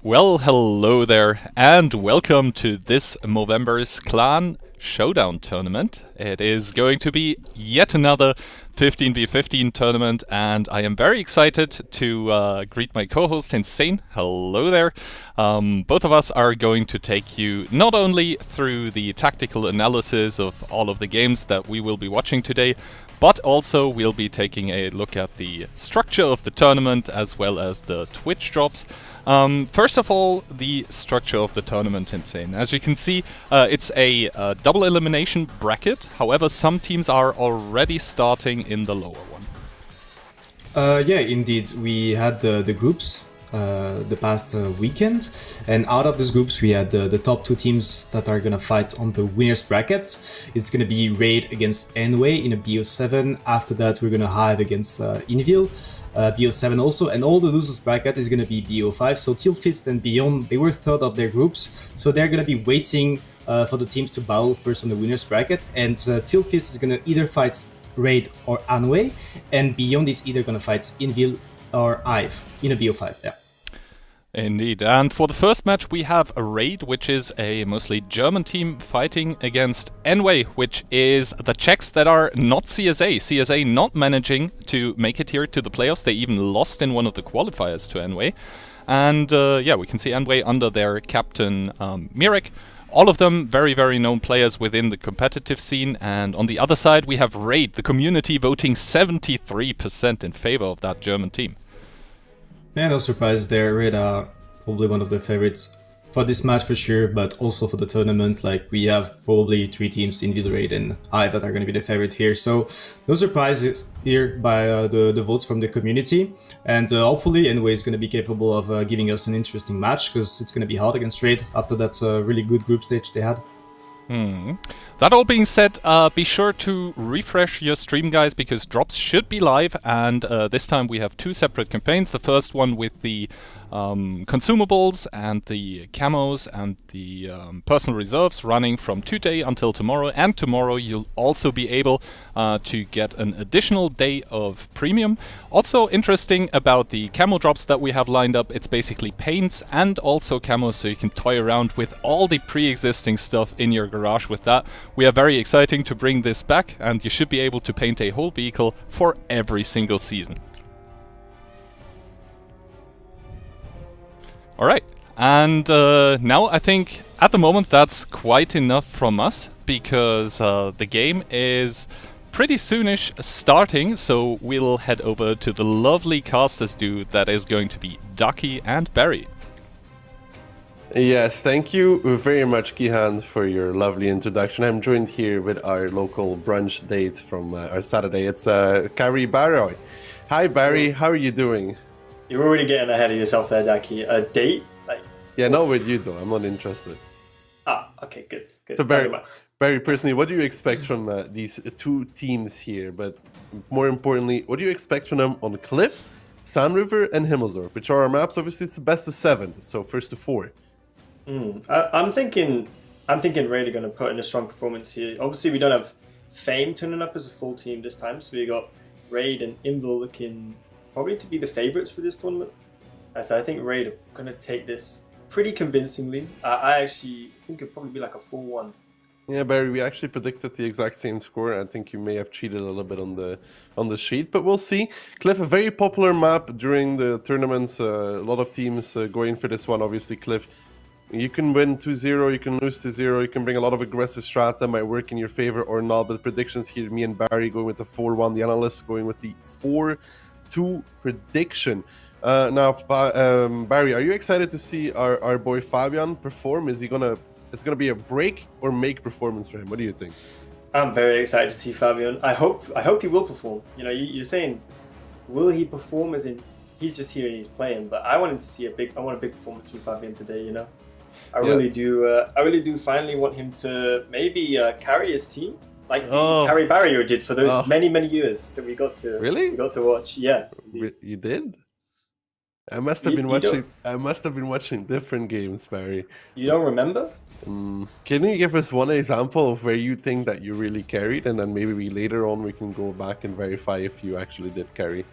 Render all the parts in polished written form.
Well, hello there, and welcome to this Movember's Clan Showdown tournament. It is going to be yet another 15v15 tournament, and I am very excited to greet my co-host Insane. Hello there. Both of us are going to take you not only through the tactical analysis of all of the games that we will be watching today, but also we'll be taking a look at the structure of the tournament as well as the Twitch drops. First of all, the structure of the tournament, Insane. As you can see, it's a double elimination bracket. However, some teams are already starting in the lower one. Yeah, indeed. We had the groups the past weekend, and out of those groups we had the top two teams that are gonna fight on the winners brackets. It's gonna be Raid against Enway in a BO7. After that we're gonna Hive against Invil, BO7 also, and all the losers bracket is gonna be BO5. So Tilfist and Beyond, they were third of their groups, so they're gonna be waiting for the teams to battle first on the winners bracket, and Tilfist is gonna either fight Raid or Anway, and Beyond is either gonna fight Invil or Hive in a BO5, yeah. Indeed, and for the first match we have a Raid, which is a mostly German team fighting against Enway, which is the Czechs that are not CSA. CSA not managing to make it here to the playoffs. They even lost in one of the qualifiers to Enway. And yeah, we can see Enway under their captain Mirek. All of them very, very known players within the competitive scene. And on the other side, we have Raid, the community voting 73% in favor of that German team. Yeah, no surprise there. Raid are probably one of the favorites for this match for sure, but also for the tournament. Like, we have probably three teams, Invil, Raid, and Hive, that are going to be the favorite here. So no surprises here by the votes from the community. And hopefully Enway is going to be capable of giving us an interesting match, because it's going to be hard against Raid after that really good group stage they had. That all being said, be sure to refresh your stream, guys, because drops should be live, and this time we have two separate campaigns. The first one with the consumables and the camos and the personal reserves running from today until tomorrow, and tomorrow you'll also be able to get an additional day of premium. Also interesting about the camo drops that we have lined up, it's basically paints and also camos, so you can toy around with all the pre-existing stuff in your garage with that. We are very exciting to bring this back, and you should be able to paint a whole vehicle for every single season. Alright, and now I think at the moment that's quite enough from us, because the game is pretty soonish starting, so we'll head over to the lovely casters dude that is going to be Ducky and Barry. Yes, thank you very much, Kihan, for your lovely introduction. I'm joined here with our local brunch date from our Saturday. It's Carrie Barroy. Hi, Barry. How are you doing? You're already getting ahead of yourself there, Daki. A date? Like, yeah, not with you, though. I'm not interested. Ah, okay, good. So, Barry, personally, what do you expect from these two teams here? But more importantly, what do you expect from them on Cliff, Sand River, and Himmelsdorf, which are our maps? Obviously, it's the best of 7, so first to 4. I'm thinking Raid are going to put in a strong performance here. Obviously, we don't have Fame turning up as a full team this time, so we got Raid and Invil looking probably to be the favorites for this tournament. So I think Raid are going to take this pretty convincingly. I actually think it'll probably be like a 4-1. Yeah, Barry, we actually predicted the exact same score. I think you may have cheated a little bit on the sheet, but we'll see. Cliff, a very popular map during the tournaments. A lot of teams going for this one. Obviously, Cliff, you can win 2-0, you can lose 2-0, you can bring a lot of aggressive strats that might work in your favor or not. But predictions here, me and Barry going with the 4-1, the analysts going with the 4-2 prediction. Now, Barry, are you excited to see our boy Fabian perform? It's gonna be a break or make performance for him. What do you think? I'm very excited to see Fabian. I hope he will perform. You know, you're saying, will he perform? As in, he's just here and he's playing. But I want him to see a big performance from Fabian today. You know, I really do finally want him to maybe carry his team like Carrie Barrier did for those many years that we got to watch. Yeah, you did. I must have been watching different games, Barry. You don't remember? Can you give us one example of where you think that you really carried, and then maybe later on we can go back and verify if you actually did carry?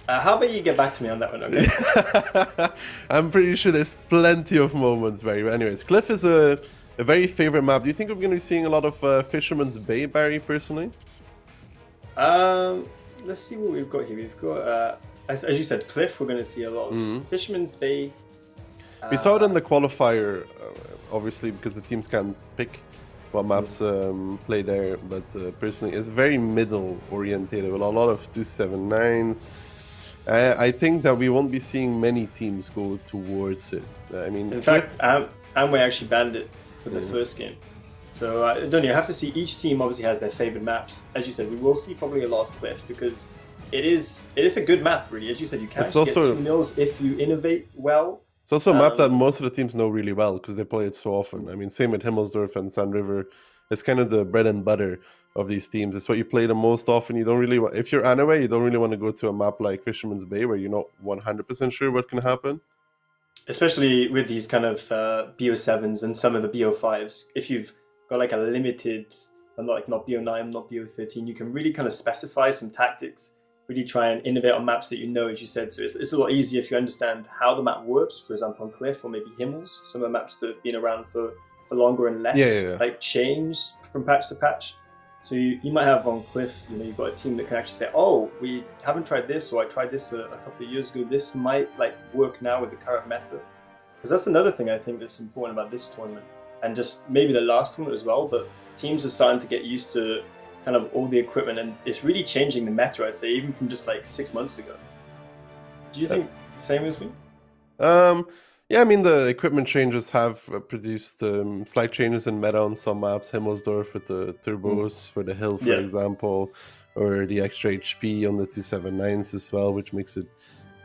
How about you get back to me on that one, okay? I'm pretty sure there's plenty of moments, Barry. But anyways, Cliff is a very favorite map. Do you think we're going to be seeing a lot of Fisherman's Bay, Barry, personally? Let's see what we've got here. We've got, as you said, Cliff. We're going to see a lot of Fisherman's Bay. We saw it in the qualifier, obviously, because the teams can't pick what maps play there. But personally, it's very middle-orientated with a lot of 279s. I think that we won't be seeing many teams go towards it. I mean, in fact, Amway actually banned it for the first game. So I don't know, you have to see each team obviously has their favorite maps. As you said, we will see probably a lot of Cliff because it is a good map, really. As you said, you can get 2 nils if you innovate well. It's also a map that most of the teams know really well because they play it so often. I mean, same with Himmelsdorf and Sand River. It's kind of the bread and butter of these teams. It's what you play the most often. You don't really want, if you're Anyway, you don't really want to go to a map like Fisherman's Bay where you're not 100% sure what can happen. Especially with these kind of BO7s and some of the BO5s. If you've got like a limited, not BO9, not BO13, you can really kind of specify some tactics, really try and innovate on maps that you know, as you said. So it's a lot easier if you understand how the map works, for example, on Cliff or maybe Himmels, some of the maps that have been around for longer and less like changed from patch to patch. So you might have on Cliff, you've got a team that can actually say, oh, we haven't tried this, or I tried this a couple of years ago. This might like work now with the current meta. Because that's another thing I think that's important about this tournament, and just maybe the last tournament as well. But teams are starting to get used to kind of all the equipment, and it's really changing the meta, I'd say, even from just like 6 months ago. Do you think the same as me? Yeah, I mean, the equipment changes have produced slight changes in meta on some maps. Himmelsdorf with the turbos for the hill, for example, or the extra HP on the 279s as well, which makes it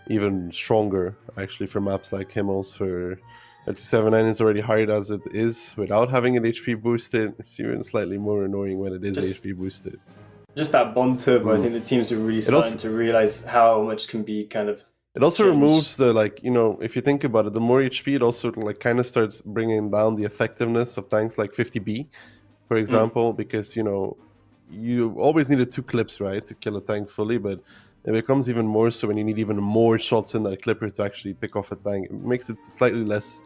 even stronger, actually, for maps like Himmels. For the 279 is already hard as it is without having it HP boosted. It's even slightly more annoying when it is HP boosted. Just that bond turbo, I think the teams are really starting to realize how much can be kind of. It also removes the, like, if you think about it, the more HP, it also like kind of starts bringing down the effectiveness of tanks like 50B, for example, because, you always needed 2 clips, right, to kill a tank fully, but it becomes even more so when you need even more shots in that clipper to actually pick off a tank. It makes it slightly less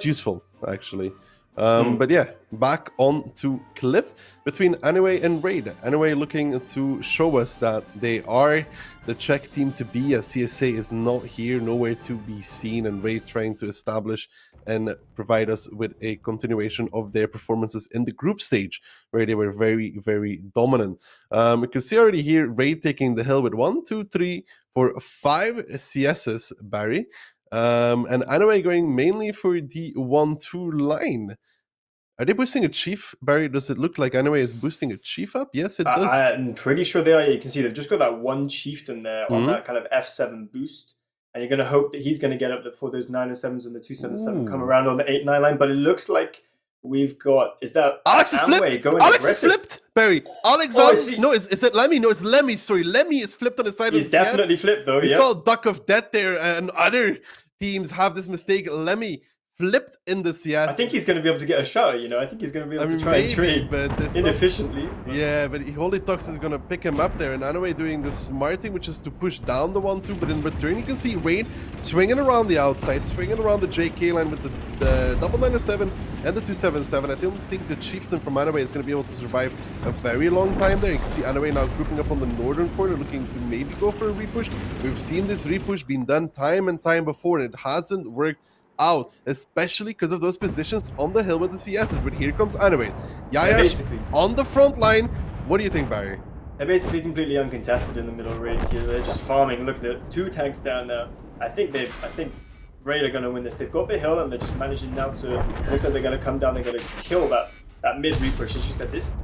useful, actually. But yeah, back on to Cliff between Anyway and Raid. Anyway looking to show us that they are the Czech team to be, as CSA is not here, nowhere to be seen, and Raid trying to establish and provide us with a continuation of their performances in the group stage, where they were very, very dominant. We can see already here Raid taking the hill with 1, 2, 3, 4, 5 CSs, Barry. And Anyway going mainly for the 1-2 line. Are they boosting a chief, Barry? Does it look like Anyway is boosting a chief up? Yes, it does. I'm pretty sure they are. You can see they've just got that one chieftain there on that kind of F7 boost. And you're going to hope that he's going to get up for those 907s and the 277 come around on the 8-9 line. But it looks like we've got... Is that Alex is flipped! Alex is flipped, Barry! Alex no, is it Lemmy? No, it's Lemmy. Sorry, Lemmy is flipped on the side of the He's definitely flipped, though, We saw Duck of Death there, and other teams have this mistake. Lemmy flipped in the CS. I think he's going to be able to get a shot, I think he's going to be able to try and trade but inefficiently. Yeah, but Holy Tux is going to pick him up there, and Anyway doing the smart thing, which is to push down the 1-2, but in return you can see Raid swinging around the outside, swinging around the JK line with the double 907 and the 277. I don't think the chieftain from Anyway is going to be able to survive a very long time there. You can see Anyway now grouping up on the northern corner, looking to maybe go for a repush. We've seen this repush being done time and time before, and it hasn't worked out, especially because of those positions on the hill with the CSs. But here comes Anyway. Yayash on the front line. What do you think, Barry? They're basically completely uncontested in the middle Raid here. They're just farming. Look at the 2 tanks down now. I think Raid are going to win this. They've got the hill and they're just managing now to. Looks like they're going to come down. They're going to kill that mid repush. As you said, this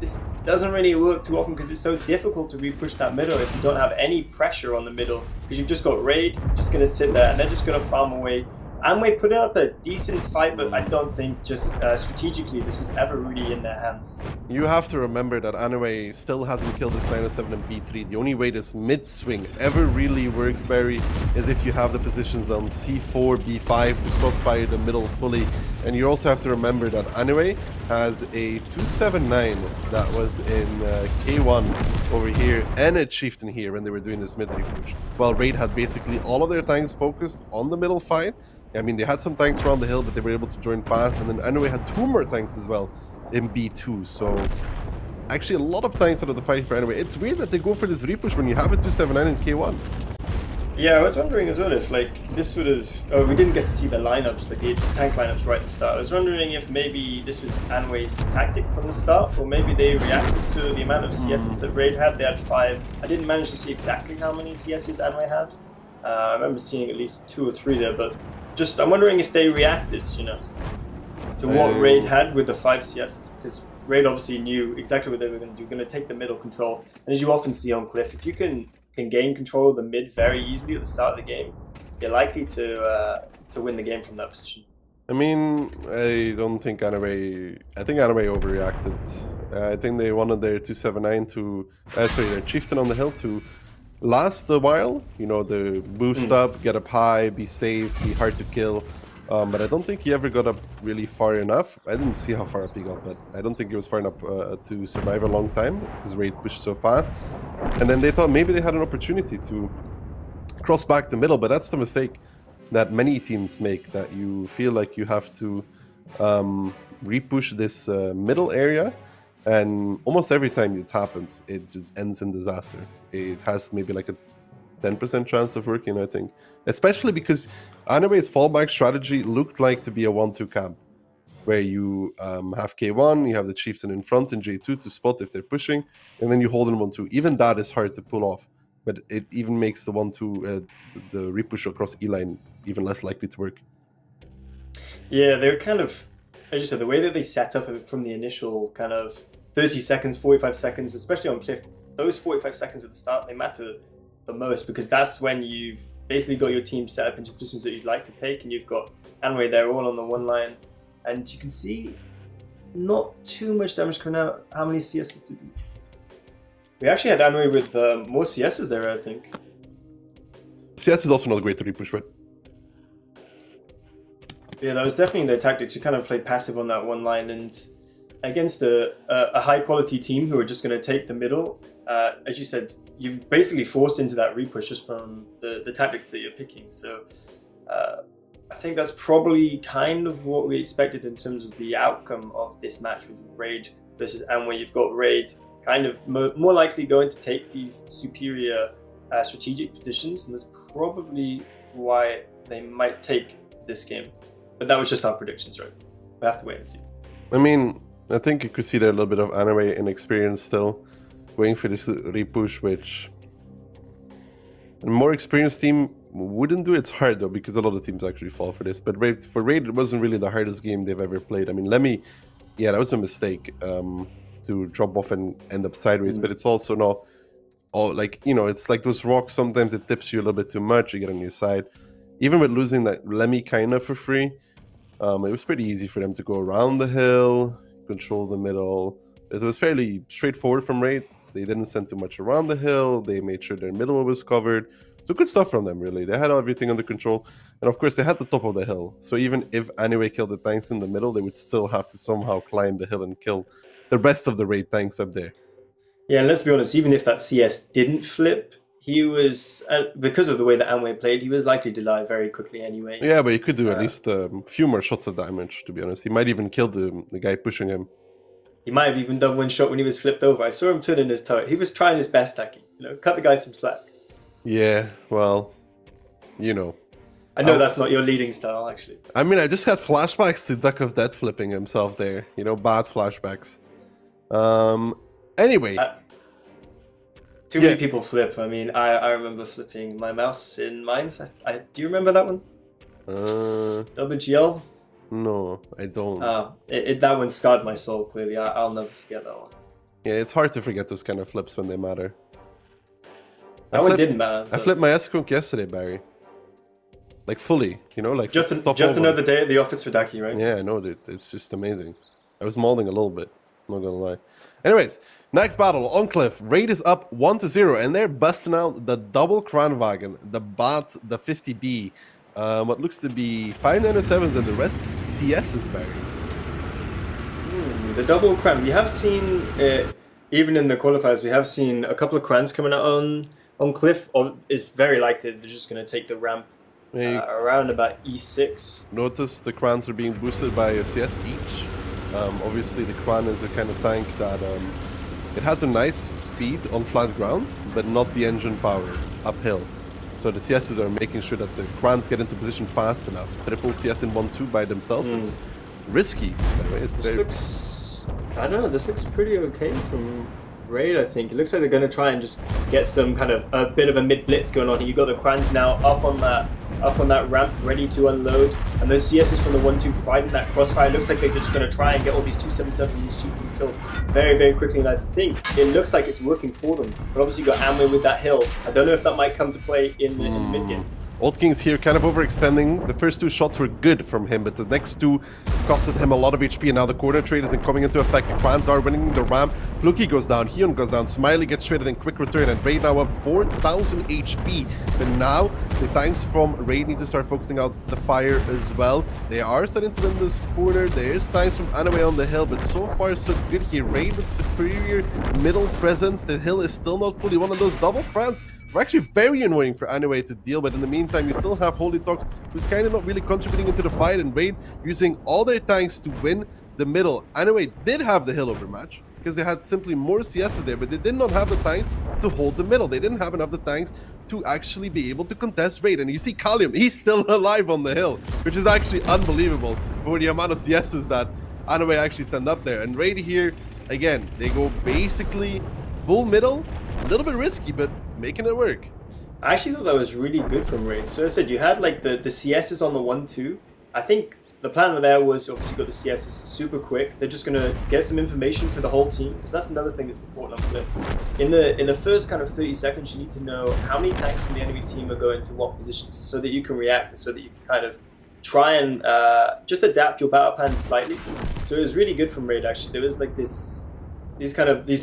doesn't really work too often because it's so difficult to repush that middle if you don't have any pressure on the middle, because you've just got Raid just going to sit there and they're just going to farm away. Amway put up a decent fight, but I don't think just strategically this was ever really in their hands. You have to remember that Anyway still hasn't killed this 907 and B3. The only way this mid-swing ever really works, Barry, is if you have the positions on C4, B5 to crossfire the middle fully And you also have to remember that Anyway has a 279 that was in K1 over here and a Chieftain here when they were doing this mid repush. While Raid had basically all of their tanks focused on the middle fight. I mean, they had some tanks around the hill, but they were able to join fast. And then Anyway had 2 more tanks as well in B2. So actually a lot of tanks out of the fight for Anyway. It's weird that they go for this repush when you have a 279 in K1. Yeah, I was wondering as well if this would have. Oh, we didn't get to see the lineups, the tank lineups right at the start. I was wondering if maybe this was Anway's tactic from the start, or maybe they reacted to the amount of CSs that Raid had. They had 5. I didn't manage to see exactly how many CSs Anway had. I remember seeing at least 2 or 3 there, but just I'm wondering if they reacted, to what Raid had with the 5 CSs, because Raid obviously knew exactly what they were going to do. Going to take the middle control, and as you often see on Cliff, if you can gain control of the mid very easily at the start of the game, you're likely to win the game from that position. I mean, I don't think Anime. I think Anime overreacted. I think they wanted their 279 to, their Chieftain on the hill to last a while. The boost up, get up high, be safe, be hard to kill. But I don't think he ever got up really far enough. I didn't see how far up he got, but I don't think he was far enough to survive a long time because Raid pushed so far. And then they thought maybe they had an opportunity to cross back the middle, but that's the mistake that many teams make, that you feel like you have to repush this middle area, and almost every time it happens, it just ends in disaster. It has maybe like a 10% chance of working, I think. Especially because Anyway's fallback strategy looked like to be a 1-2 camp, where you have K1, you have the Chieftain in front in J2 to spot if they're pushing, and then you hold in 1-2. Even that is hard to pull off, but it even makes the 1-2, the repush across E-line, even less likely to work. Yeah, they're kind of, as you said, the way that they set up from the initial kind of 30 seconds, 45 seconds, especially on Cliff, those 45 seconds at the start, they matter the most, because that's when you've basically got your team set up into positions that you'd like to take, and you've got Anway there all on the one line, and you can see not too much damage coming out. How many CSs did we actually had Anway with more CSs there, I think. CS is also not great to repush, right? Yeah, that was definitely their tactics. You kind of played passive on that one line, and against a high quality team who are just going to take the middle, as you said, you've basically forced into that repush just from the tactics that you're picking. So I think that's probably kind of what we expected in terms of the outcome of this match with Raid versus Amway. You've got Raid kind of more likely going to take these superior strategic positions, and that's probably why they might take this game. But that was just our predictions, right? We have to wait and see. I mean, I think you could see there a little bit of Anime inexperience still, going for this repush, which a more experienced team wouldn't do. It's hard though, because a lot of teams actually fall for this. But for Raid, it wasn't really the hardest game they've ever played. I mean, Lemmy, yeah, that was a mistake to drop off and end up sideways. But it's also not all like, it's like those rocks. Sometimes it tips you a little bit too much. You get on your side. Even with losing that Lemmy kind of for free, it was pretty easy for them to go around the hill, control the middle. It was fairly straightforward from Raid. They didn't send too much around the hill. They made sure their middle was covered. So good stuff from them, really. They had everything under control. And of course, they had the top of the hill. So even if Anyway killed the tanks in the middle, they would still have to somehow climb the hill and kill the rest of the Raid tanks up there. Yeah, and let's be honest, even if that CS didn't flip, he was, because of the way that Amway played, he was likely to die very quickly anyway. Yeah, but he could do at least a few more shots of damage, to be honest. He might even kill the guy pushing him. He might have even done one shot when he was flipped over. I saw him turn in his turret. He was trying his best, Taki. Cut the guy some slack. Yeah, well, I know that's not your leading style, actually. I mean, I just had flashbacks to Duck of Death flipping himself there. Bad flashbacks. Anyway. Too many people flip. I mean, I remember flipping my mouse in Mines. Do you remember that one? WGL? No, I don't. That one scarred my soul, clearly. I'll never forget that one. Yeah, it's hard to forget those kind of flips when they matter. That one didn't matter. I flipped my S-Crunk yesterday, Barry. Like fully, like just another day at the office for Daki, right? Yeah, I know, dude. It's just amazing. I was molding a little bit. I'm not gonna lie. Anyways, next battle on Cliff. Raid is up 1-0, and they're busting out the double Kranwagen, the Bat, the 50B. what looks to be 5 907s and the rest CSs, Barry. The double cran. We have seen even in the qualifiers. We have seen a couple of crans coming out on Cliff. Or it's very likely they're just going to take the ramp around about E6. Notice the crans are being boosted by a CS each. Obviously, the cran is a kind of tank that it has a nice speed on flat ground, but not the engine power uphill. So the CSs are making sure that the crans get into position fast enough. Triple CS in 1-2 by themselves, it's risky. I don't know, this looks pretty okay from Raid, I think. It looks like they're going to try and just get some kind of a bit of a mid-blitz going on here. You've got the crans now up on that ramp, ready to unload. And those CSs from the 1-2 providing that crossfire. It looks like they're just going to try and get all these 277, these chieftains killed very, very quickly. And I think it looks like it's working for them. But obviously you've got Amway with that hill. I don't know if that might come to play in the mid-game. Old King's here kind of overextending. The first 2 shots were good from him, but the next 2 costed him a lot of HP, and now the corner trade isn't coming into effect. The clans are winning the ramp. Fluky goes down, Heon goes down, Smiley gets traded in quick return, and Raid now up 4,000 HP. But now the tanks from Raid need to start focusing out the fire as well. They are starting to win this corner. There's tanks from Anime on the hill, but so far so good here. Raid with superior middle presence. The hill is still not fully one of those double crans. We're actually very annoying for Anyway to deal with. In the meantime, you still have Holy Talks, who's kind of not really contributing into the fight, and Raid using all their tanks to win the middle. Anyway did have the hill over match because they had simply more CSs there, but they did not have the tanks to hold the middle. They didn't have enough of the tanks to actually be able to contest Raid. And you see Kalium, he's still alive on the hill, which is actually unbelievable for the amount of CSs that Anyway actually stand up there. And Raid here, again, they go basically full middle, a little bit risky, but making it work. I actually thought that was really good from Raid. So I said you had like the CSs on the 1-2. I think the plan there was obviously you got the CSs super quick. They're just gonna get some information for the whole team, because that's another thing that's important on Cliff. In the first kind of 30 seconds, you need to know how many tanks from the enemy team are going to what positions, so that you can react, so that you can kind of try and just adapt your battle plan slightly. So it was really good from Raid actually. There was like these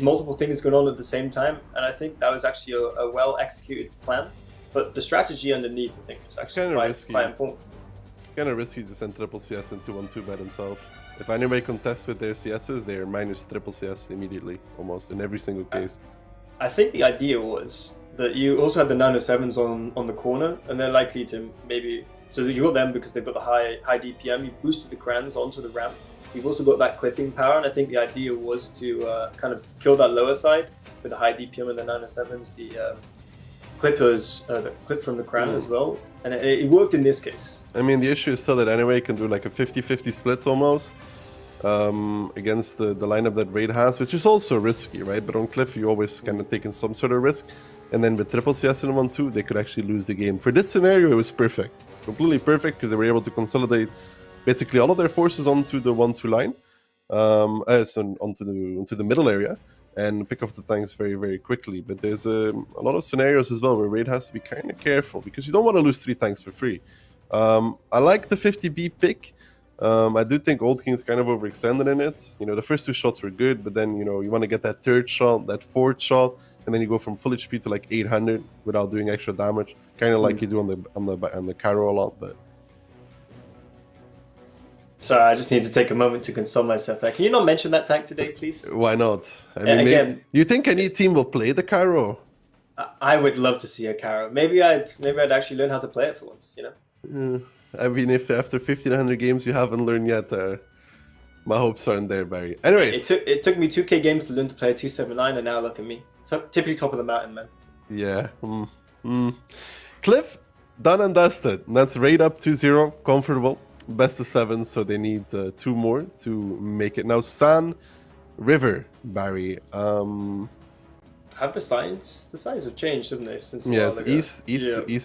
multiple things going on at the same time, and I think that was actually a well executed plan. But the strategy underneath, I think, was actually quite important. Kind of risky to send triple CS into 1-2 by themselves. If anybody contests with their CSs, they're minus triple CS immediately, almost in every single case. I think the idea was that you also had the 907s on the corner, and they're likely to maybe. So you got them because they've got the high DPM. You boosted the crans onto the ramp. You've also got that clipping power, and I think the idea was to kind of kill that lower side with the high DPM and the 907s, the clippers, the clip from the crown as well, and it worked in this case. I mean, the issue is still that Anyway can do like a 50-50 split almost against the lineup that Raid has, which is also risky, right? But on Cliff, you always kind of taking some sort of risk, and then with triple CS in 1-2, they could actually lose the game. For this scenario, it was perfect, completely perfect, because they were able to consolidate basically all of their forces onto the 1-2 line, onto the middle area, and pick off the tanks very, very quickly. But there's a lot of scenarios as well where Raid has to be kind of careful, because you don't want to lose 3 tanks for free. I like the 50B pick. I do think Old King's kind of overextended in it. You know, the first 2 shots were good, but then, you know, you want to get that 3rd shot, that 4th shot, and then you go from full HP to like 800 without doing extra damage, kind of like you do on the Caro a lot, but. Sorry, I just need to take a moment to console myself there. Can you not mention that tank today, please? Why not? I mean, again, do you think any team will play the Caro? I would love to see a Caro. Maybe I'd actually learn how to play it for once, you know? I mean, if after 1,500 games you haven't learned yet, my hopes aren't there, Barry. Anyways. It took me 2K games to learn to play a 279, and now look at me. Typically top of the mountain, man. Yeah. Cliff, done and dusted. That's Raid up 2-0, comfortable. Best of 7, so they need 2 more to make it. Now, San River, Barry. Have the signs have changed, haven't they? Since yes, east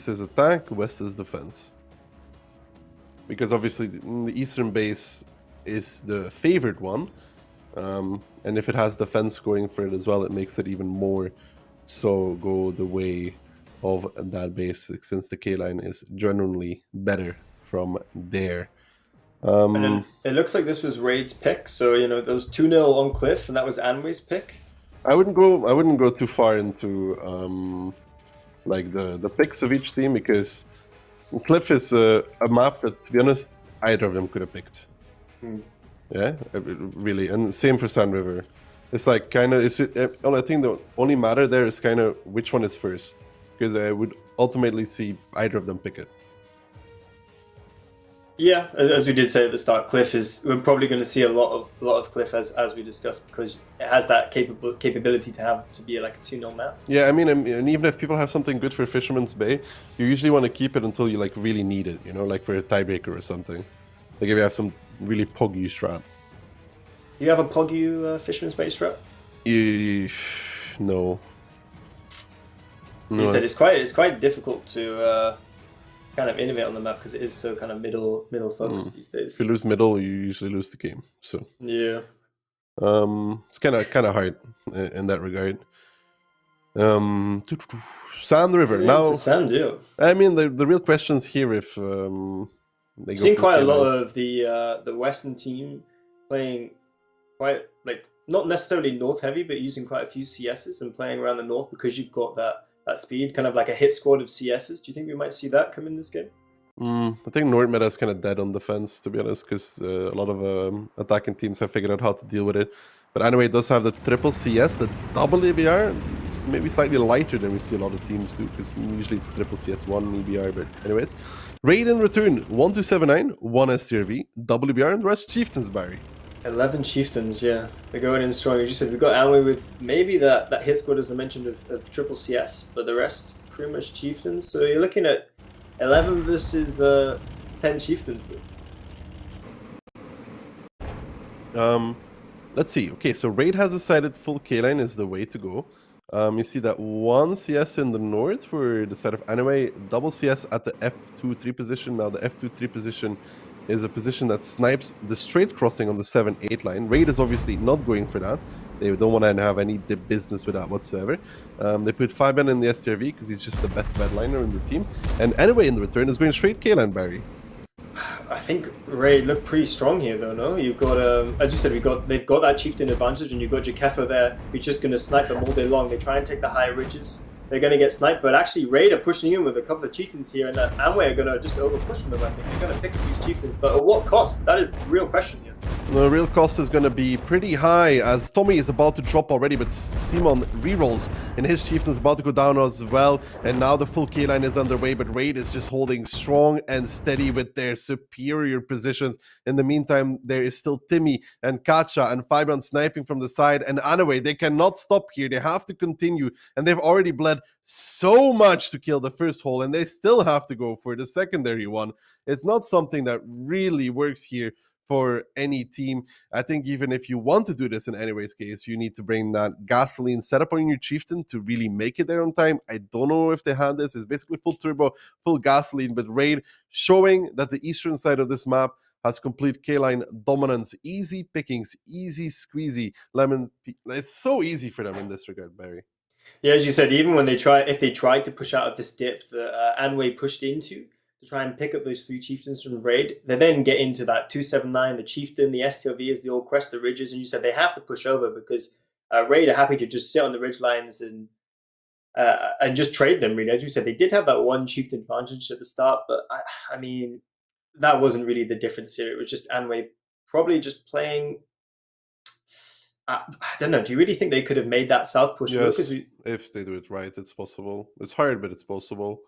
is attack, west is defense. Because obviously the eastern base is the favored one, and if it has defense going for it as well, it makes it even more so go the way of that base, since the K line is generally better from there. And then it looks like this was Raid's pick, so you know those 2-0 on Cliff, and that was Anway's pick. I wouldn't go too far into like the picks of each team, because Cliff is a map that, to be honest, either of them could have picked. Yeah, really. And same for Sand River. It's like kind of, I think the only matter there is kind of which one is first. Because I would ultimately see either of them pick it. Yeah, as we did say at the start, Cliff we're probably going to see a lot of Cliff as we discussed, because it has that capability to be like a 2-0 map. Yeah, I mean, and even if people have something good for Fisherman's Bay, you usually want to keep it until you like really need it, you know, like for a tiebreaker or something. Like if you have some really Poggy strat. Do you have a Poggy Fisherman's Bay strat? No. You said it's quite difficult to kind of innovate on the map because it is so kind of middle focused these days. If you lose middle, you usually lose the game. So yeah, it's kind of hard in that regard. Sand River now. Sand, yeah. I mean, the real questions here if they go. I've seen quite a lot of the Western team playing quite like not necessarily north heavy, but using quite a few CSs and playing around the north because you've got that speed, kind of like a hit squad of CSs. Do you think we might see that come in this game? I think North meta is kind of dead on defense, to be honest, because a lot of attacking teams have figured out how to deal with it. But anyway, it does have the triple CS, the double EBR, maybe slightly lighter than we see a lot of teams do, because usually it's triple CS, 1 EBR. But anyways, Raid in return, 1279, 1 STRV, double EBR, and the rest Chieftains, Barry. 11 Chieftains, yeah. They're going in strong. As you said, we've got Amway with maybe that hit squad, as I mentioned, of triple CS, but the rest pretty much Chieftains. So you're looking at 11 versus 10 Chieftains. Let's see. Okay, so Raid has decided full K-line is the way to go. You see that 1 CS in the north for the side of Anime, double CS at the F2-3 position. Now the F2-3 position is a position that snipes the straight crossing on the 7-8 line. Raid is obviously not going for that. They don't want to have any business with that whatsoever. They put Fabian in the STRV because he's just the best bedliner in the team. And anyway, in the return is going straight K-line, Barry. I think Raid look pretty strong here, though. No, you've got as you said, they've got that chieftain advantage, and you've got Jakeffa there, who's just going to snipe them all day long. They try and take the high ridges. They're going to get sniped, but actually Raid are pushing in with a couple of chieftains here, and Amway are going to just over-push them, I think. They're going to pick up these chieftains, but at what cost? That is the real question here. The real cost is going to be pretty high, as Tommy is about to drop already, but Simon rerolls, and his chieftain is about to go down as well, and now the full K-line is underway, but Raid is just holding strong and steady with their superior positions. In the meantime, there is still Timmy and Katja and Fabian sniping from the side, and anyway, they cannot stop here. They have to continue, and they've already bled so much to kill the first hole, and they still have to go for the secondary one. It's not something that really works here for any team. I think even if you want to do this in Anyway's case, you need to bring that gasoline setup on your chieftain to really make it there on time. I don't know if they had this. It's basically full turbo, full gasoline, but Raid showing that the eastern side of this map has complete K-line dominance. Easy pickings, easy squeezy. It's so easy for them in this regard, Barry. Yeah, as you said, even when if they tried to push out of this dip that Anway pushed into, to try and pick up those 3 chieftains from Raid, they then get into that 279, the chieftain, the STLV is the old crest, the ridges, and you said they have to push over because Raid are happy to just sit on the ridge lines and just trade them, really. As you said, they did have that 1 chieftain advantage at the start, but I mean, that wasn't really the difference here. It was just Anway probably just playing... I don't know. Do you really think they could have made that south push work? Yes, if they do it right, it's possible. It's hard, but it's possible.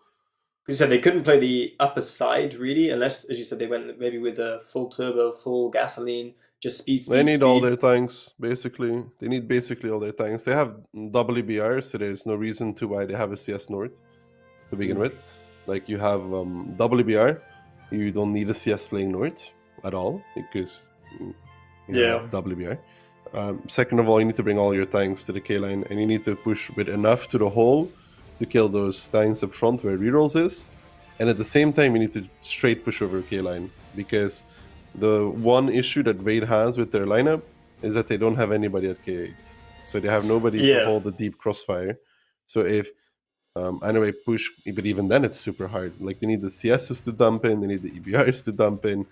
Because you said they couldn't play the upper side, really, unless, as you said, they went maybe with a full turbo, full gasoline, just speed. They need all their tanks, basically. They need basically all their tanks. They have double EBR, so there's no reason to why they have a CS North to begin with. Like, you have double EBR, you don't need a CS playing North at all, because you have double EBR. Second of all, you need to bring all your tanks to the K-line, and you need to push with enough to the hole to kill those tanks up front where rerolls is, and at the same time you need to straight push over K-line, because the one issue that Raid has with their lineup is that they don't have anybody at K8, so they have nobody to hold the deep crossfire. So if anyway push, but even then it's super hard. Like, they need the CSs to dump in, they need the EBRs to dump in,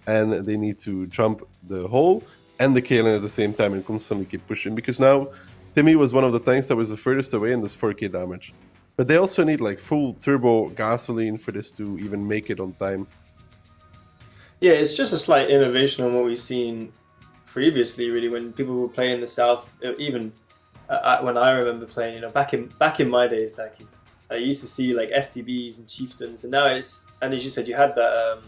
and they need to jump the hole and the K-line at the same time and constantly keep pushing, because now Timmy was one of the tanks that was the furthest away in this 4k damage. But they also need like full turbo gasoline for this to even make it on time. Yeah, it's just a slight innovation on what we've seen previously. Really, when people were playing in the South, even when I remember playing, back in my days, Daki, I used to see like STBs and chieftains, and now and as you said, you had that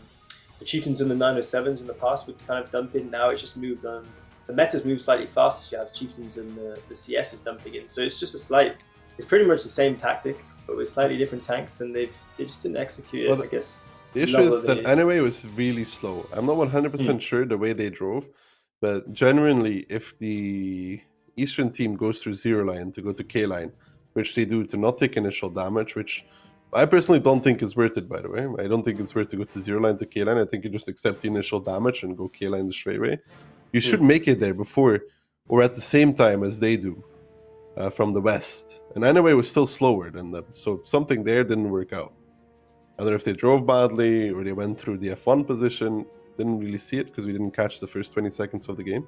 the chieftains in the 907s in the past would kind of dump in. Now it's just moved on. The meta's moved slightly faster. So you have chieftains and the CS is dumping in, so it's just it's pretty much the same tactic, but with slightly different tanks, and they just didn't execute it. I guess. The issue is that anyway was really slow. I'm not 100% sure the way they drove, but genuinely, if the Eastern team goes through 0 line to go to K line, which they do to not take initial damage, which I personally don't think is worth it, by the way. I don't think it's worth to go to 0 line to K line. I think you just accept the initial damage and go K line the straight way. You should make it there before or at the same time as they do from the west. And anyway was still slower than them, so something there didn't work out. I don't know if they drove badly or they went through the F1 position. Didn't really see it because we didn't catch the first 20 seconds of the game.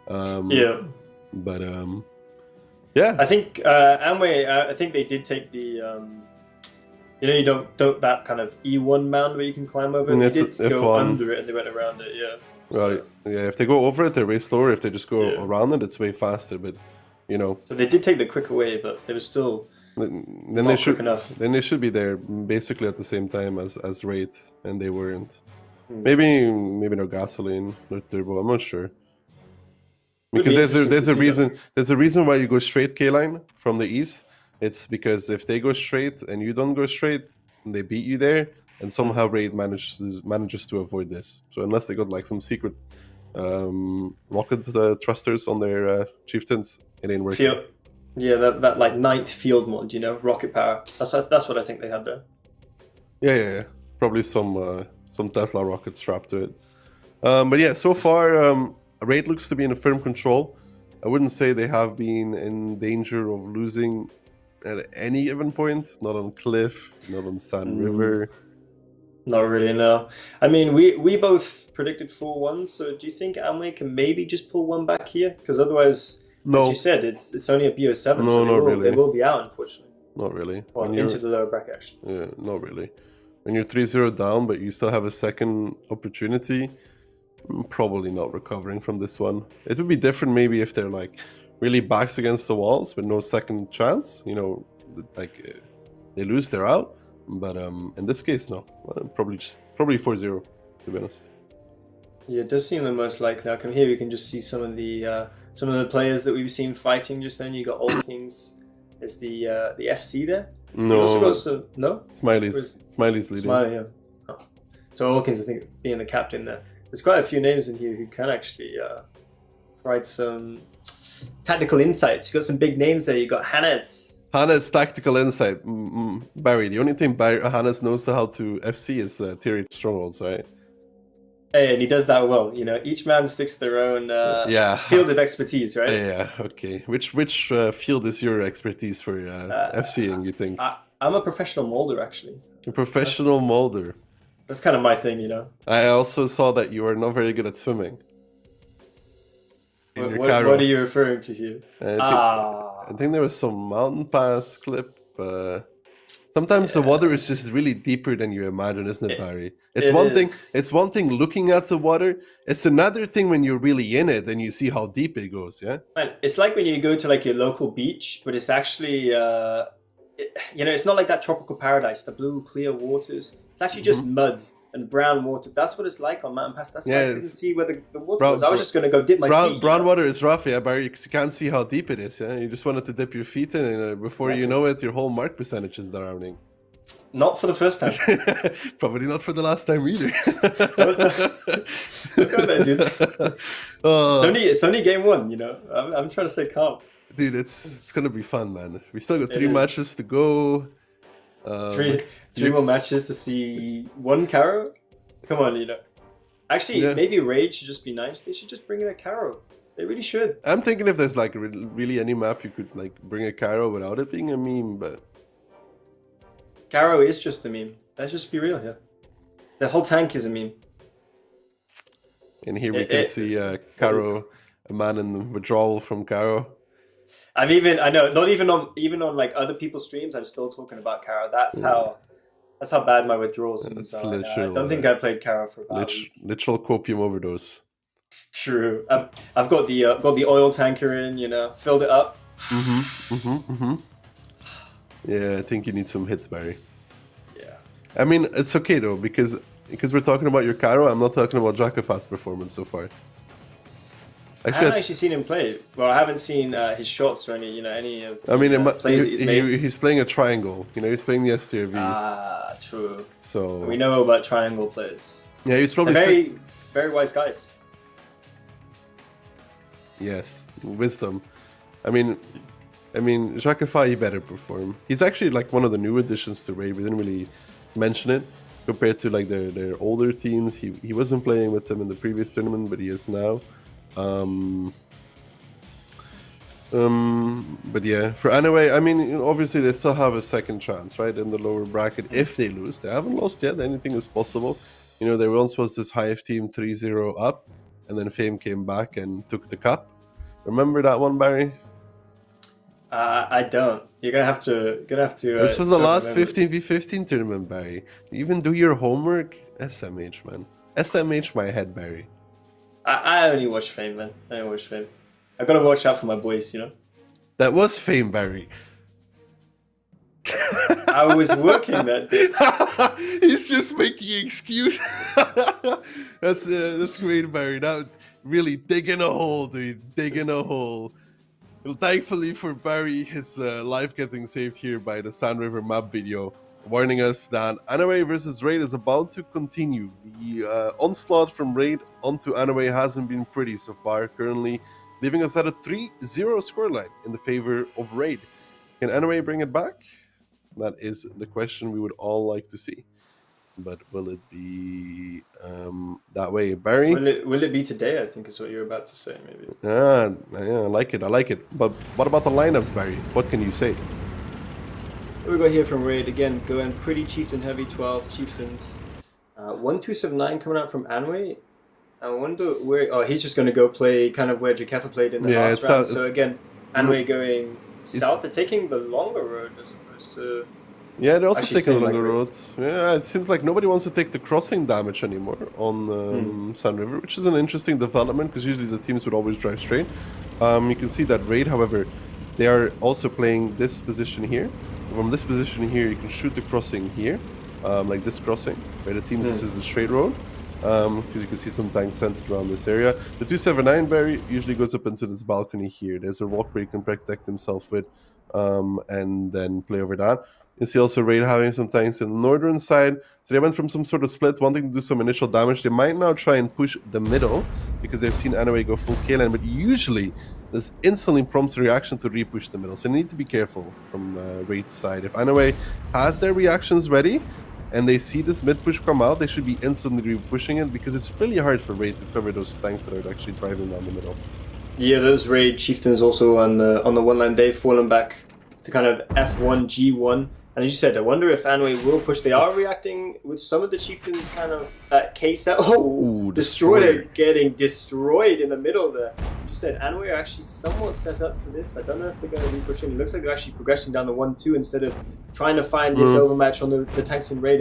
But yeah. I think Amway. I think they did take the. You don't that kind of E1 mound where you can climb over. They did go under it and they went around it. Yeah. Right. Yeah. If they go over it, they're way slower. If they just go around it, it's way faster. But So they did take the quicker way, but they were still. Then they should. Then they should be there basically at the same time as Raid, and they weren't. Maybe no gasoline, no turbo. I'm not sure. Because there's a reason. There's a reason why you go straight K line from the east. It's because if they go straight and you don't go straight, they beat you there, and somehow Raid manages to avoid this. So unless they got like some secret rocket thrusters on their chieftains, it ain't working. Yeah, that like 9th field mod, rocket power. That's what I think they had there. Yeah. Probably some Tesla rocket strapped to it. But yeah, so far, Raid looks to be in a firm control. I wouldn't say they have been in danger of losing at any given point. Not on Cliff, not on Sand River. Not really, no. I mean, we both predicted 4-1, so do you think Amway can maybe just pull one back here? Because otherwise... No. As you said, it's only a BO7, no, so they will be out, unfortunately. Not really. Well, into the lower bracket, actually. Yeah, not really. When you're 3-0 down, but you still have a second opportunity, probably not recovering from this one. It would be different maybe if they're like really backs against the walls with no second chance. Like they lose, they're out. But in this case, no. Probably 4-0, to be honest. Yeah, it does seem the most likely outcome. Here we can just see some of the players that we've seen fighting just then. You got Old Kings as the FC there. No. No? Smiley's leading. Smiley, yeah. Oh. So Old Kings, I think, being the captain there. There's quite a few names in here who can actually provide some tactical insights. You got some big names there. You got Hannes. Hannes tactical insight. Barry, the only thing Hannes knows how to FC is tier 8 strongholds, right? Hey, and he does that well. Each man sticks to their own field of expertise, right? Yeah, okay. Which field is your expertise for FCing, you think? I'm a professional molder, actually. A professional molder. That's kind of my thing, I also saw that you are not very good at swimming. What are you referring to here? I think there was some mountain pass clip. Sometimes the water is just really deeper than you imagine, isn't it, Barry? It's one thing looking at the water. It's another thing when you're really in it and you see how deep it goes. Yeah. Man, it's like when you go to like your local beach, but it's actually, it's not like that tropical paradise, the blue clear waters. It's actually just muds and brown water. That's what it's like on Mountain Pass. That's why I didn't see where the water was. I was just going to go dip my feet. Brown water is rough, yeah, Barry. You can't see how deep it is. Yeah, you just wanted to dip your feet in, and before you know it, your whole mark percentage is drowning. Not for the first time. Probably not for the last time either. Look at that, dude. It's only game 1, I'm trying to stay calm. Dude, it's gonna be fun, man. We still got 3 matches to go. Three more matches to see 1 Caro? Come on, Actually, maybe Raid should just be nice. They should just bring in a Caro. They really should. I'm thinking if there's like really any map you could like bring a Caro without it being a meme, but... Caro is just a meme. Let's just be real here. The whole tank is a meme. And here we can see Caro, a man in the withdrawal from Caro. I know, not even on like other people's streams, I'm still talking about Kara. That's how bad my withdrawals It's are. I literal, don't think I played Kara for about a week. literal copium overdose. It's true. I've got the oil tanker in, filled it up. Yeah, I think you need some hits, Barry. Yeah. I mean, it's okay though, because we're talking about your Caro, I'm not talking about Jakafat's performance so far. I haven't actually seen him play. Well, I haven't seen his shots or any of the plays that he's made. He's playing a triangle. He's playing the STRV. Ah, true. So we know about triangle players. Yeah, he's probably very, very wise guys. Yes, wisdom. I mean, Jakafai, he better perform. He's actually like one of the new additions to Raid. We didn't really mention it compared to like their older teams. He wasn't playing with them in the previous tournament, but he is now. But yeah, for Anyway, I mean, obviously they still have a second chance, right, in the lower bracket if they lose. They haven't lost yet. Anything is possible. There once was this Hive team 3-0 up, and then Fame came back and took the cup. Remember that one, Barry? I don't. You're gonna have to. This was the last 15v15 tournament, Barry. You even do your homework. SMH, man. SMH my head, Barry. I only watch Fame, man. I only watch Fame. I gotta watch out for my boys, That was Fame, Barry. I was working that day. He's just making excuse. That's great, Barry. That really digging a hole, dude. Digging a hole. Well, thankfully for Barry, his life getting saved here by the Sand River map video, warning us that Anyway versus Raid is about to continue. The onslaught from Raid onto Anyway hasn't been pretty so far, currently leaving us at a 3-0 scoreline in the favor of Raid. Can Anyway bring it back? That is the question we would all like to see. But will it be that way, Barry? Will it be today? I think is what you're about to say, maybe. Yeah, I like it. But what about the lineups, Barry? What can you say? We got here from Raid again, going pretty chieftain heavy, 12 chieftains. 1279 coming out from Anway. I wonder where. Oh, he's just going to go play kind of where Jakefa played in the last round. So again, Anway going south. They're taking the longer road as opposed to. Yeah, they're also taking the longer roads. Yeah, it seems like nobody wants to take the crossing damage anymore on Sun River, which is an interesting development because usually the teams would always drive straight. You can see that Raid, however, they are also playing this position here. From this position here, you can shoot the crossing here, like this crossing, where the teams, this is the straight road, because you can see some tanks centered around this area. The 279 Barry usually goes up into this balcony here. There's a walk where he can protect himself with, and then play over that. You see also Raid having some tanks in the northern side. So they went from some sort of split, wanting to do some initial damage. They might now try and push the middle, because they've seen Anyway go full K-line, but usually this instantly prompts a reaction to repush the middle. So they need to be careful from Raid's side. If Anyway has their reactions ready, and they see this mid push come out, they should be instantly pushing it, because it's really hard for Raid to cover those tanks that are actually driving down the middle. Yeah, those Raid chieftains also on the one line, they've fallen back to kind of F1, G1. And as you said, I wonder if Anway will push. They are reacting with some of the chieftains kind of at K-set. Oh, Destroyer getting destroyed in the middle there. As you said, Anway are actually somewhat set up for this. I don't know if they're going to be pushing. It looks like they're actually progressing down the 1-2 instead of trying to find this overmatch on the tanks in Raid.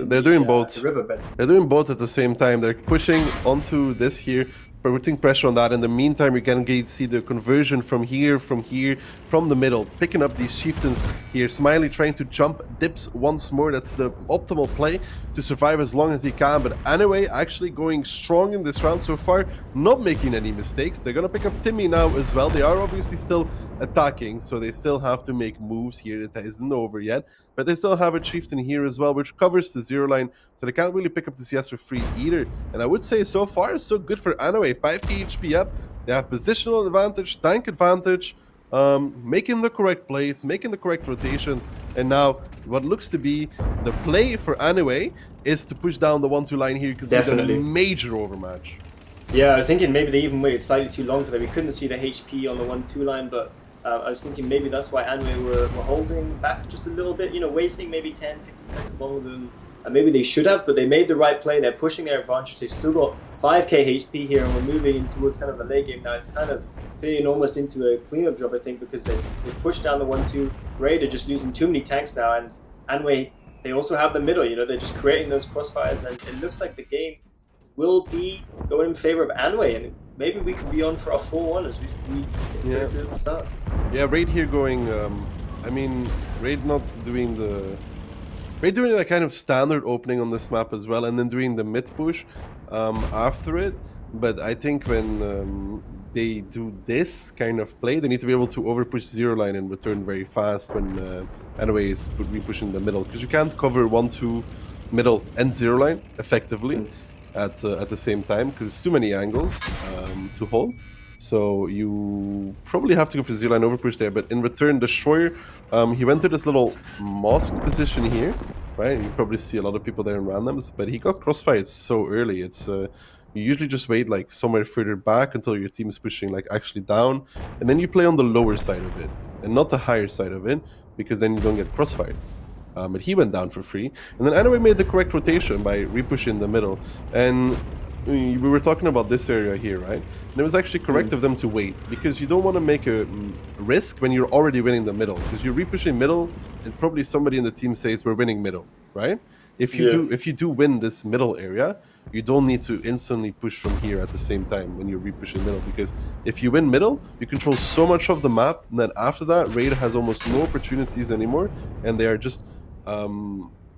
They're doing both. The riverbed. They're doing both at the same time. They're pushing onto this here, putting pressure on that. In the meantime, you can see the conversion from here, from the middle, picking up these chieftains here. Smiley trying to jump dips once more. That's the optimal play to survive as long as he can. But Anyway, actually going strong in this round so far, not making any mistakes. They're gonna pick up Timmy now as well. They are obviously still attacking, so they still have to make moves here. It isn't over yet, but they still have a chieftain here as well, which covers the 0 line, so they can't really pick up the CS for free either. And I would say so far so good for Anyway. 5k HP up, they have positional advantage, tank advantage, making the correct plays, making the correct rotations, and now what looks to be the play for Anyway is to push down the 1-2 line here, because it's a major overmatch. Yeah, I was thinking maybe they even waited slightly too long for that. We couldn't see the HP on the 1-2 line, but I was thinking maybe that's why Anway were holding back just a little bit, wasting maybe 10, 15 seconds longer than maybe they should have, but they made the right play. They're pushing their advantage. They've still got 5k HP here, and we're moving in towards kind of the late game now. It's kind of turning almost into a cleanup job, I think, because they pushed down the 1-2. Raid are just losing too many tanks now, and Anway, they also have the middle, they're just creating those crossfires, and it looks like the game will be going in favor of Anway, and maybe we could be on for a 4-1 as we did at the start. Yeah, Raid here going, I mean, Raid not doing the... Raid doing a kind of standard opening on this map as well, and then doing the mid push after it. But I think when they do this kind of play, they need to be able to overpush zero line and return very fast when Anway is re-pushing the middle, because you can't cover 1-2 middle and zero line effectively at the same time, because it's too many angles to hold. So you probably have to go for zero line overpush there. But in return, Destroyer, he went to this little mosque position here, right? You probably see a lot of people there in randoms, but he got crossfired so early. It's you usually just wait like somewhere further back until your team is pushing like actually down, and then you play on the lower side of it and not the higher side of it, because then you don't get crossfired. But he went down for free, and then Anway made the correct rotation by repushing the middle. And we were talking about this area here, right? And it was actually correct of them to wait, because you don't want to make a risk when you're already winning the middle, because you're repushing middle and probably somebody in the team says we're winning middle, right? If you do win this middle area, you don't need to instantly push from here at the same time when you're repushing middle, because if you win middle, you control so much of the map, and then after that, Raid has almost no opportunities anymore, and they are just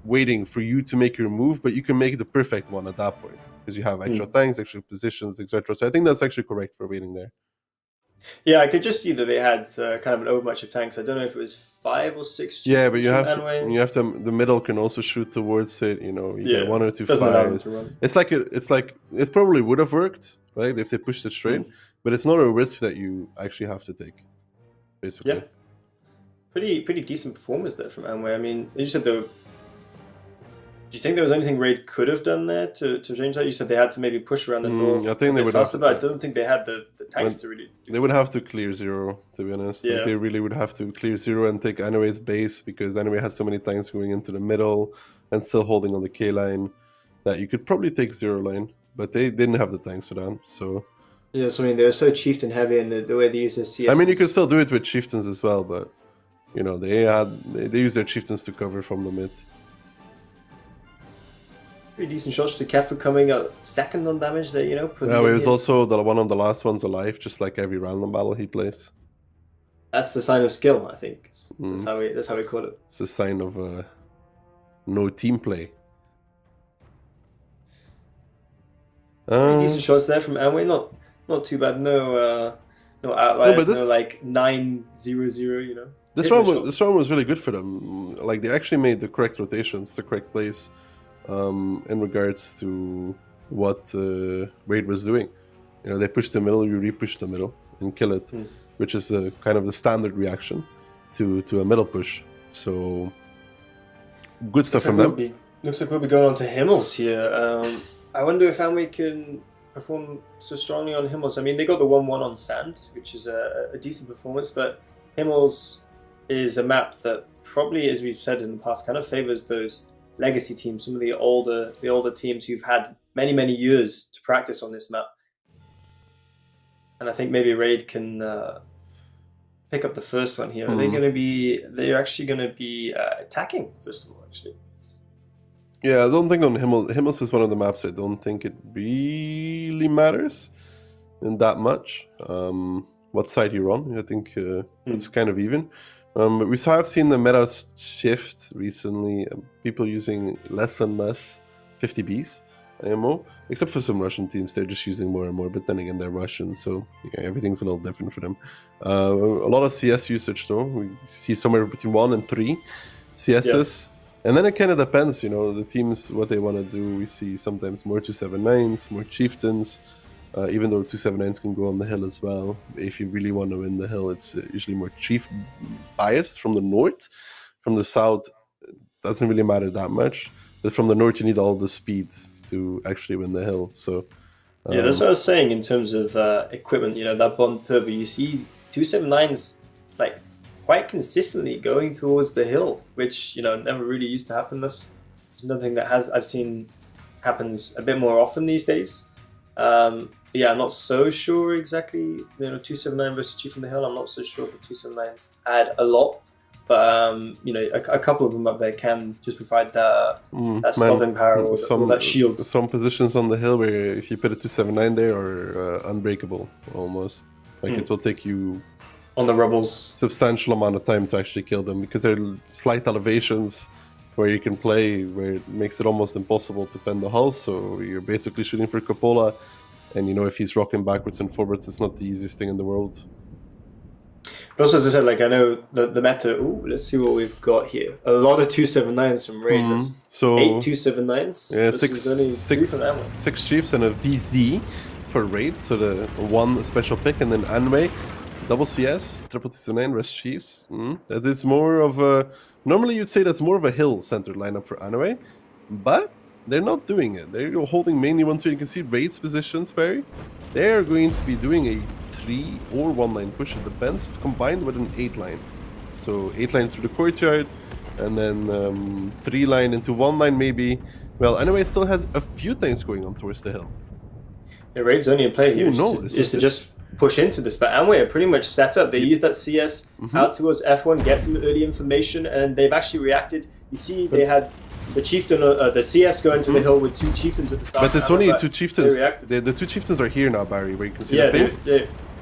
waiting for you to make your move, but you can make the perfect one at that point, because you have extra tanks, extra positions, etc. So I think that's actually correct for waiting there. Yeah, I could just see that they had kind of an overmatch of tanks. I don't know if it was 5 or 6. Yeah, but you have to. The middle can also shoot towards it. You get 1 or 2 fires. It probably would have worked, right, if they pushed it straight. But it's not a risk that you actually have to take, basically. Yeah, pretty decent performance there from Amway. I mean, you said though. Do you think there was anything Raid could have done there to change that? You said they had to maybe push around the north. I think they would have to, but I don't think they had the tanks to really do. They would have to clear zero, to be honest. Yeah. Like, they really would have to clear zero and take Anway's base, because Anway has so many tanks going into the middle and still holding on the K line that you could probably take zero line, but they didn't have the tanks for that. So yeah, so I mean, they were so chieftain heavy, and the way they use their CS. I mean, you can still do it with chieftains as well, but they use their chieftains to cover from the mid. Pretty decent shots to Kefu coming out second on damage there, Yeah, he was also one of the last ones alive, just like every random battle he plays. That's the sign of skill, I think. That's how we call it. It's a sign of no team play. Decent shots there from Amway, not too bad. No outliers. No like 9-0-0. This round was really good for them. Like, they actually made the correct rotations, the correct plays. In regards to what Raid was doing. They push the middle, you repush the middle and kill it, which is kind of the standard reaction to a middle push. So good stuff from them. Looks like we'll be going on to Himmels here. I wonder if Amway can perform so strongly on Himmels. I mean, they got the 1-1 on Sand, which is a decent performance, but Himmels is a map that probably, as we've said in the past, kind of favors those legacy teams, some of the older teams who've had many years to practice on this map. And I think maybe Raid can pick up the first one here. Are they going to be? They're actually going to be attacking first of all, actually. Yeah, I don't think on Himmels is one of the maps. I don't think it really matters in that much. What side you're on, I think it's kind of even. But we have seen the meta shift recently. People using less and less 50Bs ammo, except for some Russian teams. They're just using more and more. But then again, they're Russian, so yeah, everything's a little different for them. A lot of CS usage, though. We see somewhere between 1 and 3 CSs. Yeah. And then it kind of depends, the teams, what they want to do. We see sometimes more 279s, more chieftains. Even though 279s can go on the hill as well. If you really want to win the hill, it's usually more chief biased from the north. From the south, it doesn't really matter that much. But from the north, you need all the speed to actually win the hill. So yeah, that's what I was saying in terms of equipment. That Bond Turbo, you see 279s like quite consistently going towards the hill, which never really used to happen. That's another thing that I've seen happens a bit more often these days. Yeah, I'm not so sure exactly. 279 versus Chief from the Hill. I'm not so sure the 279s add a lot, but a couple of them up there can just provide that stopping power or that shield. Some positions on the hill where if you put a 279 there are unbreakable almost. Like it will take you on the rebels substantial amount of time to actually kill them because they're slight elevations where you can play where it makes it almost impossible to pen the hull. So you're basically shooting for Cupola. And if he's rocking backwards and forwards, it's not the easiest thing in the world. But also, as I said, I know the meta. Ooh, let's see what we've got here. A lot of 279s from Raid. So 8 279s. Yeah, six chiefs and a VZ for Raid. So the one special pick, and then Anway, double CS, triple 279, rest chiefs. That is more of a. Normally, you'd say that's more of a hill-centered lineup for Anway, but they're not doing it. They're holding mainly 1-2. You can see Raid's positions, Barry. They're going to be doing a 3 or 1 line push. It depends, combined with an 8 line. So 8 lines through the courtyard, and then 3 line into 1 line maybe. Well, anyway, it still has a few things going on towards the hill. The Raid's only a play here is to just push into this, but Amway are pretty much set up. They use that CS out towards F1, get some early information, and they've actually reacted. You see, they had the chieftain, the CS going to the hill with 2 chieftains at the start. But it's only 2 chieftains. The 2 chieftains are here now, Barry, where you can see the things.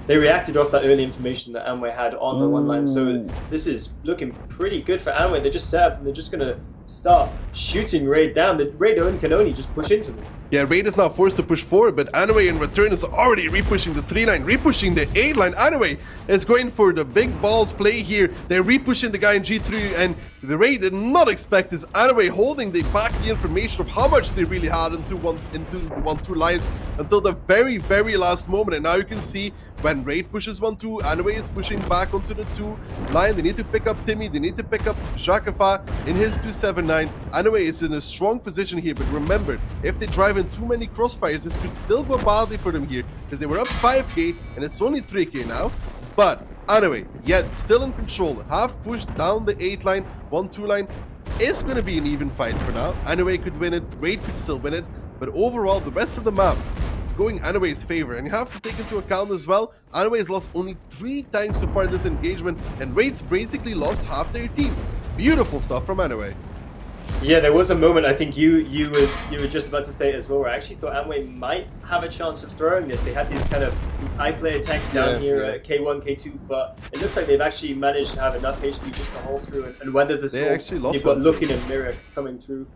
They reacted off that early information that Amway had on the 1 line. So this is looking pretty good for Amway. They're just set up and they're just going to start shooting Raid down. The Raid can only just push into them. Yeah, Raid is now forced to push forward, but Anway in return is already repushing the 3 line, repushing the 8 line. Anway is going for the big balls play here. They're repushing the guy in G3, and the Raid did not expect this. Anway holding back the information of how much they really had into the 1-2 lines until the very, very last moment. And now you can see when Raid pushes 1-2, Anway is pushing back onto the 2 line. They need to pick up Timmy, they need to pick up Jakafa in his 279. Anway is in a strong position here, but remember, if they drive in too many crossfires, this could still go badly for them here, because they were up 5k and it's only 3k now. But anyway, yet still in control, half pushed down the 8 line, 1-2 line is going to be an even fight for now. Anway could win it, Raid could still win it, but overall the rest of the map is going Anway's favor. And you have to take into account as well, Anway has lost only 3 tanks so far in this engagement, and Raid's basically lost half their team. Beautiful stuff from Anway. Yeah, there was a moment, I think you were just about to say it as well, where I actually thought Amway might have a chance of throwing this. They had these isolated tanks down here at K1, K2, but it looks like they've actually managed to have enough HP just to hold through and weather the storm. They actually lost. You've got Lookin and Mirror coming through.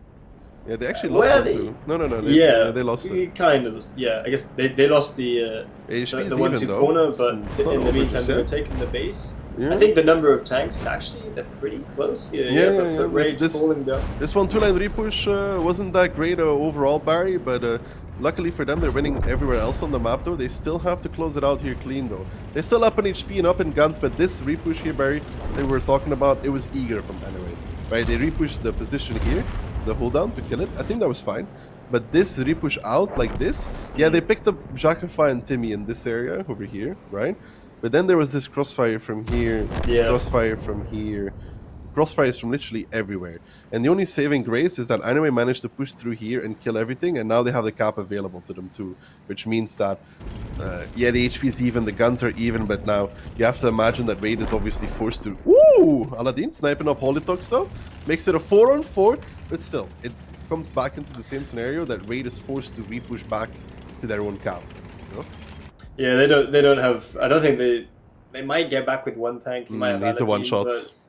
Yeah, they actually lost one too. No. They lost it. Kind of. Yeah, I guess they lost the 1-2 corner, but in the meantime they were taking the base. Yeah. I think the number of tanks, actually, they're pretty close here. But Raid falling down. This 1-2 line repush wasn't that great overall, Barry, but luckily for them, they're winning everywhere else on the map, though. They still have to close it out here clean, though. They're still up in HP and up in guns, but this repush here, Barry, they were talking about, it was eager from Anway, right? They repushed the position here, the hold down to kill it. I think that was fine. But this repush out like this, yeah, they picked up Jakafa and Timmy in this area over here, right? But then there was this crossfire from here, crossfire from here, crossfires from literally everywhere. And the only saving grace is that Anway managed to push through here and kill everything, and now they have the cap available to them too, which means that, yeah, the HP is even, the guns are even, but now you have to imagine that Raid is obviously forced to... Ooh! Aladdin sniping off Holy Talk stuff, makes it a 4-on-4, but still, it comes back into the same scenario that Raid is forced to repush back to their own cap, you know? Yeah, they don't have. I don't think they might get back with 1 tank. He might have he's a 1-shot.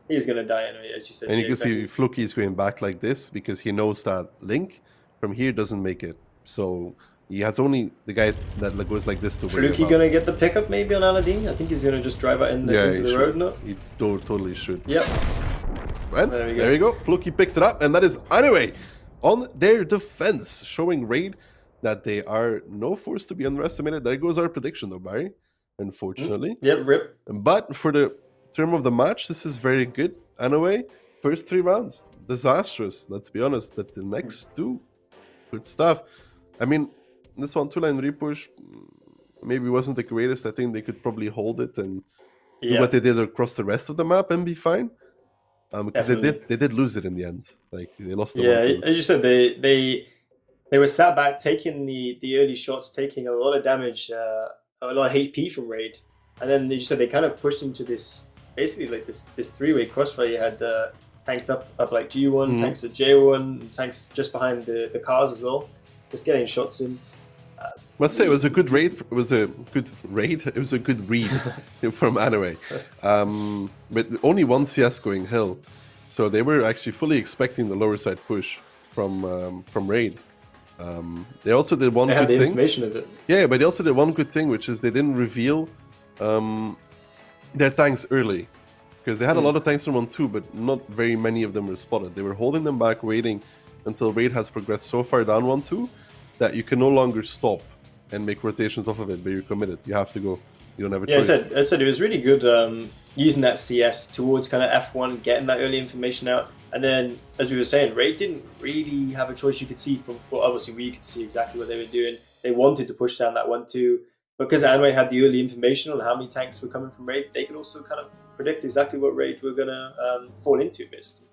He's gonna die anyway, as you said. And you can see Fluky is going back like this because he knows that Link from here doesn't make it. So he has only the guy that goes like this to win. Fluky gonna get the pickup maybe on Aladdin. I think he's gonna just drive out into the road now. He totally should. Yep. And there you go. Fluky picks it up, and that is Anway on their defense, showing Raid that they are no force to be underestimated. There goes our prediction though, Barry, unfortunately. Yep, rip. But for the term of the match, this is very good. Anyway, first 3 rounds, disastrous, let's be honest. But the next 2, good stuff. I mean, this 1-2 line repush maybe wasn't the greatest. I think they could probably hold it and do what they did across the rest of the map and be fine. Because they did lose it in the end. Like, they lost the 1-2. As you said, they were sat back, taking the early shots, taking a lot of damage, a lot of HP from Raid, and then you said they kind of pushed into this basically like this three-way crossfire. You had tanks up like G1, tanks at J1, tanks just behind the cars as well, just getting shots in. Must say it was a good raid. It was a good raid. It was a good read from Anyway. But only one CS going hill, so they were actually fully expecting the lower side push from raid. They also did one they had good the thing. information of it. Yeah, but they also did one good thing, which is they didn't reveal their tanks early, because they had a lot of tanks in 1-2, but not very many of them were spotted. They were holding them back, waiting until raid has progressed so far down 1-2 that you can no longer stop and make rotations off of it, but you're committed. You have to go. You don't have a choice. I said it was really good using that CS towards kind of F1, getting that early information out. And then, as we were saying, Raid didn't really have a choice. You could see from, well, obviously we could see exactly what they were doing. They wanted to push down that 1-2. Because Anway had the early information on how many tanks were coming from Raid, they could also kind of predict exactly what Raid were going to fall into, basically.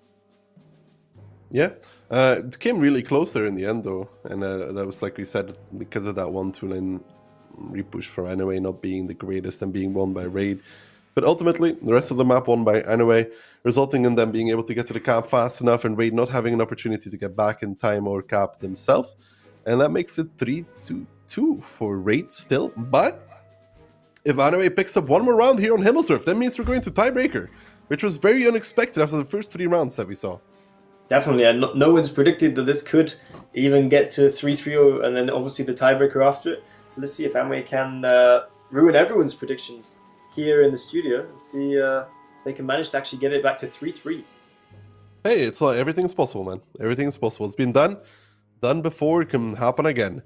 Yeah, it came really close there in the end, though. And that was, like we said, because of that 1-2 lane repush for Anyway not being the greatest and being won by Raid. But ultimately, the rest of the map won by Anyway, resulting in them being able to get to the cap fast enough and Raid not having an opportunity to get back in time or cap themselves. And that makes it 3-2 for Raid still. But if Anyway picks up one more round here on Himmelsdorf, that means we're going to Tiebreaker, which was very unexpected after the first 3 rounds that we saw. Definitely, and no one's predicted that this could even get to 3-3, and then obviously the tiebreaker after it. So let's see if Amway can ruin everyone's predictions here in the studio and see if they can manage to actually get it back to 3-3. Hey, it's like everything's possible, man. Everything's possible. It's been done before. It can happen again.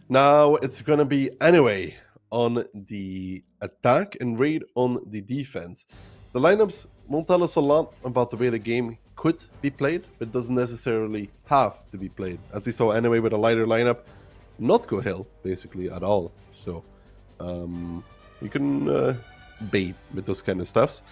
Now it's gonna be Anyway on the attack and Raid on the defense. The lineups won't tell us a lot about the way the game could be played, but doesn't necessarily have to be played. As we saw Anyway with a lighter lineup, not go hill basically at all. So you can bait with those kind of stuffs.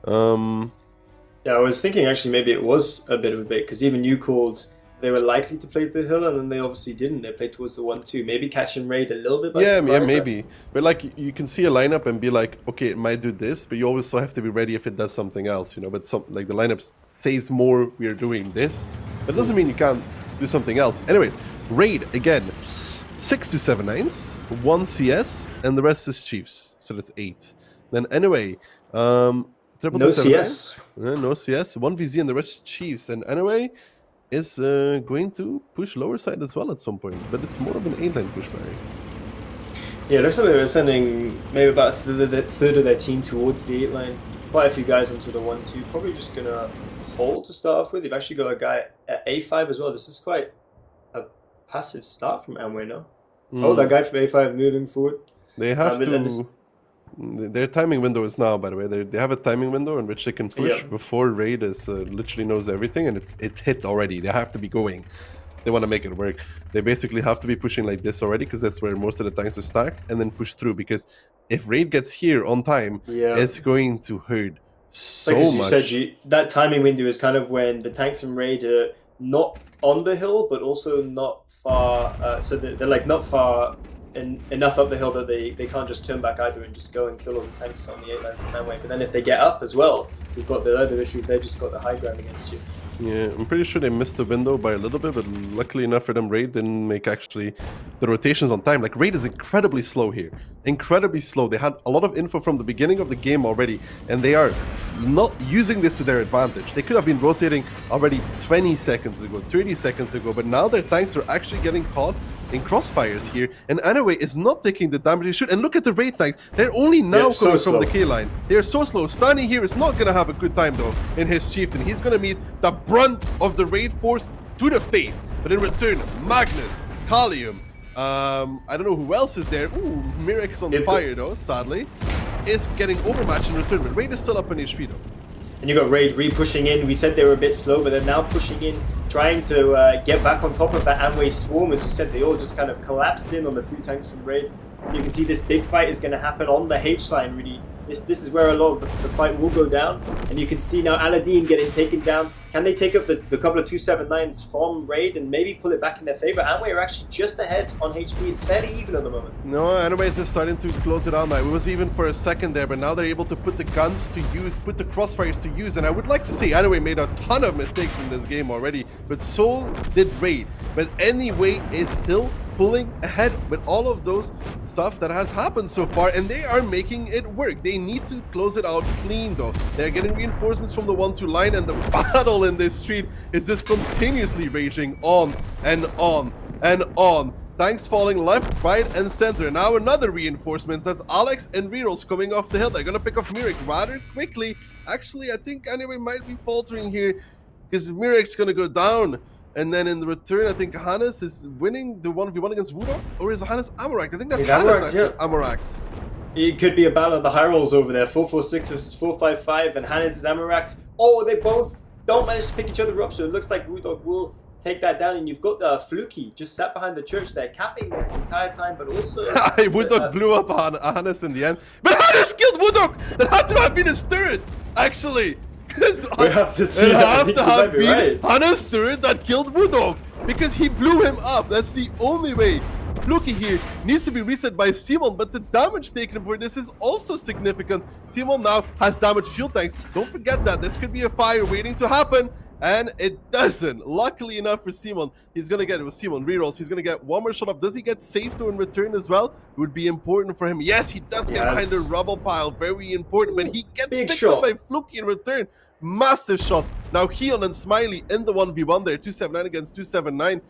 Yeah, I was thinking actually maybe it was a bit of a bait, because even you called they were likely to play to the hill, and then they obviously didn't. They played towards the 1-2, maybe catching Raid a little bit. Yeah, maybe. But like you can see a lineup and be like, okay, it might do this, but you also have to be ready if it does something else, you know. But like the lineup says more, we are doing this. That doesn't mean you can't do something else. Anyways, Raid again, 6 to 7 9s, 1 CS, and the rest is Chiefs, so that's 8. Then Anyway, triple no to 7 CS. 9s, no CS, 1 VZ, and the rest Chiefs. And Anyway is going to push lower side as well at some point, but it's more of an 8-lane push, Barry. Yeah, it looks like they were sending maybe about a third of their team towards the 8-lane. Quite a few guys onto the 1-2. Probably just going to hold to start off with. They've actually got a guy at A5 as well. This is quite a passive start from Amway, no? Oh, that guy from A5 moving forward. They have to... Their timing window is now, by the way. They have a timing window in which they can push before Raid is literally knows everything, and it hit already. They have to be going. They want to make it work. They basically have to be pushing like this already, because that's where most of the tanks are stacked, and then push through. Because if Raid gets here on time, it's going to hurt so much. You said, that timing window is kind of when the tanks and Raid are not on the hill, but also not far. So they're like not far enough up the hill that they can't just turn back either and just go and kill all the tanks on the 8-line from that way. But then if they get up as well, you've got the other issue. They've just got the high ground against you. Yeah, I'm pretty sure they missed the window by a little bit, but luckily enough for them, Raid didn't make actually the rotations on time. Like, Raid is incredibly slow here. Incredibly slow. They had a lot of info from the beginning of the game already, and they are not using this to their advantage. They could have been rotating already 20 seconds ago, 30 seconds ago, but now their tanks are actually getting caught in crossfires here, and Anyway is not taking the damage they should. And look at the Raid tanks. They're only now coming from the K line. They're so slow. Stani here is not going to have a good time, though, in his Chieftain. He's going to meet the brunt of the Raid force to the face. But in return, Magnus, Kalium, I don't know who else is there. Ooh, Mirek's on fire, though, sadly. Is getting overmatched in return, but Raid is still up in HP, though. And you got Raid re-pushing in. We said they were a bit slow, but they're now pushing in, trying to get back on top of that Amway swarm. As you said, they all just kind of collapsed in on the few tanks from Raid. You can see this big fight is going to happen on the H line, really This is where a lot of the fight will go down, and you can see now Aladdin getting taken down. Can they take up the couple of 279s from Raid and maybe pull it back in their favor? Amway are actually just ahead on HP. It's fairly even at the moment. No, anyways, it's starting to close it out now. It was even for a second there, but now they're able to put the guns to use, put the crossfires to use, and I would like to say Anyway made a ton of mistakes in this game already, but so did Raid. But Anyway is still pulling ahead with all of those stuff that has happened so far, and they are making it work. They need to close it out clean though. They're getting reinforcements from the 1-2 line, and the battle in this street is just continuously raging on and on and on. Tanks falling left, right, and center. Now another reinforcement. That's Alex and Reros coming off the hill. They're gonna pick off Mirik rather quickly. Actually, I think Anyway might be faltering here because Mirik's gonna go down. And then in the return, I think Hannes is winning the 1v1 against Woodok, or is Hannes Amarakt? I think that's Hannes Amarakt. It could be a battle of the high rolls over there. 446 versus 455, and Hannes is Amarakt. Oh, they both don't manage to pick each other up, so it looks like Woodok will take that down. And you've got the Fluky just sat behind the church there, capping the entire time, but also... Woodok blew up Hannes in the end. But Hannes killed Woodok! That had to have been his turret, actually! We have to see that. It have been right. Hannes' turret that killed Woodog because he blew him up. That's the only way. Fluky here needs to be reset by Simon, but the damage taken for this is also significant. Simon now has damaged fuel tanks. Don't forget that. This could be a fire waiting to happen, and it doesn't. Luckily enough for Simon, he's going to get it with Simon rerolls. He's going to get one more shot off. Does he get safe though in return as well? It would be important for him. Yes, he does get behind the rubble pile. Very important, but he gets picked up by Fluky in return. Massive shot. Now Heon and Smiley in the 1v1 there. 279 against 279.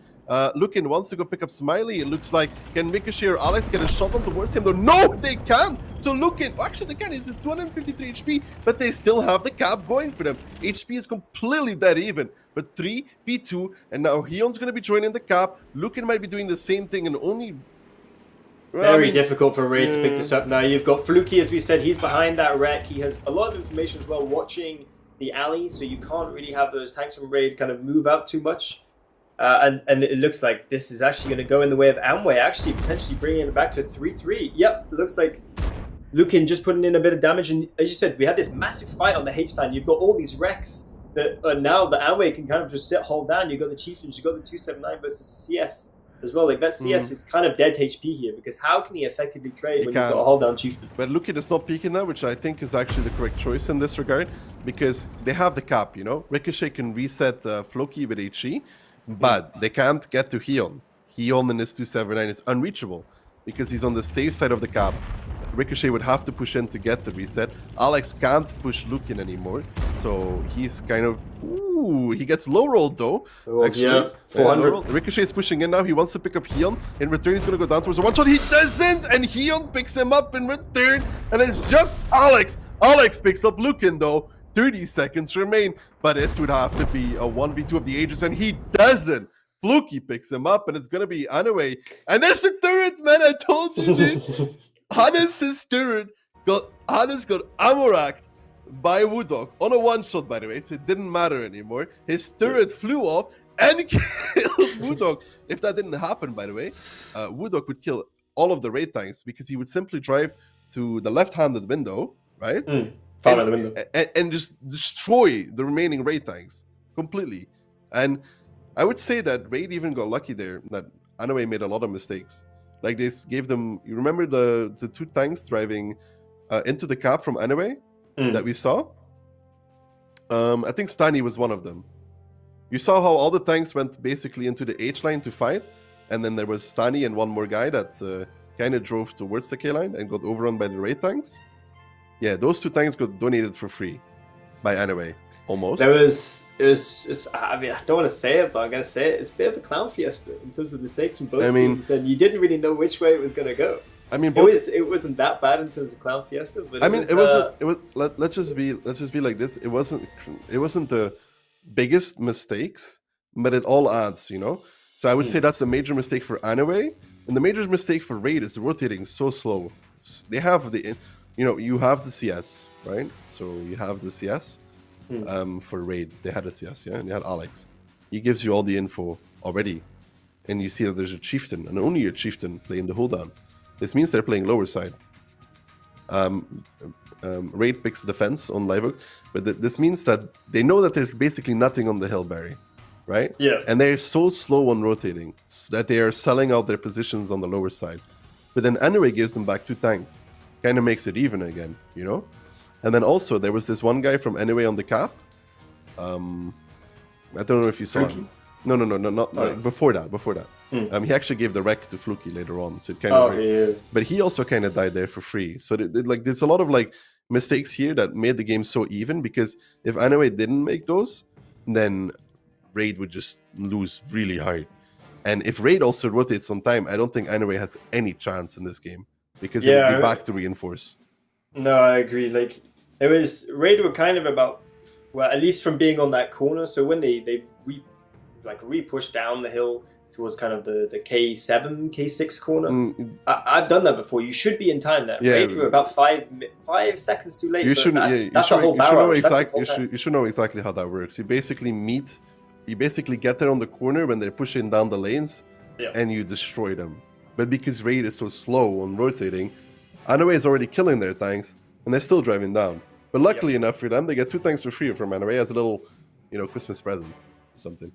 Lukin wants to go pick up Smiley. It looks like, can Ricochet or Alex get a shot on towards him though? No, they can't. So Lukin, actually they can. He's at 253 HP, but they still have the cap going for them. HP is completely dead even. But 3v2, and now Heon's going to be joining the cap. Lukin might be doing the same thing, and only... Very difficult for Raid to pick this up now. You've got Fluky, as we said. He's behind that wreck. He has a lot of information as well, watching the alley, so you can't really have those tanks from Raid kind of move out too much. And it looks like this is actually going to go in the way of Amway, actually potentially bringing it back to 3-3. Yep, it looks like Lukin just putting in a bit of damage. And as you said, we had this massive fight on the H-line. You've got all these wrecks that now the Amway can kind of just hold down. You've got the Chieftains, you've got the 279 versus the CS as well. Like that CS is kind of dead HP here, because how can he effectively trade when you've got a hold down Chieftain? But Lukin is not peeking now, which I think is actually the correct choice in this regard, because they have the cap, you know? Ricochet can reset Floki with HE, but they can't get to Heon. Heon in his 279 is unreachable because he's on the safe side of the cap. Ricochet would have to push in to get the reset. Alex can't push Lukin anymore, so he's kind of... Ooh, he gets low rolled though. Actually, yeah, 400. Ricochet is pushing in now. He wants to pick up Heon. In return, he's going to go down towards the one shot. He doesn't, and Heon picks him up in return, and it's just Alex. Alex picks up Lukin though. 30 seconds remain, but this would have to be a 1v2 of the ages, and he doesn't. Fluky picks him up, and it's going to be Anyway. And there's the turret, man. I told you, dude. Hannes' turret got Amarakt by Woodok on a one-shot, by the way, so it didn't matter anymore. His turret flew off and killed Woodok. If that didn't happen, by the way, Woodok would kill all of the raid tanks because he would simply drive to the left-handed window, right? Far out the window. And just destroy the remaining raid tanks completely. And I would say that Raid even got lucky there, that Anyway made a lot of mistakes. Like they gave them, you remember the two tanks driving into the cap from Anyway that we saw? I think Stani was one of them. You saw how all the tanks went basically into the H line to fight, and then there was Stani and one more guy that kind of drove towards the K line and got overrun by the raid tanks. Yeah, those two tanks got donated for free by Anyway. Almost. I mean, I don't want to say it, but I'm going to say it. It's a bit of a clown fiesta in terms of mistakes from both teams, and you didn't really know which way it was going to go. I mean, it wasn't that bad in terms of clown fiesta, but let's just be like this. It wasn't the biggest mistakes, but it all adds, you know. So I would say that's the major mistake for Anyway, and the major mistake for Raid is rotating so slow. They have you have the CS, right? So you have the CS. For Raid, they had a CS, yeah, and they had Alex. He gives you all the info already, and you see that there's a Chieftain, and only a Chieftain playing the hold down. This means they're playing lower side. Raid picks defense on Live Oak, but this means that they know that there's basically nothing on the hill, Barry, right? Yeah. And they're so slow on rotating that they are selling out their positions on the lower side. But then anyway gives them back 2 tanks. Kind of makes it even again, you know? And then also there was this one guy from Anyway on the cap. I don't know if you saw him. No, not before that. He actually gave the wreck to Fluky later on, so it kind of. Yeah. But he also kind of died there for free. So like, there's a lot of like mistakes here that made the game so even. Because if Anyway didn't make those, then Raid would just lose really hard. And if Raid also rotates on time, I don't think Anyway has any chance in this game because they would be back to reinforce. No, I agree. Like it was Raid were kind of about, well, at least from being on that corner. So when they re-push down the hill towards kind of the K7, K6 corner. I've done that before. You should be in time there. Yeah. Raid were about 5 seconds too late. You should. That's a whole barrage. You should know exactly how that works. You basically get there on the corner when they're pushing down the lanes, and you destroy them. But because Raid is so slow on rotating, Anyway is already killing their tanks, and they're still driving down. But luckily enough for them, they get 2 tanks for free from Anyway as a little, Christmas present, or something.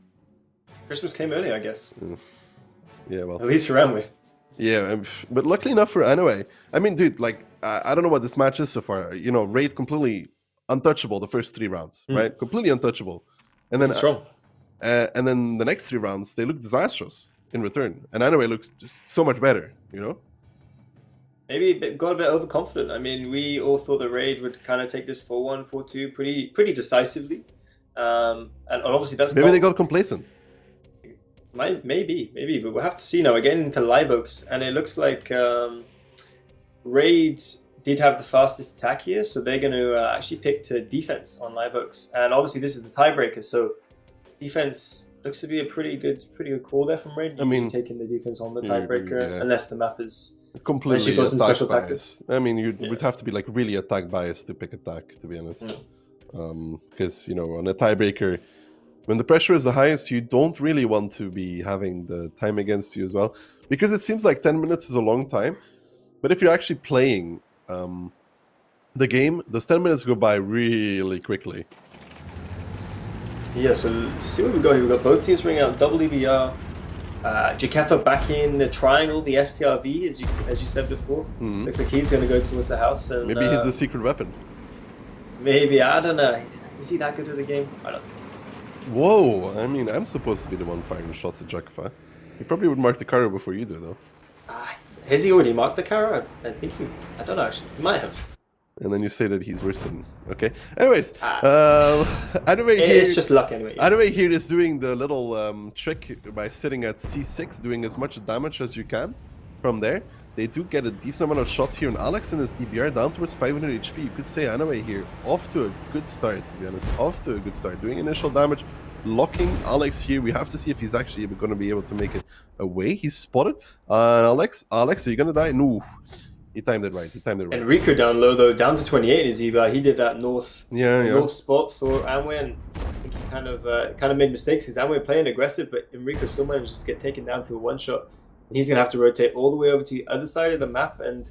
Christmas came early, I guess. Yeah, well. At least for Anyway. Yeah, but luckily enough for Anyway. I mean, dude, like, I don't know what this match is so far. Raid completely untouchable the first 3 rounds, right? Completely untouchable. And then strong. And then the next 3 rounds, they look disastrous in return. And Anyway looks just so much better, Maybe got a bit overconfident. I mean, we all thought the Raid would kind of take this 4-1, 4-2 pretty decisively. And obviously that's maybe they got complacent. Maybe, but we'll have to see now. We're getting into Live Oaks, and it looks like Raid did have the fastest attack here, so they're going to actually pick to defense on Live Oaks. And obviously this is the tiebreaker, so defense looks to be a pretty good call there from Raid. Taking the defense on the tiebreaker, unless the map is completely attack bias. I mean, would have to be like really attack biased to pick attack, to be honest. Because on a tiebreaker, when the pressure is the highest, you don't really want to be having the time against you as well, because it seems like 10 minutes is a long time. But if you're actually playing the game, those 10 minutes go by really quickly. Yeah, so let's see what we got here. We've got both teams bringing out double EBR. Jakefa back in the triangle, the STRV, as you said before. Looks like he's going to go towards the house. And, maybe he's a secret weapon. Maybe, I don't know. Is he that good at the game? I don't think he is. Whoa, I mean, I'm supposed to be the one firing the shots at Jakefa. He probably would mark the Karo before you do, though. Has he already marked the Karo? I think I don't know, actually. He might have. And then you say that he's worse than... Okay. Anyways, Anyway here... It's just luck anyway. Anyway here is doing the little trick by sitting at C6, doing as much damage as you can from there. They do get a decent amount of shots here on Alex and his EBR down towards 500 HP. You could say Anyway here off to a good start, to be honest. Off to a good start. Doing initial damage, locking Alex here. We have to see if he's actually going to be able to make it away. He's spotted. Alex, are you going to die? No. He timed it right. And Rico down low, though, down to 28 is EBR. He did that north spot for Amway, and I think he kind of made mistakes because Amway playing aggressive, but Enrico still managed to get taken down to a one-shot. And he's going to have to rotate all the way over to the other side of the map, and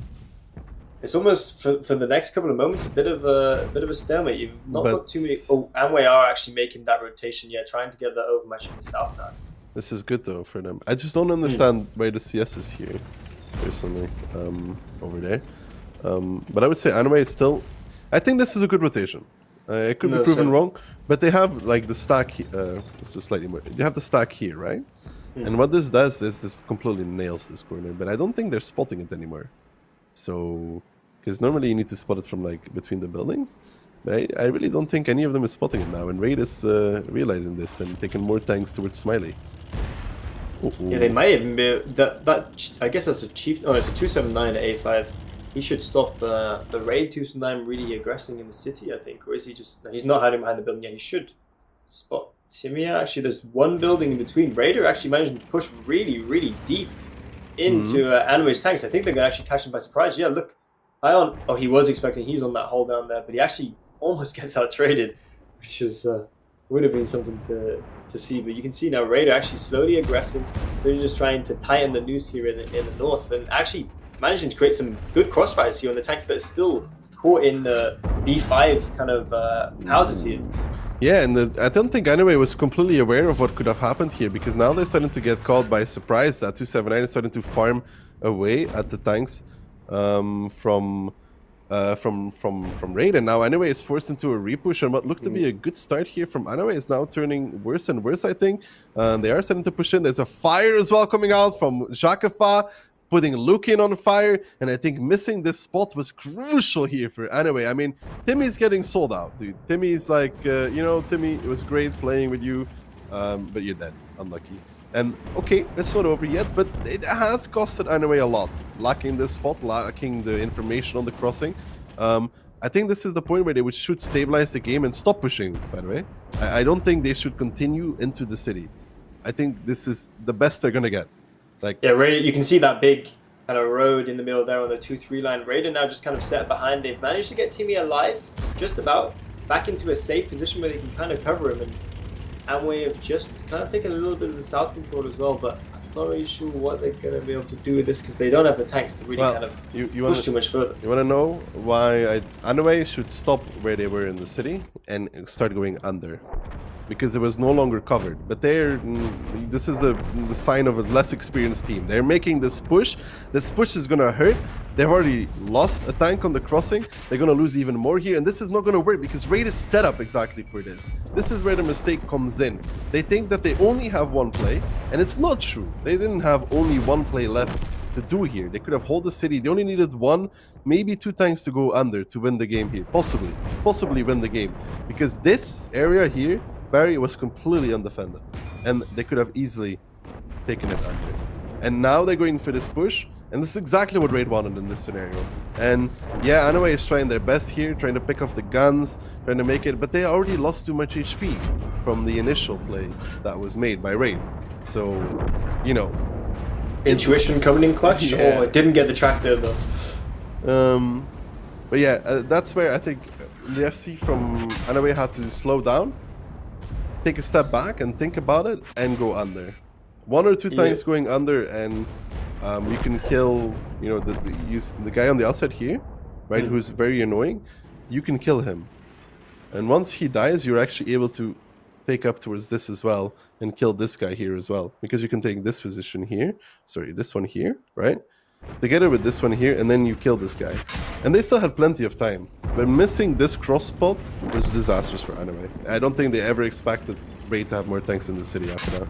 it's almost, for the next couple of moments, a bit of a stalemate. You've not got too many... Oh, Amway are actually making that rotation, trying to get that overmatch in the south now. This is good, though, for them. I just don't understand why the CS is here. Personally, over there. But I would say Anyway is still... I think this is a good rotation. It could be proven wrong, but they have like the stack... it's just slightly more... They have the stack here, right? And what this does is this completely nails this corner, but I don't think they're spotting it anymore. So... Because normally you need to spot it from like between the buildings, but I really don't think any of them is spotting it now, and Raid is realizing this and taking more tanks towards Smiley. Yeah, they might even be that. I guess that's a chief. Oh, it's a 279 at A5. He should stop the Raid 279 really aggressing in the city, I think, or is he just? No, he's not hiding behind the building. Yeah, he should spot Timia. Actually, there's one building in between. Raider actually managing to push really deep into Anway's tanks. I think they're gonna actually catch him by surprise. Yeah, look, Ion. Oh, he was expecting he's on that hole down there, but he actually almost gets out traded, which is. Would have been something to see, but you can see now Raider actually slowly aggressing, so they're just trying to tighten the noose here in the north, and actually managing to create some good crossfires here on the tanks that are still caught in the B5 kind of houses here. Yeah, and I don't think Anyway was completely aware of what could have happened here, because now they're starting to get caught by surprise. That 279 is starting to farm away at the tanks from Raid, and now Anyway is forced into a repush, and what looked to be a good start here from Anyway is now turning worse and worse, I think. They are starting to push in. There's a fire as well coming out from Jakafa, putting Lukin on fire, and I think missing this spot was crucial here for Anyway. I mean, Timmy's getting sold out, dude. Timmy's like, Timmy, it was great playing with you, but you're dead. Unlucky. And okay, it's not over yet, but it has costed Anyway a lot. Lacking this spot, lacking the information on the crossing. I think this is the point where they should stabilize the game and stop pushing, by the way. I don't think they should continue into the city. I think this is the best they're going to get. Like, yeah, Raider, you can see that big kind of road in the middle there on the 2-3 line. Raider now just kind of set behind. They've managed to get Timmy alive, just about, back into a safe position where they can kind of cover him. And Amway have just kind of taken a little bit of the south control as well, but I'm not really sure what they're going to be able to do with this, because they don't have the tanks to really kind of push too much further. You want to know why Anyway should stop where they were in the city and start going under? Because it was no longer covered. But this is the sign of a less experienced team. They're making this push. This push is going to hurt. They've already lost a tank on the crossing. They're going to lose even more here. And this is not going to work because Raid is set up exactly for this. This is where the mistake comes in. They think that they only have one play. And it's not true. They didn't have only one play left to do here. They could have held the city. They only needed one, maybe two tanks to go under to win the game here. Possibly win the game. Because this area here, Barry, was completely undefended, and they could have easily taken it under. And now they're going for this push, and this is exactly what Raid wanted in this scenario. And yeah, Anyway is trying their best here, trying to pick off the guns, trying to make it, but they already lost too much HP from the initial play that was made by Raid. So, you know, intuition coming in clutch, yeah. or it didn't get the track there though. But yeah, that's where I think the FC from Anyway had to slow down, take a step back and think about it and go under. One or two tanks going under, and you can kill, you know, the guy on the outside here, right, who's very annoying. You can kill him, and once he dies, you're actually able to take up towards this as well and kill this guy here as well, because you can take this position here, sorry, this one here, right, together with this one here, and then you kill this guy. And they still had plenty of time, but missing this cross spot was disastrous for Anyway. I don't think they ever expected Raid to have more tanks in the city after that.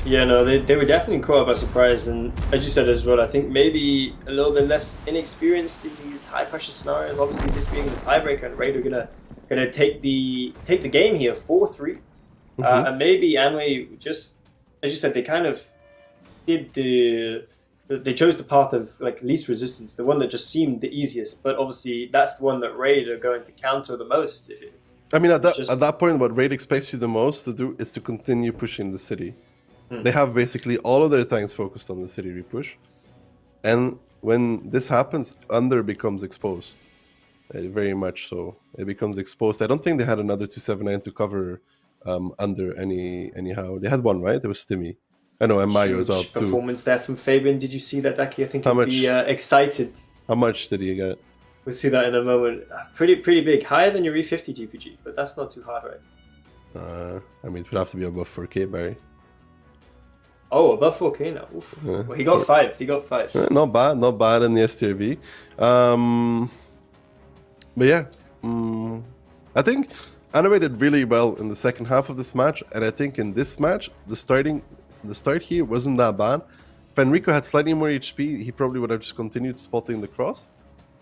Yeah, no, they were definitely caught by surprise, and as you said as well, I think maybe a little bit less inexperienced in these high pressure scenarios. Obviously, this being the tiebreaker, and Raid are gonna take the game here 4-3, and maybe Amway, just as you said, they kind of did they chose the path of like least resistance, the one that just seemed the easiest, but obviously that's the one that Raid are going to counter the most. I mean, at that point, what Raid expects you the most to do is to continue pushing the city. They have basically all of their tanks focused on the city repush, and when this happens, under becomes exposed. Very much so. It becomes exposed. I don't think they had another 279 to cover under anyhow. They had one, right? There was Stimmy. I know, and Mayo as well too. Performance there from Fabian. Did you see that, Daki? I think you'd be excited. How much did he get? We'll see that in a moment. Pretty big. Higher than your E50 GPG, but that's not too hard, right? I mean, it would have to be above 4K, Barry. Oh, above 4K now. Oof. Well, he got 5. He got 5. Not bad in the STRV. But yeah, I think Anyway did really well in the second half of this match, and I think in this match, the start here wasn't that bad. If Enrico had slightly more HP, he probably would have just continued spotting the cross.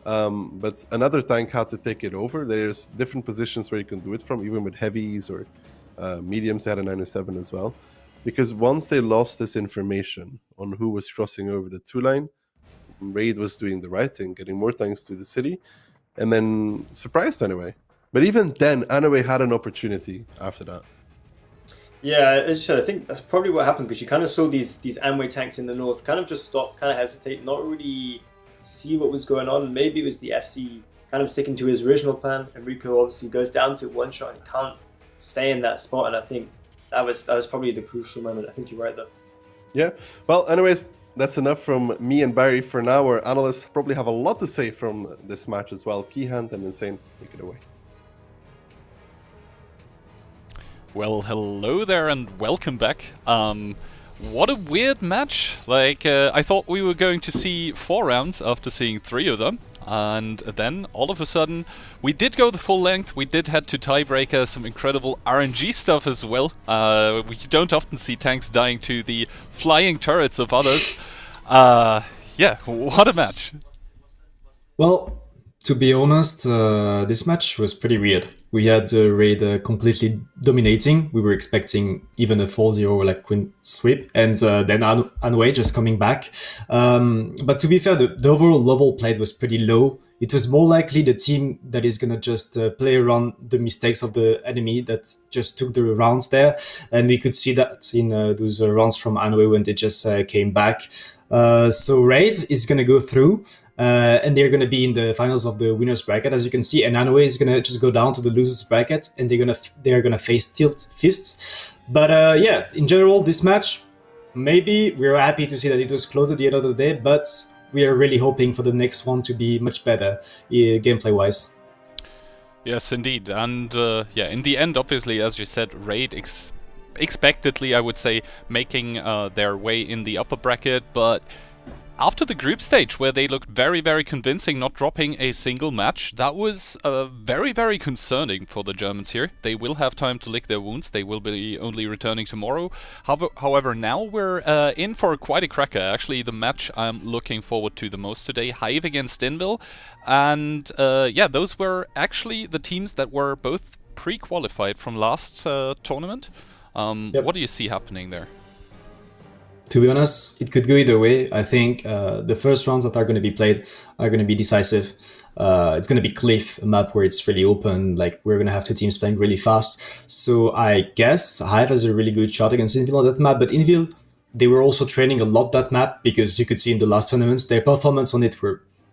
But another tank had to take it over. There's different positions where you can do it from, even with heavies or mediums. They had a 907 as well. Because once they lost this information on who was crossing over the 2-line, Raid was doing the right thing, getting more tanks to the city, and then surprised Anyway. But even then, Anyway had an opportunity after that. Yeah, as you said, I think that's probably what happened, because you kind of saw these Amway tanks in the north kind of just stop, kind of hesitate, not really see what was going on. Maybe it was the FC kind of sticking to his original plan. Enrico obviously goes down to one shot and he can't stay in that spot, and I think that was probably the crucial moment. I think you're right though. Yeah, well, anyways, that's enough from me and Barry for now. Our analysts probably have a lot to say from this match as well. Keyhand and Insane, take it away. Well, hello there and welcome back. What a weird match. Like, I thought we were going to see 4 rounds after seeing 3 of them. And then, all of a sudden, we did go the full length. We did head to Tiebreaker, some incredible RNG stuff as well. We don't often see tanks dying to the flying turrets of others. Yeah, what a match. Well, to be honest, this match was pretty weird. We had Raid completely dominating. We were expecting even a 4-0 like queen sweep, and then Anway just coming back. But to be fair, the overall level played was pretty low. It was more likely the team that is gonna just play around the mistakes of the enemy that just took the rounds there, and we could see that in those rounds from Anway when they just came back. So Raid is gonna go through. And they're going to be in the finals of the winners bracket, as you can see. And Anway is going to just go down to the losers bracket, and they're gonna face Tilt Fists. But yeah, in general, this match, maybe we're happy to see that it was close at the end of the day, but we are really hoping for the next one to be much better gameplay-wise. Yes, indeed. And yeah, in the end, obviously, as you said, Raid expectedly, I would say, making their way in the upper bracket, but after the group stage, where they looked very, very convincing, not dropping a single match, that was very, very concerning for the Germans here. They will have time to lick their wounds. They will be only returning tomorrow. However, now we're in for quite a cracker. Actually, the match I'm looking forward to the most today, Hive against Invil. And yeah, those were actually the teams that were both pre-qualified from last tournament. Yep. What do you see happening there? To be honest, it could go either way. I think the first rounds that are going to be played are going to be decisive. It's going to be Cliff, a map where it's really open. Like, we're going to have 2 teams playing really fast. So I guess Hive has a really good shot against Invil on that map. But Invil, they were also training a lot that map, because you could see in the last tournaments, their performance on it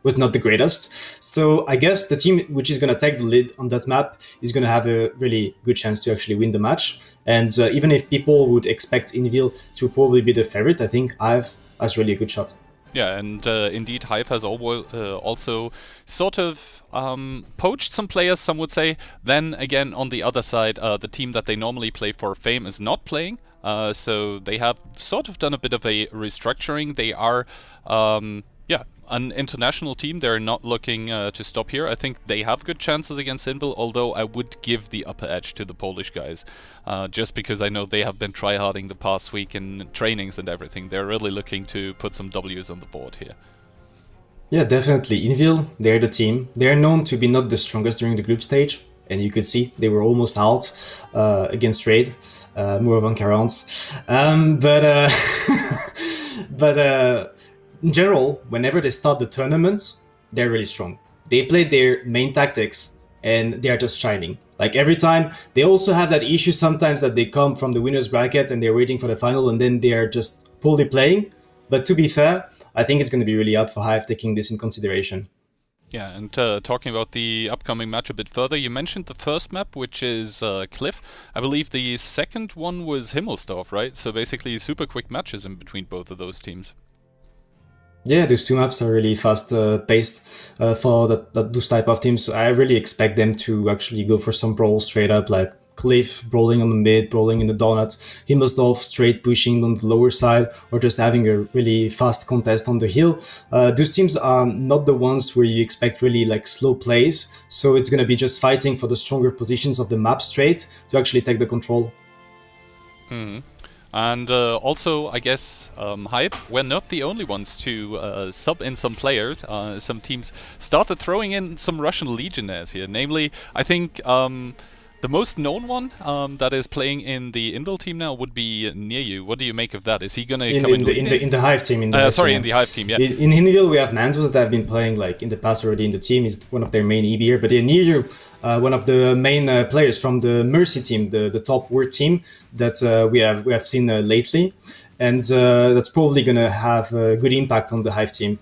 was not the greatest. So I guess the team which is going to take the lead on that map is going to have a really good chance to actually win the match. And even if people would expect Invil to probably be the favorite, I think Hive has really a good shot. Yeah, and indeed Hive has also sort of poached some players, some would say. Then again, on the other side, the team that they normally play for Fame is not playing. So they have sort of done a bit of a restructuring. They are yeah, an international team. They're not looking to stop here. I think they have good chances against Invil, although I would give the upper edge to the Polish guys, just because I know they have been tryharding the past week in trainings and everything. They're really looking to put some W's on the board here. Yeah, definitely. Invil, they're the team. They're known to be not the strongest during the group stage, and you could see they were almost out against Raid, more of 40. But in general, whenever they start the tournament, they're really strong. They play their main tactics, and they are just shining. Like, every time, they also have that issue sometimes that they come from the winner's bracket and they're waiting for the final, and then they are just poorly playing. But to be fair, I think it's going to be really hard for Hive taking this in consideration. Yeah, and talking about the upcoming match a bit further, you mentioned the first map, which is Cliff. I believe the second one was Himmelsdorf, right? So basically super quick matches in between both of those teams. Yeah, those 2 maps are really fast-paced for those type of teams. So I really expect them to actually go for some brawls straight up, like Cliff brawling on the mid, brawling in the donut, Himmelsdorf straight pushing on the lower side, or just having a really fast contest on the hill. Those teams are not the ones where you expect really like slow plays, so it's going to be just fighting for the stronger positions of the map straight to actually take the control. Mm-hmm. And also, I guess, Hive, we're not the only ones to sub in some players. Some teams started throwing in some Russian legionnaires here. Namely, I think the most known one that is playing in the Invil team now would be near you. What do you make of that? Is he going to come in the Hive team? In the Hive team, yeah. In Invil, we have Mantos that have been playing like in the past already in the team. Is one of their main EBR. But near you, one of the main players from the Mercy team, the top word team that we have seen lately, and that's probably going to have a good impact on the Hive team.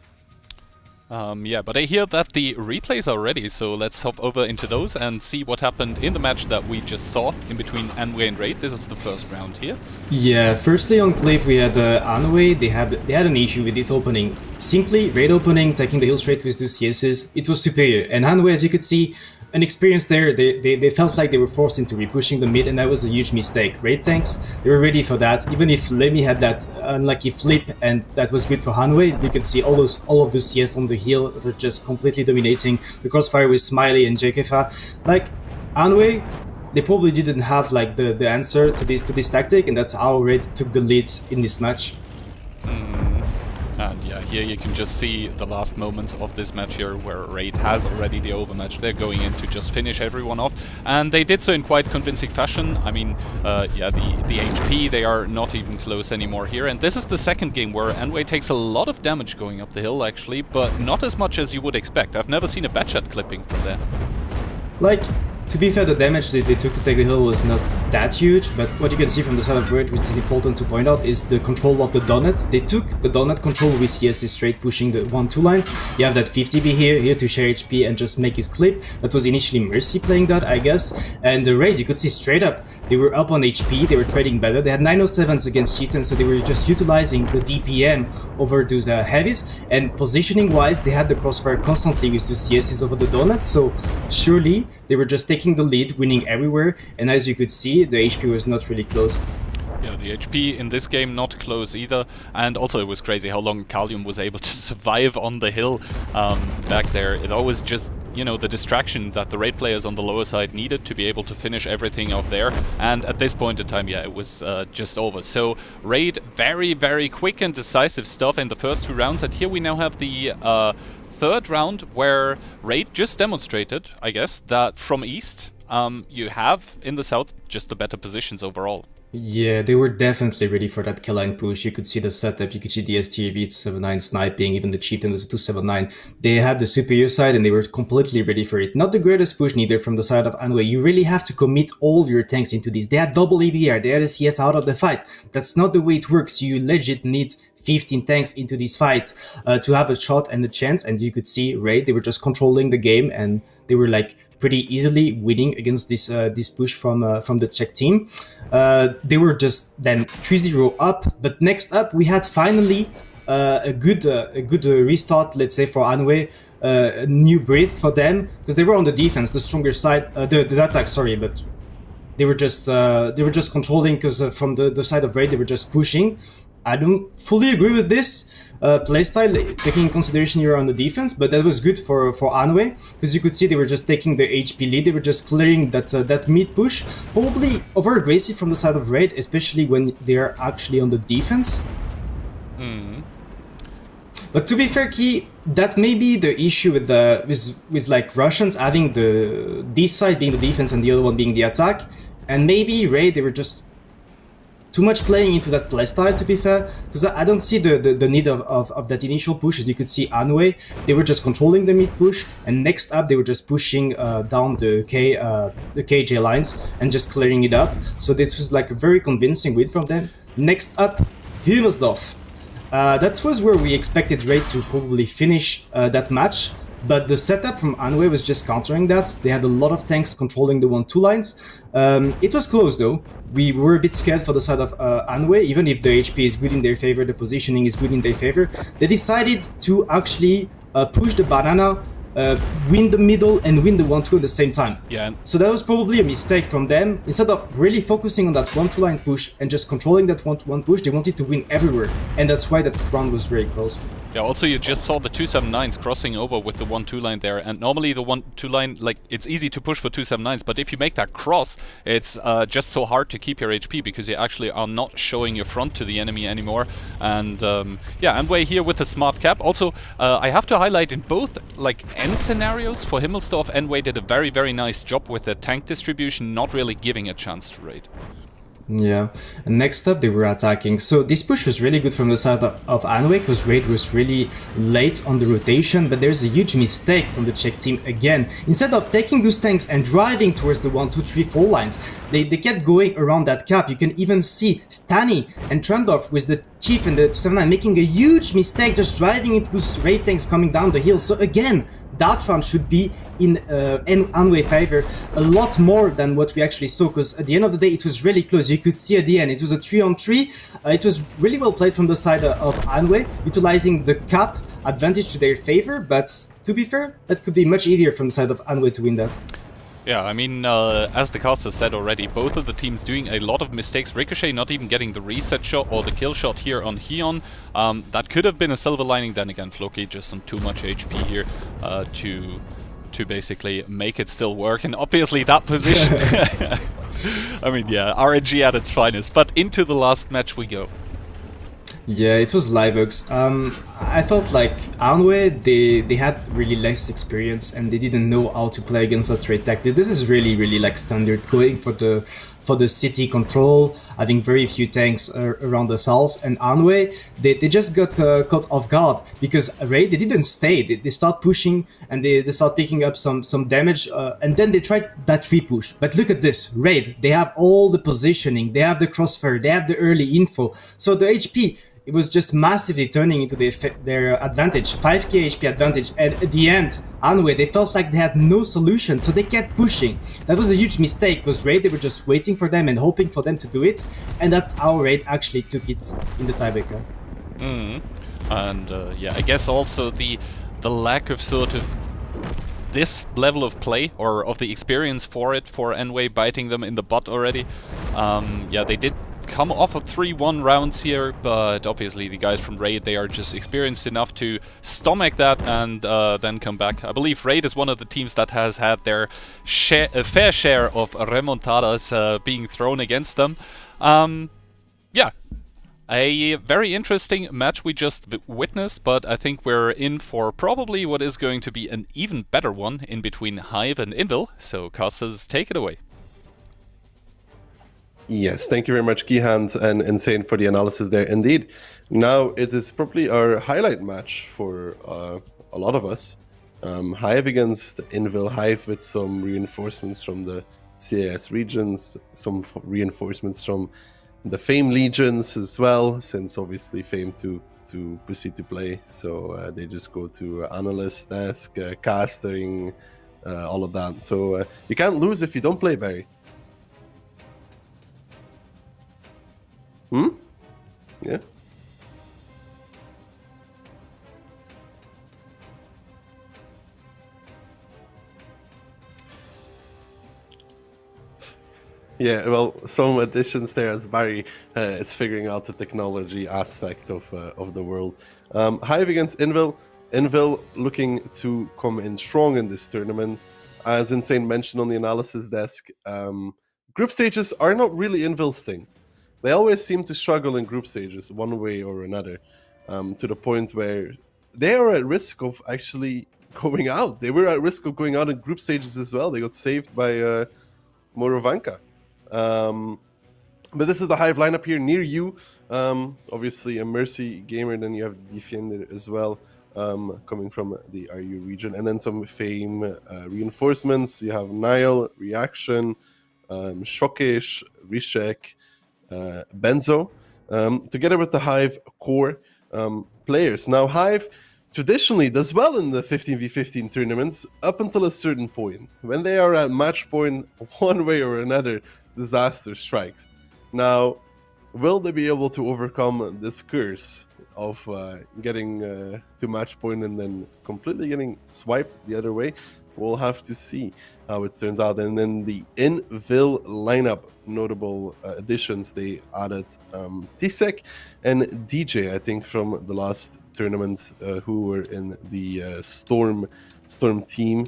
Yeah, but I hear that the replays are ready, so let's hop over into those and see what happened in the match that we just saw in between Anway and Raid. This is the first round here. Yeah, firstly on Cliff we had Anway, they had an issue with it opening. Simply, Raid opening, taking the hill straight with 2 CSs, it was superior. And Anway, as you could see, an experience there, they felt like they were forced into repushing the mid, and that was a huge mistake. Raid tanks, they were ready for that. Even if Lemmy had that unlucky flip, and that was good for Hanway, you could see all of those CS on the hill that were just completely dominating. The crossfire with Smiley and JKFA. Like, Hanway, they probably didn't have like the answer to this tactic, and that's how Raid took the lead in this match. And yeah, here you can just see the last moments of this match here where Raid has already the overmatch. They're going in to just finish everyone off, and they did so in quite convincing fashion. I mean, yeah, the HP, they are not even close anymore here, and this is the second game where Anway takes a lot of damage going up the hill actually, but not as much as you would expect. I've never seen a Batchat clipping from there. Like, to be fair, the damage they took to take the hill was not that huge, but what you can see from the side of Raid, which is important to point out, is the control of the donut. They took the donut control with CS straight pushing the 1-2 lines. You have that 50B here to share HP and just make his clip. That was initially Mercy playing that, I guess. And the Raid, you could see straight up, they were up on HP, they were trading better. They had 907s against Chieftain, so they were just utilizing the DPM over those heavies. And positioning-wise, they had the crossfire constantly with 2 CSs over the donut, so surely they were just taking the lead, winning everywhere, and as you could see, the HP was not really close. Yeah, the HP in this game not close either, and also it was crazy how long Kalium was able to survive on the hill back there. It always just, you know, the distraction that the Raid players on the lower side needed to be able to finish everything out there, and at this point in time, yeah, it was just over. So Raid, very, very quick and decisive stuff in the first 2 rounds, and here we now have the third round where Raid just demonstrated, I guess, that from East, you have in the South just the better positions overall. Yeah, they were definitely ready for that kill line push. You could see the setup, you could see the STAV 279 sniping, even the Chieftain was a 279. They had the superior side and they were completely ready for it. Not the greatest push neither from the side of Anway. You really have to commit all your tanks into this. They had double EBR, they had a CS out of the fight. That's not the way it works. You legit need 15 tanks into this fight to have a shot and a chance, and you could see Raid, they were just controlling the game and they were like pretty easily winning against this this push from the Czech team. They were just then 3-0 up, but next up we had finally a good restart, let's say, for Anway, a new breath for them, because they were on the defense, the stronger side, the attack, sorry, but they were just controlling, because from the side of Raid they were just pushing. I don't fully agree with this playstyle, taking in consideration you're on the defense, but that was good for Anway, because you could see they were just taking the HP lead, they were just clearing that mid push, probably over aggressive from the side of Raid, especially when they're actually on the defense. But to be fair, Key, that may be the issue with like Russians having this side being the defense and the other one being the attack, and maybe Raid, they were just too much playing into that playstyle, to be fair, because I don't see the need of that initial push. As you could see, Anway, they were just controlling the mid push, and next up they were just pushing down the KJ lines and just clearing it up. So this was like a very convincing win from them. Next up, Himmelsdorf. That was where we expected Raid to probably finish that match, but the setup from Anway was just countering that. They had a lot of tanks controlling the 1-2 lines. It was close though. We were a bit scared for the side of Anway, even if the HP is good in their favor, the positioning is good in their favor. They decided to actually push the banana, win the middle and win the 1-2 at the same time. Yeah. So that was probably a mistake from them. Instead of really focusing on that 1-2 line push and just controlling that 1-1 push, they wanted to win everywhere. And that's why that round was very close. Yeah, also you just saw the 279s crossing over with the 1-2 line there, and normally the 1-2 line, like, it's easy to push for 279s, but if you make that cross, it's just so hard to keep your HP, because you actually are not showing your front to the enemy anymore. And yeah, Anway here with a smart cap. Also, I have to highlight in both like end scenarios for Himmelsdorf, Anway did a very, very nice job with the tank distribution, not really giving a chance to Raid. Yeah, and next up they were attacking. So this push was really good from the side of Anway, because Raid was really late on the rotation, but there's a huge mistake from the Czech team again. Instead of taking those tanks and driving towards the 1, 2, 3, 4 lines, they kept going around that cap. You can even see Tani and Trendorf with the Chief and the 279 making a huge mistake just driving into those raid tanks coming down the hill. So again, that round should be in Anway favor a lot more than what we actually saw, because at the end of the day it was really close. You could see at the end it was a 3-on-3. It was really well played from the side of Anway, utilizing the cap advantage to their favor, but to be fair, that could be much easier from the side of Anway to win that. Yeah, I mean, as the caster said already, both of the teams doing a lot of mistakes. Ricochet not even getting the reset shot or the kill shot here on Heon. That could have been a silver lining. Then again, Floki just on too much HP here to basically make it still work. And obviously that position... I mean, yeah, RNG at its finest. But into the last match we go. Yeah, it was Livebugs. I felt like Anway, they had really less experience and they didn't know how to play against that trade tactic. This is really like standard, going for the city control, having very few tanks around the south. And Anway, they just got caught off guard because Raid, they didn't stay. They start pushing and they start picking up some damage, and then they tried that 3-push. But look at this, Raid, they have all the positioning, they have the crossfire, they have the early info. So the HP, it was just massively turning into their advantage, 5k HP advantage. And at the end, Anway, they felt like they had no solution, so they kept pushing. That was a huge mistake, because Raid, they were just waiting for them and hoping for them to do it. And that's how Raid actually took it in the tiebreaker. And yeah, I guess also the lack of sort of this level of play, or of the experience for Anway biting them in the butt already. Yeah, they did come off of 3-1 rounds here, but obviously the guys from Raid, they are just experienced enough to stomach that and then come back. I believe Raid is one of the teams that has had their fair share of remontadas being thrown against them. Yeah, a very interesting match we just witnessed, but I think we're in for probably what is going to be an even better one in between Hive and Invil. So Costas, take it away. Yes, thank you very much, Gihand and Insane, for the analysis there. Indeed, now it is probably our highlight match for a lot of us. Hive against Invil. Hive with some reinforcements from the CIS regions, some reinforcements from the Fame legions as well, since obviously Fame to proceed to play. So they just go to analyst desk, casting, all of that. So you can't lose if you don't play, Barry. Yeah. Yeah, well, some additions there as Barry is figuring out the technology aspect of the world. Hive against Invil. Invil looking to come in strong in this tournament. As Insane mentioned on the analysis desk, group stages are not really Invil's thing. They always seem to struggle in group stages one way or another, to the point where they are at risk of actually going out. They were at risk of going out in group stages as well. They got saved by Morovanka. But this is the Hive lineup here near you. Obviously a Mercy gamer, then you have Defender as well, coming from the RU region. And then some Fame reinforcements. You have Nile, Reaction, Shockish, Rishek, Benzo, together with the Hive core players. Now, Hive traditionally does well in the 15v15 tournaments up until a certain point. When they are at match point, one way or another, disaster strikes. Now, will they be able to overcome this curse of getting to match point and then completely getting swiped the other way? We'll have to see how it turns out. And then the Invil lineup, notable additions, they added Tisek and DJ, I think, from the last tournament, who were in the Storm team.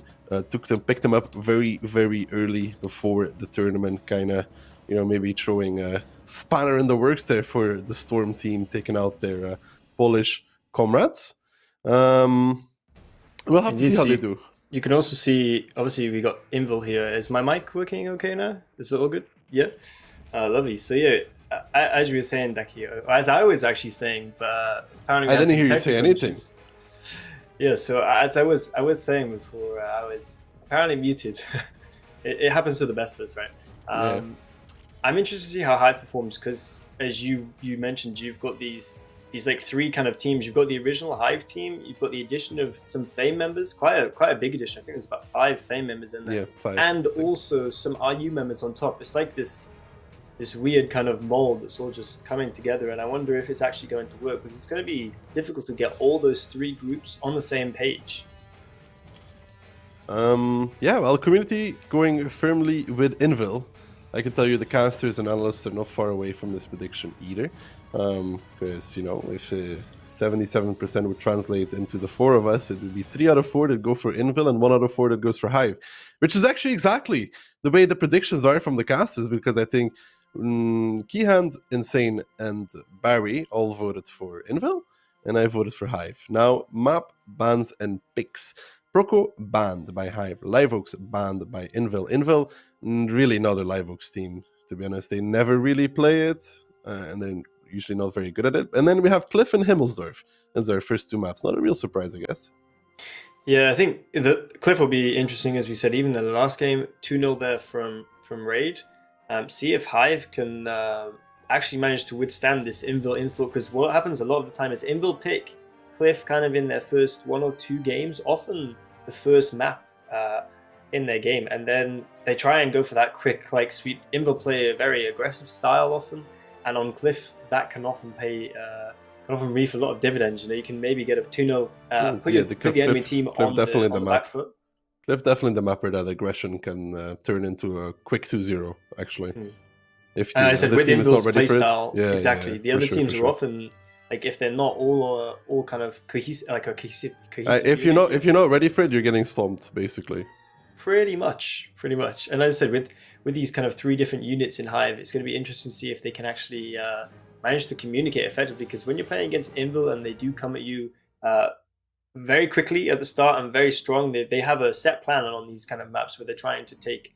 Picked them up very, very early before the tournament, kind of, maybe throwing a spanner in the works there for the Storm team, taking out their Polish comrades. We'll have to see how they do. You can also see, obviously, we got Invil here. Is my mic working okay now? Is it all good? Yeah? Lovely. So, yeah, as you were saying, Daki, as I was actually saying, but apparently I didn't hear you say anything. Yeah, so as I was saying before, I was apparently muted. It happens to the best of us, right? I'm interested to see how Hive performs because, as you mentioned, you've got these like three kind of teams. You've got the original Hive team. You've got the addition of some Fame members, quite a big addition. I think there's about 5 Fame members in there, Yeah, 5. and also some RU members on top. It's like this weird kind of mold that's all just coming together, and I wonder if it's actually going to work because it's going to be difficult to get all those 3 groups on the same page. Yeah, well, community going firmly with Invil. I can tell you the casters and analysts are not far away from this prediction either. Because, if 77% would translate into the 4 of us, it would be 3 out of 4 that go for Invil and 1 out of 4 that goes for Hive. Which is actually exactly the way the predictions are from the casters, because I think Keyhand, Insane, and Barry all voted for Invil, and I voted for Hive. Now, map, bans, and picks. Proco banned by Hive. Liveoaks banned by Invil. Invil, really not a Liveoaks team, to be honest. They never really play it, and they're usually not very good at it. And then we have Cliff and Himmelsdorf as their first 2 maps. Not a real surprise, I guess. Yeah, I think the Cliff will be interesting, as we said, even in the last game, 2-0 there from Raid. See if Hive can actually manage to withstand this Invil install, because what happens a lot of the time is Invil pick Cliff kind of in their first 1 or 2 games, often the first map in their game, and then they try and go for that quick, like, sweet. Invil play a very aggressive style often, and on Cliff that can often reap a lot of dividends. You can maybe get a 2-0, put the enemy team on the back foot. Cliff definitely the map where that aggression can turn into a quick 2-0, actually. If the I said other with team is not Invil's ready for it. playstyle, Yeah, exactly. yeah, The other teams are sure. often, like, if they're not all kind of cohesive, like a cohesive if you're not ready for it, you're getting stomped, basically. Pretty much. And as I said, with these kind of 3 different units in Hive, it's going to be interesting to see if they can actually manage to communicate effectively, because when you're playing against Invil and they do come at you very quickly at the start and very strong, they have a set plan on these kind of maps where they're trying to take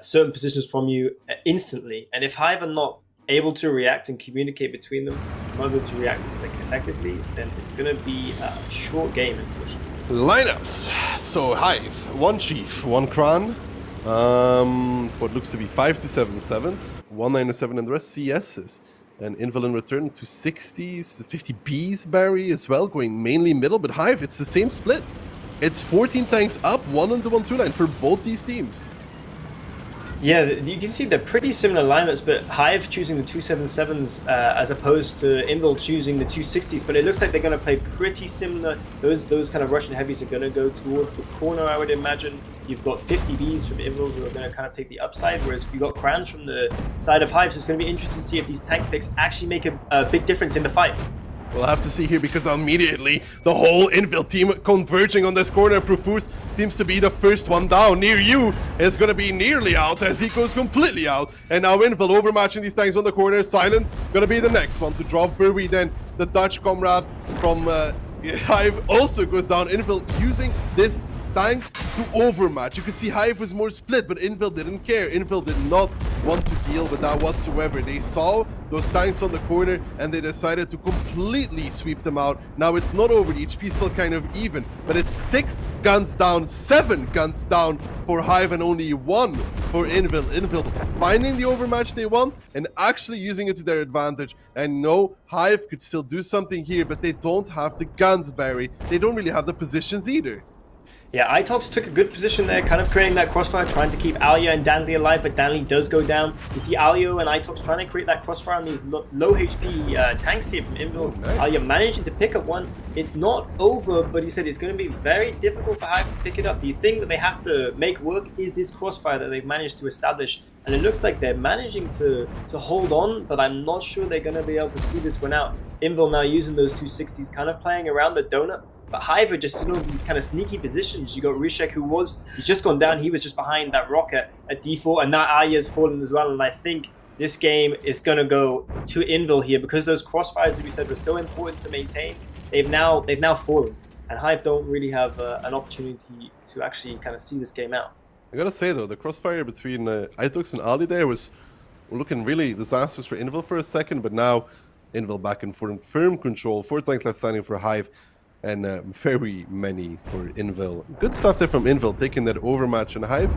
certain positions from you instantly. And if Hive are not able to react and communicate between them, not able to react effectively, then it's going to be a short game, unfortunately. Lineups. So Hive, 1 Chief, 1 Kran. What looks to be 5 to 7 sevens, 1 9 to 7, and the rest CSs. And Invil in return to 60s, 50 Bs, Barry as well, going mainly middle, but Hive, it's the same split. It's 14 tanks up, 1 on the 1-2 line for both these teams. Yeah, you can see they're pretty similar lineups, but Hive choosing the 277s as opposed to Invil choosing the 260s. But it looks like they're going to play pretty similar. Those kind of Russian heavies are going to go towards the corner, I would imagine. You've got 50 Bs from Invil who are going to kind of take the upside, whereas you've got Crans from the side of Hive. So it's going to be interesting to see if these tank picks actually make a big difference in the fight. We'll have to see here, because immediately the whole Invil team converging on this corner. Profus seems to be the first one down. Near you is going to be nearly out as he goes completely out. And now Invil overmatching these tanks on the corner. Silent going to be the next one to drop. Verwe then, the Dutch comrade from Hive, also goes down. Invil using this tanks to overmatch. You can see Hive was more split, but Invil didn't care. Invil did not want to deal with that whatsoever. They saw those tanks on the corner and they decided to completely sweep them out. Now it's not over. The HP is still kind of even, but it's 6 guns down, 7 guns down for Hive and only 1 for Invil. Invil finding the overmatch they want and actually using it to their advantage. And no, Hive could still do something here, but they don't have the guns, Barry. They don't really have the positions either. Yeah, Itox took a good position there, kind of creating that crossfire, trying to keep Alya and Danley alive, but Danley does go down. You see Alya and Itox trying to create that crossfire on these low HP tanks here from Invil. Oh, nice. Alya managing to pick up one. It's not over, but he said it's going to be very difficult for Hive to pick it up. The thing that they have to make work is this crossfire that they've managed to establish. And it looks like they're managing to hold on, but I'm not sure they're going to be able to see this one out. Invil now using those 260s, kind of playing around the donut. But Hive are just in these kind of sneaky positions. You got Rishek, he's just gone down. He was just behind that rocket at D4, and now Alya's fallen as well. And I think this game is going to go to Invil here, because those crossfires that we said were so important to maintain. They've now fallen, and Hive don't really have an opportunity to actually kind of see this game out. I gotta say though, the crossfire between Itox and Ali there was looking really disastrous for Invil for a second, but now Invil back in firm control. 4 tanks left standing for Hive. and very many for Invil. Good stuff there from Invil, taking that overmatch, and Hive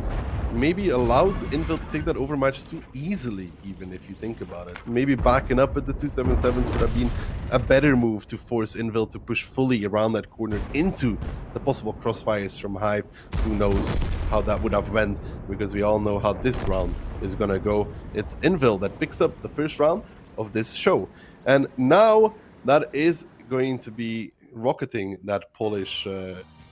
maybe allowed Invil to take that overmatch too easily, even if you think about it. Maybe backing up at the 277s would have been a better move to force Invil to push fully around that corner into the possible crossfires from Hive. Who knows how that would have went, because we all know how this round is gonna go. It's Invil that picks up the first round of this show. And now that is going to be rocketing that Polish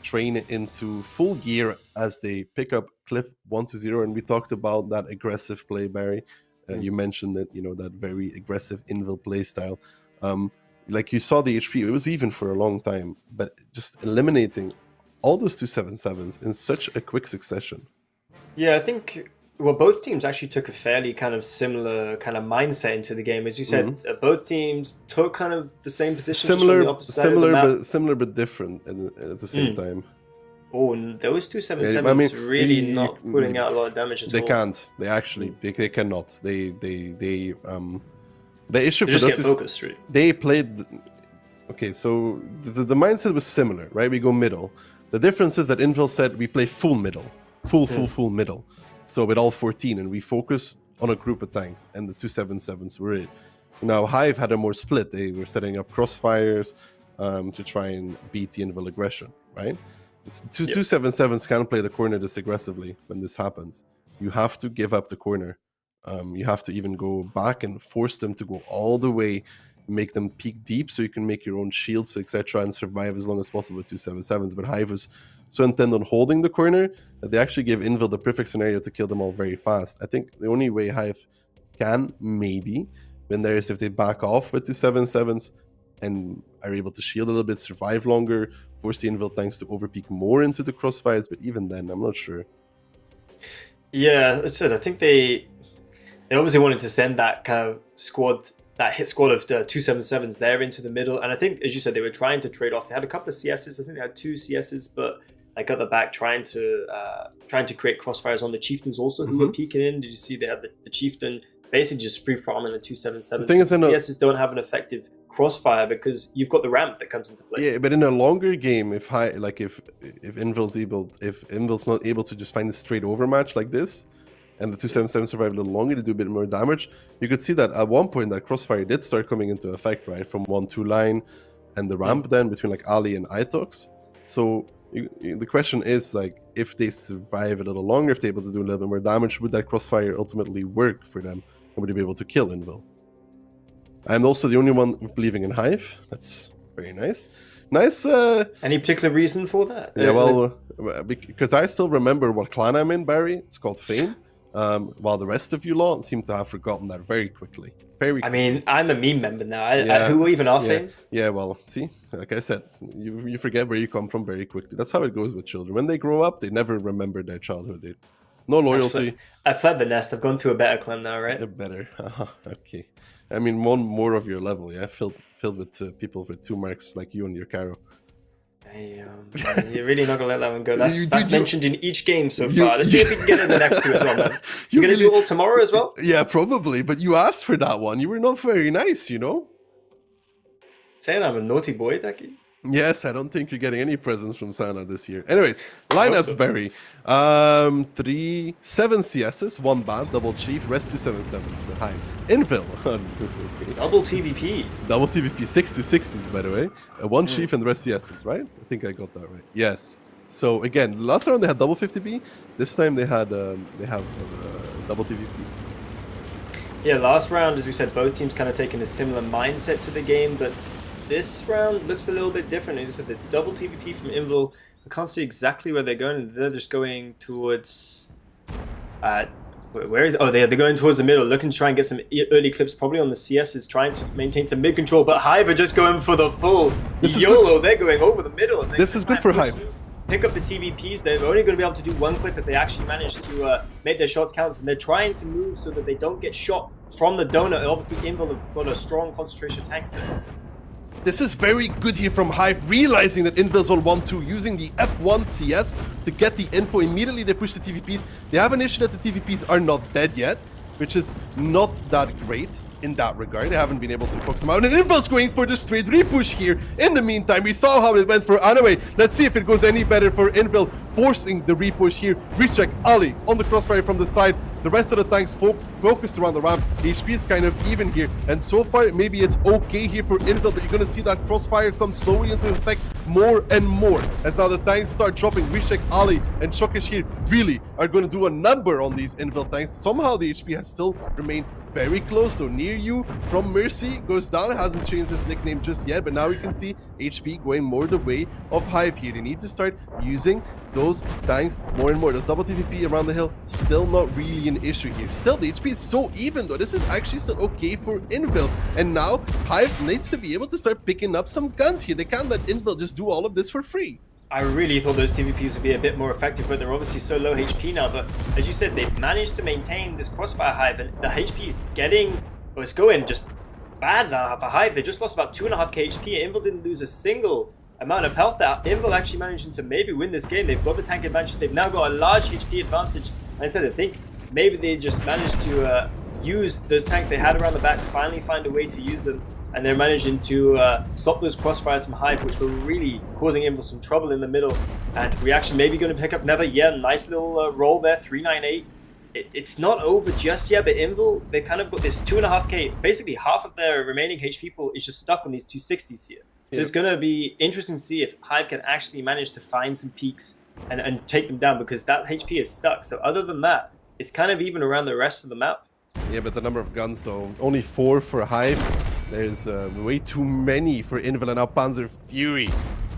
train into full gear as they pick up Cliff 1-0. And we talked about that aggressive play, Barry. You mentioned it, you know, that very aggressive Invil play style. Like you saw the HP, it was even for a long time, but just eliminating all those 277s in such a quick succession. Yeah, I think, well, both teams actually took a fairly kind of similar kind of mindset into the game. As you said, both teams took kind of the same position, similar, on the opposite side of the map. similar but different at the same time. Oh, and those 277s really not putting out a lot of damage at all. They can't. They actually, they cannot. The issue for just those get focused, really. They played. Okay, so the mindset was similar, right? We go middle. The difference is that Invil said we play full middle, full middle. So with all 14, and we focus on a group of tanks, and the 277s were it. Now Hive had a more split. They were setting up crossfires to try and beat the Invil aggression, right? 277s can't play the corner this aggressively when this happens. You have to give up the corner. You have to even go back and force them to go all the way, make them peek deep so you can make your own shields, etc., and survive as long as possible with 277s. But Hive was so intent on holding the corner that they actually gave Invil the perfect scenario to kill them all very fast. I think the only way Hive can maybe win there is if they back off with 277s and are able to shield a little bit, survive longer, force the Invil tanks to overpeak more into the crossfires. But even then, I'm not sure. Yeah, I said, I think they obviously wanted to send that kind of squad, that hit squad of 277s there into the middle. And I think, as you said, they were trying to trade off. They had a couple of CSs. I think they had 2 CSs, but like at the back, trying to create crossfires on the chieftains also, who were peeking in. Did you see they had the chieftain basically just free farming the 277s? The CSs don't have an effective crossfire because you've got the ramp that comes into play. Yeah, but in a longer game, if Invil's not able to just find a straight overmatch like this, and the 277 survive a little longer to do a bit more damage, you could see that at one point that crossfire did start coming into effect, right? From 1-2 line and the ramp then between like Ali and Itox. So the question is, like, if they survive a little longer, if they're able to do a little bit more damage, would that crossfire ultimately work for them? And would they be able to kill Invil? I'm also the only one believing in Hive. That's very nice. Any particular reason for that? Yeah, well, because I still remember what clan I'm in, Barry. It's called Fame. While the rest of you lot seem to have forgotten that very quickly. I mean, I'm a meme member now. Who even are Fame? Yeah, well, see, like I said, you forget where you come from very quickly. That's how it goes with children. When they grow up, they never remember their childhood. No loyalty. I fled the nest. I've gone to a better clan now, right? Better. Okay. I mean, one more of your level, yeah? Filled with people with 2 marks like you and your Caro. You're really not gonna let that one go. That's mentioned in each game so far. Let's see if we can get it in the next 2 as well, man. You're gonna do it all tomorrow as well? Yeah, probably. But you asked for that one. You were not very nice, you know? Saying I'm a naughty boy, Taki. Yes, I don't think you're getting any presents from Sana this year. Anyways, lineups, Barry. 7 CSs, 1 band, double chief, rest 277s for Hive. Invil. Double TVP. Double TVP, 60-60s, by the way. 1 chief and the rest CSs, right? I think I got that right. Yes. So again, last round they had double 50p. This time they have double TVP. Yeah, last round, as we said, both teams kind of taking a similar mindset to the game, but this round looks a little bit different. As you said, the double TVP from Invil, I can't see exactly where they're going. They're just going towards... they're going towards the middle, looking to try and get some early clips, probably on the CSs, trying to maintain some mid control, but Hive are just going for the full YOLO. They're going over the middle. And this is good for Hive. Pick up the TVPs. They're only going to be able to do 1 clip if they actually manage to make their shots count. And they're trying to move so that they don't get shot from the donut. Obviously, Invil have got a strong concentration of tanks there. This is very good here from Hive, realizing that Invil's on 1-2, using the F1 CS to get the info. Immediately they push the TVPs. They have an issue that the TVPs are not dead yet, which is not that great. in that regard. They haven't been able to fuck them out. And Invil's going for the straight repush here. In the meantime, we saw how it went for Anyway. Let's see if it goes any better for Invil, forcing the repush here. Recheck Ali on the crossfire from the side. The rest of the tanks focused around the ramp. HP is kind of even here. And so far, maybe it's okay here for Invil, but you're going to see that crossfire come slowly into effect more and more. As now the tanks start dropping. Recheck, Ali, and Shokish here really are going to do a number on these Invil tanks. Somehow the HP has still remained very close, so near you from Mercy goes down. Hasn't changed his nickname just yet, but now we can see HP going more the way of Hive here. They need to start using those tanks more and more. Those double TVP around the hill, still not really an issue here. Still, the HP is so even though. This is actually still okay for Invil. And now Hive needs to be able to start picking up some guns here. They can't let Invil just do all of this for free. I really thought those TVPs would be a bit more effective, but they're obviously so low HP now. But as you said, they've managed to maintain this crossfire Hive, and the HP is getting, well, it's going just bad now for Hive. They just lost about 2.5k HP. Invil didn't lose a single amount of health there. Invil actually managing to maybe win this game. They've got the tank advantage. They've now got a large HP advantage. And I said, I think maybe they just managed to use those tanks they had around the back, finally find a way to use them. And they're managing to stop those crossfires from Hive, which were really causing Invil some trouble in the middle. And Reaction maybe going to pick up Never. Yeah, nice little roll there, 398. It's not over just yet, but Invil, they kind of got this 2.5k, basically half of their remaining HP pool is just stuck on these 260s here. So it's going to be interesting to see if Hive can actually manage to find some peaks and take them down, because that HP is stuck. So other than that, it's kind of even around the rest of the map. Yeah, but the number of guns though, only 4 for Hive. There's way too many for Invil, and now Panzer Fury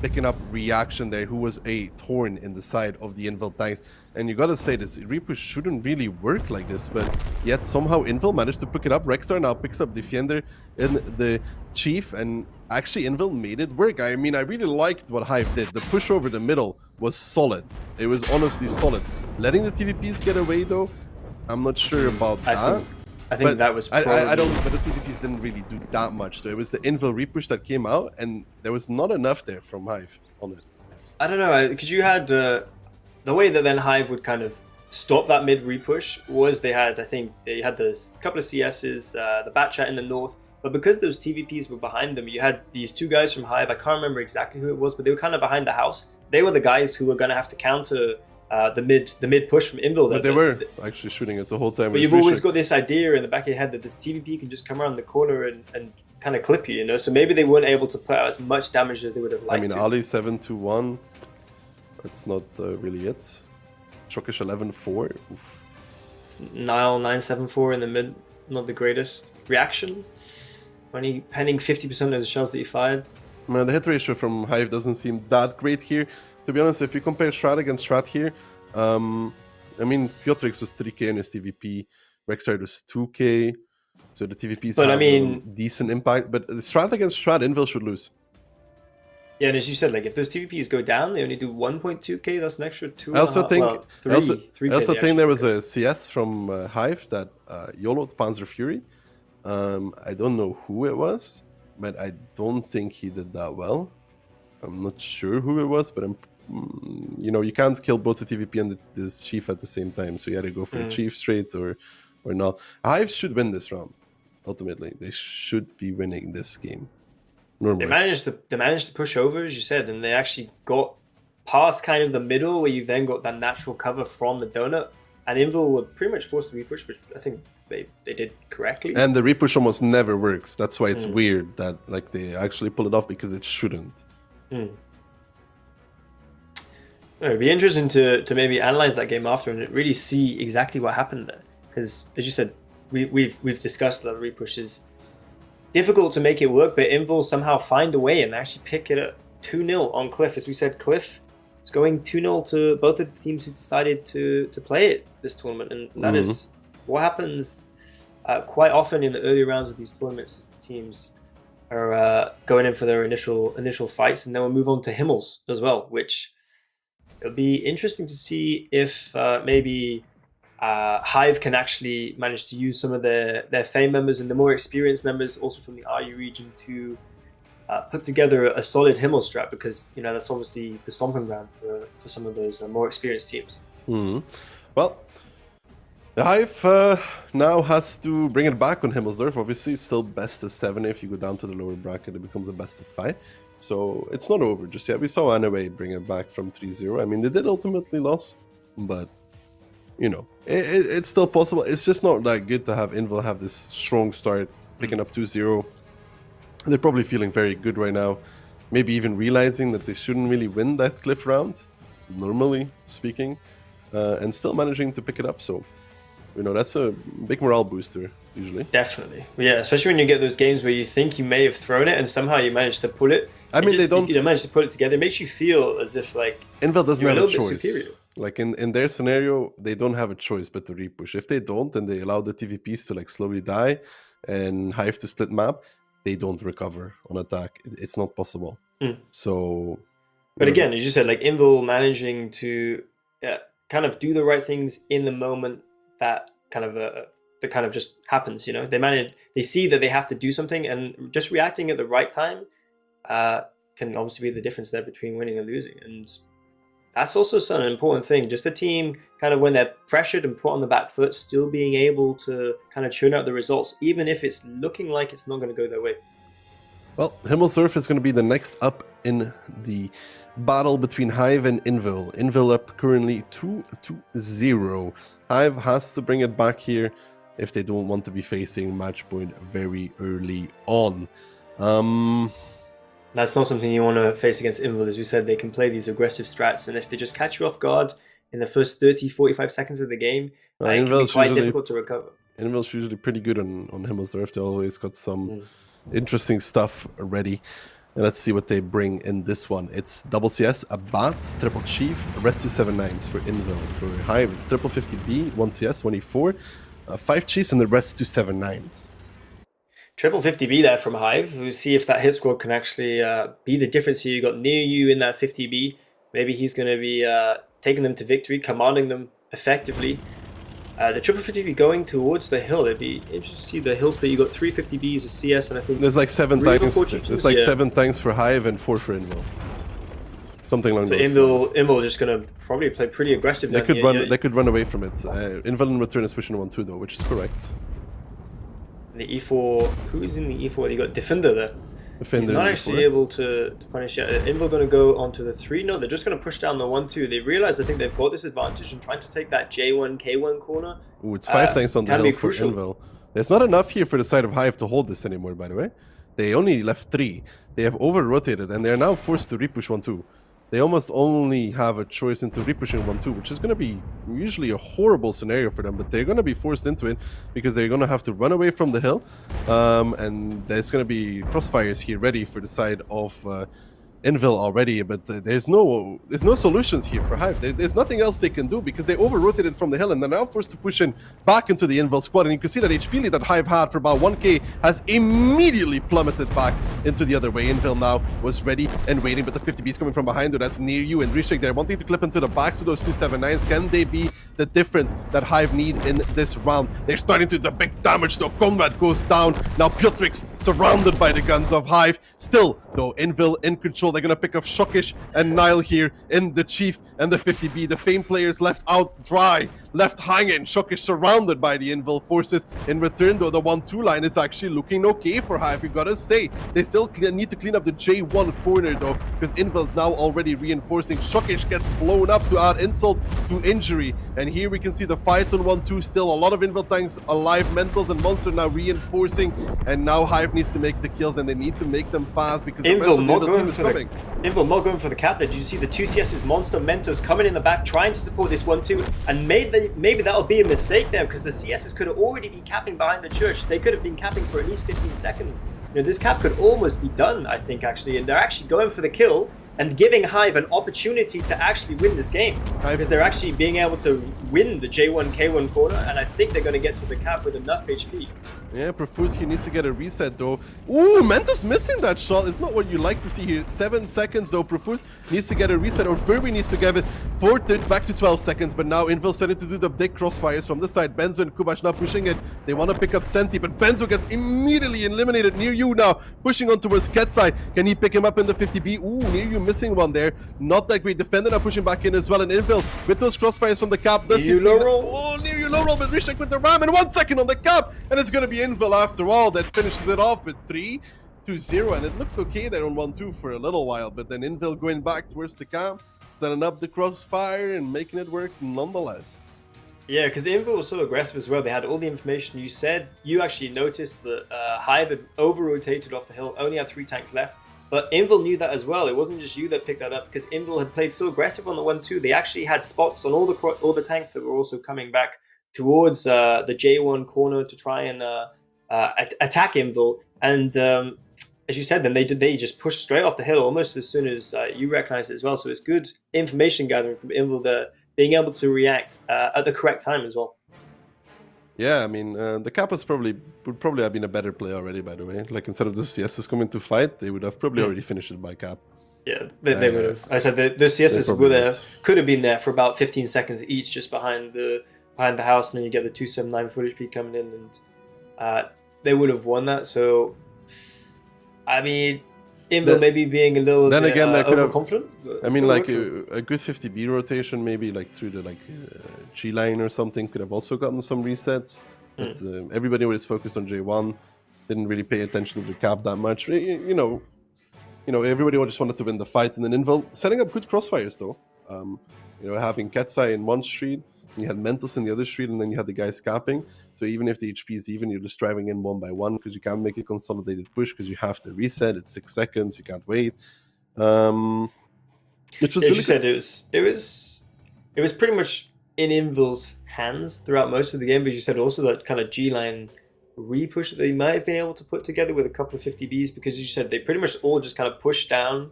picking up Reaction there, who was a thorn in the side of the Invil tanks. And you gotta say, this repush shouldn't really work like this, but yet somehow Invil managed to pick it up. Rexstar now picks up Defender in the Chief, and actually Invil made it work. I mean, I really liked what Hive did. The push over the middle was solid. It was honestly solid. Letting the TVPs get away though, I'm not sure about that. I think that was probably... I don't, but the TVPs didn't really do that much. So it was the Invil repush that came out, and there was not enough there from Hive on it. I don't know, because you had the way that then Hive would kind of stop that mid repush was they had, I think, they had this couple of CSs, the Bat Chat in the north, but because those TVPs were behind them, you had these 2 guys from Hive. I can't remember exactly who it was, but they were kind of behind the house. They were the guys who were going to have to counter the mid push from Invil. But they were actually shooting it the whole time. But you've always got this idea in the back of your head that this TVP can just come around the corner and kind of clip you, you know? So maybe they weren't able to put out as much damage as they would have liked. I mean, Ali 7-1, that's not really it. Shokish 11-4. Nile 974 in the mid, not the greatest. Reaction, only penning 50% of the shells that he fired. Man, the hit ratio from Hive doesn't seem that great here. To be honest, if you compare Strat against Strat here, I mean, Piotrix was 3k in his TVP, Rexstar was 2k, so the TVPs have decent impact, but Strat against Strat, Invil should lose. Yeah, and as you said, like if those TVPs go down, they only do 1.2k, that's an extra 2. I also think, well, 3K I also think there was a CS from Hive that YOLO'd Panzer Fury. I don't know who it was, but I don't think he did that well. I'm not sure who it was, but you know, you can't kill both the TVP and the Chief at the same time, so you had to go for the Chief straight or not. Hive should win this round. Ultimately, they should be winning this game. Normally. They managed to push over, as you said, and they actually got past kind of the middle where you then got that natural cover from the donut. And Invil were pretty much forced to repush, which I think they did correctly. And the repush almost never works. That's why it's weird that like they actually pull it off, because it shouldn't. It'd be interesting to maybe analyze that game after and really see exactly what happened there. Because as you said, we've discussed that repush is difficult to make it work, but Invil somehow find a way and actually pick it up 2-0 on Cliff. As we said, Cliff is going 2-0 to both of the teams who decided to play it this tournament, and that is what happens quite often in the early rounds of these tournaments. Is the teams are going in for their initial fights, and then we'll move on to Himmels as well, which it'll be interesting to see if maybe Hive can actually manage to use some of their Fame members and the more experienced members also from the RU region to put together a solid Himmel strat, because you know that's obviously the stomping ground for some of those more experienced teams. Well, The Hive now has to bring it back on Himmelsdorf. Obviously, it's still best of 7. If you go down to the lower bracket, it becomes a best of 5. So it's not over just yet. We saw Anyway bring it back from 3-0. I mean, they did ultimately lost, but you know, it's still possible. It's just not that good to have Invil have this strong start, picking up 2-0. They're probably feeling very good right now. Maybe even realizing that they shouldn't really win that Cliff round, normally speaking, and still managing to pick it up. So, you know, that's a big morale booster, usually. Definitely. Yeah, especially when you get those games where you think you may have thrown it and somehow you manage to pull it. I mean, they don't... You manage to put it together. It makes you feel as if, like, Invil doesn't have a choice. Superior. Like, in their scenario, they don't have a choice but to repush. If they don't, and they allow the TVPs to, like, slowly die and Hive to split map, they don't recover on attack. It's not possible. So... But again, as you said, like, Invil managing to kind of do the right things in the moment that kind of just happens, you know. They see that they have to do something, and just reacting at the right time can obviously be the difference there between winning and losing. And that's also an important thing. Just a team kind of when they're pressured and put on the back foot, still being able to kind of churn out the results, even if it's looking like it's not going to go their way. Well, Himmelsdorf is going to be the next up in the battle between Hive and Invil. Invil up currently 2-0. Hive has to bring it back here if they don't want to be facing match point very early on. That's not something you want to face against Invil. As we said, they can play these aggressive strats, and if they just catch you off guard in the first 30-45 seconds of the game, it can be quite difficult to recover. Invil's usually pretty good on Himmelsdorf. They always got some interesting stuff ready. And let's see what they bring in this one. It's double CS, a Bat, triple Chief, rest 2 7-9s for Invil. For Hive, it's triple 50B, 1 CS, 1 E4, 5 Chiefs, and the rest 2 7-9s. Triple 50B there from Hive. We'll see if that hit squad can actually be the difference here. You got near you in that 50B. Maybe he's going to be taking them to victory, commanding them effectively. The triple 50B going towards the hill. It'd be interesting to see the hill split. You got 3 50Bs, a CS, and I think there's like 7 tanks. There's like 7 tanks for Hive and 4 for Invil. Something like that. So Invil just gonna probably play pretty aggressive. They could run away from it. Invil in return is pushing 1-2 though, which is correct. The E4, who is in the E4? You got Defender there. Defender. He's not actually able to punish yet. Invil going to go onto the 3. No, they're just going to push down the 1-2. They realize I think they've got this advantage and trying to take that J1, K1 corner. Ooh, it's 5 tanks on the hill for Invil. There's not enough here for the side of Hive to hold this anymore, by the way. They only left 3. They have over-rotated, and they're now forced to repush 1-2. They almost only have a choice into repushing 1-2, which is going to be usually a horrible scenario for them, but they're going to be forced into it because they're going to have to run away from the hill, and there's going to be crossfires here ready for the side of Invil already, but there's no solutions here for Hive. There's nothing else they can do because they over-rotated from the hill and they're now forced to push in back into the Invil squad, and you can see that HP lead that Hive had for about 1k has immediately plummeted back into the other way. Invil now was ready and waiting, but the 50B is coming from behind, that's near you, and Rishik they're wanting to clip into the backs of those 2 7-9s. Can they be the difference that Hive need in this round? They're starting to do the big damage though. Conrad goes down. Now Piotrix surrounded by the guns of Hive. Still though, Invil in control. They're going to pick up Shokish and Nile here in the Chief and the 50B. The Fame players left out dry, left hanging. Shokish surrounded by the Invil forces. In return, though, the 1-2 line is actually looking okay for Hive. You gotta say, they still need to clean up the J1 corner, though, because Invil's now already reinforcing. Shokish gets blown up to add insult to injury. And here we can see the fight on 1-2 still. A lot of Invil tanks alive. Mentals and Monster now reinforcing. And now Hive needs to make the kills, and they need to make them fast because the rest of the team is coming. Invil not going for the cap there. Did you see the 2 CS's Monster Mentos coming in the back, trying to support this 1-2, and maybe that'll be a mistake there because the CS's could have already been capping behind the church. They could have been capping for at least 15 seconds. You know, this cap could almost be done, I think, actually, and they're actually going for the kill and giving Hive an opportunity to actually win this game because they're actually being able to win the J1, K1 corner, and I think they're going to get to the cap with enough HP. Yeah, Profusky needs to get a reset though. Ooh, Mentos missing that shot. It's not what you like to see here. 7 seconds though. Profus needs to get a reset, or Furby needs to get it back to 12 seconds. But now Invil starting to do the big crossfires from this side. Benzo and Kubash now pushing it. They want to pick up Senti, but Benzo gets immediately eliminated. Near you now, pushing on towards Ketsai. Can he pick him up in the 50B? Ooh, Near you missing one there. Not that great. Defender now pushing back in as well. And Invil with those crossfires from the cap. Near you low roll. Oh, Near you low roll, but Rishak with the ram. And 1 second on the cap. And it's going to be Invil after all that finishes it off with 3-0, and it looked okay there on 1-2 for a little while, but then Invil going back towards the camp, setting up the crossfire and making it work nonetheless. Yeah, because Invil was so aggressive as well. They had all the information. You said you actually noticed that Hive had over-rotated off the hill, only had 3 tanks left, but Invil knew that as well. It wasn't just you that picked that up, because Invil had played so aggressive on the 1-2. They actually had spots on all the tanks that were also coming back towards the J1 corner to try and attack Invil, and as you said, then they just pushed straight off the hill almost as soon as you recognized it as well. So it's good information gathering from Invil, being able to react at the correct time as well. Yeah, I mean, the cap would probably have been a better play already, by the way. Like, instead of the CSs coming to fight, they would have probably already finished it by cap. Yeah, they would have. I said the CSs could have been there for about 15 seconds each, just behind the house, and then you get the 279 footage speed coming in, and they would have won that. So, I mean, Invil maybe being a little bit overconfident. I mean, like a good 50B rotation, maybe like through the G line or something, could have also gotten some resets. But everybody was focused on J1, didn't really pay attention to the cap that much. You know, everybody just wanted to win the fight, and then Invil setting up good crossfires though. Having Ketsai in one street, you had Mentos in the other street, and then you had the guys capping. So even if the HP is even, you're just driving in one by one, because you can't make a consolidated push because you have to reset. It's 6 seconds. You can't wait. Which was as you said, it was pretty much in Invil's hands throughout most of the game. But you said also that kind of G line re-push that they might have been able to put together with a couple of 50Bs, because as you said, they pretty much all just kind of pushed down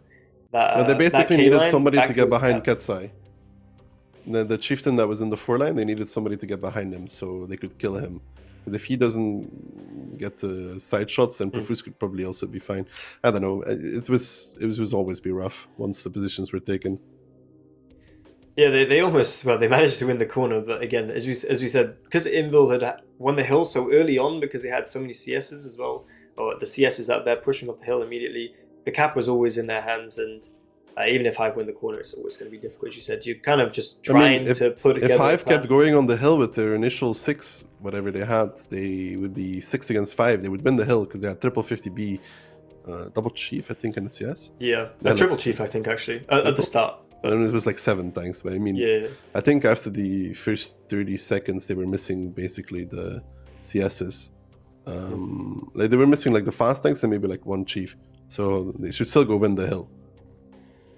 that. They basically needed somebody to get behind Ketsai. The chieftain that was in the 4 line, they needed somebody to get behind him so they could kill him. But if he doesn't get the side shots, then Profus could probably also be fine. I don't know. It was always be rough once the positions were taken. Yeah, they almost they managed to win the corner, but again, as we said, because Invil had won the hill so early on, because they had so many CSs as well, or the CSs out there pushing off the hill immediately, the cap was always in their hands, and even if Hive win the corner, it's always going to be difficult. As you said, you're kind of just trying to put together. If Hive kept going on the hill with their initial 6, whatever they had, they would be 6 against 5. They would win the hill because they had triple 50B, double chief, I think, in the CS. Yeah, triple chief, I think, actually, at the start. And it was like 7 tanks, but I mean, I think after the first 30 seconds, they were missing basically the CSs. They were missing like the fast tanks and maybe like 1 chief. So they should still go win the hill.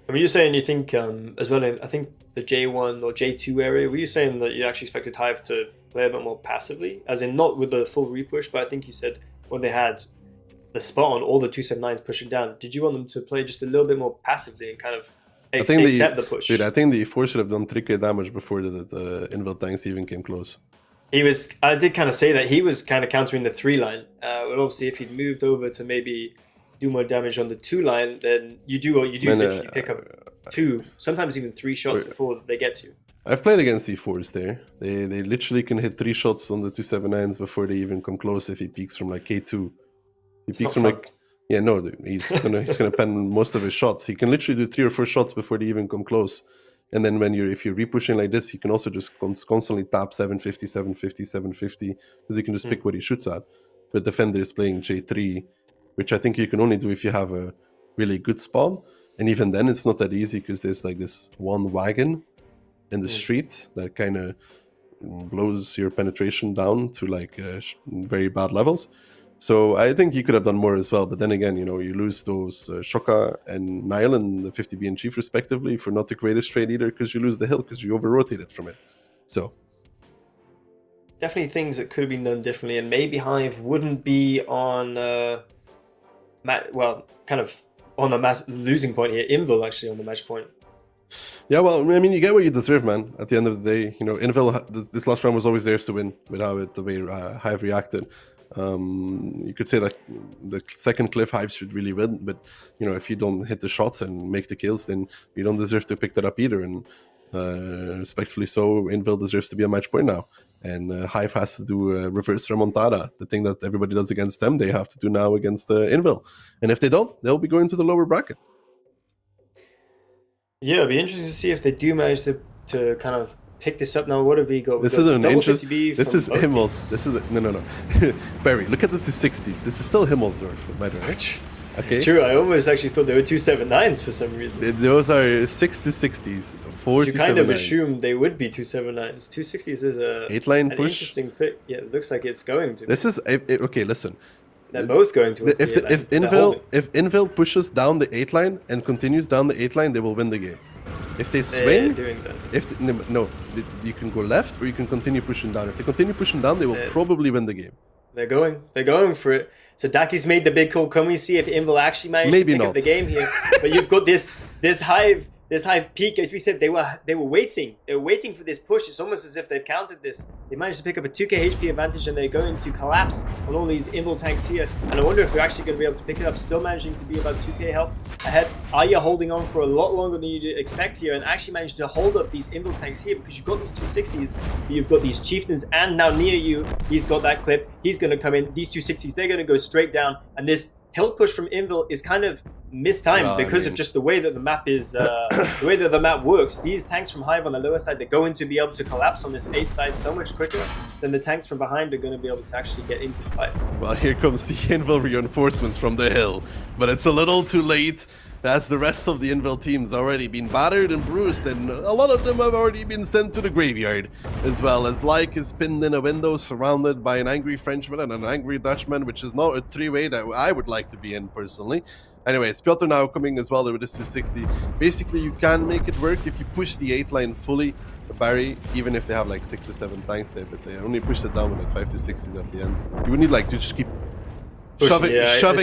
I mean, you're saying you think as well, I think the J1 or J2 area, were you saying that you actually expected Hive to play a bit more passively? As in, not with the full repush, but I think you said when they had the spot on all the 279s pushing down, did you want them to play just a little bit more passively and kind of accept the push? Dude, I think the E4 should have done 3k damage before the Invil tanks even came close. I did kind of say that he was kind of countering the 3 line. But obviously, if he'd moved over to maybe do more damage on the 2 line, then you do literally pick up 2, sometimes even 3 shots before they get to you. I've played against E4s there. They literally can hit 3 shots on the 279s before they even come close if he peaks from like K2. He peaks from like... Yeah, no, dude, he's gonna pen most of his shots. He can literally do 3 or 4 shots before they even come close. And then if you're repushing like this, you can also just constantly tap 750, 750, 750, because you can just pick what he shoots at. But Defender is playing J3, which I think you can only do if you have a really good spawn. And even then, it's not that easy because there's like this one wagon in the street that kind of blows your penetration down to like very bad levels. So I think you could have done more as well. But then again, you lose those Shoka and Nile and the 50B and Chief respectively for not the greatest trade either, because you lose the hill because you over-rotated from it. So definitely things that could have been done differently, and maybe Hive wouldn't be on kind of on the losing point here. Invil actually on the match point. Yeah, well, I mean, you get what you deserve, man. At the end of the day, Invil, this last round was always theirs to win with the way Hive reacted. You could say that the second cliff Hive should really win, but if you don't hit the shots and make the kills, then you don't deserve to pick that up either. And respectfully so, Invil deserves to be a match point now. And Hive has to do a reverse remontada. The thing that everybody does against them, they have to do now against Invil. And if they don't, they'll be going to the lower bracket. Yeah, it'll be interesting to see if they do manage to kind of pick this up now. What have we got? This is an interest. This is Himmels. This is no. Barry, look at the 260s. This is still Himmelsdorf, by the way. Okay. True. I almost actually thought they were 279s for some reason. Those are 6 260s. 4 you kind of assumed they would be 279s. 260s is a 8-line push. Interesting pick. Yeah, it looks like it's going to. This is okay. Listen. They're both going to. If Invil pushes down the 8-line and continues down the 8-line, they will win the game. If they swing, you can go left or you can continue pushing down. If they continue pushing down, they will probably win the game. They're going for it. So Daki's made the big call. Can we see if Invil actually managed to pick up the game here? But you've got this Hive peak. As we said, they were waiting. They were waiting for this push. It's almost as if they've counted this. They managed to pick up a 2k HP advantage, and they're going to collapse on all these Invil tanks here. And I wonder if we're actually going to be able to pick it up. Still managing to be about 2k help ahead. Arya holding on for a lot longer than you'd expect here, and actually managed to hold up these Invil tanks here because you've got these 260s, you've got these chieftains, and now near you, he's got that clip. He's going to come in. These 260s, they're going to go straight down, and this hill push from Invil is kind of mistimed because of just the way that the map is, the way that the map works. These tanks from Hive on the lower side, they're going to be able to collapse on this 8 side so much quicker than the tanks from behind are going to be able to actually get into the fight. Well, here comes the Invil reinforcements from the hill, but it's a little too late. As the rest of the Invil team's already been battered and bruised, and a lot of them have already been sent to the graveyard, as well as Like is pinned in a window surrounded by an angry Frenchman and an angry Dutchman, which is not a three-way that I would like to be in personally. Anyways, Piotr now coming as well with this 260. Basically, you can make it work if you push the 8-line fully. Barry, even if they have like 6 or 7 tanks there, but they only push it down with like 5 260s at the end. You would need like to just keep shoving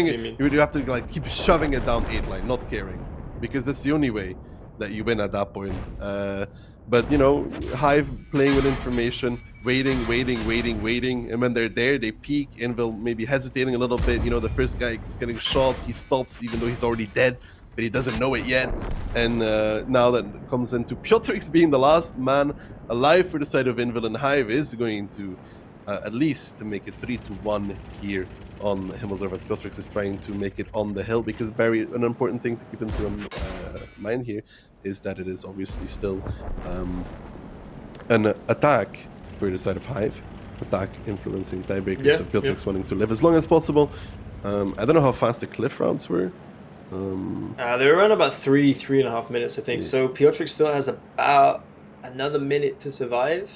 it. You have to like keep shoving it down 8-line, not caring, because that's the only way that you win at that point. But Hive playing with information, waiting, and when they're there, they peek. Invil maybe hesitating a little bit. The first guy is getting shot, he stops even though he's already dead, but he doesn't know it yet. And now that comes into Piotrix being the last man alive for the side of Invil, and Hive is going to at least to make it 3-1 here on Himmelsdorf, as Piotrix is trying to make it on the hill, because Barry, an important thing to keep into mind here is that it is obviously still an attack for the side of Hive, attack influencing Tiebreaker, so Piotrix wanting to live as long as possible. I don't know how fast the cliff rounds were. They were around about 3.5 minutes, I think. So Piotrix still has about another minute to survive.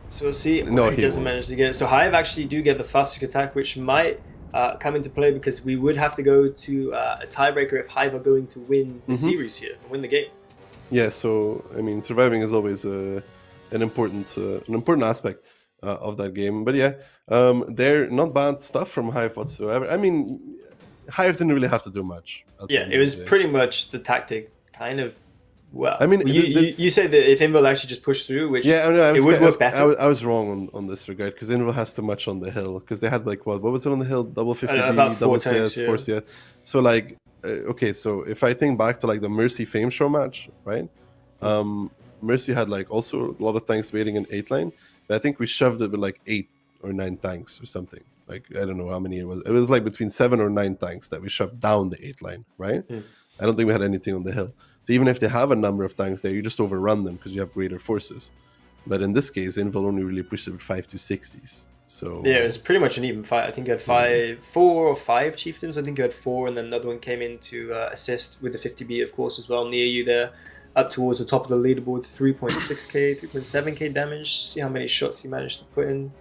So we'll see. No, he doesn't manage to get it. So Hive actually do get the fastest attack, which might come into play, because we would have to go to a tiebreaker if Hive are going to win the series here, win the game. Yeah, so I mean, surviving is always an important aspect of that game. But yeah, they're not bad stuff from Hive whatsoever. I mean, Hive didn't really have to do much. Yeah, it was pretty much the tactic, kind of. Well, I mean, you say that if Invil actually just pushed through, which it would work better. I was wrong on this regard, because Invil has too much on the hill, because they had like what was it on the hill? Double 50B, double CS, 4 CS. So like, okay, so if I think back to like the Mercy Fame Show match, right? Mercy had like also a lot of tanks waiting in 8-line, but I think we shoved it with like 8 or 9 tanks or something. Like, I don't know how many it was. It was like between 7 or 9 tanks that we shoved down the 8-line, right? I don't think we had anything on the hill. So even if they have a number of tanks there, you just overrun them because you have greater forces. But in this case, Invil only really pushed it with 5 260s. So yeah, it was pretty much an even fight. I think you had 4 or 5 chieftains. I think you had 4, and then another one came in to assist with the 50B, of course, as well, near you there, up towards the top of the leaderboard. 3.6k, 3.7k damage. See how many shots he managed to put in.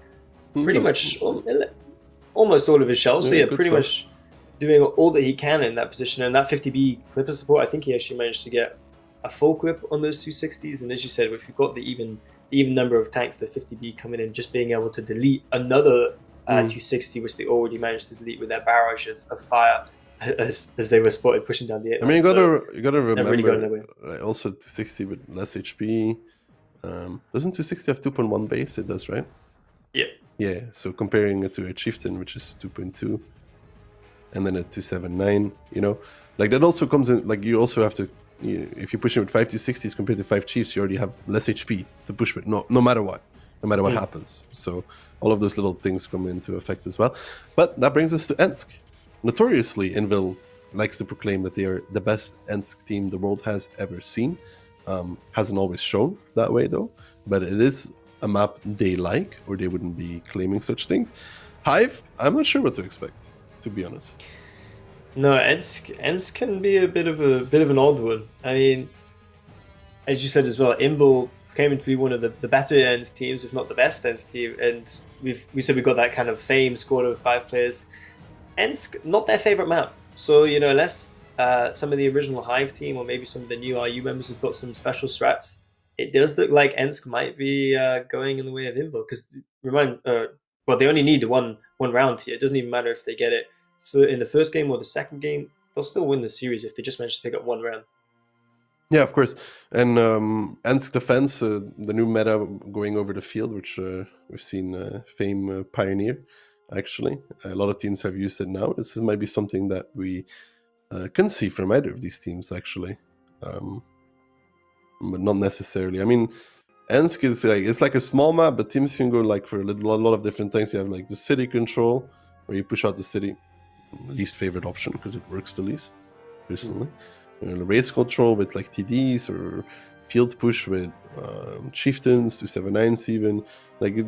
Pretty much almost all of his shells. So yeah, pretty much doing all that he can in that position. And that 50B clipper support, I think he actually managed to get a full clip on those 260s. And as you said, if you've got the even number of tanks, the 50B coming in, just being able to delete another 260, which they already managed to delete with their barrage of fire as they were spotted pushing down the 8. I mean, you gotta remember, also 260 with less HP. Doesn't 260 have 2.1 base? It does, right? Yeah. Yeah, so comparing it to a Chieftain, which is 2.2, and then a 279, you know, like that also comes in, like you also have to, if you push him with 5 260s compared to 5 Chiefs, you already have less HP to push with, no matter what happens. So all of those little things come into effect as well. But that brings us to Ensk. Notoriously, Invil likes to proclaim that they are the best Ensk team the world has ever seen. Hasn't always shown that way though, but it is a map they like, or they wouldn't be claiming such things. Hive, I'm not sure what to expect, to be honest. No, Ensk can be a bit of an odd one. I mean, as you said as well, Invil came to be one of the better Ensk teams, if not the best Ensk team, and we said we got that kind of fame squad of 5 players. Ensk, not their favorite map. So, you know, unless some of the original Hive team or maybe some of the new RU members have got some special strats, it does look like Ensk might be going in the way of Invil. Because they only need one round here. It doesn't even matter if they get it in the first game or the second game. They'll still win the series if they just manage to pick up one round. Yeah, of course. And Ensk Defense, the new meta going over the field, which we've seen Fame pioneer, actually. A lot of teams have used it now. This might be something that we can see from either of these teams, actually. But not necessarily. I mean, Ensk is it's like a small map, but teams can go like for a lot of different things. You have like the city control, where you push out the city. Least favorite option because it works the least, personally. Race control with like TDs, or field push with chieftains, 279s even. Like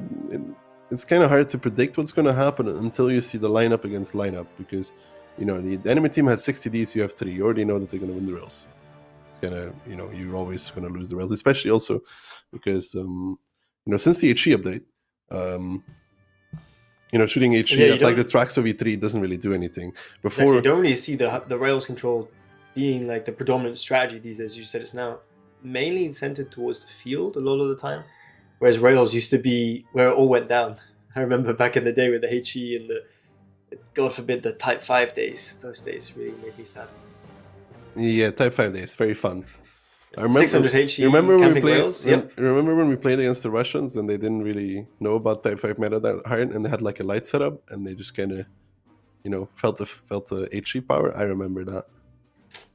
it's kind of hard to predict what's going to happen until you see the lineup against lineup, because you know the enemy team has 60 Ds, you have 3. You already know that they're going to win the rails. It's gonna, you know, you're always going to lose the rails, especially also because you know, since the HE update, you know, shooting HE at like the tracks of E3 doesn't really do anything. Before, exactly. You don't really see the rails control being like the predominant strategy these days. You said it's now mainly centered towards the field a lot of the time, whereas rails used to be where it all went down. I remember back in the day with the HE and the, God forbid, the Type 5 days. Those days really made me sad. Yeah, Type 5 days, very fun. I remember 600 HE. Remember when we played? Rails? Yep. Remember when we played against the Russians and they didn't really know about Type 5 meta that hard, and they had like a light setup and they just kind of, you know, felt the HE power. I remember that.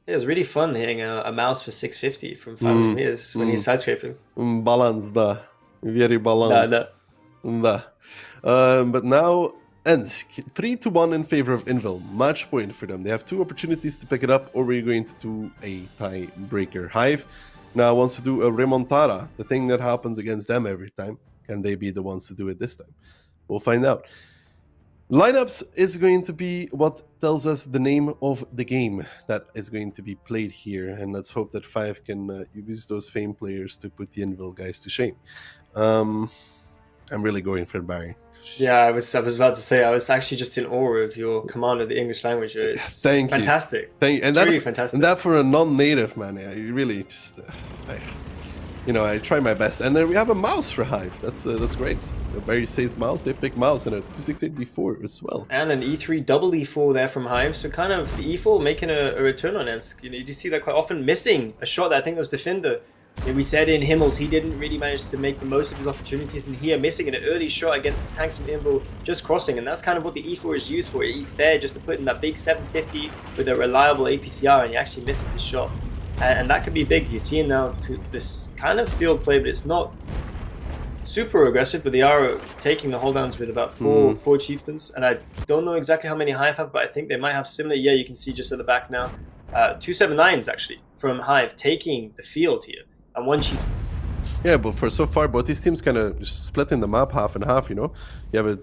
It was really fun hitting a mouse for 650 from 500 meters when he's side scraping. Balance, da. Very balanced. Da. But now, Ensk, 3-1 in favor of Invil. Match point for them. They have 2 opportunities to pick it up, or we're going to do a tiebreaker. Hive now wants to do a remontada, the thing that happens against them every time. Can they be the ones to do it this time? We'll find out. Lineups is going to be what tells us the name of the game that is going to be played here, and let's hope that 5 can use those Fame players to put the Invil guys to shame. I'm really going for Barry. Yeah, I was about to say, I was actually just in awe of your command of the English language. It's Thank fantastic. You. Thank you. And it's really fantastic. And that for a non-native, man. You really just, I try my best. And then we have a mouse for Hive. That's great. Barry says mouse. They pick mouse and a 268 B4 as well. And an E3 double E4 there from Hive. So kind of the E4 making a return on Ensk. You know, you see that quite often, missing a shot that I think was Defender. We said in Himmels he didn't really manage to make the most of his opportunities, and here missing an early shot against the tanks from Invil, just crossing, and that's kind of what the E4 is used for. It's there just to put in that big 750 with a reliable APCR, and he actually misses his shot, and that could be big. You see now to this kind of field play, but it's not super aggressive, but they are taking the holdowns with about four chieftains, and I don't know exactly how many Hive have, but I think they might have similar. Yeah, you can see just at the back now, 279s actually from Hive taking the field here. And 1 chief. Yeah, but for so far, both these teams kind of splitting the map half and half, you know? You have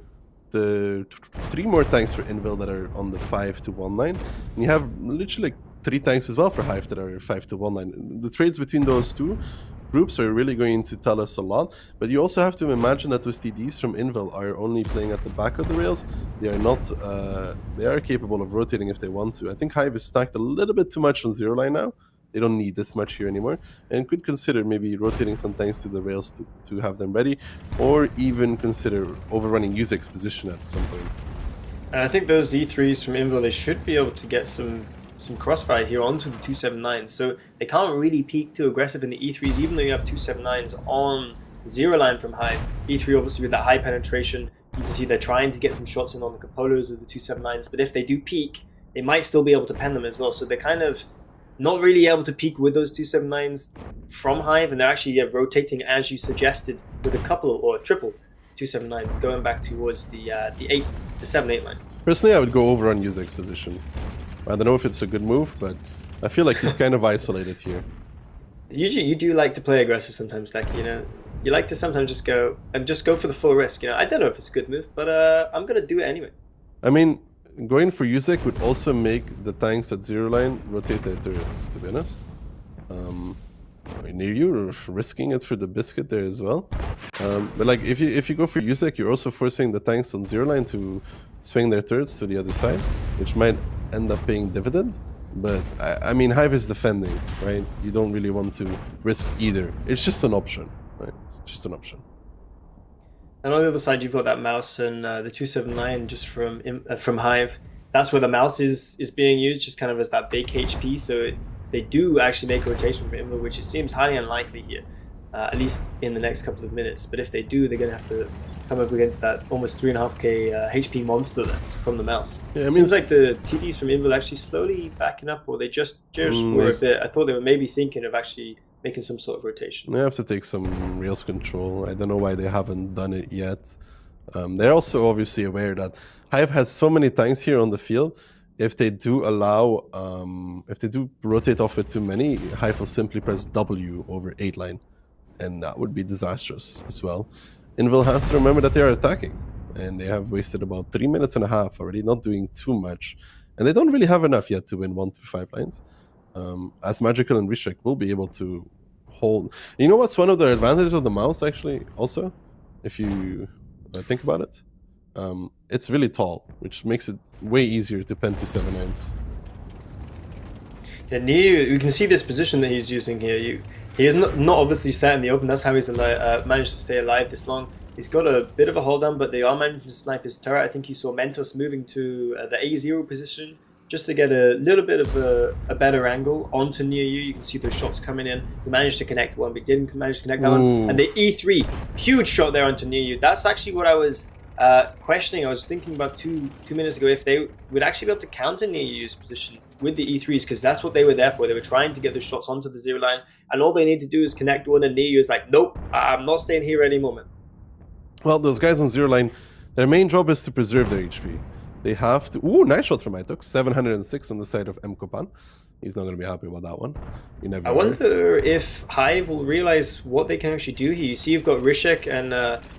the 3 more tanks for Invil that are on the 5-1 line. And you have literally like 3 tanks as well for Hive that are 5-1 line. The trades between those 2 groups are really going to tell us a lot. But you also have to imagine that those TDs from Invil are only playing at the back of the rails. They are not, they are capable of rotating if they want to. I think Hive is stacked a little bit too much on 0 line now. They don't need this much here anymore, and could consider maybe rotating some tanks to the rails to have them ready, or even consider overrunning Uzek's position at some point. And I think those Z3s from Invil, they should be able to get some crossfire here onto the 279s, so they can't really peak too aggressive in the E3s, even though you have 279s on 0 line from Hive. E3 obviously with that high penetration, You can see they're trying to get some shots in on the Capolos of the 279s, but if they do peek, they might still be able to pen them as well. So they're kind of not really able to peek with those 279s from Hive, and they're actually rotating, as you suggested, with a couple or a triple 279, going back towards the 7-8 line. Personally, I would go over on Yuzek's position. I don't know if it's a good move, but I feel like he's kind of isolated here. Usually, you do like to play aggressive sometimes, like, you know, you like to sometimes just go for the full risk. You know, I don't know if it's a good move, but I'm gonna do it anyway. I mean, going for Yuzek would also make the tanks at 0 line rotate their turrets, to be honest. Near you, or risking it for the biscuit there as well. But like, if you go for Yuzek, you're also forcing the tanks on 0 line to swing their turrets to the other side, which might end up paying dividend. But I mean, Hive is defending, right? You don't really want to risk either. It's just an option, right? It's just an option. And on the other side, you've got that mouse and the 279 just from Hive. That's where the mouse is being used, just kind of as that big HP. So if they do actually make a rotation from Invul, which it seems highly unlikely here, at least in the next couple of minutes. But if they do, they're going to have to come up against that almost 3.5k HP monster there from the mouse. Yeah, it seems like the TDs from Invul actually slowly backing up, or they just were a bit. I thought they were maybe thinking of actually making some sort of rotation. They have to take some Rails control. I don't know why they haven't done it yet. They're also obviously aware that Hive has so many tanks here on the field. If they do allow, if they do rotate off with too many, Hive will simply press W over 8 line, and that would be disastrous as well. Invul has to remember that they are attacking, and they have wasted about 3.5 minutes already, not doing too much, and they don't really have enough yet to win 1 through 5 lines. As Magical and Rishek will be able to hold. You know what's one of the advantages of the mouse, actually, also, if you think about it? It's really tall, which makes it way easier to pen 279s. Yeah, Niu, you can see this position that he's using here. He is not obviously sat in the open. That's how he's managed to stay alive this long. He's got a bit of a hold down, but they are managing to snipe his turret. I think you saw Mentos moving to the A0 position just to get a little bit of a better angle onto near you. You can see those shots coming in. We managed to connect one, but didn't manage to connect that one. And the E3, huge shot there onto near you. That's actually what I was questioning. I was thinking about two minutes ago if they would actually be able to counter near you's position with the E3s, because that's what they were there for. They were trying to get the shots onto the 0 line, and all they need to do is connect one, and near you is like, nope, I'm not staying here anymore, man. Well, those guys on 0 line, their main job is to preserve their HP. They have to... Ooh, nice shot from Itok. 706 on the side of M. Kopan. He's not going to be happy about that one. I wonder if Hive will realize what they can actually do here. You see you've got Rishek and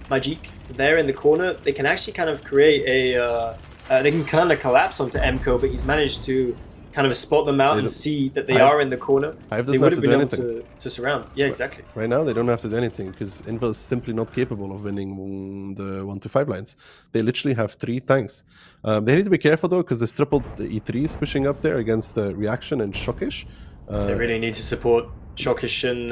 Majik there in the corner. They can actually kind of create a... they can kind of collapse onto MCO, but he's managed to kind of spot them out and see that they are in the corner. Hive doesn't have to do anything. To surround. Yeah, exactly. Right now, they don't have to do anything because Invul is simply not capable of winning the 1 to 5 lines. They literally have 3 tanks. They need to be careful though, because there's triple E3s pushing up there against Reaction and Shockish. They really need to support Shockish and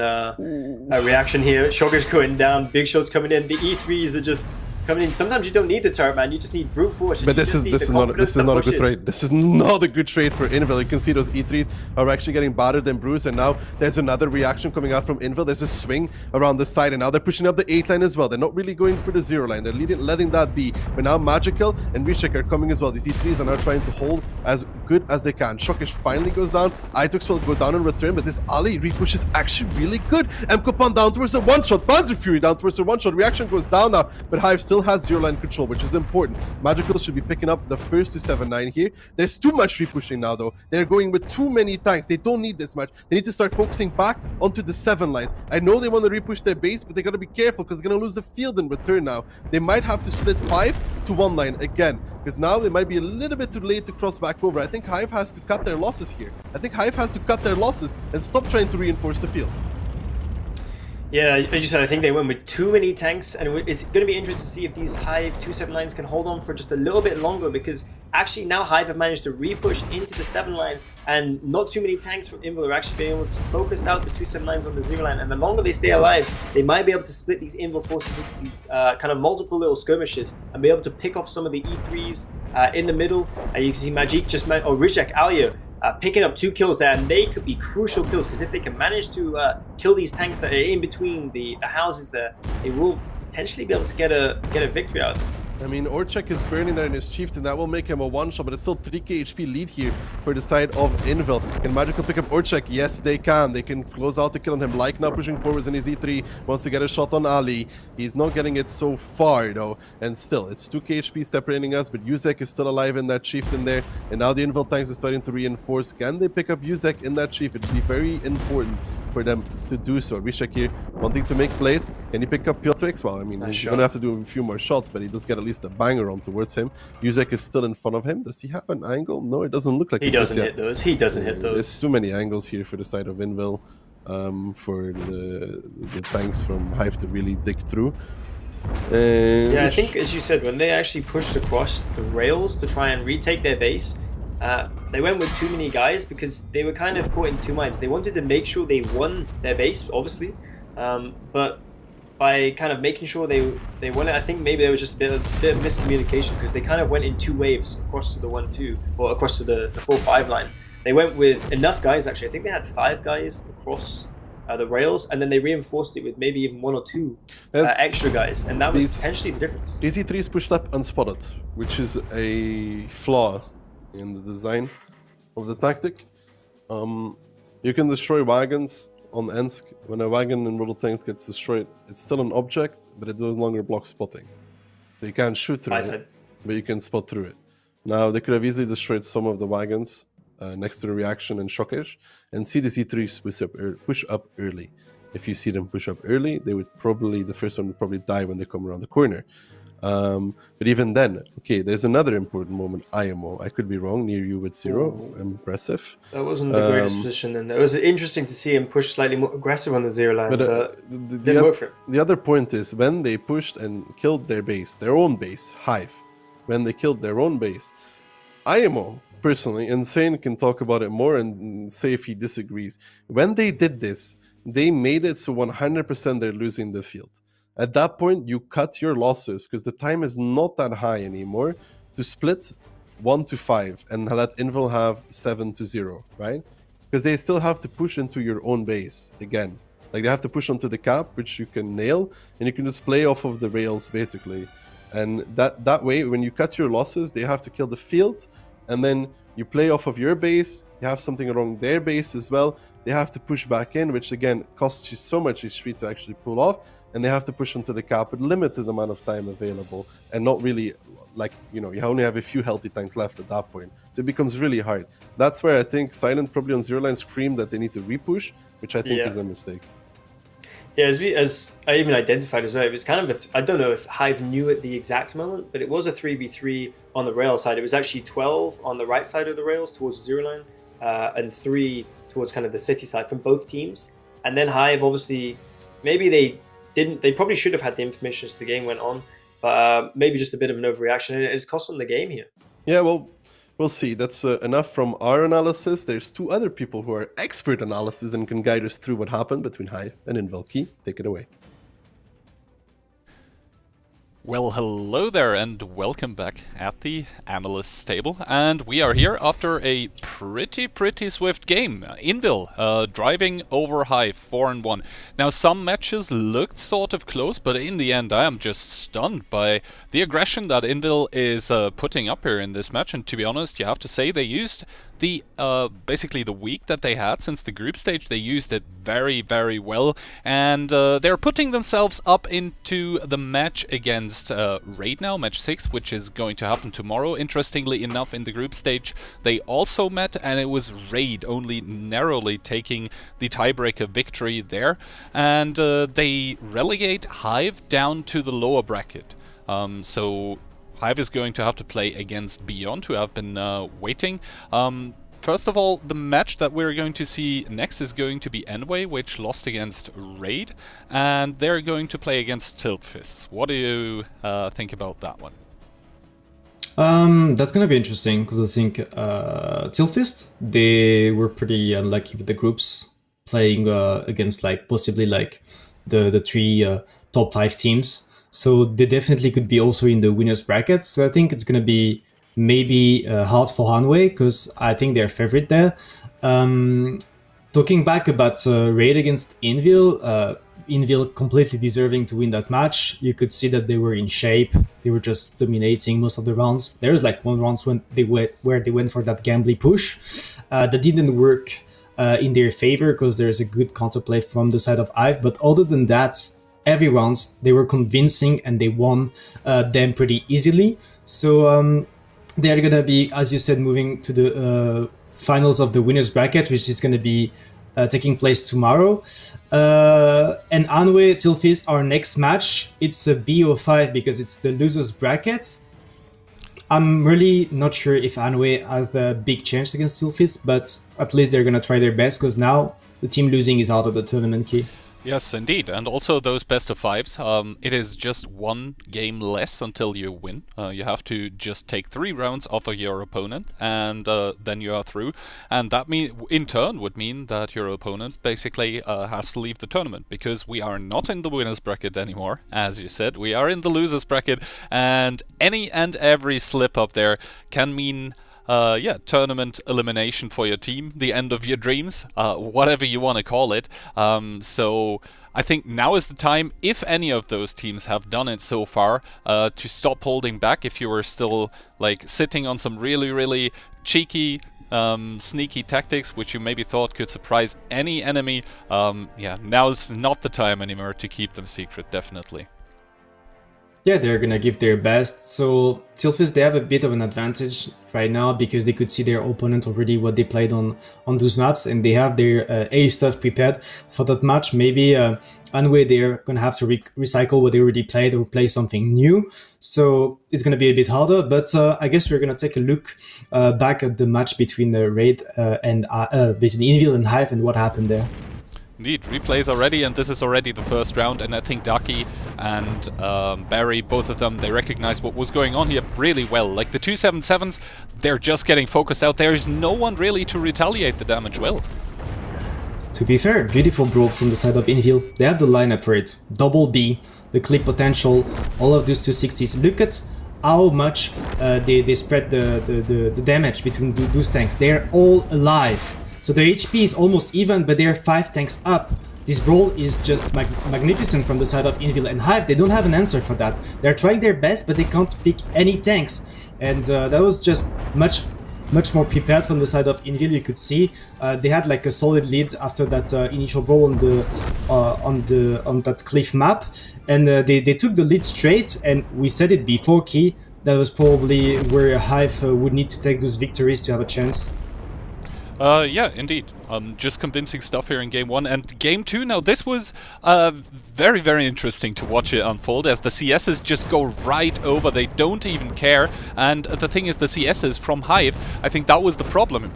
Reaction here. Shockish going down, big shots coming in. The E3s are just coming in. Sometimes you don't need the turret, man. You just need brute force. But this is not a good trade. This is not a good trade for Invul. You can see those E3s are actually getting battered and bruised, and now there's another reaction coming out from Invul. There's a swing around the side, and now they're pushing up the 8 line as well. They're not really going for the 0 line. They're letting that be. But now Magical and Rishek are coming as well. These E3s are now trying to hold as good as they can. Shockish finally goes down. Itox will go down in return, but this Ali repush is actually really good. Mkopan down towards the 1-shot. Panzer Fury down towards the 1-shot. Reaction goes down now, but Hive still has 0 line control, which is important. Magical should be picking up the first to 7-9 here. There's too much repushing now though. They're going with too many tanks. They don't need this much. They need to start focusing back onto the 7 lines. I know they want to repush their base, but they got to be careful because they're going to lose the field in return now. They might have to split 5 to 1 line again, because now they might be a little bit too late to cross back over. I think Hive has to cut their losses here. I think Hive has to cut their losses and stop trying to reinforce the field. Yeah, as you said, I think they went with too many tanks, and it's going to be interesting to see if these Hive 279s can hold on for just a little bit longer, because actually now Hive have managed to repush into the 7 line, and not too many tanks from Invul are actually being able to focus out the 279s on the 0 line, and the longer they stay alive, they might be able to split these Invul forces into these kind of multiple little skirmishes and be able to pick off some of the E3s in the middle. You can see Majik Rishek, Alia, picking up 2 kills there, and they could be crucial kills, because if they can manage to kill these tanks that are in between the houses there, it will potentially be able to get a victory out of this. I mean, Orchek is burning there in his Chieftain. That will make him a one-shot, but it's still 3k HP lead here for the side of Invil. Can Magical pick up Orchek? Yes, they can. They can close out the kill on him. Like now pushing forwards in his E3. Wants to get a shot on Ali. He's not getting it so far, though. And still, it's 2k HP separating us, but Yuzek is still alive in that Chieftain there. And now the Invil tanks are starting to reinforce. Can they pick up Yuzek in that Chief? It'd be very important for them to do so. Rishak here wanting to make plays. Can he pick up Piotrix? Well, I mean, he's going to have to do a few more shots, but he does get at least a banger on towards him. Yuzek is still in front of him. Does he have an angle? No, it doesn't look like he doesn't hit those. He doesn't hit those. There's too many angles here for the side of Invil for the tanks from Hive to really dig through. Yeah, I think, as you said, when they actually pushed across the rails to try and retake their base, they went with too many guys because they were kind of caught in two minds. They wanted to make sure they won their base, obviously, but by kind of making sure they won it, I think maybe there was just a bit of miscommunication because they kind of went in two waves across to the 1-2 or across to the 4-5 line. They went with enough guys, actually. I think they had 5 guys across the rails, and then they reinforced it with maybe even 1 or 2 extra guys, and that was potentially the difference. EZ3 is pushed up unspotted, which is a flaw in the design of the tactic. You can destroy wagons on Ensk. When a wagon in Royal Tanks gets destroyed, it's still an object, but it no longer blocks spotting. So you can't shoot through it, but you can spot through it. Now, they could have easily destroyed some of the wagons next to the reaction and shockage, and see the Z3 push up early. If you see them push up early, they would probably, the first one would probably die when they come around the corner. But even then, okay, there's another important moment, IMO. I could be wrong, near you with 0. Impressive. That wasn't the greatest position, and it was interesting to see him push slightly more aggressive on the 0 line, but didn't work for him. The other point is, when they pushed and killed their base, their own base, Hive, when they killed their own base, IMO, personally, Insane can talk about it more and say if he disagrees. When they did this, they made it so 100% they're losing the field. At that point, you cut your losses because the time is not that high anymore to split 1-5 and let Invil have 7-0, right? Because they still have to push into your own base again. Like they have to push onto the cap, which you can nail, and you can just play off of the rails basically. And that way, when you cut your losses, they have to kill the field, and then you play off of your base, you have something along their base as well, they have to push back in, which again costs you so much HP to actually pull off, and they have to push onto the cap with limited amount of time available, and not really, like, you know, you only have a few healthy tanks left at that point, so it becomes really hard. That's where I think Silent probably on 0 line screamed that they need to repush, which I think is a mistake. Yeah, as I even identified as well, it was kind of I don't know if Hive knew at the exact moment, but it was a 3v3 on the rail side. It was actually 12 on the right side of the rails towards the 0 line, and 3 towards kind of the city side from both teams. And then Hive, obviously, maybe they probably should have had the information as the game went on, but maybe just a bit of an overreaction, and it's cost them the game here. Yeah, well, we'll see. That's enough from our analysis. There's 2 other people who are expert analysis and can guide us through what happened between Hive and Invalki. Take it away. Well, hello there and welcome back at the analyst's table, and we are here after a pretty swift game. Invil driving over Hive 4-1. Now, some matches looked sort of close, but in the end I am just stunned by the aggression that Invil is putting up here in this match, and to be honest, you have to say they used the basically the week that they had since the group stage. They used it very well, and they're putting themselves up into the match against Raid now, match 6, which is going to happen tomorrow. Interestingly enough, in the group stage they also met, and it was Raid only narrowly taking the tiebreaker victory there, and they relegate Hive down to the lower bracket. So Hive is going to have to play against Beyond, who have been waiting. First of all, the match that we're going to see next is going to be Enway, which lost against Raid, and they're going to play against Tiltfists. What do you think about that one? That's gonna be interesting, because I think Tiltfist, they were pretty unlucky with the groups, playing against possibly the 3 top 5 teams. So they definitely could be also in the winners bracket. So I think it's gonna be maybe hard for Hanwei, because I think they're favorite there. Talking back about Raid against Invil, Inviel completely deserving to win that match. You could see that they were in shape. They were just dominating most of the rounds. There was like one rounds when where they went for that gambly push. That didn't work in their favor because there's a good counterplay from the side of Hive. But other than that, every rounds they were convincing and they won them pretty easily. So they're gonna be, as you said, moving to the finals of the winners bracket, which is gonna be taking place tomorrow. And Anwe Tilfis, our next match, it's a BO5 because it's the losers bracket. I'm really not sure if Anwe has the big chance against Tilfis, but at least they're gonna try their best because now the team losing is out of the tournament key. Yes, indeed. And also those best of fives, it is just one game less until you win. You have to just take 3 rounds off of your opponent, and then you are through. And that in turn would mean that your opponent basically has to leave the tournament, because we are not in the winners bracket anymore, as you said. We are in the losers bracket, and any and every slip up there can mean tournament elimination for your team, the end of your dreams, whatever you want to call it. So I think now is the time, if any of those teams have done it so far, to stop holding back. If you are still like sitting on some really cheeky, sneaky tactics, which you maybe thought could surprise any enemy, now is not the time anymore to keep them secret, definitely. Yeah, they're gonna give their best. So Tilfis, they have a bit of an advantage right now because they could see their opponent already what they played on those maps, and they have their A stuff prepared for that match. Maybe Anwe, they're gonna have to recycle what they already played or play something new. So it's gonna be a bit harder. But I guess we're gonna take a look back at the match between the Raid and between Inviel and Hive and what happened there. Indeed, replays already, and this is already the first round, and I think Ducky and Barry, both of them, they recognize what was going on here really well. Like the 277s, they're just getting focused out. There is no one really to retaliate the damage well. To be fair, beautiful draw from the side of Inviel. They have the lineup for it. Double B, the clip potential, all of those 260s. Look at how much they spread the damage between those tanks. They're all alive. So their HP is almost even, but they're 5 tanks up. This brawl is just magnificent from the side of Inviel and Hive. They don't have an answer for that. They're trying their best, but they can't pick any tanks. And that was just much more prepared from the side of Inviel. You could see they had like a solid lead after that initial brawl on that cliff map, and they took the lead straight. And we said it before, Key, that was probably where Hive would need to take those victories to have a chance. Yeah, indeed. Just convincing stuff here in Game 1. And Game 2, now this was very interesting to watch it unfold, as the CSs just go right over. They don't even care. And the thing is, the CSs from Hive, I think that was the problem.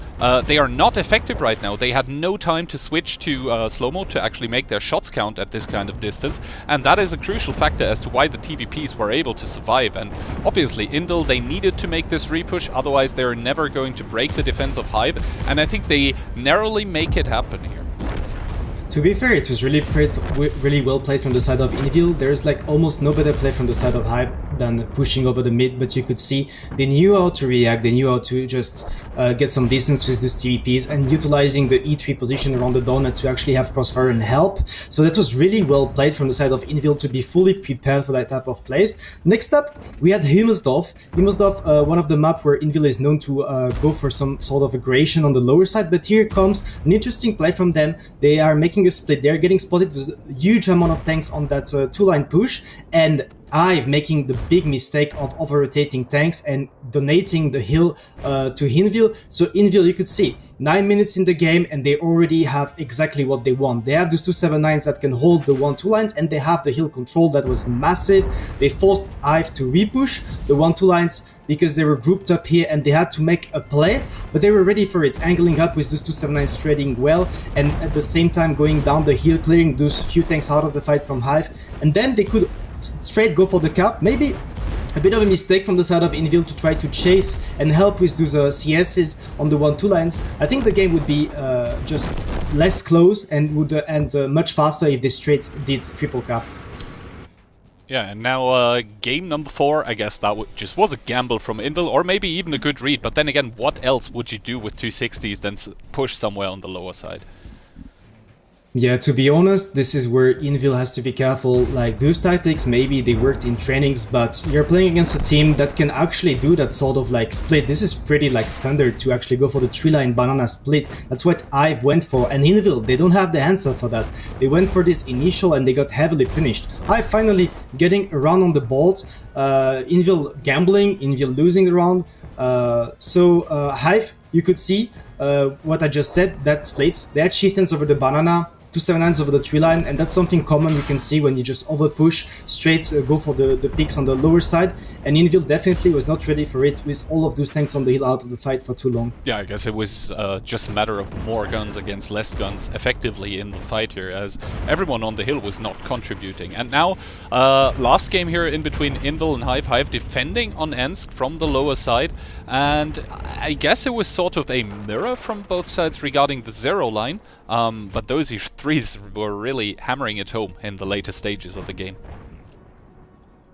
They are not effective right now. They had no time to switch to slow-mo to actually make their shots count at this kind of distance. And that is a crucial factor as to why the TVPs were able to survive. And obviously, Indel, they needed to make this repush, otherwise they're never going to break the defense of Hive. And I think they narrowly make it happen here. To be fair, it was really well played from the side of Inviel. There's like almost no better play from the side of Hive than pushing over the mid, but you could see they knew how to react, they knew how to just get some distance with those TVPs and utilizing the E3 position around the donut to actually have crossfire and help. So that was really well played from the side of Inviel to be fully prepared for that type of plays. Next up, we had Himmelsdorf. Himmelsdorf, one of the map where Inviel is known to go for some sort of aggression on the lower side, but here comes an interesting play from them. They are making a split. They're getting spotted with a huge amount of tanks on that 2-line push, and Hive making the big mistake of over-rotating tanks and donating the hill to Inviel. So Inviel, you could see 9 minutes in the game and they already have exactly what they want. They have those 279s that can hold the 1-2 lines, and they have the hill control that was massive. They forced Hive to repush the 1-2 lines because they were grouped up here and they had to make a play, but they were ready for it, angling up with those 279s trading well, and at the same time going down the hill, clearing those few tanks out of the fight from Hive, and then they could straight go for the cap. Maybe a bit of a mistake from the side of Inviel to try to chase and help with those CSs on the 1-2 lines. I think the game would be just less close and would end much faster if they straight did triple cap. Yeah, and now game number 4, I guess that just was a gamble from Inviel, or maybe even a good read. But then again, what else would you do with 260s than push somewhere on the lower side? Yeah, to be honest, this is where Invil has to be careful. Like, those tactics, maybe they worked in trainings, but you're playing against a team that can actually do that sort of like split. This is pretty like standard to actually go for the tree line banana split. That's what I've went for. And Invil, they don't have the answer for that. They went for this initial and they got heavily punished. Hive finally getting around on the bolt. Invil gambling, Invil losing the round. Hive, you could see what I just said, that split. They had chieftains over the banana, 2/7/9s over the tree line, and that's something common you can see when you just over push straight, go for the picks on the lower side. And Invil definitely was not ready for it with all of those tanks on the hill out of the fight for too long. Yeah, I guess it was just a matter of more guns against less guns effectively in the fight here, as everyone on the hill was not contributing. And now, last game here in between Invil and Hive. Hive defending on Ensk from the lower side, and I guess it was sort of a mirror from both sides regarding the zero line. But those threes were really hammering it home in the later stages of the game.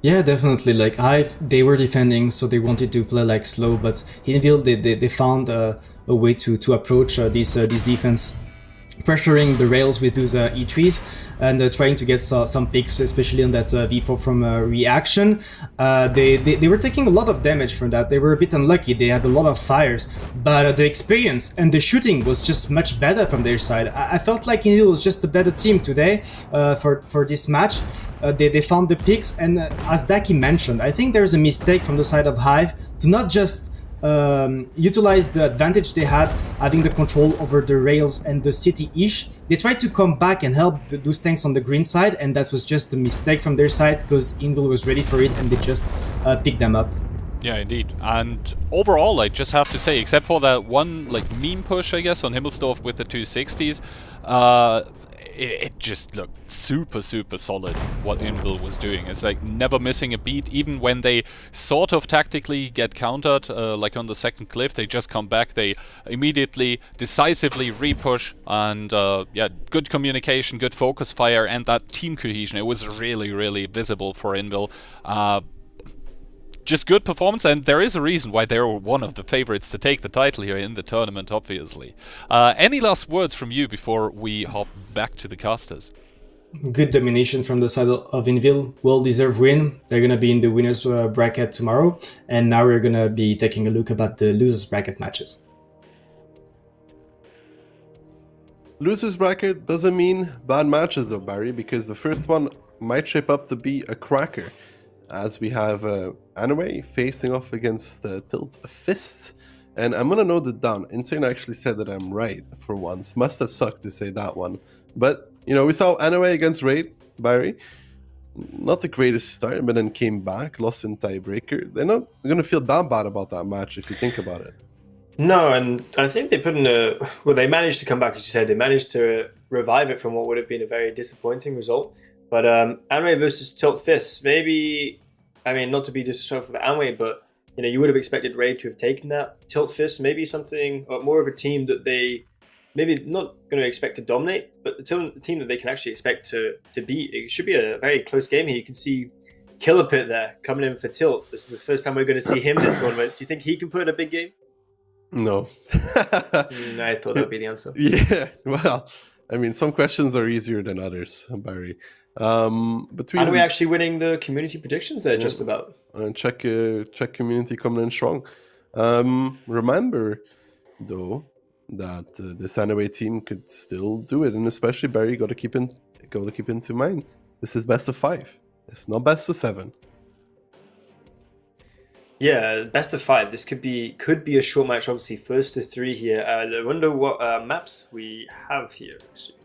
Yeah, definitely. Like Hive, they were defending, so they wanted to play like slow. But Invil, they found a way to approach this defense, pressuring the rails with those E3s and trying to get some picks, especially on that V4 from reaction. They were taking a lot of damage from that. They were a bit unlucky. They had a lot of fires, but the experience and the shooting was just much better from their side. I felt like Invil was just a better team today for this match. They found the picks, and as Daki mentioned, I think there's a mistake from the side of Hive to not just utilize the advantage they had having the control over the rails and the city-ish. They tried to come back and help those tanks on the green side, and that was just a mistake from their side because Invil was ready for it and they just picked them up. Yeah, indeed. And overall, I just have to say, except for that one like meme push, I guess, on Himmelsdorf with the 260s, it just looked super solid what Invil was doing. It's like never missing a beat, even when they sort of tactically get countered, like on the second cliff, they just come back, they immediately, decisively repush, and yeah, good communication, good focus fire, and that team cohesion. It was really visible for Invil. Just good performance, and there is a reason why they're one of the favorites to take the title here in the tournament, obviously. Any last words from you before we hop back to the casters? Good domination from the side of Invil. Well-deserved win. They're going to be in the winners bracket tomorrow, and now we're going to be taking a look about the losers bracket matches. Losers bracket doesn't mean bad matches though, Barry, because the first one might shape up to be a cracker, as we have Anyway facing off against Tilt Fist. And I'm gonna note it down. Insane actually said that I'm right for once. Must have sucked to say that one. But, you know, we saw Anyway against Raid, Barry. Not the greatest start, but then came back, lost in tiebreaker. They're not gonna feel that bad about that match if you think about it. No, and I think they put in a... Well, they managed to come back, as you said. They managed to revive it from what would have been a very disappointing result. But Amway versus Tilt Fist, maybe... I mean, not to be disrespectful for Amway, but you know, you would have expected Raid to have taken that. Tilt Fist, maybe something, or more of a team that they maybe not going to expect to dominate, but the team that they can actually expect to beat. It should be a very close game here. You can see Killer Pit there coming in for Tilt. This is the first time we're going to see him this tournament. Do you think he can put in a big game? No. I thought that would be the answer. Yeah, well, I mean, some questions are easier than others, Barry. Between are we actually winning the community predictions there, just about? And check community coming in strong. Remember, though, that this Anyway team could still do it, and especially Barry, got to keep into mind. This is best of 5. It's not best of 7. Yeah, best of 5. This could be a short match. Obviously, first to 3 here. I wonder what maps we have here. Actually.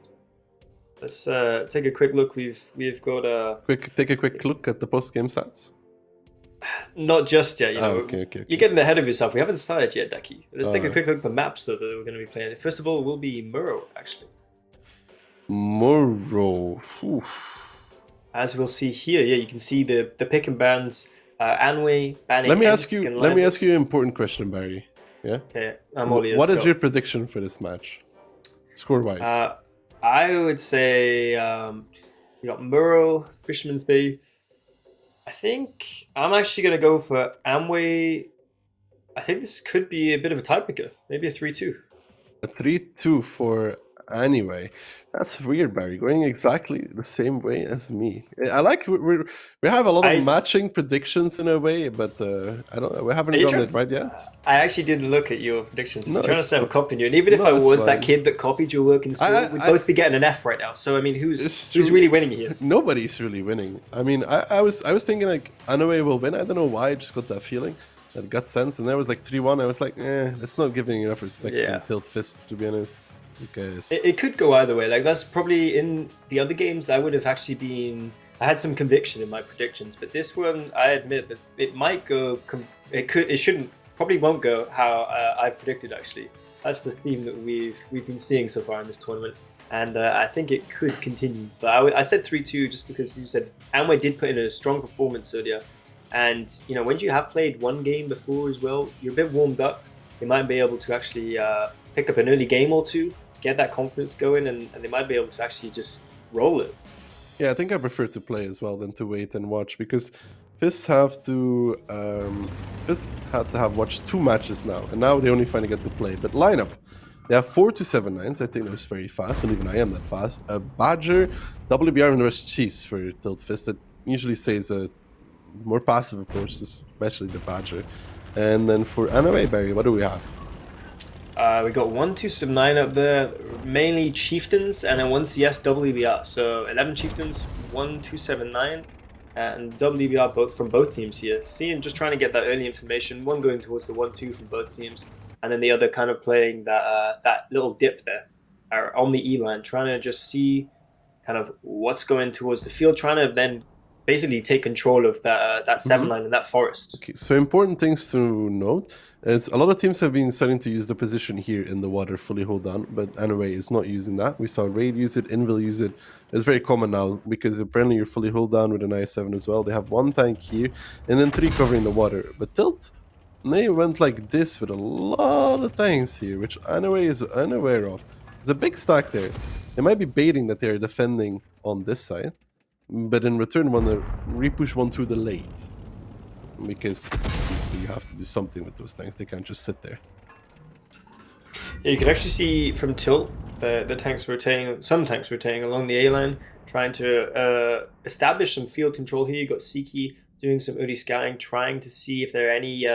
Let's take a quick look. We've got take a quick look at the post game stats. Not just yet. You know, okay. You're getting ahead of yourself. We haven't started yet, Daki. Let's take a quick look at the maps though, that we're going to be playing. First of all, will be Muro actually. Muro. As we'll see here, yeah, you can see the pick and bans. Anway banning. Let me ask you an important question, Barry. Yeah. Okay. I'm all ears. What is your prediction for this match, score wise? I would say you got Muro, Fisherman's Bay. I think I'm actually going to go for Amway. I think this could be a bit of a tiebreaker. Maybe a 3-2. A 3-2 for anyway. That's weird, Barry. Going exactly the same way as me. I like we have a lot of matching predictions in a way, but I don't. We haven't gotten it right yet. I actually didn't look at your predictions. No, I'm trying to say I'm copying you, and even if I was fine. that kid that copied your work in school, we'd both be getting an F right now. So I mean, who's really winning here? Nobody's really winning. I mean, I was thinking like Anoway will win. I don't know why. I just got that feeling, that gut sense, and there was like 3-1. I was like, that's not giving enough respect to Tilt Fists, to be honest. Because it could go either way. Like that's probably in the other games I would have actually been. I had some conviction in my predictions, but this one I admit that it might go. It shouldn't. Probably won't go how I predicted. Actually, that's the theme that we've been seeing so far in this tournament, and I think it could continue. But I said 3-2 just because you said Amway did put in a strong performance earlier, and you know when you have played one game before as well, you're a bit warmed up. You might be able to actually pick up an early game or two. Get that confidence going, and they might be able to actually just roll it. Yeah, I think I prefer to play as well than to wait and watch, because Fist have to had to have watched 2 matches now, and now they only finally get to play. But lineup, they have 4 to 7 9s. I think that was very fast, and even I am that fast. A Badger, WBR, and the rest Chiefs for Tilt Fist. That usually says a more passive approach, especially the Badger. And then for Anoway, Barry, what do we have? We got 1 2 sub 9 up there, mainly Chieftains, and then 1 CS WBR. So 11 Chieftains, 1 2 7 9, and WBR from both teams here. Seeing just trying to get that early information. One going towards the 1-2 from both teams, and then the other kind of playing that little dip there on the E line, trying to just see kind of what's going towards the field, trying to then basically take control of that 7 line and that forest. Okay, so important things to note is a lot of teams have been starting to use the position here in the water, fully hold on, but Anoway is not using that. We saw Raid use it, Invil use it. It's very common now because apparently you're fully hold down with an IS-7 as well. They have 1 tank here and then 3 covering the water. But Tilt, they went like this with a lot of tanks here, which Anoway is unaware of. There's a big stack there. They might be baiting that they're defending on this side, but in return want to repush 1 through the late, because obviously you have to do something with those tanks. They can't just sit there. Yeah, you can actually see from Tilt the tanks rotating, some tanks rotating along the A line, trying to establish some field control here. You got Siki doing some early scouting, trying to see if there are any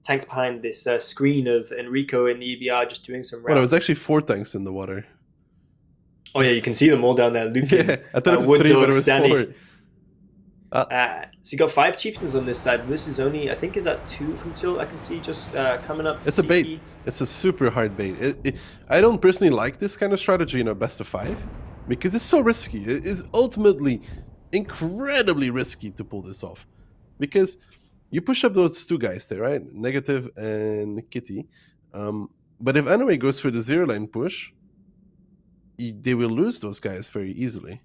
tanks behind this screen of Enrico and EBR just doing some rounds. Well, there was actually 4 tanks in the water. Oh yeah, you can see them all down there looping. Yeah, I thought it was 3, but it was 4. So you got 5 Chieftains on this side versus only, I think, is that 2 from Tilt? I can see just coming up to It's a bait. It's a super hard bait. I don't personally like this kind of strategy in a best of 5 because it's so risky. It is ultimately incredibly risky to pull this off, because you push up those 2 guys there, right? Negative and Kitty. But if Anoway goes for the 0 line push, they will lose those guys very easily.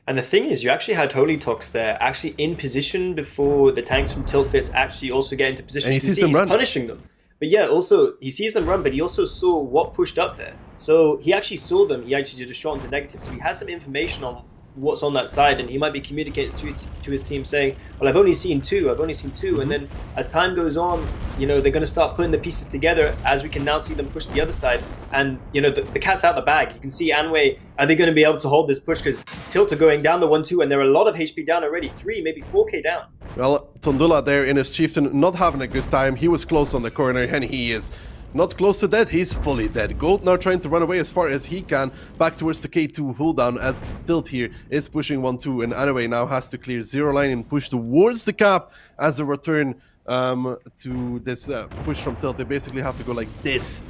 And the thing is, you actually had Holy Tox there, actually in position before the tanks from Tiltfist actually also get into position. And he sees them run. He's punishing them. But yeah, also, he sees them run, but he also saw what pushed up there. So he actually saw them, he actually did a shot into negative. So he has some information on what's on that side, and he might be communicating to his team saying, well, I've only seen 2, Mm-hmm. and then as time goes on, you know, they're going to start putting the pieces together, as we can now see them push the other side, and you know, the cat's out the bag. You can see Anway, are they going to be able to hold this push, because Tilt are going down the 1-2, and there are a lot of HP down already, 3, maybe 4k down. Well, Tondula there in his Chieftain, not having a good time. He was close on the corner, and he is not close to dead, he's fully dead. Gold now trying to run away as far as he can, back towards the K2 hold down, as Tilt here is pushing 1-2, and Anyway now has to clear 0 line and push towards the cap as a return to this push from Tilt. They basically have to go like this,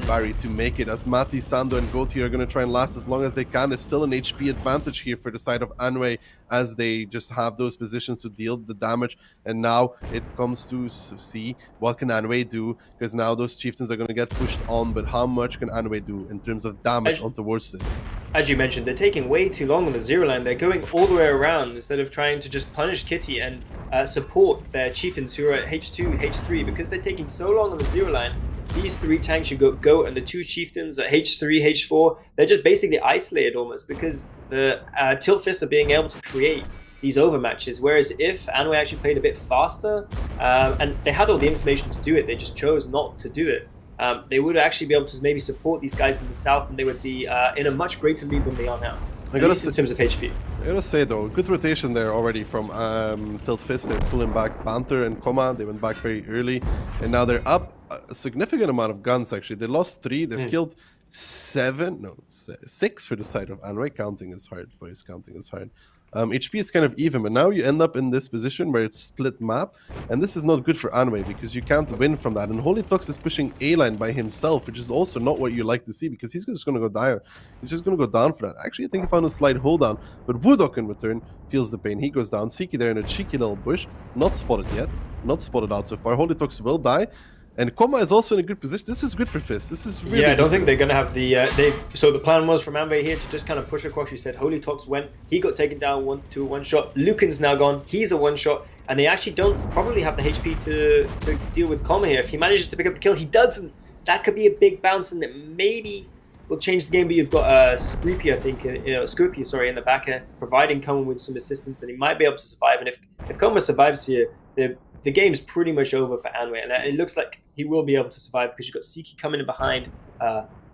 Barry, to make it, as Mati, Sando, and Goat here are going to try and last as long as they can. It's still an HP advantage here for the side of Anway, as they just have those positions to deal the damage. And now it comes to see what can Anway do, because now those Chieftains are going to get pushed on, but how much can Anway do in terms of damage on towards this? As you mentioned, they're taking way too long on the 0 line. They're going all the way around instead of trying to just punish Kitty and support their Chieftains who are at H2, H3, because they're taking so long on the 0 line. These 3 tanks, you got Goat and the 2 Chieftains at H3, H4, they're just basically isolated almost, because the Tilt Fists are being able to create these overmatches. Whereas if Anway actually played a bit faster, and they had all the information to do it, they just chose not to do it. they would actually be able to maybe support these guys in the south, and they would be in a much greater lead than they are now. At least in terms of HP. I gotta say though, good rotation there already from Tilt Fist. They're pulling back Panther and Coma. They went back very early, and now they're up a significant amount of guns. Actually, they lost 3. They've killed 6 for the side of Anway. Counting is hard, boys. Counting is hard. HP is kind of even, but now you end up in this position where it's split map, and this is not good for Anway because you can't win from that. And Holy Tox is pushing A-line by himself, which is also not what you like to see because he's just going to go die. He's just going to go down for that. Actually, I think he found a slight hold down, but Woodok in return feels the pain. He goes down. Siki there in a cheeky little bush, not spotted yet, not spotted out so far. Holy Tox will die. And Koma is also in a good position. This is good for Fist. This is really I don't think they're going to have the... So the plan was from Anway here to just kind of push across. You said Holy Tox went. He got taken down one shot. Lucan's now gone. He's a one shot. And they actually don't probably have the HP to deal with Koma here. If he manages to pick up the kill, he doesn't. That could be a big bounce and that maybe will change the game. But you've got Scoopy, I think, Scoopy, sorry, in the back here, providing Koma with some assistance. And he might be able to survive. And if Koma survives here, the game's pretty much over for Anway, and it looks like he will be able to survive because you've got Siki coming in behind,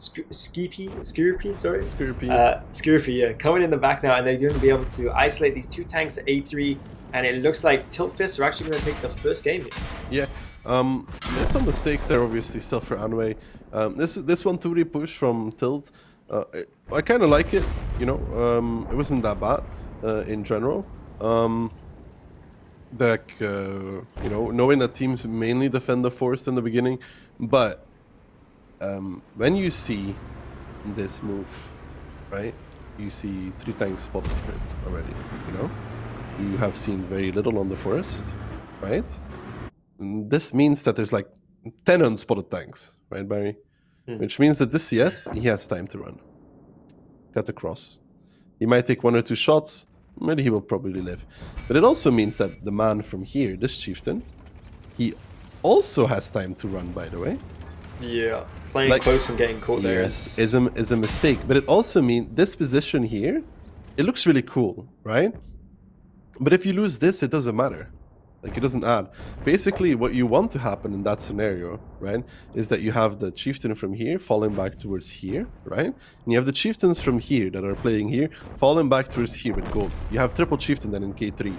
Skirpy, coming in the back now, and they're going to be able to isolate these 2 tanks at A3, and it looks like Tilt Fists are actually going to take the first game here. Yeah, there's some mistakes there, obviously, still for Anway. This 1-2 push from Tilt, I kind of like it, you know, it wasn't that bad in general. You know, knowing that teams mainly defend the forest in the beginning, but when you see this move, right, you see 3 tanks spotted for it already, you know? You have seen very little on the forest, right? And this means that there's like 10 unspotted tanks, right, Barry? Which means that this CS, he has time to run. Cut across. He might take 1 or 2 shots, maybe he will probably live. But it also means that the man from here, this chieftain, he also has time to run, by the way. Yeah, playing close and getting caught there. Yes, is a mistake. But it also means this position here, it looks really cool, right? But if you lose this, it doesn't matter. Like, it doesn't add. Basically, what you want to happen in that scenario, right, is that you have the chieftain from here falling back towards here, right? And you have the chieftains from here that are playing here falling back towards here with gold. You have triple chieftain then in K3.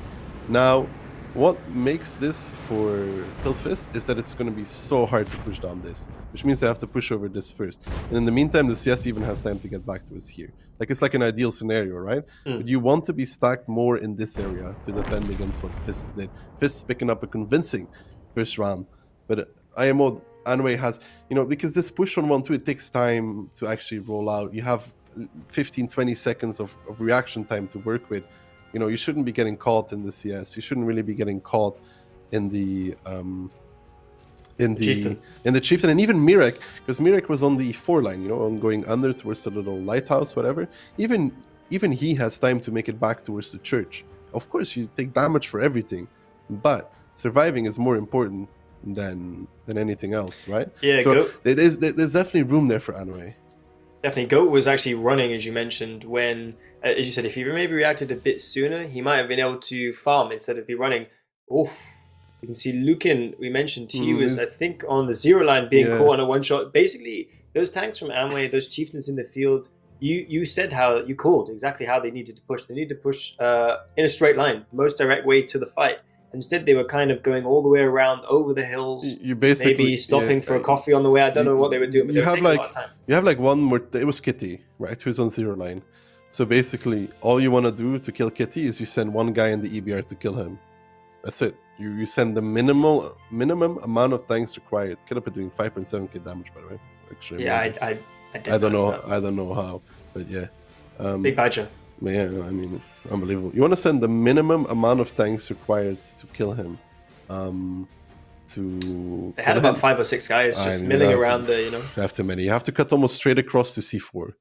Now, what makes this for Tilt Fist is that it's going to be so hard to push down this, which means they have to push over this first. And in the meantime, the CS even has time to get back to us here. Like, it's like an ideal scenario, right? But you want to be stacked more in this area to defend against what Fists did. Fists picking up a convincing first round. But IMO Anway has, you know, because this push on 1-2, it takes time to actually roll out. You have 15-20 seconds of reaction time to work with. You know, you shouldn't be getting caught in the CS. You shouldn't really be getting caught in the chieftain, and even Mirek, because Mirek was on the 4 line, you know, on going under towards the little lighthouse, whatever. Even he has time to make it back towards the church. Of course, you take damage for everything, but surviving is more important than anything else, right? Yeah. So there's definitely room there for Anway. Definitely. Goat was actually running, as you mentioned, when, as you said, if he maybe reacted a bit sooner, he might have been able to farm instead of be running. Oof. You can see Lucan, we mentioned, he was, I think, on the 0 line being caught on a 1-shot. Basically, those tanks from Amway, those chieftains in the field, you said how, you called exactly how they needed to push. They needed to push in a straight line, the most direct way to the fight. Instead, they were kind of going all the way around over the hills. You basically maybe stopping for a coffee on the way. I don't know what they were doing. But you have like one more. It was Kitty, right? Who's on 0 line. So basically, all you want to do to kill Kitty is you send one guy in the EBR to kill him. That's it. You send the minimum amount of tanks required. Could have been doing 5.7k damage, by the way. Actually, I don't know. I don't know how, but yeah. Big badger. Yeah, I mean, unbelievable. You want to send the minimum amount of tanks required to kill him. They had about 5 or 6 guys just milling around there, you know. You have too many. You have to cut almost straight across to C4,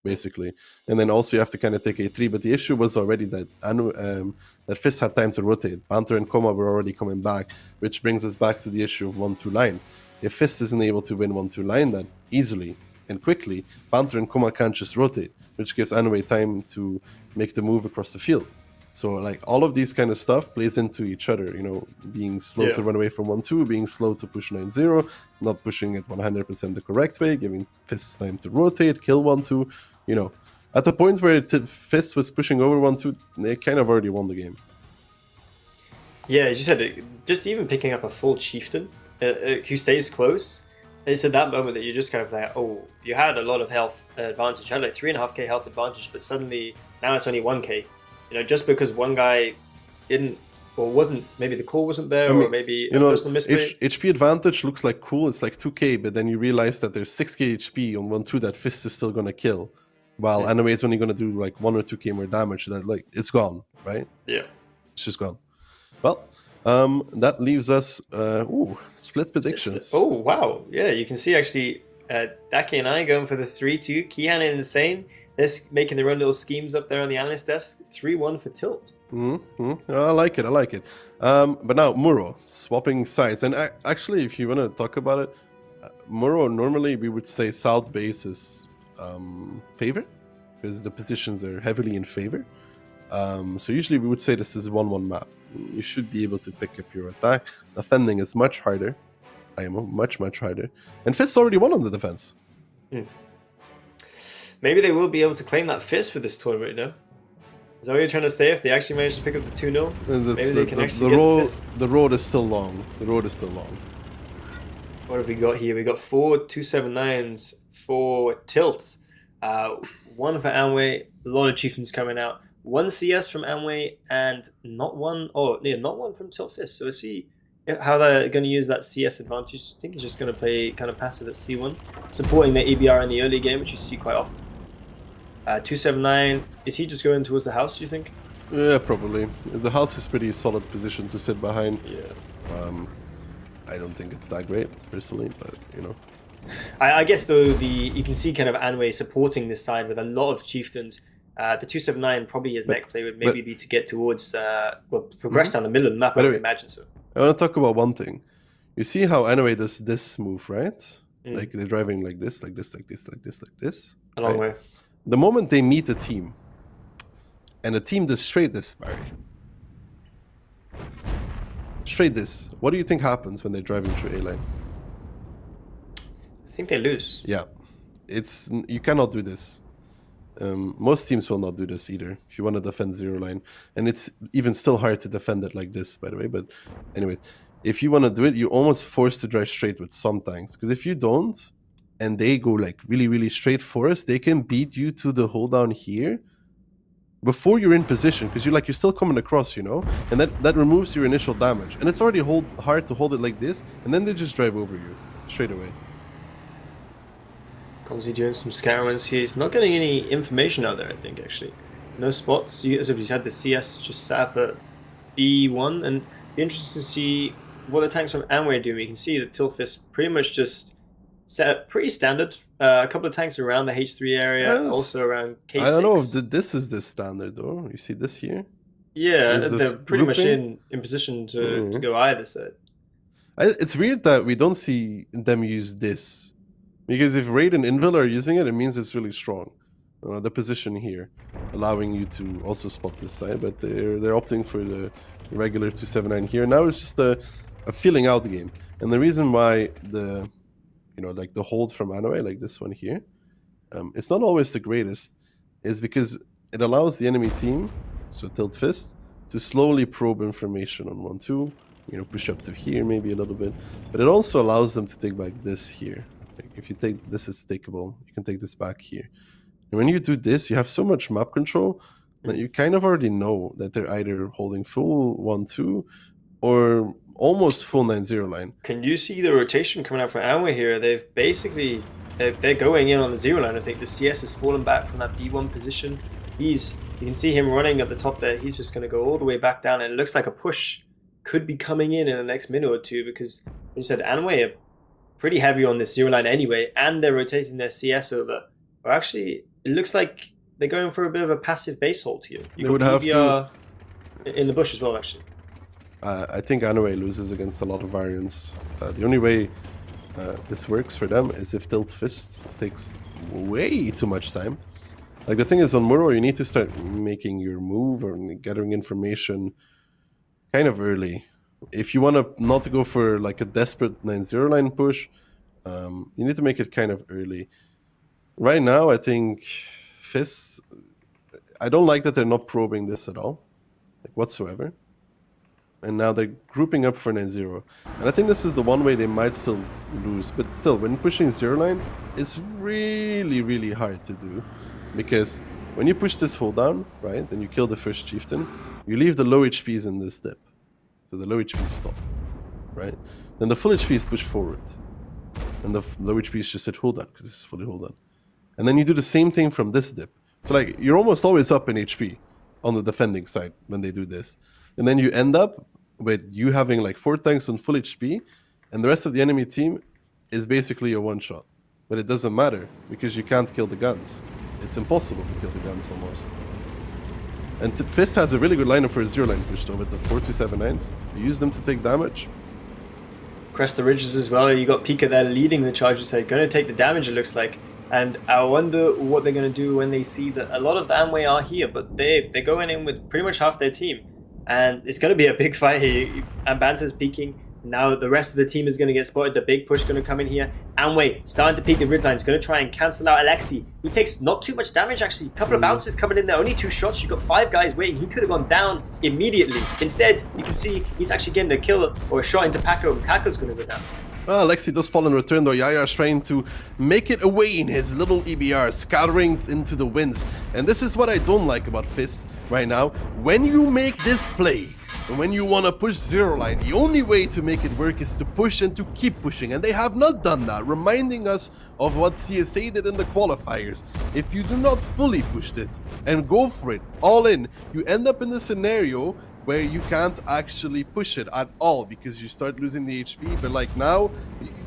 basically, and then also you have to kind of take A3. But the issue was already that that Fist had time to rotate. Panther and Coma were already coming back, which brings us back to the issue of 1-2 line. If Fist isn't able to win 1-2 line that easily and quickly, Panther and Coma can't just rotate, which gives Anway time to make the move across the field. So like all of these kind of stuff plays into each other, you know, being slow to run away from 1-2, being slow to push 9-0, not pushing it 100% the correct way, giving Fists time to rotate, kill 1-2, you know. At the point where Fist was pushing over 1-2, they kind of already won the game. Yeah, as you said, just even picking up a full chieftain who stays close, it's at that moment that you're just kind of like, oh, you had a lot of health advantage. You had like 3.5k health advantage, but suddenly now it's only 1k. You know, just because one guy didn't or wasn't, maybe the call wasn't there, or maybe a personal misplay. HP advantage looks like cool. It's like 2k, but then you realize that there's 6k HP on 1-2 that Fist is still gonna kill, while anyway it's only gonna do like 1 or 2k more damage. That like it's gone, right? Yeah, it's just gone. Well, that leaves us split predictions. Oh wow, yeah, you can see actually Daki and I going for the 3-2. Kian and Insane, they're making their own little schemes up there on the analyst desk. 3-1 for Tilt. I like it. But now Muro swapping sides, and actually, if you want to talk about it, Muro normally we would say South base is favor because the positions are heavily in favor. So usually we would say this is a 1-1 map. You should be able to pick up your attack. Defending is much harder. much harder. And Fist already won on the defense. Maybe they will be able to claim that Fist for this tournament, you know? Is that what you're trying to say? If they actually manage to pick up the 2-0, maybe they can actually get the Fist. The road is still long. What have we got here? We got 4 279s for Tilt. One for Amway. A lot of chieftains coming out. 1 CS from Amway and not one from Tilt Fist. So we'll see how they're going to use that CS advantage. I think he's just going to play kind of passive at C1, supporting the EBR in the early game, which you see quite often. 279, is he just going towards the house, do you think? Yeah, probably. The house is pretty solid position to sit behind. Yeah. I don't think it's that great, personally, but, you know. I guess, though, you can see kind of Anway supporting this side with a lot of chieftains. The 279, probably his next play would maybe be to get towards, progress down the middle of the map, I would imagine so. I want to talk about one thing. You see how Anway does this move, right? Like, they're driving like this. A long way. The moment they meet a team, and the team does straight this, Barry. Straight this. What do you think happens when they're driving through A-line? I think they lose. Yeah. You cannot do this. Most teams will not do this either if you want to defend 0 line. And it's even still hard to defend it like this, by the way. But anyways, if you want to do it, you're almost forced to drive straight with some tanks. Because if you don't, and they go like really straight for us, they can beat you to the hold down here before you're in position, because you're still coming across, you know, and that removes your initial damage, and it's already hard to hold it like this, and then they just drive over you straight away. Conzi doing some scarrowings here. He's not getting any information out there, I think, actually. No spots. He's had the CS just sat up at B1, and be interested to see what the tanks from Amway do. You can see that Tilfist pretty much just set up pretty standard. A couple of tanks around the H3 area, also around K6. I don't know if this is the standard, though. You see this here? Yeah, they're pretty much in position to go either side. It's weird that we don't see them use this. Because if Raid and Invil are using it, it means it's really strong. The position here, allowing you to also spot this side, but they're opting for the regular 279 here. Now it's just a feeling out game. And the reason why the hold from Anway, like this one here, it's not always the greatest, is because it allows the enemy team, so Tilt Fist, to slowly probe information on 1-2, push up to here maybe a little bit, but it also allows them to take back this here. Like if you take this is takeable, you can take this back here. And when you do this, you have so much map control that you kind of already know that they're either holding full 1-2 or almost full 9-0 line. Can you see the rotation coming out from Amway here? They've basically they're going in on the 0 line. I think the CS has fallen back from that B1 position. You can see him running at the top there. He's just going to go all the way back down, and it looks like a push could be coming in the next minute or two, because you said Amway are pretty heavy on this 0 line anyway, and they're rotating their CS over. Or actually, it looks like they're going for a bit of a passive base hold here. They would have to in the bush as well, actually. I think Anway loses against a lot of variants. The only way this works for them is if Tilt Fist takes way too much time. Like the thing is, on Muro, you need to start making your move or gathering information kind of early. If you want to not go for like a desperate 9-0 line push, you need to make it kind of early. Right now, I think Fizz, I don't like that they're not probing this at all, like whatsoever. And now they're grouping up for 9-0. And I think this is the one way they might still lose. But still, when pushing 0 line, it's really, really hard to do. Because when you push this hold down, right, and you kill the first chieftain, you leave the low HPs in this dip. So the low HPs stop, right? Then the full HPs push forward. And the low HPs just hit hold down, because this is fully hold down. And then you do the same thing from this dip. So like, you're almost always up in HP on the defending side when they do this. And then you end up with you having like 4 tanks on full HP, and the rest of the enemy team is basically a one-shot. But it doesn't matter, because you can't kill the guns. It's impossible to kill the guns almost. And Fizz has a really good lineup for a 0 line push though, with the 4-2-7-9s. You use them to take damage. Crest the ridges as well. You got Pika there leading the charge, so going to take the damage, it looks like. And I wonder what they're going to do when they see that a lot of the Amway are here, but they're going in with pretty much half their team. And it's going to be a big fight here. And Banter's peeking. Now the rest of the team is going to get spotted. The big push going to come in here. Amway starting to peek the grid line. He's going to try and cancel out Alexi, who takes not too much damage actually. A couple of bounces coming in there. Only 2 shots. You've got 5 guys waiting. He could have gone down immediately. Instead, you can see he's actually getting a kill or a shot into Paco. And Paco's going to go down. Well, Alexi does fall in return though. Yaya is trying to make it away in his little EBR, scattering into the winds. And this is what I don't like about Fizz right now. When you make this play, and when you want to push 0 line, the only way to make it work is to push and to keep pushing. And they have not done that, reminding us of what CSA did in the qualifiers. If you do not fully push this and go for it all in, you end up in a scenario where you can't actually push it at all because you start losing the HP. But like now,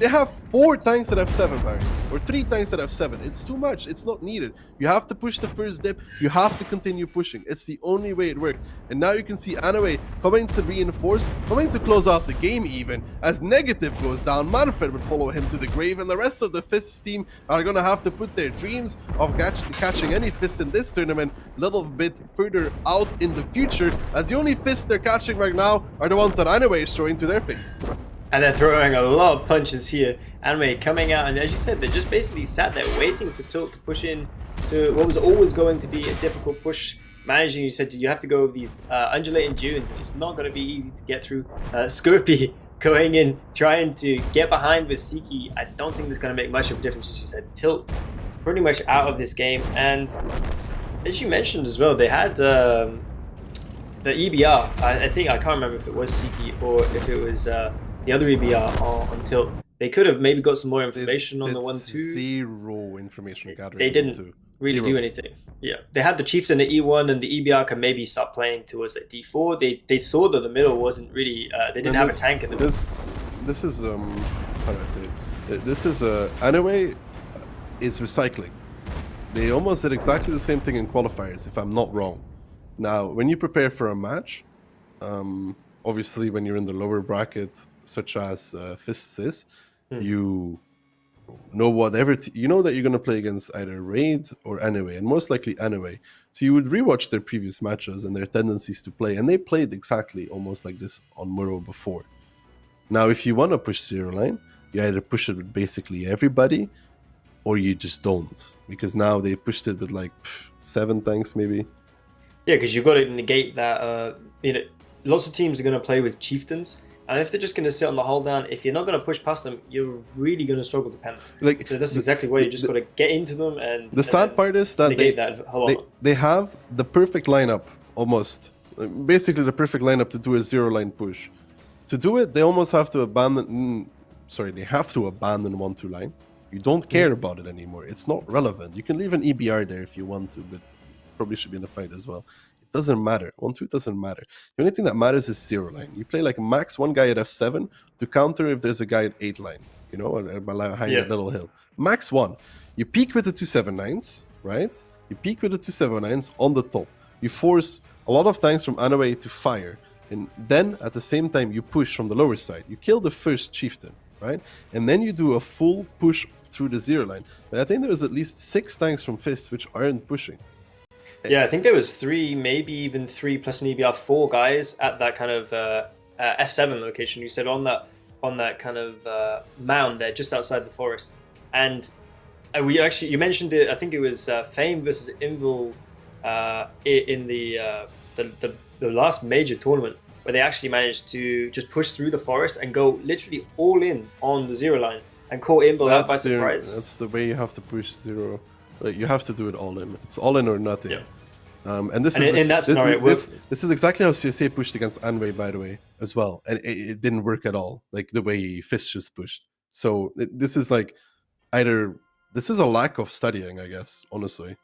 they have 4 tanks that have 7 Barry, or 3 tanks that have 7. It's too much. It's not needed. You have to push the first dip. You have to continue pushing. It's the only way it works. And now you can see Anaway coming to reinforce, coming to close out the game even. As Negative goes down, Manfred would follow him to the grave, and the rest of the Fizz team are going to have to put their dreams of catching any Fizz in this tournament a little bit further out in the future, as the only Fizz they're catching right now are the ones that Anaway is throwing to their face. And they're throwing a lot of punches here. Anime coming out, and as you said, they just basically sat there waiting for Tilt to push in to what was always going to be a difficult push. Managing, you said, you have to go with these undulating dunes, and it's not going to be easy to get through. Scorpy going in, trying to get behind with Siki. I don't think there's going to make much of a difference, as you said. Tilt pretty much out of this game, and as you mentioned as well, they had the EBR. I think, I can't remember if it was Siki or if it was the other EBR on Tilt. They could have maybe got some more information on the 1-2. Zero information gathering. They didn't really do anything. Yeah, they had the Chieftain at E1, and the EBR can maybe start playing towards like D4. They saw that the middle wasn't really. They didn't have a tank in the middle. This is how do I say it? This is Anyway is recycling. They almost did exactly the same thing in qualifiers, if I'm not wrong. Now, when you prepare for a match, obviously when you're in the lower bracket, such as Fists is, you know whatever you know that you're going to play against either Raid or Anyway, and most likely Anyway. So you would rewatch their previous matches and their tendencies to play, and they played exactly almost like this on Muro before. Now, if you want to push 0 line, you either push it with basically everybody, or you just don't, because now they pushed it with like 7 tanks maybe. Yeah, because you've got to negate that. Lots of teams are going to play with Chieftains, and if they're just going to sit on the hold down, if you're not going to push past them, you're really going to struggle to pen them. So that's exactly why you just got to get into them. And the sad part is that they have the perfect lineup, almost basically the perfect lineup to do a 0 line push. To do it, they almost have to abandon. They have to abandon 1-2 line. You don't care about it anymore. It's not relevant. You can leave an EBR there if you want to, but probably should be in the fight as well. It doesn't matter. 1-2 doesn't matter. The only thing that matters is 0 line. You play like max 1 guy at F7 to counter if there's a guy at 8 line, behind that little hill. Max 1. You peek with the 279s, right? You peek with the 279s on the top. You force a lot of tanks from Anaway to fire. And then at the same time, you push from the lower side. You kill the first chieftain, right? And then you do a full push through the zero line. But I think there was at least 6 tanks from Fist which aren't pushing. Yeah, I think there was 3, maybe even 3 plus an EBR, 4 guys at that kind of F7 location. You said on that kind of mound there, just outside the forest. And you mentioned it. I think it was Fame versus Invil in the last major tournament, where they actually managed to just push through the forest and go literally all in on the zero line and caught Invil out by surprise. That's the way you have to push zero. Like, you have to do it all in. It's all in or nothing. Yeah. And this in that scenario, this is exactly how CSA pushed against Anway, by the way, as well. And it didn't work at all, like the way Fist just pushed. So this is like this is a lack of studying, I guess, honestly.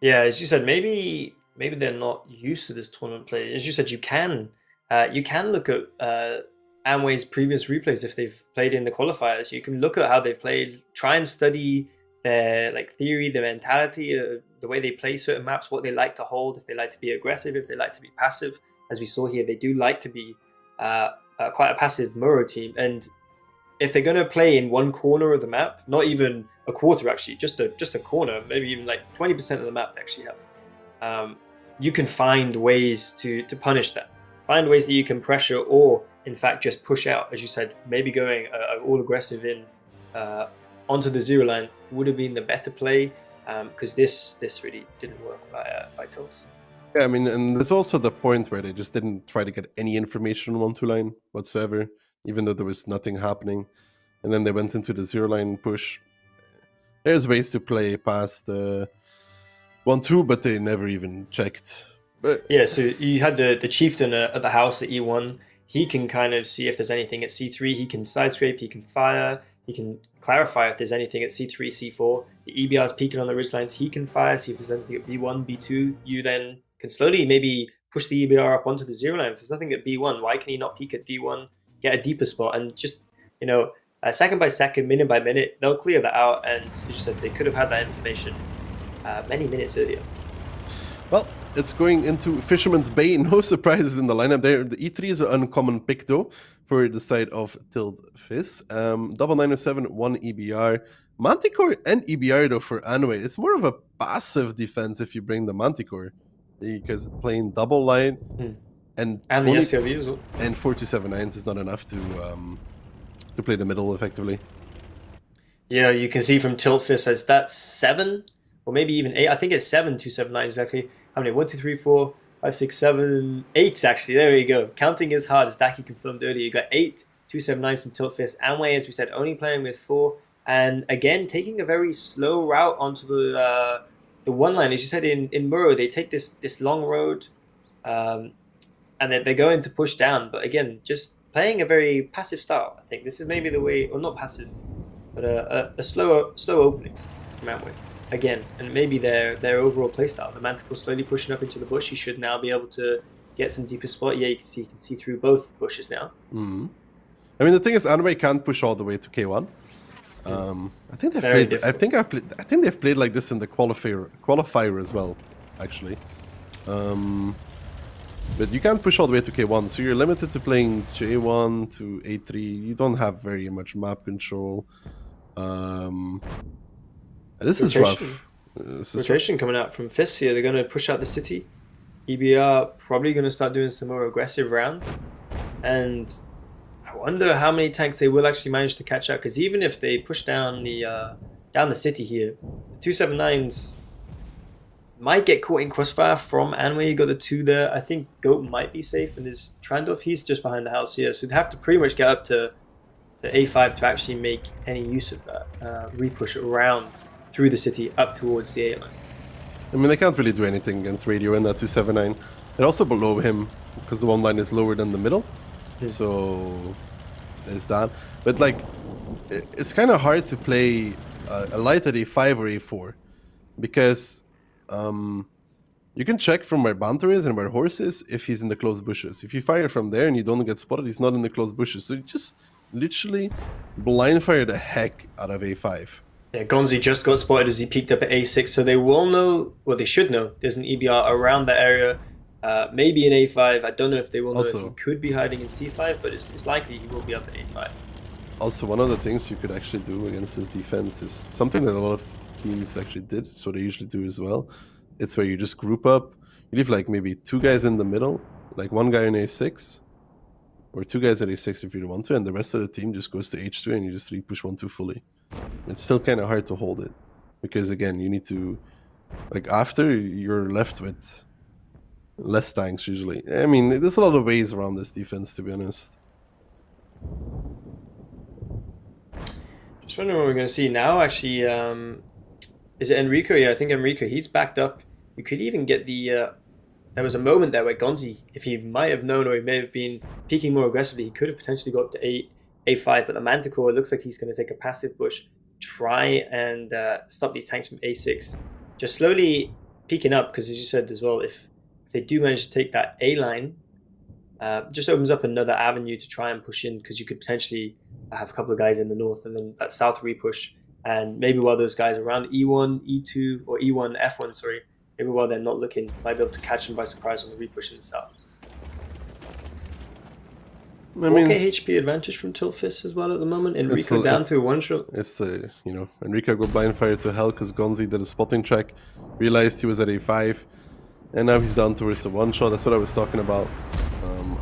Yeah, as you said, maybe they're not used to this tournament play. As you said, you can look at Amway's previous replays if they've played in the qualifiers. You can look at how they've played, try and study their theory, their mentality, the way they play certain maps, what they like to hold, if they like to be aggressive, if they like to be passive. As we saw here, they do like to be quite a passive Muro team. And if they're going to play in one corner of the map, not even a quarter actually, just a corner, maybe even like 20% of the map they actually have, you can find ways to punish that. Find ways that you can pressure or, in fact, just push out. As you said, maybe going all aggressive in onto the zero line would have been the better play, because this really didn't work by Tilts. Yeah, I mean, and there's also the point where they just didn't try to get any information on 1-2 line whatsoever, even though there was nothing happening. And then they went into the zero line push. There's ways to play past the 1-2, but they never even checked. But yeah, so you had the chieftain at the house at E1. He can kind of see if there's anything at C3. He can side scrape, he can fire, he can clarify if there's anything at C3, C4. The EBR is peeking on the ridge lines. He can fire, see if there's anything at B1, B2. You then can slowly maybe push the EBR up onto the zero line. If there's nothing at B1, why can he not peek at D1, get a deeper spot, and just, second by second, minute by minute, they'll clear that out. And as you said, they could have had that information many minutes earlier. Well, it's going into Fisherman's Bay. No surprises in the lineup there. The E3 is an uncommon pick, though, for the side of Tilt Fizz. 9907, 1 EBR. Manticore and EBR, though, for Anway. It's more of a passive defense if you bring the Manticore, because playing double line and the SCLV as well. And 4279s is not enough to play the middle effectively. Yeah, you can see from Tilt Fizz says that's 7 or maybe even 8. I think it's 7 279 exactly. How many? 1, 2, 3, 4, 5, 6, 7, 8 actually. There we go. Counting is hard, as Daki confirmed earlier. You got 8 279s from Tilt Fizz. Amway, as we said, only playing with 4. And again, taking a very slow route onto the one line. As you said, in Muro, they take this long road, and then they're going to push down. But again, just playing a very passive style. I think this is maybe the way, or not passive, but a slow opening from Amway. Again, and maybe their overall playstyle. The Manticore slowly pushing up into the bush. He should now be able to get some deeper spot. Yeah, you can see through both bushes now. Mm-hmm. I mean, the thing is, Anway can't push all the way to K1. I think they've Very played. difficult. I think they've played like this in the qualifier as well, actually. But you can't push all the way to K1, so you're limited to playing J1 to A3. You don't have very much map control. This is rough. Rotation coming out from Fizz here. They're going to push out the city. EBR probably going to start doing some more aggressive rounds. And I wonder how many tanks they will actually manage to catch up. Because even if they push down the city here, the 279s might get caught in crossfire from Anway. You got the 2 there. I think Goat might be safe. And there's Trandorf, he's just behind the house here. So they have to pretty much get up to A5 to actually make any use of that. Repush around through the city up towards the A line. I mean, they can't really do anything against Radio in that 279. They're also below him because the one line is lower than the middle. So there's that. But like, it's kind of hard to play a light at A5 or A4 because you can check from where Banter is and where Horse is if he's in the close bushes. If you fire from there and you don't get spotted, he's not in the close bushes. So you just literally blind fire the heck out of A5. Yeah, Gonzi just got spotted as he peeked up at A6, so they will know, well, they should know, there's an EBR around that area, maybe in A5. I don't know if they will know if he could be hiding in C5, but it's likely he will be up at A5. Also, one of the things you could actually do against this defense is something that a lot of teams actually did, so they usually do as well. It's where you just group up. You leave like maybe 2 guys in the middle, like 1 guy in A6, or 2 guys at A6 if you want to, and the rest of the team just goes to H2 and you just repush 1-2 fully. It's still kind of hard to hold it, because again, you need to, like, after you're left with less tanks usually. I mean, there's a lot of ways around this defense, to be honest. Just wondering what we're going to see now. Actually, is it Enrico? Yeah, I think Enrico. He's backed up. You could even get the. There was a moment there where Gonzi, if he might have known or he may have been peeking more aggressively, he could have potentially got up to A5. But the Manticore, it looks like he's going to take a passive push, try and stop these tanks from A6. Just slowly peeking up, because as you said as well, if they do manage to take that A line, just opens up another avenue to try and push in, because you could potentially have a couple of guys in the north and then that south repush. And maybe while those guys are around E1, E2, or E1, F1, sorry, maybe while they're not looking, might be able to catch them by surprise on the repush in the south. I mean, 4k HP advantage from Tilfist as well at the moment. Enrico down to a one-shot. It's the, Enrico got blind fire to hell because Gonzi did a spotting check, realized he was at A5, and now he's down towards the one-shot. That's what I was talking about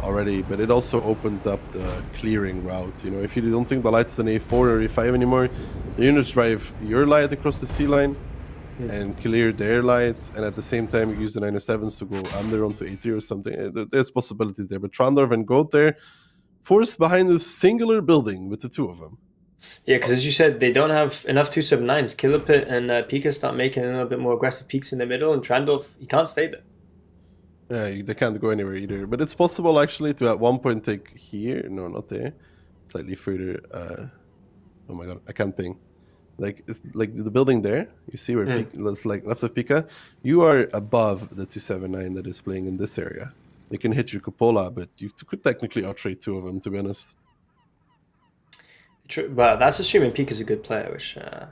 already, but it also opens up the clearing route. If you don't think the light's an A4 or A5 anymore, you can just drive your light across the C line and clear their light, and at the same time you use the 907s to go under onto A3 or something. There's possibilities there, but Trandorf and Goat there, forced behind a singular building with the 2 of them. Yeah, because as you said, they don't have enough 279s. Killer Pit and Pika start making a little bit more aggressive peaks in the middle, and Trandorf, he can't stay there. Yeah, they can't go anywhere either. But it's possible actually to at one point take here. No, not there. Slightly further. Oh my god, I can't ping. Like the building there. You see where it's like left of Pika. You are above the 279 that is playing in this area. They can hit your cupola, but you could technically outtrade 2 of them, to be honest. True, but that's assuming Pika's a good player, which... I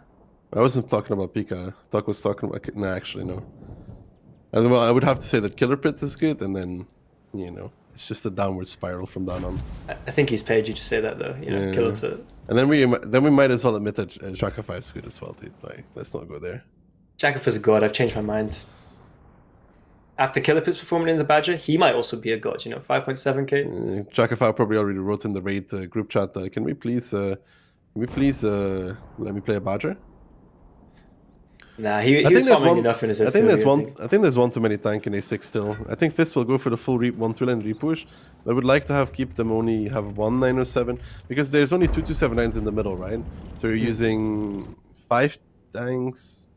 wasn't talking about Pika. Talk was talking about... No, actually, no. And well, I would have to say that Killer Pit is good, and then, it's just a downward spiral from down on. I think he's paid you to say that, though. Killer Pit. And then we might as well admit that Jakafai is good as well, dude. Like, let's not go there. Jakafai's a god. I've changed my mind. After Killer Pit's performing in the Badger, he might also be a god. 5.7k. Jakafai probably already wrote in the raid group chat. Can we please let me play a Badger? Nah, he was farming enough in his I think there's one too many tank in A6 still. I think Fist will go for the full 1-2 lane repush. I would like to keep them only have 1 907, because there's only 2 279s in the middle, right? So you're using 5 tanks.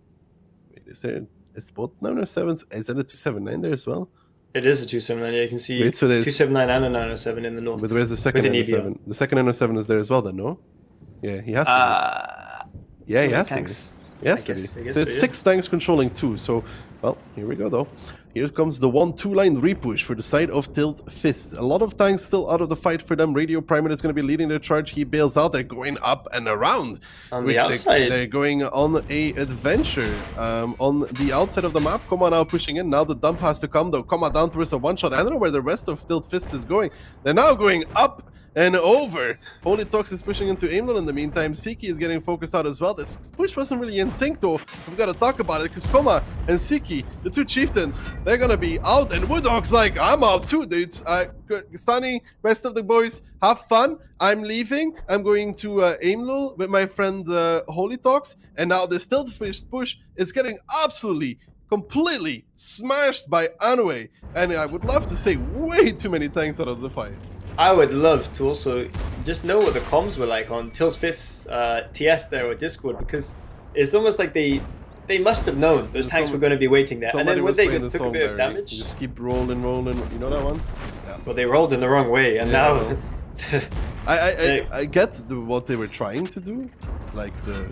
Wait, is both 907s? Is that a 279 there as well? It is a 279. Yeah, you can see 279 and a 907 in the north. But where's the second 907? The second 907 is there as well, then, no? Yeah, he has to. Yeah, he has to. Yes, so it's 6 tanks controlling 2. So, well, here we go though. Here comes the 1-2 line repush for the side of Tilt Fist. A lot of tanks still out of the fight for them. Radio Primate is going to be leading their charge. He bails out. They're going up and around. On the outside. They're going on a adventure on the outside of the map. Koma now pushing in. Now the dump has to come though. Koma down towards the one-shot. I don't know where the rest of Tilt Fist is going. They're now going up and over. Holy Tox is pushing into Aimlon in the meantime. Siki is getting focused out as well. This push wasn't really in sync though. We've got to talk about it because Koma and Siki, the 2 chieftains, they're gonna be out, and Woodhawk's like, I'm out too, dudes. Stani, rest of the boys, have fun. I'm leaving. I'm going to Aimlul with my friend Holy Tox, and now the Stilt Fist push is getting absolutely completely smashed by Anue, and I would love to say way too many tanks out of the fight. I would love to also just know what the comms were like on Tilt's Fist's TS there or Discord, because it's almost like they must have known those tanks were going to be waiting there. And then when they took a bit of damage... You just keep rolling. You know that one? Yeah. Well, they rolled in the wrong way, and now... I get what they were trying to do, like to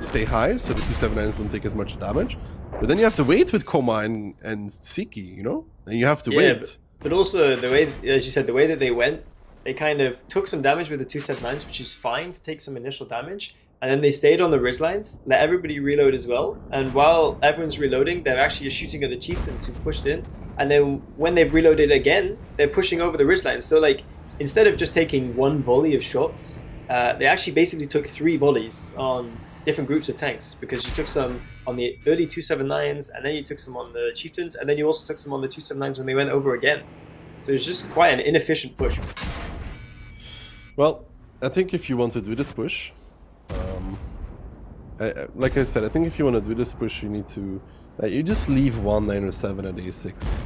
stay high so the 279s don't take as much damage. But then you have to wait with Koma and Siki, And you have to wait. But also, the way, as you said, the way that they went, they kind of took some damage with the 279s, which is fine to take some initial damage. And then they stayed on the ridgelines, let everybody reload as well. And while everyone's reloading, they're actually shooting at the chieftains who've pushed in. And then when they've reloaded again, they're pushing over the ridgelines. So like, instead of just taking one volley of shots they actually basically took 3 volleys on different groups of tanks, because you took some on the early 279s, and then you took some on the chieftains, and then you also took some on the 279s when they went over again. So it was just quite an inefficient push. Well, I think if you want to do this push, like I said, I think if you want to do this push, you need to, you just leave 1, 9, or 7 at A6.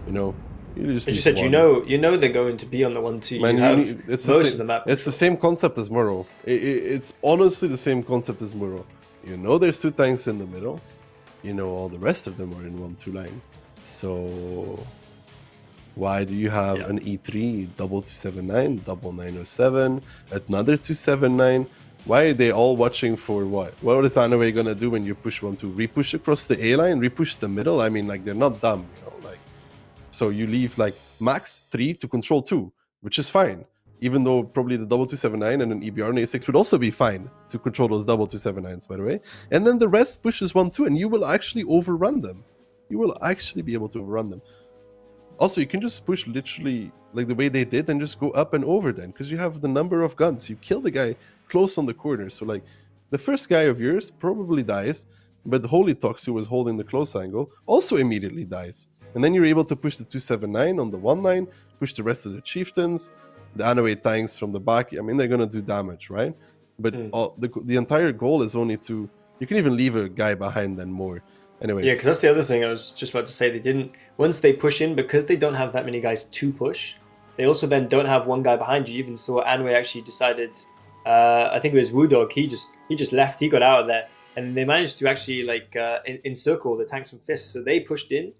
You know, you just. As you said, you know they're going to be on the 1-2. Man, you have it's most the same, of the map. It's the same concept as Muro. It's honestly the same concept as Muro. You know, there's 2 tanks in the middle. You know, all the rest of them are in 1-2 line. So why do you have an E3 double 279, double 907, another 279? Why are they all watching for what? What is Anaway gonna do when you push 1-2? Repush across the A line, repush the middle? I mean, like, they're not dumb, you know, like. So you leave like max 3 to control 2, which is fine. Even though probably the double 279 and an EBR and A6 would also be fine to control those double 279s, by the way. And then the rest pushes 1-2, and you will actually overrun them. You will actually be able to overrun them. Also, you can just push literally like the way they did and just go up and over then, because you have the number of guns. You kill the guy close on the corner. So like the first guy of yours probably dies, but the Holy Tox, who was holding the close angle, also immediately dies. And then you're able to push the 279 on the 1 line, push the rest of the chieftains, the Anaway tanks from the back. I mean, they're going to do damage, right? But the entire goal is only to... You can even leave a guy behind then more. Anyways. Yeah, because that's the other thing I was just about to say. They didn't... Once they push in, because they don't have that many guys to push, they also then don't have one guy behind you. You even saw Anway actually decided... I think it was Woodog. He just left. He got out of there. And they managed to actually like encircle the tanks from Fists. So they pushed in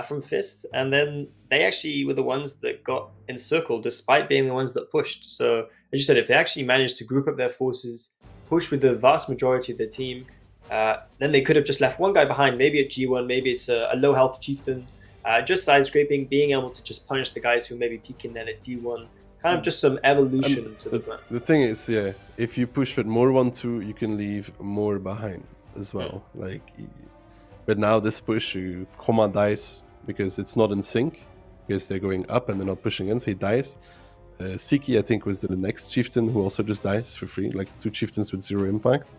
from Fists, and then they actually were the ones that got encircled despite being the ones that pushed. So as you said, if they actually managed to group up their forces, push with the vast majority of their team, then they could have just left one guy behind, maybe at G1, maybe it's a low health chieftain, just side scraping, being able to just punish the guys who may be peeking then at D1. Kind of just some evolution to the plan. The thing is, yeah, if you push with more 1-2, you can leave more behind as well. Like, but now this push, Koma dies because it's not in sync, because they're going up and they're not pushing in, so he dies. Siki, I think, was the next chieftain who also just dies for free, like 2 chieftains with 0 impact.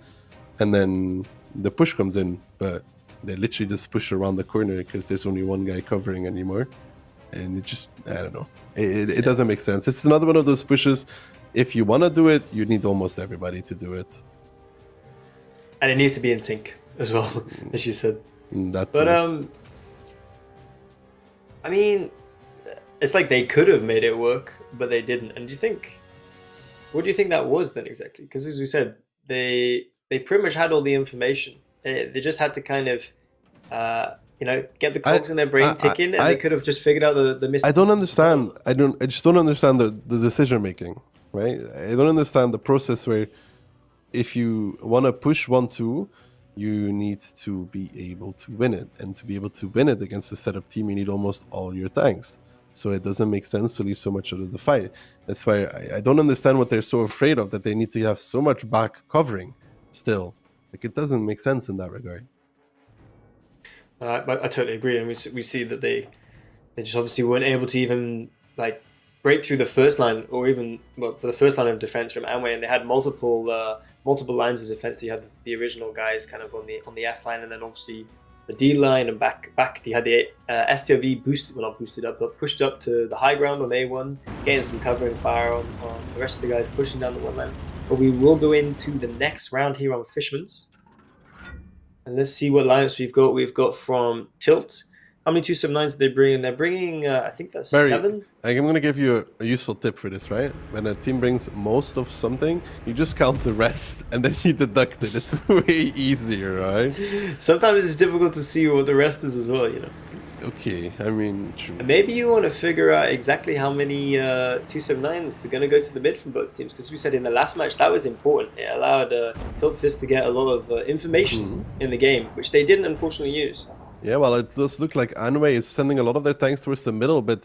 And then the push comes in, but they literally just push around the corner because there's only one guy covering anymore. And it just, I don't know. It doesn't make sense. It's another one of those pushes. If you want to do it, you need almost everybody to do it. And it needs to be in sync as well, as you said. But I mean, it's like they could have made it work, but they didn't. And what do you think that was then exactly? Because as we said, they pretty much had all the information. They just had to kind of, get the cogs in their brain ticking, and they could have just figured out the missing. I don't understand. I just don't understand the decision making, right? I don't understand the process where if you want to push 1-2, you need to be able to win it. And to be able to win it against a setup team, you need almost all your tanks. So it doesn't make sense to leave so much of the fight. That's why I don't understand what they're so afraid of, that they need to have so much back covering still. Like, it doesn't make sense in that regard. I totally agree, and we see that they just obviously weren't able to even like break through the first line, or even for the first line of defense from Amway, and they had multiple lines of defense. You had the original guys kind of on the F line, and then obviously the D line, and back you had the STOV boosted, well not boosted up, but pushed up to the high ground on A1, getting some covering fire on the rest of the guys pushing down the 1 line. But we will go into the next round here on Fisherman's. And let's see what lineups we've got. We've got from Tilt. How many 279s are they bringing? They're bringing, I think that's 7. I'm going to give you a useful tip for this, right? When a team brings most of something, you just count the rest and then you deduct it. It's way easier, right? Sometimes it's difficult to see what the rest is as well, you know. Okay, I mean, true. And maybe you want to figure out exactly how many 279s are going to go to the mid from both teams, because we said in the last match that was important. It allowed Tilt Fist to get a lot of information in the game, which they didn't unfortunately use. Yeah, well, it does look like Anway is sending a lot of their tanks towards the middle, but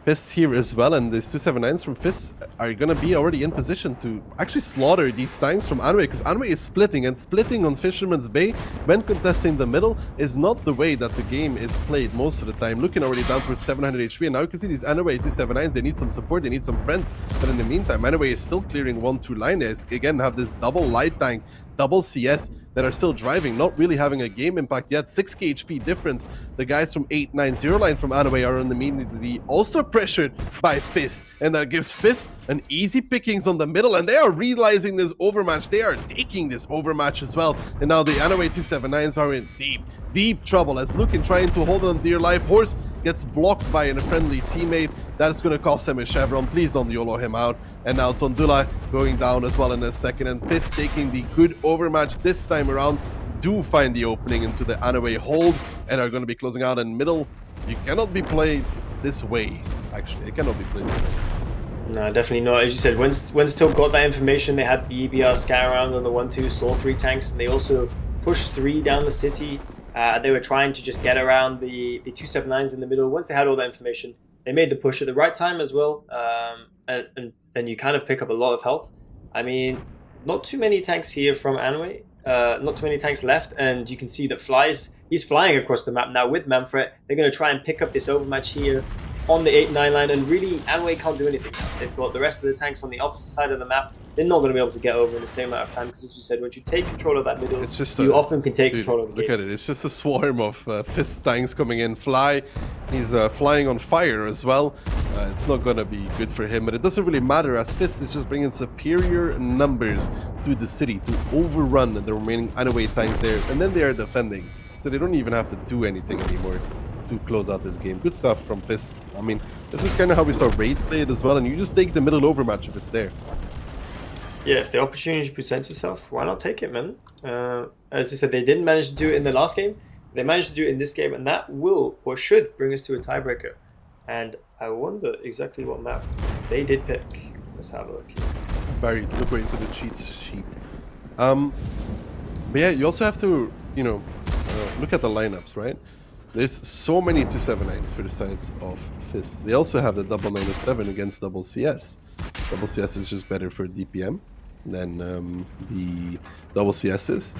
Fists here as well, and these 279s from Fists are gonna be already in position to actually slaughter these tanks from Anway, because Anway is splitting, and splitting on Fisherman's Bay when contesting the middle is not the way that the game is played most of the time. Looking already down towards 700 HP, and now you can see these Anway 279s, they need some support, they need some friends, but in the meantime, Anway is still clearing 1-2 line. They again have this double light tank, double CS that are still driving, not really having a game impact yet. 6k HP difference. The guys from 890 line from Anway are immediately also pressured by Fist, and that gives Fist an easy pickings on the middle, and they are realizing this overmatch. They are taking this overmatch as well, and now the Anway 279s are in deep trouble as Lukin trying to hold on dear life. Horse gets blocked by a friendly teammate. That's going to cost him a Chevron. Please don't YOLO him out. And now Tondula going down as well in a second, and Fist taking the good overmatch this time around. Do find the opening into the Anway hold and are going to be closing out in middle. You cannot be played this way. Actually, it cannot be played this way. No, definitely not. As you said, when Still got that information, they had the EBR scan around on the 1-2, saw 3 tanks, and they also pushed 3 down the city. They were trying to just get around the 279s in the middle. Once they had all that information, they made the push at the right time as well, and then you kind of pick up a lot of health. I mean, not too many tanks here from Anway, not too many tanks left, and you can see that he's flying across the map now with Manfred. They're going to try and pick up this overmatch here on the 8-9 line, and really Anway can't do anything now. They've got the rest of the tanks on the opposite side of the map. They're not going to be able to get over in the same amount of time, because as we said, once you take control of that middle, it's just you often can take control of the game. Look at it, it's just a swarm of Fist tanks coming in. Fly, he's flying on fire as well. It's not going to be good for him, but it doesn't really matter, as Fist is just bringing superior numbers to the city to overrun the remaining Anway tanks there, and then they are defending, so they don't even have to do anything anymore to close out this game. Good stuff from Fist. I mean, this is kind of how we saw Raid play it as well, and you just take the middle overmatch if it's there. Yeah, if the opportunity presents itself, why not take it, man? As I said, they didn't manage to do it in the last game. They managed to do it in this game, and that will, or should, bring us to a tiebreaker. And I wonder exactly what map they did pick. Let's have a look here. Barry, look right into the cheat sheet. But yeah, you also have to, look at the lineups, right? There's so many 279s for the sides of Fists. They also have the double 907 against double CS. Double CS is just better for DPM than the double CSs.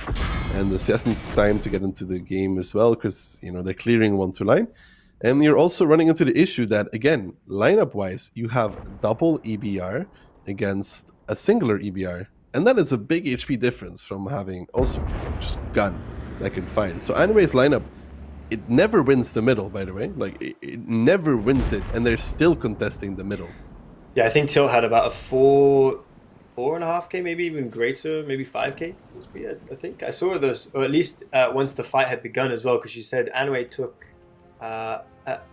And the CS needs time to get into the game as well, because they're clearing 1-2 line. And you're also running into the issue that, again, lineup-wise, you have double EBR against a singular EBR. And that is a big HP difference from having also just gun that can find. So Anway's lineup, it never wins the middle, by the way. Like, it never wins it, and they're still contesting the middle. Yeah, I think Tilt had about a 4.5k, maybe even greater, maybe 5k. It was weird, I think. I saw those, or at least once the fight had begun as well, because you said Anway took a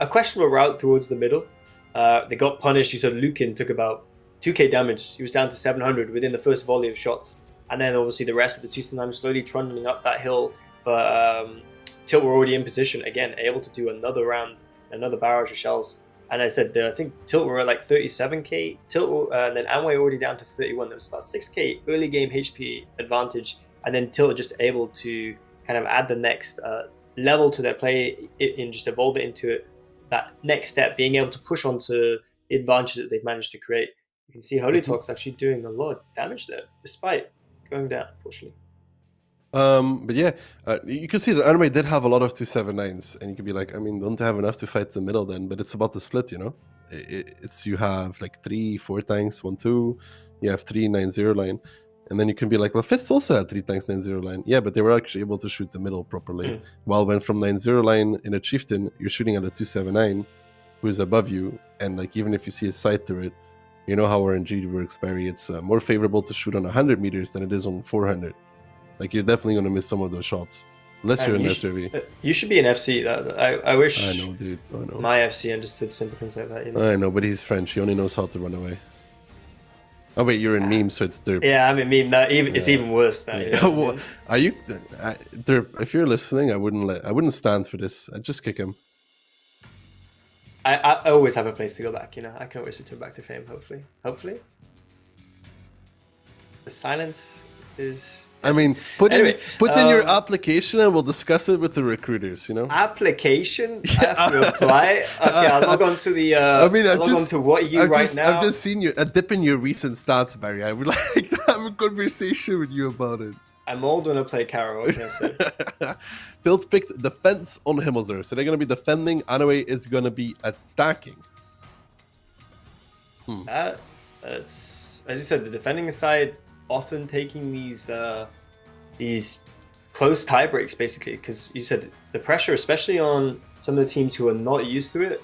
questionable route towards the middle. They got punished. You said Lukin took about 2k damage. He was down to 700 within the first volley of shots. And then obviously the rest of the 279 slowly trundling up that hill. But Tilt were already in position, again, able to do another round, another barrage of shells. And I said, I think Tilt were at like 37k, and then Anway already down to 31. There was about 6k early game HP advantage, and then Tilt just able to kind of add the next level to their play and just evolve it into that next step, being able to push onto the advantage that they've managed to create. You can see Holy Talk's actually doing a lot of damage there, despite going down, unfortunately. But yeah, you can see that Anway did have a lot of 279s, and you could be like, I mean, don't have enough to fight the middle then, but it's about the split, it's you have like 3-4 tanks, 1-2, you have 3-9-0 line, and then you can be like, well, Fist also had 3 tanks 9-0 line. Yeah, but they were actually able to shoot the middle properly. While when from 9-0 line in a Chieftain, you're shooting at a 279 who is above you, and like even if you see a side turret, you know how RNG works, Barry, it's more favorable to shoot on 100 meters than it is on 400. Like, you're definitely going to miss some of those shots. Unless you're in SRV. You should be an FC. I wish I know, dude. I know. My FC understood simple things like that. I know, but he's French. He only knows how to run away. Oh, wait, you're in meme, so it's Derp. Yeah, I'm in meme. Now, it's even worse now. Well, are you... Derp, if you're listening, I wouldn't stand for this. I'd just kick him. I always have a place to go back, I can always return back to fame, hopefully. The silence I mean, put Anyway, in your application and we'll discuss it with the recruiters, you know? Application? I have to apply? Okay, I'll log on to the... I'll log on to what you right now. I've just seen a dip in your recent stats, Barry. I would like to have a conversation with you about it. I'm old when I play Carol, what can I say? Tilt picked defense on Himmelsdorf, so they're going to be defending. Anyway is going to be attacking. That's, as you said, the defending side often taking these close tie breaks, basically, because you said the pressure, especially on some of the teams who are not used to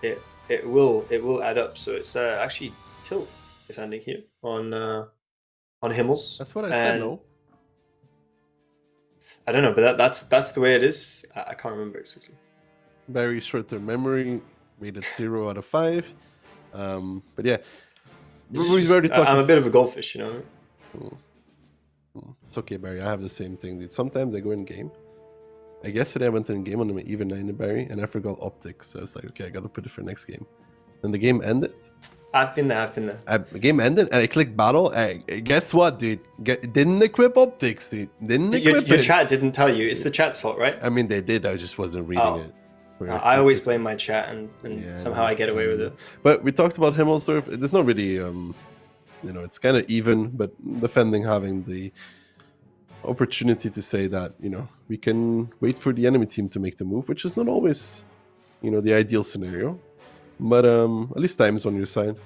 it, it will add up. So it's actually Tilt defending here on Himmels. That's what I said, no? I don't know, but that's the way it is. I can't remember exactly. Very short-term memory, rated 0 out of 5. But yeah, we've already talked. I'm a bit of a goldfish, you know. It's okay, Barry. I have the same thing, dude. Sometimes I go in game. Like yesterday, I went in game on an even 9 Barry, and I forgot optics. So I was like, okay, I gotta put it for next game. And the game ended. I've been there. The game ended, and I clicked battle. Guess what, dude? Didn't equip optics, dude. Your chat didn't tell you. It's the chat's fault, right? I mean, they did. I just wasn't reading it. I always blame my chat, and somehow I get away with it. But we talked about Himmelsdorf. There's not really, it's kind of even, but defending having the opportunity to say that, we can wait for the enemy team to make the move, which is not always, the ideal scenario. But at least time is on your side.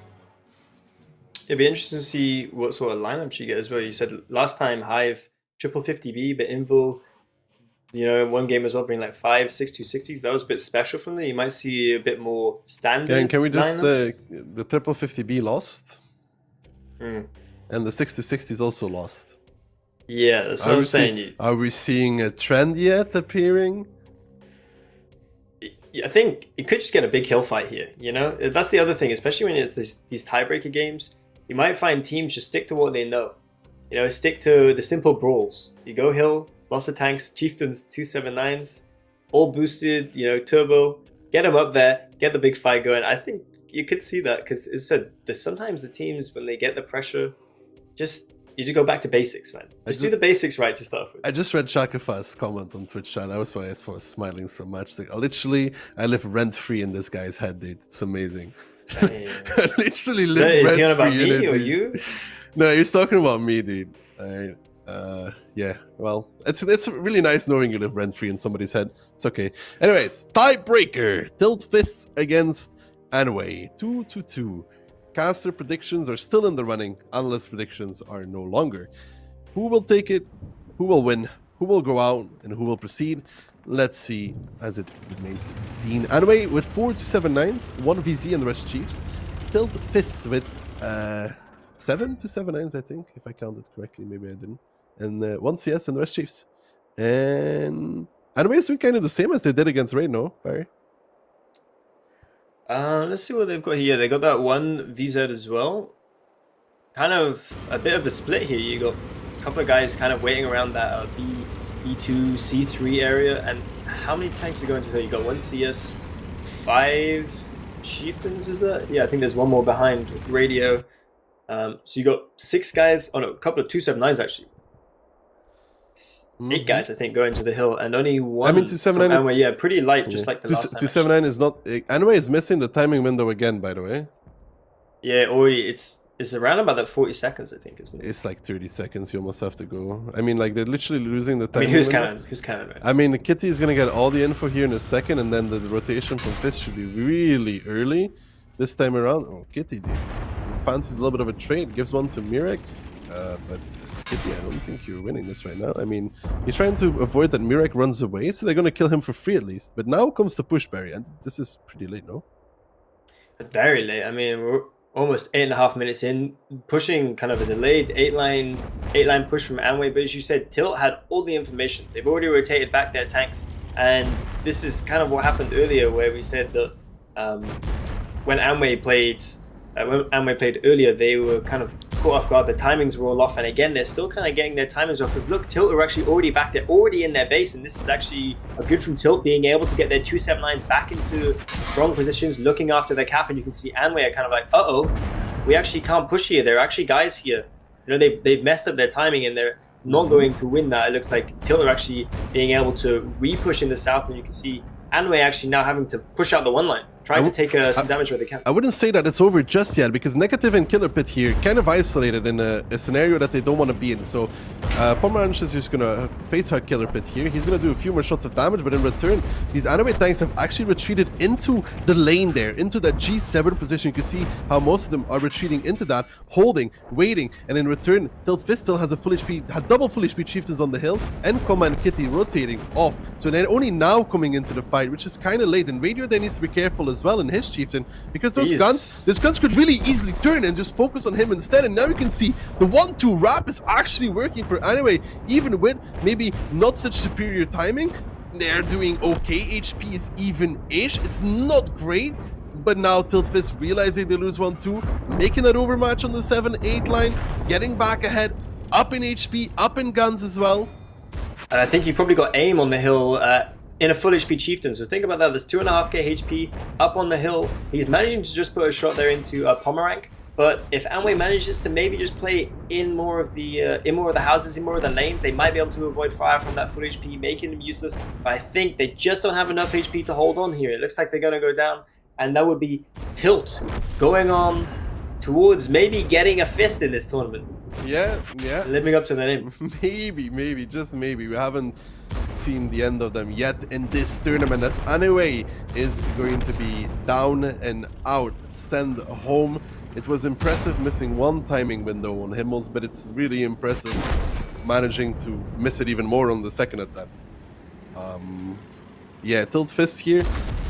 It'd be interesting to see what sort of lineups you get as well. You said last time Hive triple 50B, but Invil, in one game as well, bring like 5, 6, 260s. That was a bit special from there. You might see a bit more standard. Yeah, and can we just the triple 50B lost, and the 6 to 60s also lost. Yeah, that's what I'm saying. Are we seeing a trend yet appearing? I think it could just get a big hill fight here. That's the other thing, especially when it's these tiebreaker games. You might find teams just stick to what they know. Stick to the simple brawls. You go hill, lots of tanks, chieftains, 279s, all boosted. Turbo. Get them up there, get the big fight going. I think you could see that because it said that sometimes the teams, when they get the pressure, you just go back to basics, man. Just do the basics right to start with. I just read Shakafa's comment on Twitch chat. That was why I was smiling so much. Like, I live rent-free in this guy's head, dude. It's amazing. I literally live rent-free. Is he on about me or you? No, he's talking about me, dude. Yeah, well, it's really nice knowing you live rent-free in somebody's head. It's okay. Anyways, tiebreaker. Tilt fists against Anway. 2-2. Caster predictions are still in the running. Analyst predictions are no longer. Who will take it? Who will win? Who will go out? And who will proceed? Let's see as it remains to be seen. Anyway, with 4 279s, 1 VZ and the rest Chiefs. Tilt fists with 7 279s, I think, if I counted correctly. Maybe I didn't. And 1 CS and the rest Chiefs. And Anyway, it's doing kind of the same as they did against Raid, no, Barry? Let's see what they've got here. They got that 1 VZ as well. Kind of a bit of a split here. You got a couple of guys kind of waiting around that B2, C3 area. And how many tanks are going to there? You got 1 CS, 5 chieftains, is that? Yeah, I think there's one more behind radio. So you got 6 guys on a couple of 279s actually. 8 guys, I think, going to the hill, and only 1. I mean, 279. Anyway, yeah, pretty light, just like the last time. 279 is not. Anyway, is missing the timing window again, by the way. Yeah, already it's around about that 40 seconds, I think, isn't it? It's like 30 seconds. You almost have to go. I mean, like they're literally losing the timing. I mean, who's window. counting? Who's counting? Right? I mean, Kitty is gonna get all the info here in a second, and then the rotation from Fist should be really early this time around. Oh, Kitty, dude, fancies a little bit of a trade. Gives one to Mirek, but. Kitty, I don't think you're winning this right now. I mean, you're trying to avoid that Mirek runs away, so they're going to kill him for free at least. But now comes the push, Barry, and this is pretty late, no? Very late. I mean, we're almost 8.5 minutes in, pushing kind of a delayed 8-line push from Amway. But as you said, Tilt had all the information. They've already rotated back their tanks, and this is kind of what happened earlier, where we said that when Amway played earlier, they were kind of caught off guard. The timings were all off, and again, they're still kind of getting their timings off. As look, Tilt are actually already back there, already in their base, and this is actually a good from Tilt being able to get their 279s back into strong positions, looking after their cap. And you can see Anway are kind of like, we actually can't push here. There are actually guys here You know, they've messed up their timing and they're not going to win that. It looks like Tilt are actually being able to re-push in the south, and you can see Anway actually now having to push out the one line, trying to take some damage where they can. I wouldn't say that it's over just yet, because Negative and Killer Pit here kind of isolated in a scenario that they don't want to be in. So Pomeranz is just going to face hug Killer Pit here. He's going to do a few more shots of damage, but in return, these Anime tanks have actually retreated into the lane there, into that G7 position. You can see how most of them are retreating into that, holding, waiting, and in return, Tilt Fist still has a full HP, had double full HP Chieftains on the hill, and Koma and Kitty rotating off. So they're only now coming into the fight, which is kind of late. And Radio there needs to be careful as well in his Chieftain, because those guns could really easily turn and just focus on him instead. And now you can see the 1-2 wrap is actually working for Anime, even with maybe not such superior timing. They're doing okay. HP is even-ish. It's not great, but now Tilt Fist realizing they lose 1-2, making that overmatch on the 7-8 line, getting back ahead, up in HP, up in guns as well. And I think he probably got aim on the hill in a full HP Chieftain. So think about that. There's 2.5k HP up on the hill. He's managing to just put a shot there into Pomeranz. But if Anway manages to maybe just play in more of the houses, in more of the lanes, they might be able to avoid fire from that full HP, making them useless. But I think they just don't have enough HP to hold on here. It looks like they're going to go down, and that would be Tilt going on towards maybe getting a fist in this tournament. Yeah. Living up to their name. Maybe, just maybe. We haven't seen the end of them yet in this tournament. That's Anyway is going to be down and out, send home. It was impressive missing one timing window on Himmels, but it's really impressive managing to miss it even more on the second attempt. Yeah, Tilt Fist here.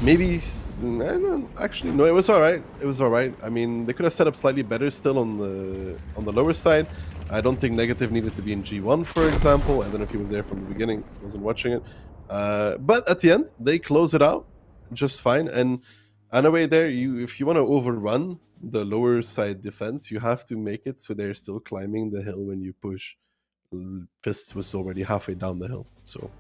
Maybe, I don't actually, no, it was alright. It was alright. I mean, they could have set up slightly better still on the lower side. I don't think Negative needed to be in G1, for example. I don't know if he was there from the beginning. I wasn't watching it. But at the end, they close it out just fine. And anyway, there, if you want to overrun the lower side defense, you have to make it so they're still climbing the hill when you push. Fist was already halfway down the hill, so.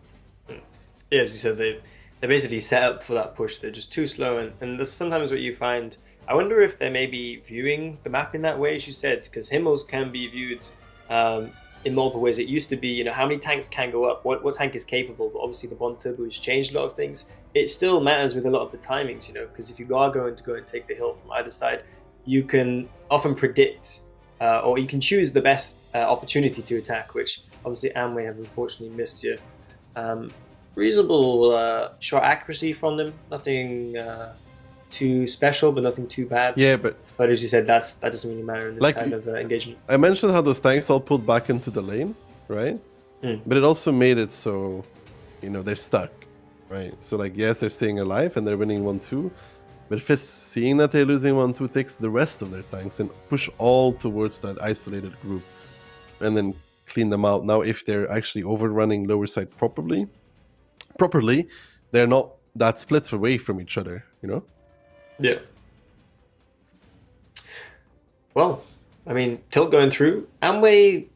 Yeah, as you said, they basically set up for that push. They're just too slow, and that's sometimes what you find. I wonder if they're maybe viewing the map in that way, as you said, because Himmels can be viewed in multiple ways. It used to be, how many tanks can go up, what tank is capable, but obviously the Bond Turbo has changed a lot of things. It still matters with a lot of the timings, because if you are going to go and take the hill from either side, you can often predict, or you can choose the best opportunity to attack, which obviously Amway have unfortunately missed here. Reasonable shot accuracy from them, nothing too special, but nothing too bad. Yeah, but as you said, that doesn't really matter in this kind of engagement. I mentioned how those tanks all pulled back into the lane, right? But it also made it so, they're stuck, right? So yes, they're staying alive and they're winning 1-2, but Fist, seeing that they're losing 1-2, takes the rest of their tanks and push all towards that isolated group, and then clean them out. Now, if they're actually overrunning lower side properly, they're not that split away from each other, Yeah. Well, I mean, Tilt going through. Amway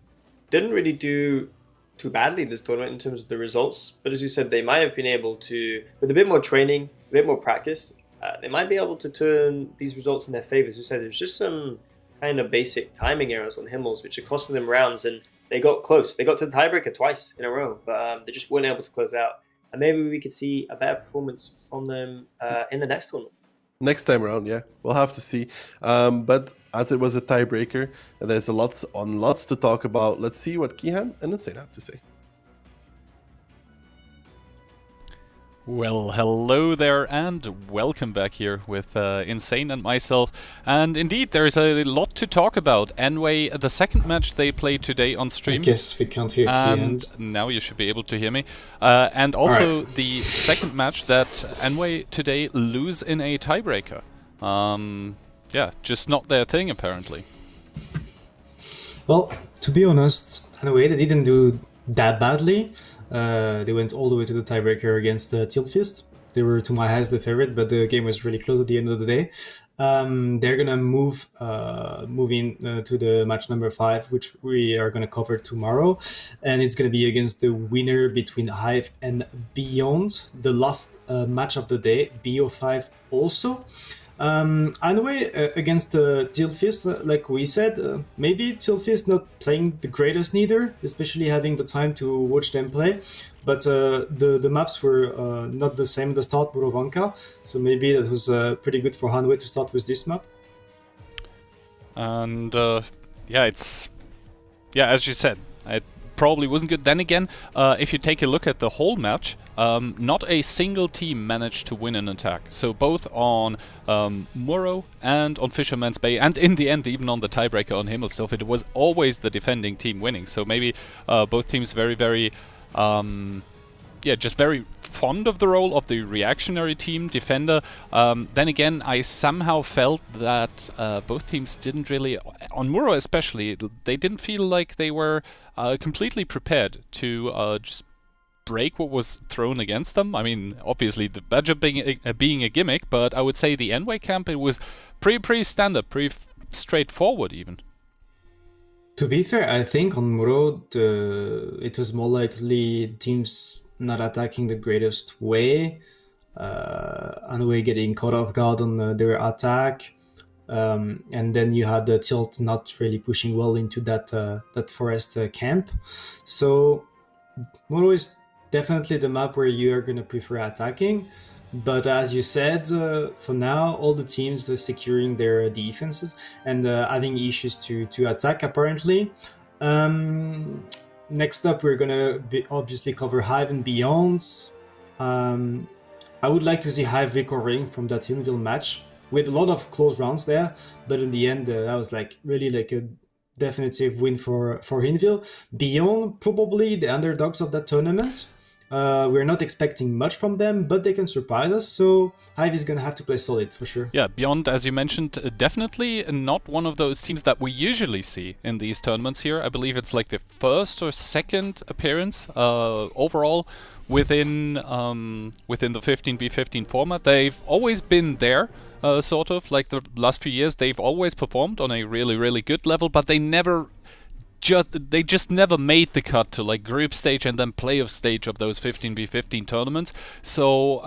didn't really do too badly this tournament in terms of the results, but as you said, they might have been able to, with a bit more training, a bit more practice, they might be able to turn these results in their favor. As you said, there's just some kind of basic timing errors on Himmels, which are costing them rounds, and they got close. They got to the tiebreaker twice in a row, but they just weren't able to close out. And maybe we could see a better performance from them in the next tournament. Next time around, yeah. We'll have to see. But as it was a tiebreaker, there's lots to talk about. Let's see what Kihan and Insane have to say. Well, hello there and welcome back here with Insane and myself. And indeed, there's a lot to talk about. Anyway, the second match they played today on stream. I guess we can't hear And Kihan. now you should be able to hear me. And also Right. the second match that Anway today lose in a tiebreaker. Yeah, just not their thing apparently. Well, to be honest, anyway, they didn't do that badly. They went all the way to the tiebreaker against Tilt Fist. They were, to my eyes, the favorite, but the game was really close at the end of the day. They're gonna move in to the match number 5, which we are gonna cover tomorrow, and it's gonna be against the winner between Hive and Beyond, the last match of the day, BO5 also. Anyway, against Tiltfist, like we said, maybe Tiltfist not playing the greatest neither, especially having the time to watch them play. But the maps were not the same at the start, Borovanka, so maybe that was pretty good for Hanwei to start with this map. And as you said, it probably wasn't good. Then again, if you take a look at the whole match, not a single team managed to win an attack. So both on Muro and on Fisherman's Bay, and in the end even on the tiebreaker on Himmelsdorf, it was always the defending team winning. So maybe both teams very just very fond of the role of the reactionary team defender. Then again, I somehow felt that both teams didn't really, on Muro especially, they didn't feel like they were completely prepared to just break what was thrown against them. I mean, obviously the Badger being a gimmick, but I would say the Enway camp, it was pretty standard, pretty straightforward even. To be fair, I think on Muro, it was more likely teams not attacking the greatest way, Anway getting caught off guard on their attack, and then you had the Tilt not really pushing well into that forest camp. So Muro is definitely the map where you are going to prefer attacking. But as you said, for now, all the teams are securing their defenses and having issues to attack, apparently. Next up, we're going to obviously cover Hive and Beyond. I would like to see Hive recovering from that Hinville match with a lot of close rounds there. But in the end, that was really a definitive win for Hinville. Beyond, probably the underdogs of that tournament. We're not expecting much from them, but they can surprise us, so Hive is going to have to play solid for sure. Yeah, Beyond, as you mentioned, definitely not one of those teams that we usually see in these tournaments here. I believe it's like the first or second appearance overall within the 15v15 format. They've always been there, sort of, like the last few years. They've always performed on a really good level, but they just never made the cut to group stage and then playoff stage of those 15v15 tournaments. So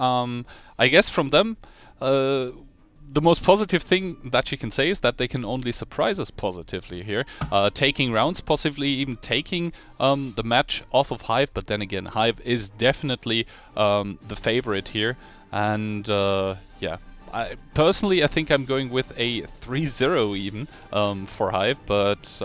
I guess from them, the most positive thing that you can say is that they can only surprise us positively here, taking rounds, possibly even taking the match off of Hive. But then again, Hive is definitely the favorite here, and personally, I think I'm going with a 3-0 even for Hive, but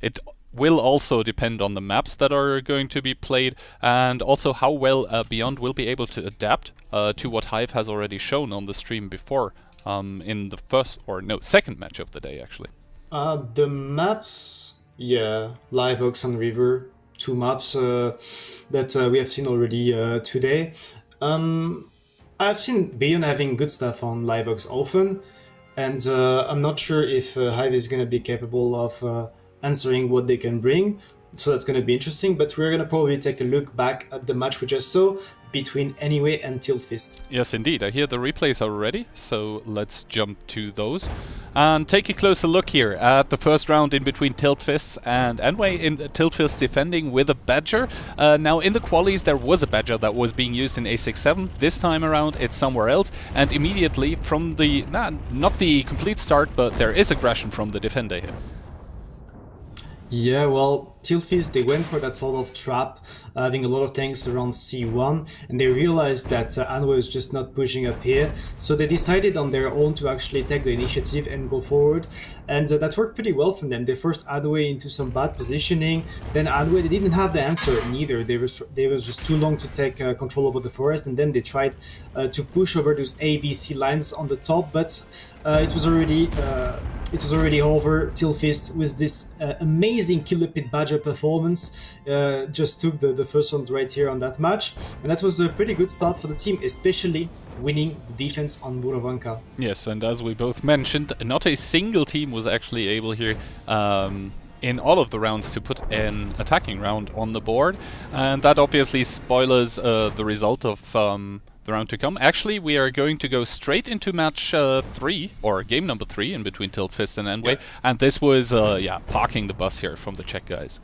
it will also depend on the maps that are going to be played, and also how well Beyond will be able to adapt to what Hive has already shown on the stream before, in the second match of the day, actually. The maps, Live Oaks and River, two maps that we have seen already today. I've seen Beyond having good stuff on Live Oaks often, and I'm not sure if Hive is going to be capable of answering what they can bring, so that's going to be interesting. But we're going to probably take a look back at the match we just saw between Anyway and Tiltfist. Yes, indeed. I hear the replays are ready, so let's jump to those and take a closer look here at the first round in between Tiltfists and Anway. In Tiltfist defending with a Badger. Now in the qualies there was a Badger that was being used in A6-7. This time around it's somewhere else, and immediately from the not the complete start, but there is aggression from the defender here. Yeah, well, Tiltfist, they went for that sort of trap, having a lot of tanks around C1, and they realized that Anway was just not pushing up here, so they decided on their own to actually take the initiative and go forward, and that worked pretty well for them. They forced Anway into some bad positioning, then Anway, they didn't have the answer neither. They was just too long to take control over the forest, and then they tried to push over those ABC lines on the top, but it was already over. Tiltfist, with this amazing Killer Pit Badger performance, just took the first round right here on that match, and that was a pretty good start for the team, especially winning the defense on Borovanka. Yes, and as we both mentioned, not a single team was actually able here in all of the rounds to put an attacking round on the board, and that obviously spoilers the result of the round to come. Actually, we are going to go straight into match 3, or game number 3, in between Tiltfist and Anway, and this was parking the bus here from the Czech guys.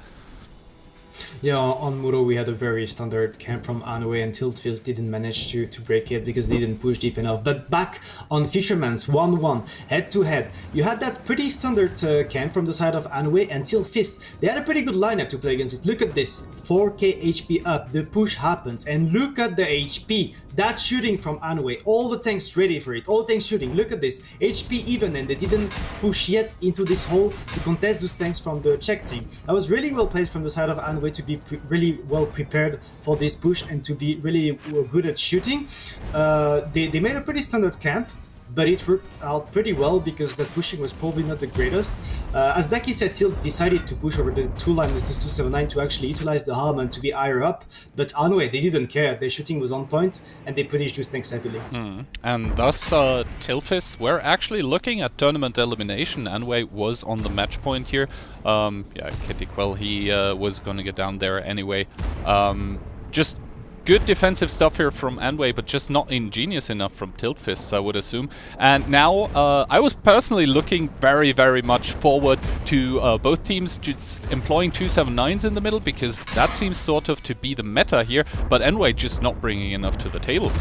Yeah, on Muro we had a very standard camp from Anway, and Tiltfist didn't manage to break it because they didn't push deep enough. But back on Fisherman's 1-1, head-to-head, you had that pretty standard camp from the side of Anway and Tiltfist. They had a pretty good lineup to play against it. Look at this, 4k HP up, the push happens, and look at the HP. That shooting from Anway, all the tanks ready for it, all the tanks shooting, look at this, HP even, and they didn't push yet into this hole to contest those tanks from the Czech team. That was really well played from the side of Anway to be really well prepared for this push and to be really good at shooting. They made a pretty standard camp, but it worked out pretty well because that pushing was probably not the greatest. As Daki said, Tilt decided to push over the 2-line with this 279 to actually utilize the Harman to be higher up, but Anway, they didn't care. Their shooting was on point and they punished those tanks heavily. And thus, Tilfis were actually looking at tournament elimination. Anway was on the match point here. Yeah, Kitty Quell, he was going to get down there anyway. Just good defensive stuff here from Anway, but just not ingenious enough from Tiltfists, I would assume. And now, I was personally looking very, very much forward to both teams just employing 279s in the middle, because that seems sort of to be the meta here, but Anway just not bringing enough to the table.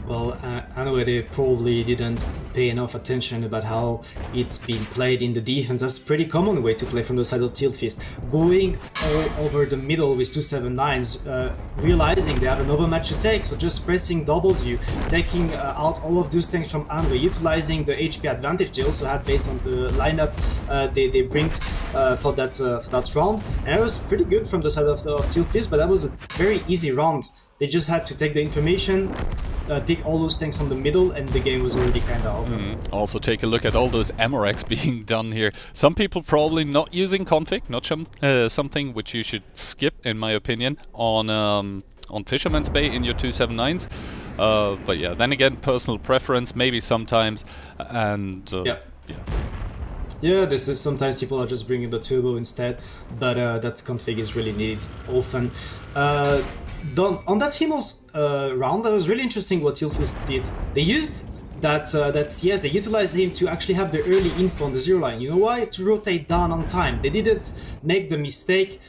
Well, anyway, they probably didn't pay enough attention about how it's been played in the defense. That's a pretty common way to play from the side of Tiltfist. Going all over the middle with 279s, realizing they have another match to take, so just pressing W, taking out all of those things from Anway, utilizing the HP advantage they also had based on the lineup they bring for that round. And it was pretty good from the side of Tiltfist, but that was a very easy round. They just had to take the information, pick all those things from the middle, and the game was already kind of over. Also take a look at all those Amorex being done here. Some people probably not using config, not something which you should skip, in my opinion, on Fisherman's Bay in your 279s. But yeah, then again, personal preference, maybe sometimes, and Yeah, this is sometimes people are just bringing the turbo instead, but that config is really needed often. On that Himmels round, that was really interesting what Tilfist did. They used that CS, they utilized him to actually have the early info on the 0 line. You know why? To rotate down on time. They didn't make the mistake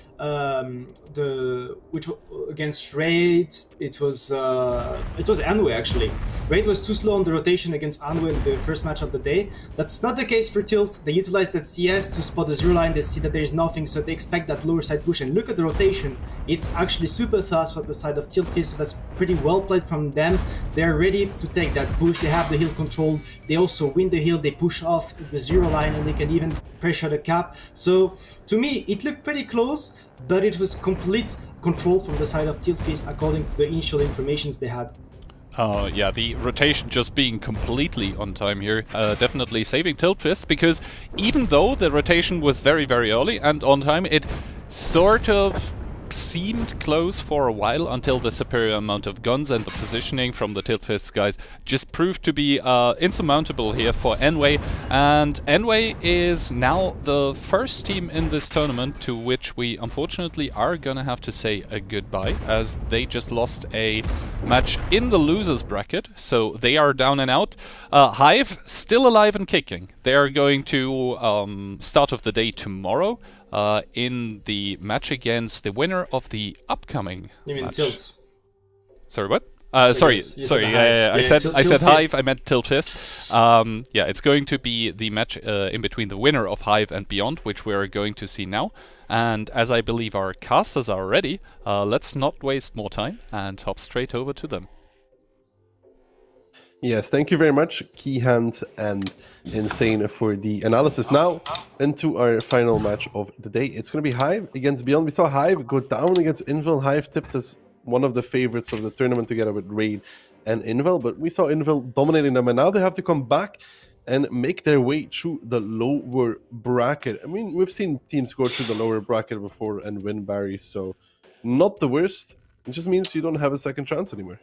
which against Raid, it was Anway actually. Raid was too slow on the rotation against Anway in the first match of the day. That's not the case for Tilt. They utilized that CS to spot the 0 line, they see that there is nothing, so they expect that lower side push. And look at the rotation, it's actually super fast from the side of Tiltfist, so that's pretty well played from them. They're ready to take that push, they have the hill control, they also win the hill, they push off the 0 line, and they can even pressure the cap. So to me, it looked pretty close, but it was complete control from the side of Tiltfist according to the initial informations they had. Yeah, the rotation just being completely on time here, definitely saving Tiltfist, because even though the rotation was very, very early and on time, it sort of seemed close for a while until the superior amount of guns and the positioning from the Tiltfist guys just proved to be insurmountable here for Anway. And Anway is now the first team in this tournament to which we unfortunately are gonna have to say a goodbye, as they just lost a match in the losers bracket, so they are down and out. Hive still alive and kicking. They are going to start of the day tomorrow in the match against the winner of the upcoming You mean match. Tilt? Sorry, what? Yes, sorry, you said sorry. Hive. Yeah. I said Tiltfist. Hive. I meant Tiltfist. Yeah, it's going to be the match in between the winner of Hive and Beyond, which we are going to see now. And as I believe our casters are ready, let's not waste more time and hop straight over to them. Yes, thank you very much, Keyhand and Insane, for the analysis. Now, into our final match of the day. It's going to be Hive against Beyond. We saw Hive go down against Invil. Hive tipped as one of the favorites of the tournament together with Raid and Invil, but we saw Invil dominating them, and now they have to come back and make their way through the lower bracket. I mean, we've seen teams go through the lower bracket before and win Barry, so not the worst. It just means you don't have a second chance anymore.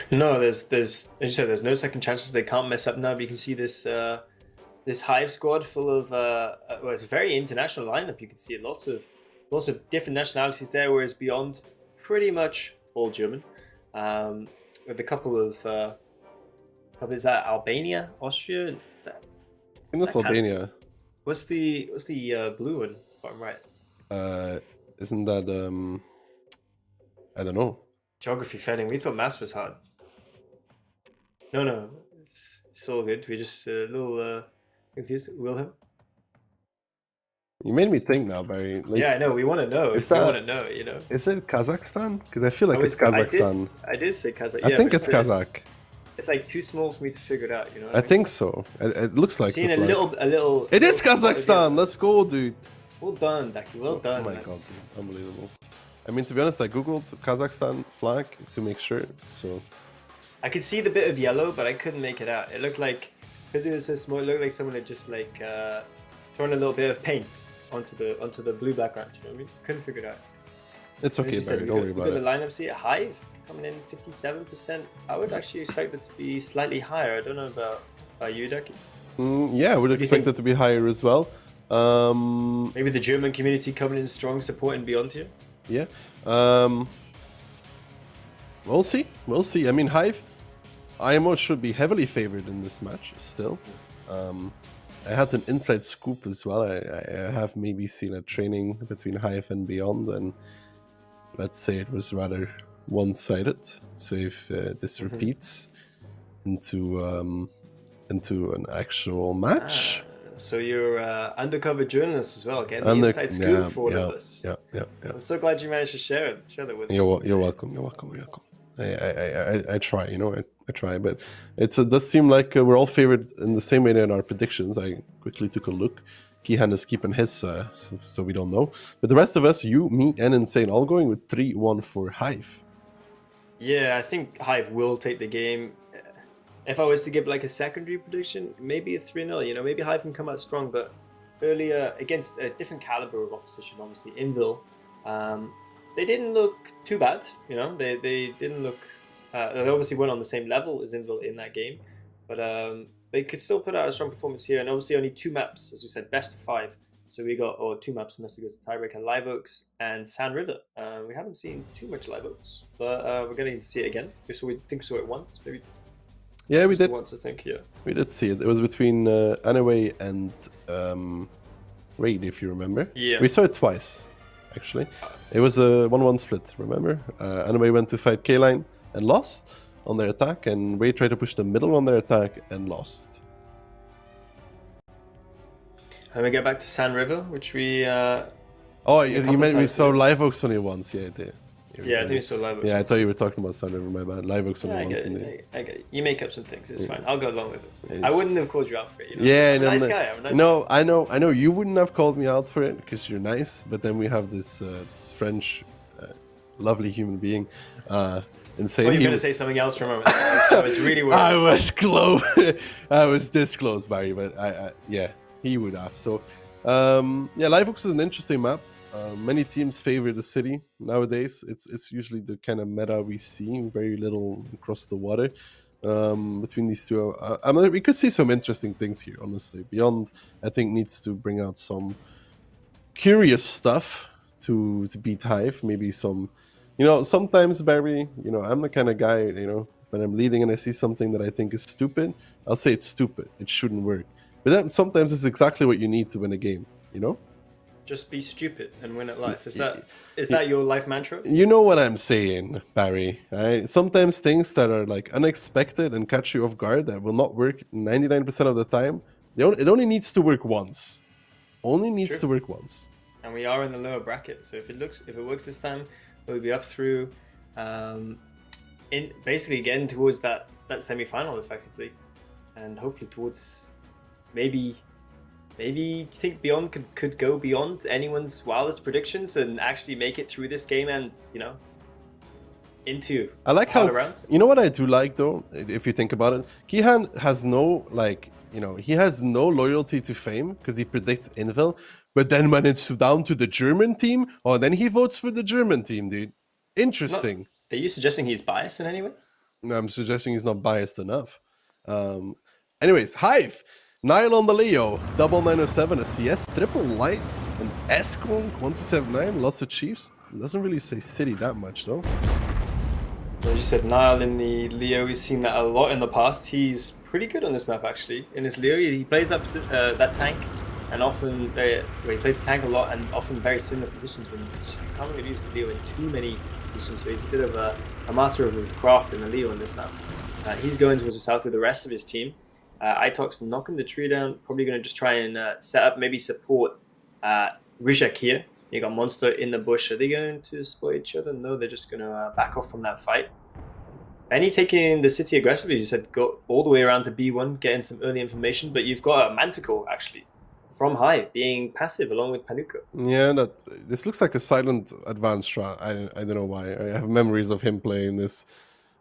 No, there's as you said, there's no second chances. They can't mess up now. But you can see this this Hive squad full of well, it's a very international lineup. You can see lots of different nationalities there, whereas Beyond pretty much all German, with a couple of is that Albania, Austria? Is that, I think that's Albania. What's the blue one? If I'm right. Isn't that I don't know. Geography failing. We thought maths was hard. No, it's all good. We're just a little confused. Wilhelm? You made me think now, Barry. Like, Yeah, I know. We want to know. Is We that- want to know. You know. Is it Kazakhstan? Because I feel like it's Kazakhstan. I did say Kazakh. I think it's Kazakh. It's like too small for me to figure it out. You know. What I mean? think so. It looks like Seen the a flag. little. It is little spot Kazakhstan. again. Let's go, dude. Well done, Daki. Well done. Oh my man. god, dude. Unbelievable. I mean, to be honest, I googled Kazakhstan flag to make sure. So I could see the bit of yellow, but I couldn't make it out. It looked like, because it was so small, it looked like someone had just like thrown a little bit of paint onto the blue background. You know what I mean? Couldn't figure it out. it's okay, As you said, Barry. Don't worry about the it. lineups here. Hive coming in 57%. I would actually expect it to be slightly higher. I don't know about you, Daki. Yeah, I would you expect think? it to be higher as well. Maybe the German community coming in strong, supporting Beyond here. Yeah. We'll see. We'll see. I mean, Hive, IMO should be heavily favored in this match still. I had an inside scoop as well. I have maybe seen a training between Hive and Beyond, and let's say it was rather one-sided. So if this repeats into an actual match. So you're undercover journalist as well, getting And the inside scoop for all of us. Yeah. I'm so glad you managed to share that with us. You're welcome. I try, I try, but it does seem like we're all favored in the same way in our predictions. I quickly took a look. Kihan is keeping his, so we don't know. But the rest of us, you, me, and Insane, all going with 3-1 for Hive. Yeah, I think Hive will take the game. If I was to give like a secondary prediction, maybe a 3-0. Maybe Hive can come out strong, but earlier against a different caliber of opposition, obviously Invil, they didn't look too bad. They didn't look. They obviously weren't on the same level as Invil in that game, but they could still put out a strong performance here. And obviously only 2 maps, as we said, best of 5. So we got 2 maps unless it goes to Tiebreaker: Live Oaks and Sand River. We haven't seen too much Live Oaks, but we're getting to see it again. We saw it once, maybe. Yeah, we did. Once, I think. Yeah. We did see it. It was between Anyway and Raid, if you remember. Yeah. We saw it twice, actually. It was a 1-1 split, remember? Anyway went to fight K-Line and lost on their attack, and Raid tried to push the middle on their attack and lost. And we get back to Sand River, which we... Oh, you meant we times saw too. Live Oaks only once. Yeah, I did. Yeah, I think we saw Live Oaks. Yeah, I thought you were talking about Sand River, my bad. Live Oaks only I once. get indeed. it. I get it. You make up some things. It's fine. I'll go along with it. It's- I wouldn't have called you out for it. Yeah, I'm a nice guy. I'm a nice no, I know. You wouldn't have called me out for it because you're nice. But then we have this French, lovely human being, Insane. Oh, you're going to say something else from a moment. I was really worried. I was close. I was this close, Barry. But yeah, he would have. So, yeah, Live Oaks is an interesting map. Many teams favor the city nowadays. It's usually the kind of meta we see. Very little across the water between these two. We could see some interesting things here, honestly. Beyond, I think, needs to bring out some curious stuff to beat Hive. Maybe some, sometimes, Barry, I'm the kind of guy, when I'm leading and I see something that I think is stupid, I'll say it's stupid. It shouldn't work. But then sometimes it's exactly what you need to win a game, Just be stupid and win at life. Is that your life mantra? You know what I'm saying, Barry. Right? Sometimes things that are like unexpected and catch you off guard that will not work 99% of the time, it only needs to work once. Only needs to work once. And we are in the lower bracket, so if it works this time, we'll be up through, in basically getting towards that semi-final effectively, and hopefully towards maybe you think Beyond could go beyond anyone's wildest predictions and actually make it through this game and into I like how rounds. You know what I do like though, if you think about it, Kihan has no he has no loyalty to fame because he predicts Invil, but then when it's down to the German team, then he votes for the German team, dude. Interesting. Are you suggesting he's biased in any way? No, I'm suggesting he's not biased enough. Anyways, Hive. Nile on the Leo, double 907, a CS, triple light, an Escon, 1279, lots of Chiefs. It doesn't really say city that much though. As you said, Nile in the Leo, we've seen that a lot in the past. He's pretty good on this map actually. In his Leo, he plays up that tank and often he plays the tank a lot, and often very similar positions. When you can't really use the Leo in too many positions, so he's a bit of a master of his craft in the Leo in this map. He's going towards the south with the rest of his team. Itox knocking the tree down, probably going to just try and set up, maybe support Rizak here. You got Monster in the bush. Are they going to support each other? No, they're just going to back off from that fight. Benny taking the city aggressively. You said go all the way around to B1, getting some early information, but you've got a Manticore actually from Hive being passive along with Panuka. Yeah, this looks like a silent advanced strat. I don't know why. I have memories of him playing this.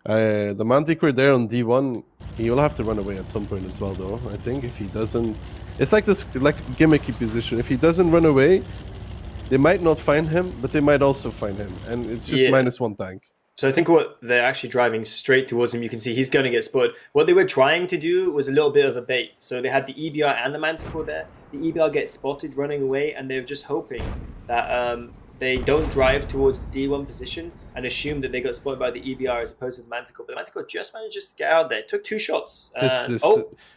The Manticore there on D1, he will have to run away at some point as well, though. I think if he doesn't, it's like this gimmicky position. If he doesn't run away, they might not find him, but they might also find him, and it's just -1 tank. So I think what they're actually driving straight towards him. You can see he's going to get spotted. What they were trying to do was a little bit of a bait. So they had the EBR and the Manticore there. The EBR gets spotted running away, and they're just hoping that they don't drive towards the D1 position and assume that they got spotted by the EBR as opposed to the Manticore. But the Manticore just manages to get out there. It took 2 shots.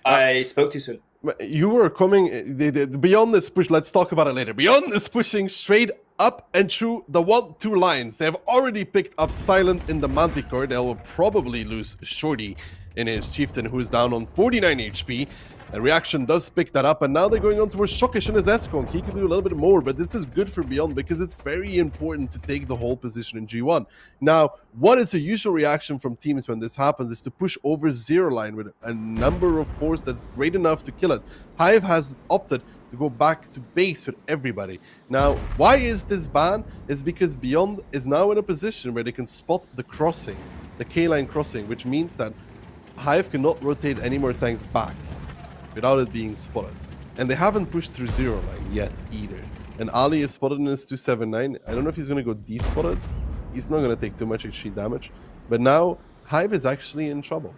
I spoke too soon. You were coming beyond this push. Let's talk about it later. Beyond this pushing straight up and through the 1-2 lines. They have already picked up Silent in the Manticore. They will probably lose Shorty in his Chieftain, who is down on 49 HP. And Reaction does pick that up, and now they're going on towards Shockish in his S-Conk. He could do a little bit more, but this is good for Beyond because it's very important to take the whole position in G1. Now, what is the usual reaction from teams when this happens is to push over 0 line with a number of force that's great enough to kill it. Hive has opted to go back to base with everybody. Now, why is this ban? It's because Beyond is now in a position where they can spot the crossing, the K-line crossing, which means that Hive cannot rotate any more tanks back without it being spotted. And they haven't pushed through 0 line yet either. And Ali is spotted in his 279. I don't know if he's going to go D-spotted. He's not going to take too much HE damage. But now, Hive is actually in trouble.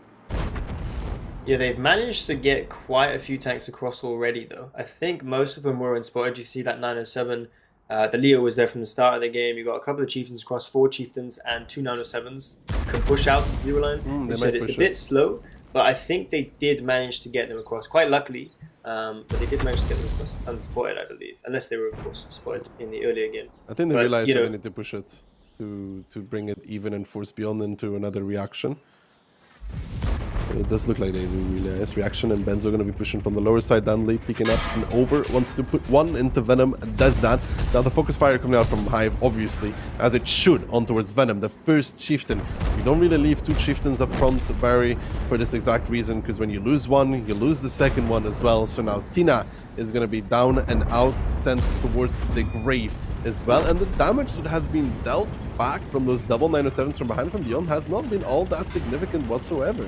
Yeah, they've managed to get quite a few tanks across already, though. I think most of them were unspotted. You see that 907. The Leo was there from the start of the game. You got a couple of Chieftains across, 4 Chieftains and 2 907s. Can push out the 0 line. They said it's a bit slow. But I think they did manage to get them across, quite luckily. But they did manage to get them across unspotted, I believe. Unless they were, of course, spotted in the earlier game. I think they realized that they need to push it to bring it even and force Beyond into another reaction. It does look like they do realize Reaction, and Benzo going to be pushing from the lower side. Danley picking up and over, wants to put 1 into Venom, does that. Now the focus fire coming out from Hive, obviously, as it should, on towards Venom, the first Chieftain. You don't really leave 2 Chieftains up front, Barry, for this exact reason, because when you lose one, you lose the second one as well. So now Tina is going to be down and out, sent towards the grave as well. And the damage that has been dealt back from those double 907s from behind from Beyond has not been all that significant whatsoever.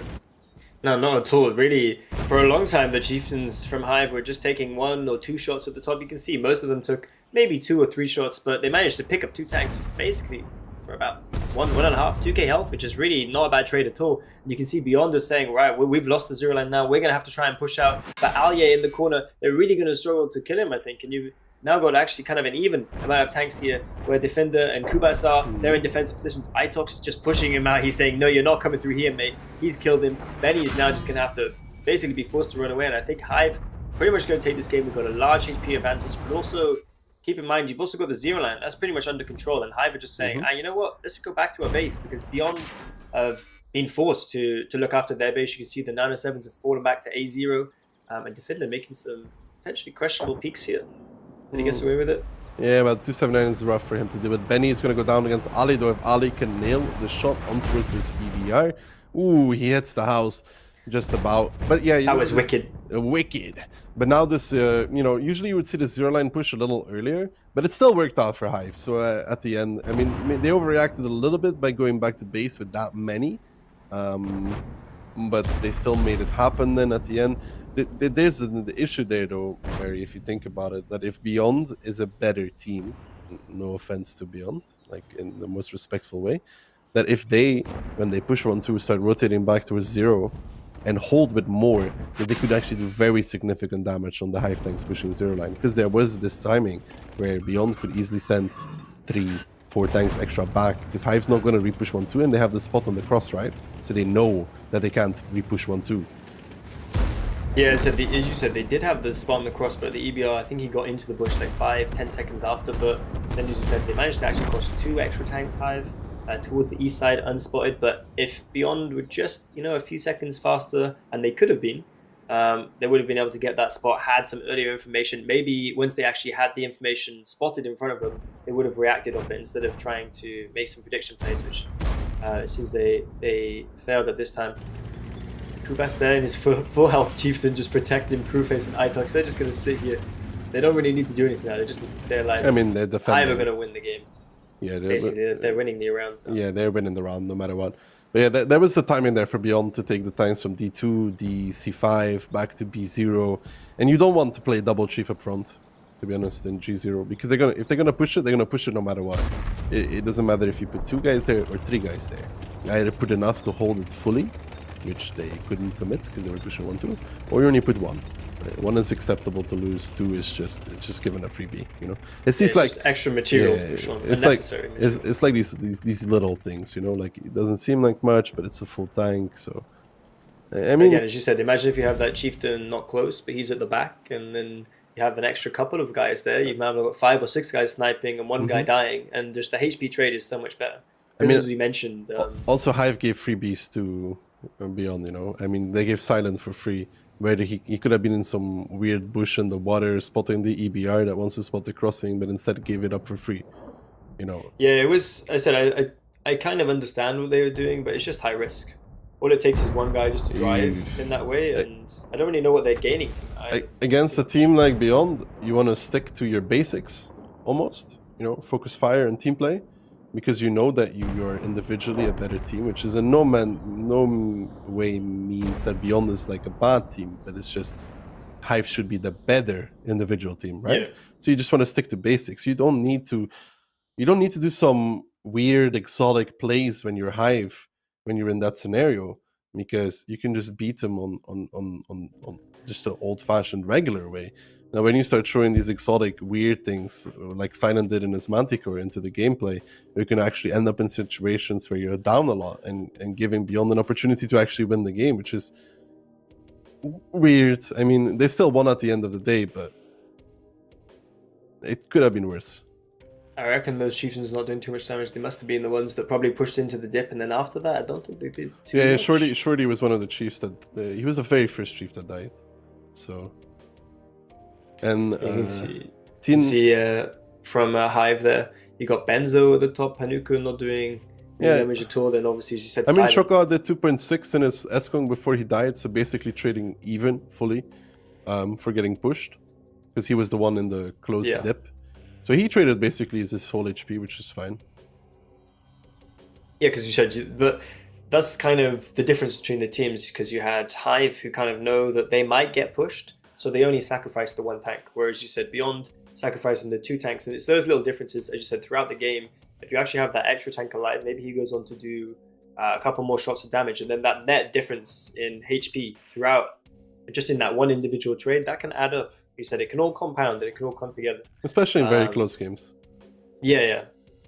No, not at all. Really, for a long time, the Chieftains from Hive were just taking 1 or 2 shots at the top. You can see most of them took maybe 2 or 3 shots, but they managed to pick up 2 tanks basically for about 1.5, 2k health, which is really not a bad trade at all. And you can see Beyond is saying, right, we've lost the 0 line now. We're going to have to try and push out. But Alye in the corner, they're really going to struggle to kill him, I think. And you've now got actually kind of an even amount of tanks here, where Defender and Kubas are. They're in defensive positions. Itox just pushing him out. He's saying, no, you're not coming through here, mate. He's killed him. Benny is now just going to have to basically be forced to run away. And I think Hive pretty much going to take this game. We've got a large HP advantage, but also keep in mind, you've also got the 0 line. That's pretty much under control. And Hive are just saying, you know what? Let's go back to our base, because Beyond have been forced to look after their base. You can see the 907s have fallen back to A0. And Defender making some potentially questionable peaks here. Did he get away with it? Yeah, but 279 is rough for him to do it. Benny is going to go down against Ali, though. If Ali can nail the shot on towards this EBR. Ooh, he hits the house just about. But yeah, that was wicked. Wicked. But now this, usually you would see the 0 line push a little earlier, but it still worked out for Hive. So at the end, I mean, they overreacted a little bit by going back to base with that many. But they still made it happen then at the end. There's the issue there, though, Barry, if you think about it, that if Beyond is a better team, no offense to Beyond, like in the most respectful way, that if they, when they push 1-2, start rotating back towards 0 and hold with more, that they could actually do very significant damage on the Hive tanks pushing 0 line. Because there was this timing where Beyond could easily send 3-4 tanks extra back, because Hive's not going to repush 1-2, and they have the spot on the cross, right? So they know that they can't repush 1-2. Yeah, so as you said, they did have the spot on the cross, but the EBR, I think he got into the bush like 5-10 seconds after. But then, as you said, they managed to actually cross 2 extra tanks Hive towards the east side unspotted. But if Beyond were just a few seconds faster, and they could have been, they would have been able to get that spot. Had some earlier information. Maybe once they actually had the information spotted in front of them, they would have reacted off it instead of trying to make some prediction plays, which it seems they failed at this time. Kubas there in his full health chieftain just protecting Crewface and Itox. They're just going to sit here. They don't really need to do anything now. They just need to stay alive. I mean, they're defending. Either going to win the game. Yeah, basically, they're winning the rounds. Though. Yeah, they're winning the round no matter what. But yeah, there was the timing there for Beyond to take the tanks from D2, DC5, back to B0. And you don't want to play double chief up front, to be honest, in G0. Because if they're gonna push it, they're going to push it no matter what. It doesn't matter if you put 2 guys there or 3 guys there. You either put enough to hold it fully, which they couldn't commit because they were pushing 1-2, or you only put 1. 1 is acceptable to lose. 2 is just given a freebie. It's these like extra material. It's like these little things. Like it doesn't seem like much, but it's a full tank. So I mean, again, as you said, imagine if you have that chieftain not close, but he's at the back, and then you have an extra couple of guys there. You've now got 5 or 6 guys sniping and 1 guy dying, and just the HP trade is so much better. As we mentioned, also Hive gave freebies to Beyond. I mean, they gave Silent for free. Where he could have been in some weird bush in the water, spotting the EBR that wants to spot the crossing, but instead gave it up for free. Yeah, it was. I said I kind of understand what they were doing, but it's just high risk. All it takes is 1 guy just to drive in that way, and I don't really know what they're gaining from that. Against a team like Beyond, you want to stick to your basics, almost. Focus fire and team play. Because you know that you are individually a better team, which is in no way means that Beyond is like a bad team, but it's just Hive should be the better individual team, right? Yeah. So you just want to stick to basics. You don't need to do some weird exotic plays when you're Hive, when you're in that scenario, because you can just beat them on just an old-fashioned regular way. Now, when you start throwing these exotic, weird things, like Silent did in his Manticore into the gameplay, you can actually end up in situations where you're down a lot and giving Beyond an opportunity to actually win the game, which is weird. I mean, they still won at the end of the day, but it could have been worse. I reckon those chieftains not doing too much damage. They must have been the ones that probably pushed into the dip, and then after that, I don't think they did too much. Shorty was one of the chiefs he was the very first chief that died. So... And you can see from Hive there, you got Benzo at the top, Hanuku not doing damage at all. Then obviously, as you said, I mean, Shoka did 2.6 in his Eskong before he died, so basically trading even fully for getting pushed because he was the one in the closed dip. So he traded basically as his full HP, which is fine. Yeah, because you said, but that's kind of the difference between the teams because you had Hive who kind of know that they might get pushed. So they only sacrificed the 1 tank, whereas you said Beyond sacrificing the 2 tanks. And it's those little differences, as you said, throughout the game. If you actually have that extra tank alive, maybe he goes on to do a couple more shots of damage. And then that net difference in HP throughout, just in that one individual trade, that can add up. You said it can all compound and it can all come together. Especially in very close games. Yeah,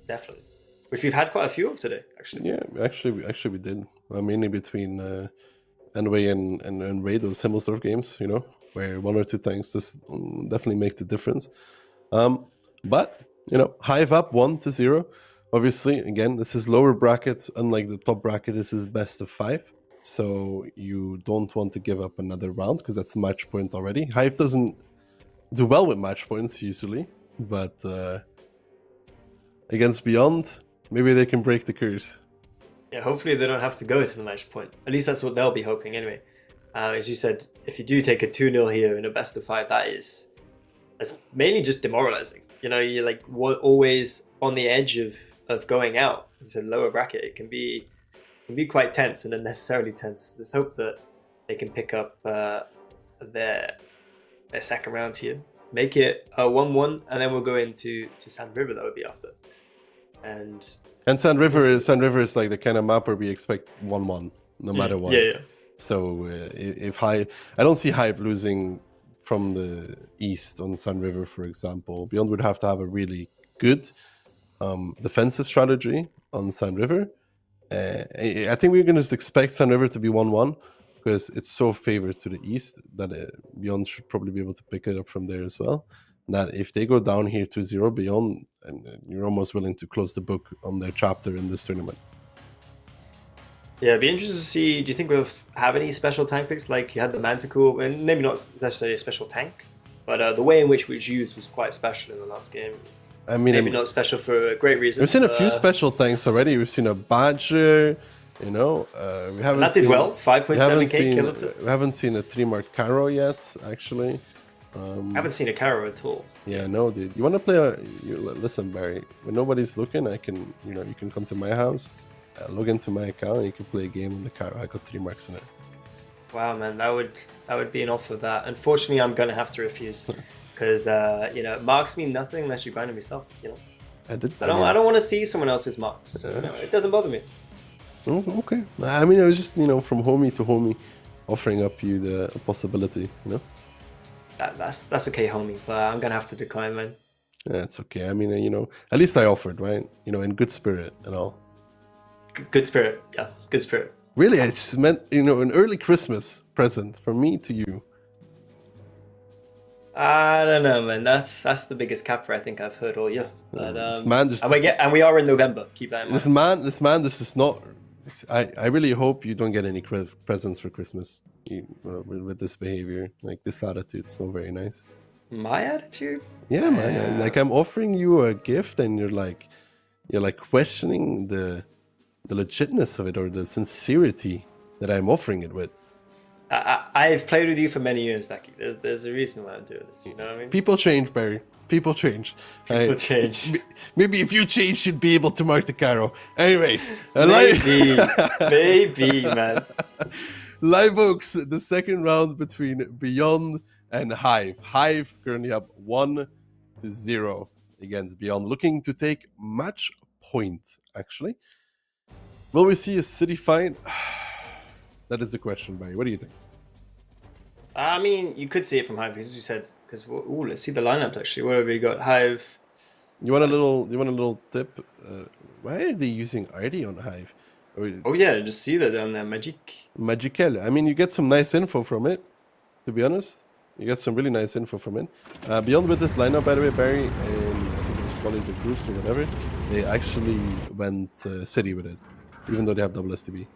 definitely. Which we've had quite a few of today, actually. Yeah, actually we did. Mainly between Enway and Ray, those Himmelsdorf games, where 1 or 2 tanks just definitely make the difference. But, Hive up 1-0. Obviously, again, this is lower brackets. Unlike the top bracket, this is best of 5. So you don't want to give up another round because that's match point already. Hive doesn't do well with match points usually, but against Beyond, maybe they can break the curse. Yeah, hopefully they don't have to go to the match point. At least that's what they'll be hoping anyway. As you said, if you do take a 2-0 here in a best of 5, that's mainly just demoralizing. You're like always on the edge of going out. As you said, lower bracket, it can be quite tense and unnecessarily tense. Let's hope that they can pick up their second round here, make it a 1-1, and then we'll go into Sand River. That would be after. And Sand River is like the kind of map where we expect 1-1 no matter what. Yeah. So if Hive, I don't see Hive losing from the east on Sand River, for example. Beyond would have to have a really good defensive strategy on Sand River. I think we're going to expect Sand River to be 1-1, because it's so favored to the east that Beyond should probably be able to pick it up from there as well. That if they go down here 2-0 Beyond, and you're almost willing to close the book on their chapter in this tournament. Yeah, it'd be interesting to see. Do you think we'll have any special tank picks? Like you had the Manticore, and maybe not necessarily a special tank, but the way in which it was used was quite special in the last game. I mean, maybe not special for a great reason. We've seen a few special tanks already. We've seen a Badger, you know. We haven't. That did well. 5.7k kill. We haven't seen a 3-mark Caro yet, actually. I haven't seen a Caro at all. Yeah, no, dude. You want to play listen, Barry. When nobody's looking, you can come to my house, log into my account, and you can play a game on the Caro. I got 3 marks in it. Wow, man, that would be an offer. That unfortunately, I'm gonna have to refuse because marks mean nothing unless you grind them yourself. You know. I don't want to see someone else's marks. You know, it doesn't bother me. Oh, okay. I mean, it was just to homie to homie, offering up you the possibility. You know. That's okay, homie, but I'm gonna have to decline, man. Yeah, it's okay. I mean, at least I offered, right? In good spirit and all. Good spirit, yeah, good spirit. Really, it's meant, an early Christmas present from me to you. I don't know, man. That's the biggest capper I think I've heard all year. But, this man just and we are in November. Keep that in mind. This is not. I really hope you don't get any presents for Christmas with this behavior, like this attitude. It's not very nice. My attitude? Yeah, man. Like I'm offering you a gift, and you're like questioning the legitness of it or the sincerity that I'm offering it with. I've played with you for many years, Daki. There's a reason why I'm doing this. You know what I mean? People change, Barry. People change. People change. Maybe if you change, you'd be able to mark the Caro. Anyways, maybe, man. Live Oaks, the second round between Beyond and Hive. Hive currently up 1-0 against Beyond, looking to take match point, actually. Will we see a city fight? That is the question, Barry. What do you think? I mean, you could see it from Hive, as you said. Because let's see the lineups actually. What have we got? Hive. You want a little tip? Why are they using Artie on Hive? Oh yeah, just see that on there. Magical. I mean, you get some nice info from it. To be honest, you get some really nice info from it. Beyond with this lineup, by the way, Barry, and I think it's qualies or groups or whatever, they actually went city with it, even though they have double STB.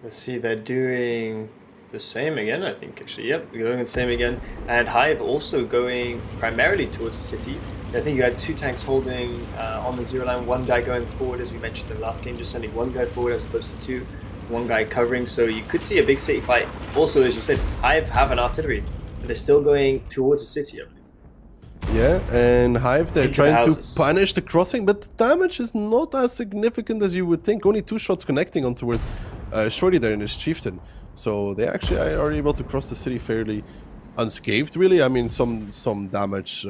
Let's see, they're doing the same again, I think, actually. Yep, we're going the same again. And Hive also going primarily towards the city. I think you had 2 tanks holding on the 0 line, 1 guy going forward, as we mentioned in the last game, just sending 1 guy forward as opposed to 2, 1 guy covering. So you could see a big city fight. Also, as you said, Hive have an artillery, but they're still going towards the city, I believe. Yeah, and Hive, they're trying to punish the crossing, but the damage is not as significant as you would think. Only 2 shots connecting on towards Shorty there in his Chieftain. So they actually are able to cross the city fairly unscathed, really. I mean, some damage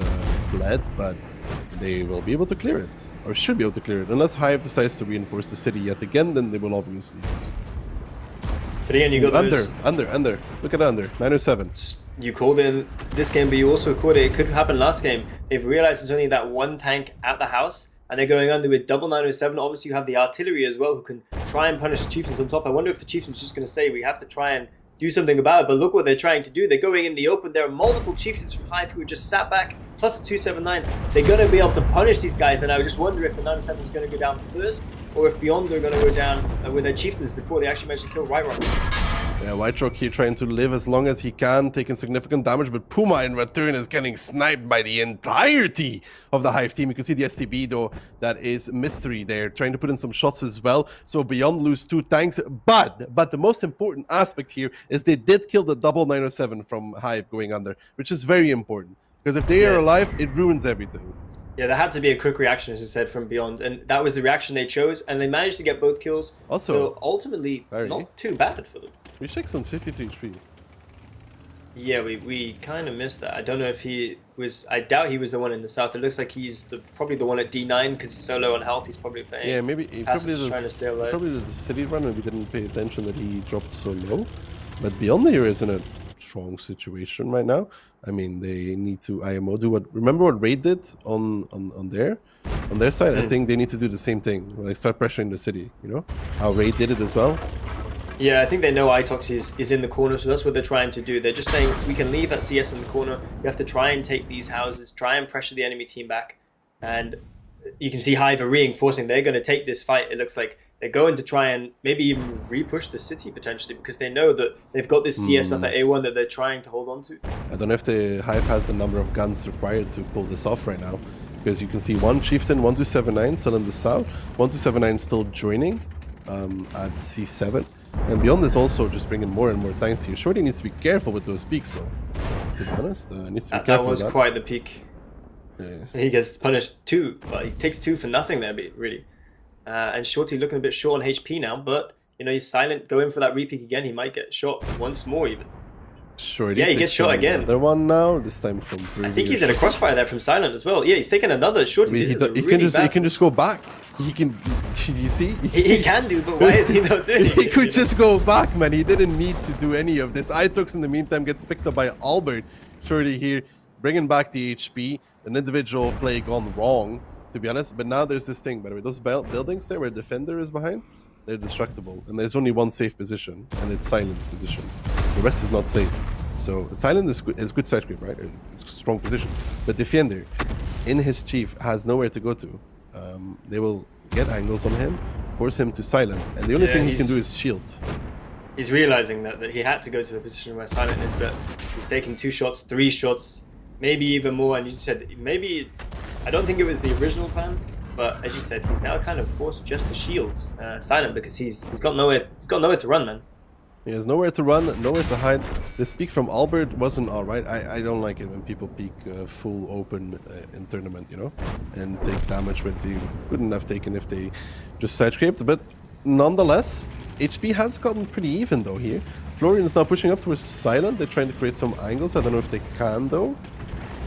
bled, but they will be able to clear it, or should be able to clear it. Unless Hive decides to reinforce the city yet again, then they will obviously lose. But again, you got under. Look at under, 907. You called it this game, but you also called it could happen last game. They've realized there's only that 1 tank at the house, and they're going under with double 907. Obviously, you have the artillery as well, who can try and punish the Chieftains on top. I wonder if the Chieftains just going to say we have to try and do something about it. But look what they're trying to do. They're going in the open. There are multiple Chieftains from Hive who just sat back, plus a 279. They're going to be able to punish these guys, and I just wonder if the 907 is going to go down first, or if Beyond are going to go down with their Chieftains before they actually manage to kill White Rock. Yeah, White Rock here trying to live as long as he can, taking significant damage, but Puma in return is getting sniped by the entirety of the Hive team. You can see the STB though, that is Mystery there, trying to put in some shots as well. So Beyond lose 2 tanks, but the most important aspect here is they did kill the double 907 from Hive going under, which is very important, because if they are alive, it ruins everything. Yeah, there had to be a quick reaction, as you said, from Beyond, and that was the reaction they chose, and they managed to get both kills. Also, so ultimately, not too bad for them. We checked on 53 HP. Yeah, we kind of missed that. I don't know if he was... I doubt he was the one in the south. It looks like he's probably the one at D9, because he's so low on health, he's probably playing. Yeah, maybe he probably the city run, and we didn't pay attention that he dropped so low. But Beyond here is in a strong situation right now. I mean, they need to IMO do what... Remember what Raid did on their side? I think they need to do the same thing. Like start pressuring the city, you know? How Raid did it as well. Yeah, I think they know Itox is in the corner, so that's what they're trying to do. They're just saying, we can leave that CS in the corner. We have to try and take these houses, try and pressure the enemy team back. And you can see Hive are reinforcing. They're going to take this fight. It looks like they're going to try and maybe even re-push the city potentially, because they know that they've got this CS up at A1 that they're trying to hold on to. I don't know if the Hive has the number of guns required to pull this off right now, because you can see one Chieftain, 1279 still in the south, 1279 still joining at C7. And beyond this also just bringing more and more tanks here. Shorty needs to be careful with those peaks though, to be honest. Needs to be careful. That was quite the peak. Yeah. He gets punished 2, but he takes 2 for nothing there, really. And Shorty looking a bit short on HP now, but you know, he's silent, going for that repeat again. He might get shot once more even. Shorty, yeah, he gets shot again. Another one now, this time from I think he's in a crossfire there from silent as well. Yeah, he's taking another. Shorty, I mean, he can just go back. He can, you see? He can do, but why is he not doing it? He could just go back, man. He didn't need to do any of this. Itox in the meantime gets picked up by Albert. Shorty here, bringing back the HP. An individual play gone wrong, to be honest. But now there's this thing, by the way. Those buildings there where Defender is behind, they're destructible. And there's only one safe position, and it's Silent's position. The rest is not safe. So Silent is good side creep, right? Strong position. But Defender, in his chief, has nowhere to go to. They will get angles on him, force him to silent, and the only thing he can do is shield. He's realizing that he had to go to the position where silent is, but he's taking 2 shots, 3 shots, maybe even more. And you said maybe, I don't think it was the original plan, but as you said, he's now kind of forced just to shield silent because he's got nowhere to run, man. He has nowhere to run, nowhere to hide. This peek from Albert wasn't alright. I don't like it when people peek full open in tournament, you know, and take damage when they wouldn't have taken if they just side scraped. But nonetheless, HP has gotten pretty even though here. Florian's now pushing up towards silent. They're trying to create some angles. I don't know if they can though.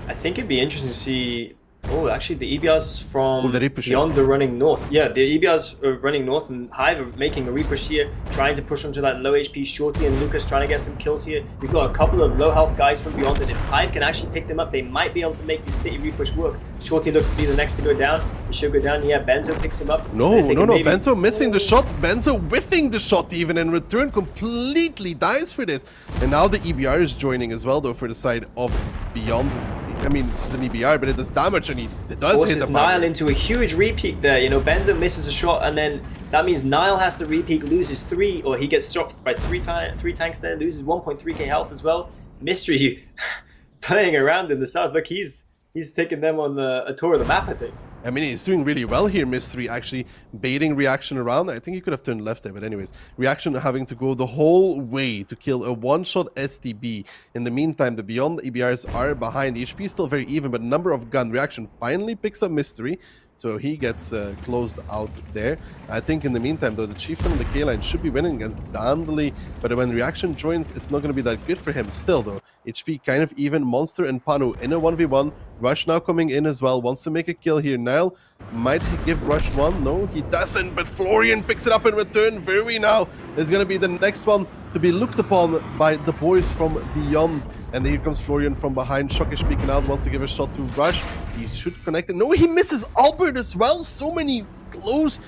I think it'd be interesting to see. Oh, actually, the EBRs from Beyond are running north. Yeah, the EBRs are running north, and Hive are making a repush here, trying to push onto that low HP Shorty and Lucas, trying to get some kills here. You've got a couple of low health guys from Beyond, and if Hive can actually pick them up, they might be able to make this city repush work. Shorty looks to be the next to go down. He should go down. Yeah, Benzo picks him up. No. Benzo missing the shot. Benzo whiffing the shot even in return. Completely dies for this. And now the EBR is joining as well, though, for the side of Beyond. I mean, it's an EBR, but it does damage, and it does hit the Nile into a huge repeat there. You know, Benzo misses a shot, and then that means Nile has to repeat, loses 3, or he gets shot by 3 tanks there, loses 1.3k health as well. Mystery playing around in the south. Look, he's taking them on a tour of the map, I think. I mean, he's doing really well here, Mystery, actually baiting Reaction around. I think he could have turned left there, but anyways. Reaction having to go the whole way to kill a one-shot STB. In the meantime, the Beyond EBRs are behind. The HP is still very even, but number of gun. Reaction finally picks up Mystery, so he gets closed out there. I think in the meantime, though, the Chieftain and the K-Line should be winning against Dandeli, but when Reaction joins, it's not going to be that good for him still, though. HP kind of even. Monster and Panu in a 1v1. Rush now coming in as well, wants to make a kill here. Nile might give Rush one. No, he doesn't, but Florian picks it up in return. Very now is going to be the next one to be looked upon by the boys from Beyond. And here comes Florian from behind. Shockish peeking out, wants to give a shot to Rush. He should connect it. No, he misses Albert as well. So many close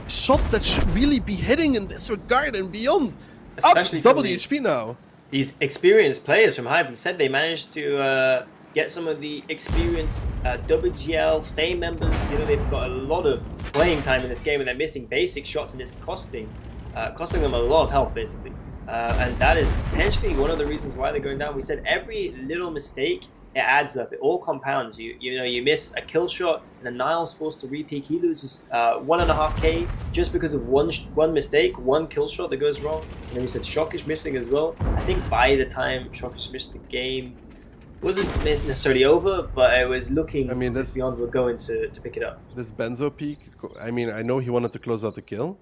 shots that should really be hitting in this regard. And Beyond Especially up double the HP now. These experienced players from Hive said they managed to get some of the experienced WGL Fame members. You know, they've got a lot of playing time in this game, and they're missing basic shots, and it's costing them a lot of health, basically. And that is potentially one of the reasons why they're going down. We said every little mistake, it adds up. It all compounds. You know, you miss a kill shot, and then Nile's forced to repeat. He loses 1.5k just because of one mistake, one kill shot that goes wrong. And then we said Shockish missing as well. I think by the time Shockish missed the game, wasn't necessarily over, but it was looking as if Beyond were going to pick it up. This Benzo peak, I mean, I know he wanted to close out the kill,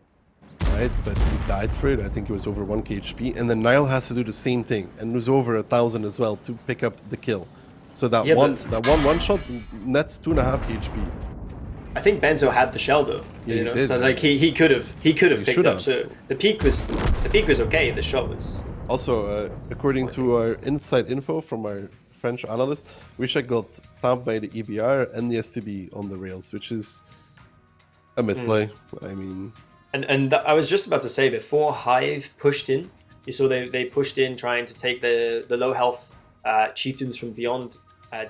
right? But he died for it. I think it was over 1k HP. And then Nile has to do the same thing and lose over 1,000 as well to pick up the kill. So that one shot nets 2.5k HP. I think Benzo had the shell though. Yeah, you know? He did. So like he could have picked up. So the peak was okay. The shot was also according to our inside info from our French analyst, Wisha got tapped by the EBR and the STB on the rails, which is a misplay. I mean, I was just about to say, before Hive pushed in, you saw they pushed in trying to take the low health chieftains from Beyond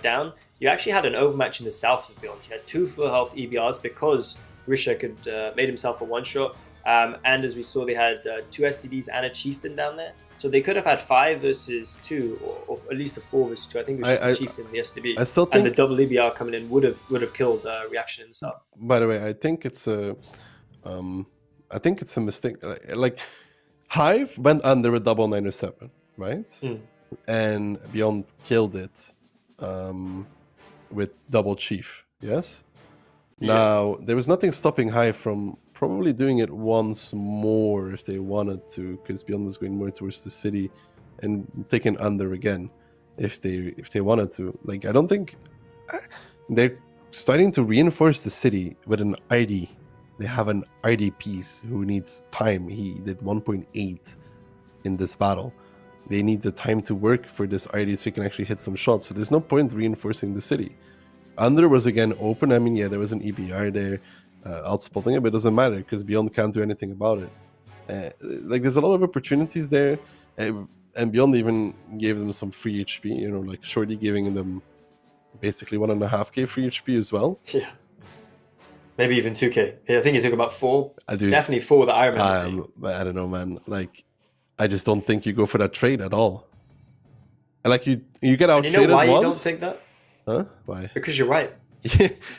down. You actually had an overmatch in the south of Beyond. You had 2 full health EBRs because Risha could made himself a one shot, and as we saw, they had 2 STBs and a chieftain down there. So they could have had 5 versus 2, or at least a 4 versus 2. I think it was the chieftain, the STB, I still think, and the double EBR coming in would have killed Reaction in the south. by the way, I think it's a mistake. Like Hive went under with double 907, right? And Beyond killed it with double chief. Yes. Yeah. Now there was nothing stopping Hive from probably doing it once more if they wanted to, because Beyond was going more towards the city and taking under again if they wanted to. Like, I don't think they're starting to reinforce the city with an ID. They have an ID piece who needs time. He did 1.8 in this battle. They need the time to work for this ID so he can actually hit some shots. So there's no point reinforcing the city. Under was again open. I mean, yeah, there was an EBR there outspotting it, but it doesn't matter because Beyond can't do anything about it. Like, there's a lot of opportunities there. And Beyond even gave them some free HP, you know, like Shorty giving them basically 1.5k free HP as well. Yeah. Maybe even 2k. Yeah, I think he took about 4. I do. Definitely 4 that I remember. I don't know, man. Like, I just don't think you go for that trade at all. And like, you get out traded once. You know why you don't think that? Huh? Why? Because you're right.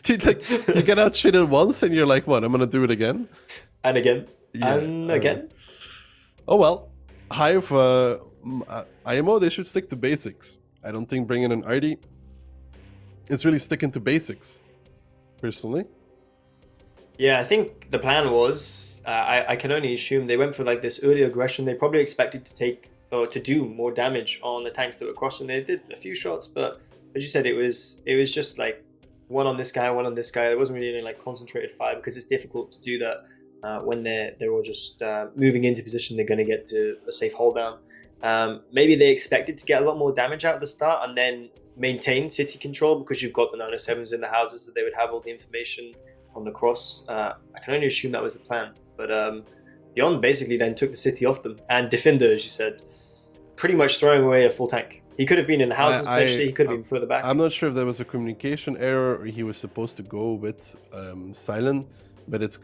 Dude, like, you get out traded once and you're like, what? I'm gonna do it again? And again. Yeah, and again. Oh well. Hive, IMO, they should stick to basics. I don't think bringing an ID is really sticking to basics, personally. Yeah, I think the plan was, I can only assume they went for like this early aggression. They probably expected to take or to do more damage on the tanks that were crossing. They did a few shots, but as you said, it was just like one on this guy, one on this guy. There wasn't really any like concentrated fire because it's difficult to do that when they're all just moving into position. They're going to get to a safe hold down. Maybe they expected to get a lot more damage out at the start and then maintain city control because you've got the 907s in the houses, that they would have all the information on the cross. I can only assume that was the plan, but Beyond basically then took the city off them, and Defender, as you said, pretty much throwing away a full tank. He could have been in the houses potentially, he could have been further back. I'm not sure if there was a communication error or he was supposed to go with Silent, but it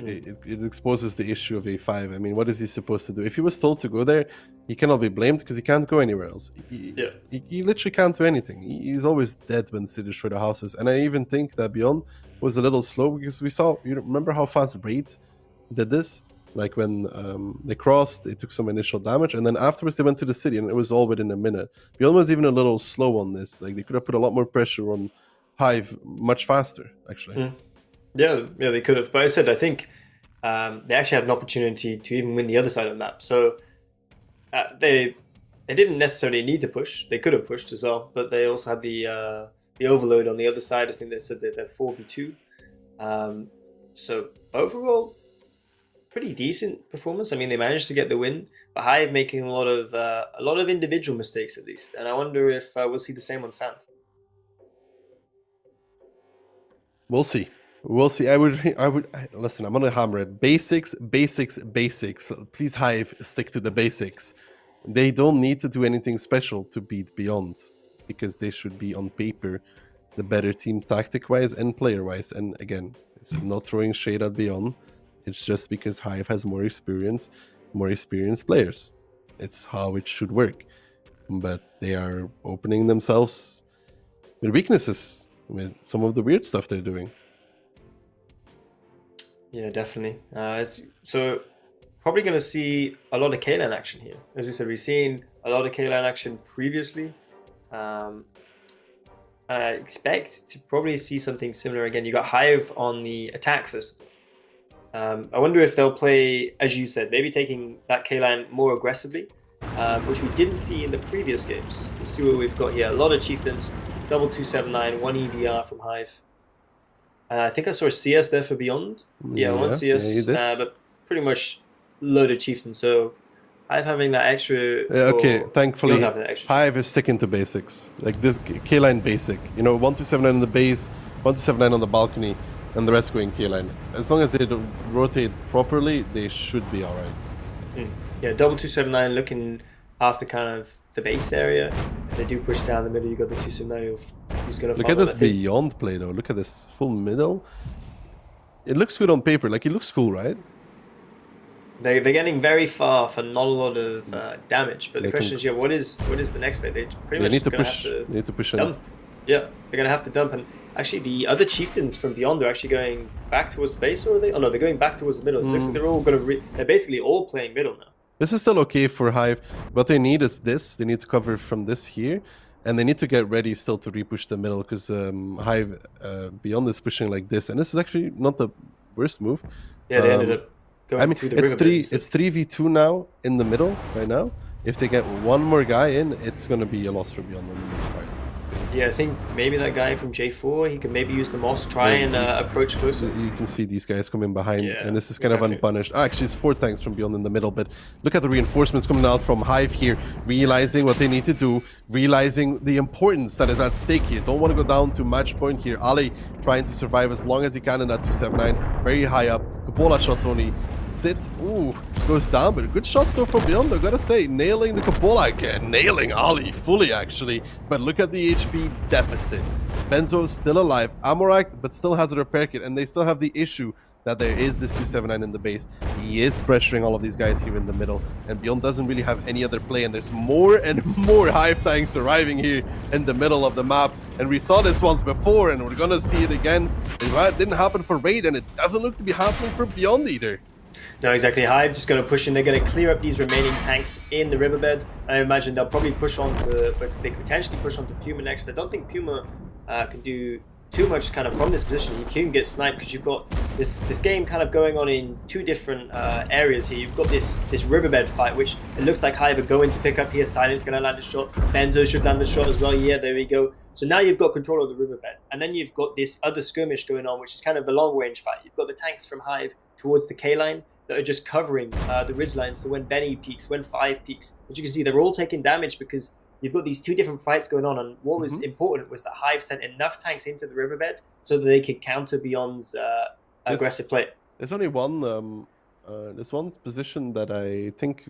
exposes the issue of A5. I mean, what is he supposed to do? If he was told to go there, he cannot be blamed because he can't go anywhere else. He literally can't do anything. He's always dead when they destroy the houses. And I even think that Beyond was a little slow because we saw, you remember how fast Braid did this? Like when they crossed, they took some initial damage, and then afterwards they went to the city, and it was all within a minute. Beyond was even a little slow on this. Like, they could have put a lot more pressure on Hive much faster, actually. Yeah, they could have. But I said, I think they actually had an opportunity to even win the other side of the map. So they didn't necessarily need to push. They could have pushed as well, but they also had the overload on the other side. I think they said that they're 4v2. So overall, pretty decent performance. I mean, they managed to get the win, but Hive making a lot of individual mistakes at least. And I wonder if we'll see the same on Sand. We'll see. We'll see. I would listen. I'm gonna hammer it. Basics. Please, Hive, stick to the basics. They don't need to do anything special to beat Beyond, because they should be on paper the better team tactic-wise and player-wise. And again, it's not throwing shade at Beyond. It's just because Hive has more experienced players. It's how it should work. But they are opening themselves with weaknesses, with some of the weird stuff they're doing. Yeah, definitely. So probably going to see a lot of K-Lan action here. As we said, we've seen a lot of K-Lan action previously. I expect to probably see something similar again. You got Hive on the attack first. I wonder if they'll play, as you said, maybe taking that K-Lan more aggressively, which we didn't see in the previous games. Let's see what we've got here. A lot of chieftains, double 279, one EBR from Hive. I think I saw a CS there for Beyond. Yeah, one CS, but pretty much loaded chieftains. So Hive having that extra. Yeah, okay, thankfully, Hive is sticking to basics. Like this K-Line basic. You know, 1279 on the base, 1279 on the balcony. and the rest going K-line. As long as they don't rotate properly, they should be alright. Yeah, double 279 looking after kind of the base area. If they do push down the middle, you got the 279 who's going to Look at this beyond play though. Look at this full middle. It looks good on paper. Like, it looks cool, right? They're getting very far for not a lot of damage, but the question is, yeah, what is the next play? They pretty much need to gonna push. have to They need to push in. dump. Yeah, they're gonna have to dump. And actually, the other chieftains from beyond are actually going back towards the base, or are they? Oh no, they're going back towards the middle. It looks like they're all gonna. They're basically all playing middle now. This is still okay for Hive. What they need is this. They need to cover from this here, and they need to get ready still to repush the middle, because Hive beyond is pushing like this, and this is actually not the worst move. Yeah, they ended up going. I mean, through the it's river bit, it's 3v2 now in the middle right now. If they get one more guy in, it's gonna be a loss for beyond in the middle part. Yeah, I think maybe that guy from J4, he could maybe use the moss, try and approach closer. You can see these guys coming behind, Yeah, and this is kind of unpunished. Actually, it's 4 tanks from beyond in the middle, but look at the reinforcements coming out from Hive here, realizing what they need to do, realizing the importance that is at stake here. Don't want to go down to match point here. Ali trying to survive as long as he can in that 279, very high up. Cupola shots only sit. Ooh, goes down, but good shots still from beyond. I gotta say, nailing the Cupola again, nailing Ali fully actually. But look at the HP deficit. Benzo's still alive, Amorak, but still has a repair kit, and they still have the issue that there is this 279 in the base. He is pressuring all of these guys here in the middle, and Beyond doesn't really have any other play, and there's more and more Hive tanks arriving here in the middle of the map. And we saw this once before, and we're gonna see it again. It didn't happen for Raid, and it doesn't look to be happening for Beyond either. No, exactly. Hive just going to push in. They're going to clear up these remaining tanks in the riverbed. I imagine they'll probably push on to, but they could potentially push on to Puma next. I don't think Puma can do too much kind of from this position. You can get sniped because you've got this game kind of going on in 2 different areas here. You've got this riverbed fight, which it looks like Hive are going to pick up here. Silent's going to land a shot. Benzo should land a shot as well. Yeah, there we go. So now you've got control of the riverbed. And then you've got this other skirmish going on, which is kind of the long range fight. You've got the tanks from Hive towards the K line that are just covering the ridgeline. So when Benny peaks, when 5 peaks, as you can see, they're all taking damage because you've got these 2 different fights going on. And what was important was that Hive sent enough tanks into the riverbed so that they could counter Beyond's aggressive play. There's only one position that I think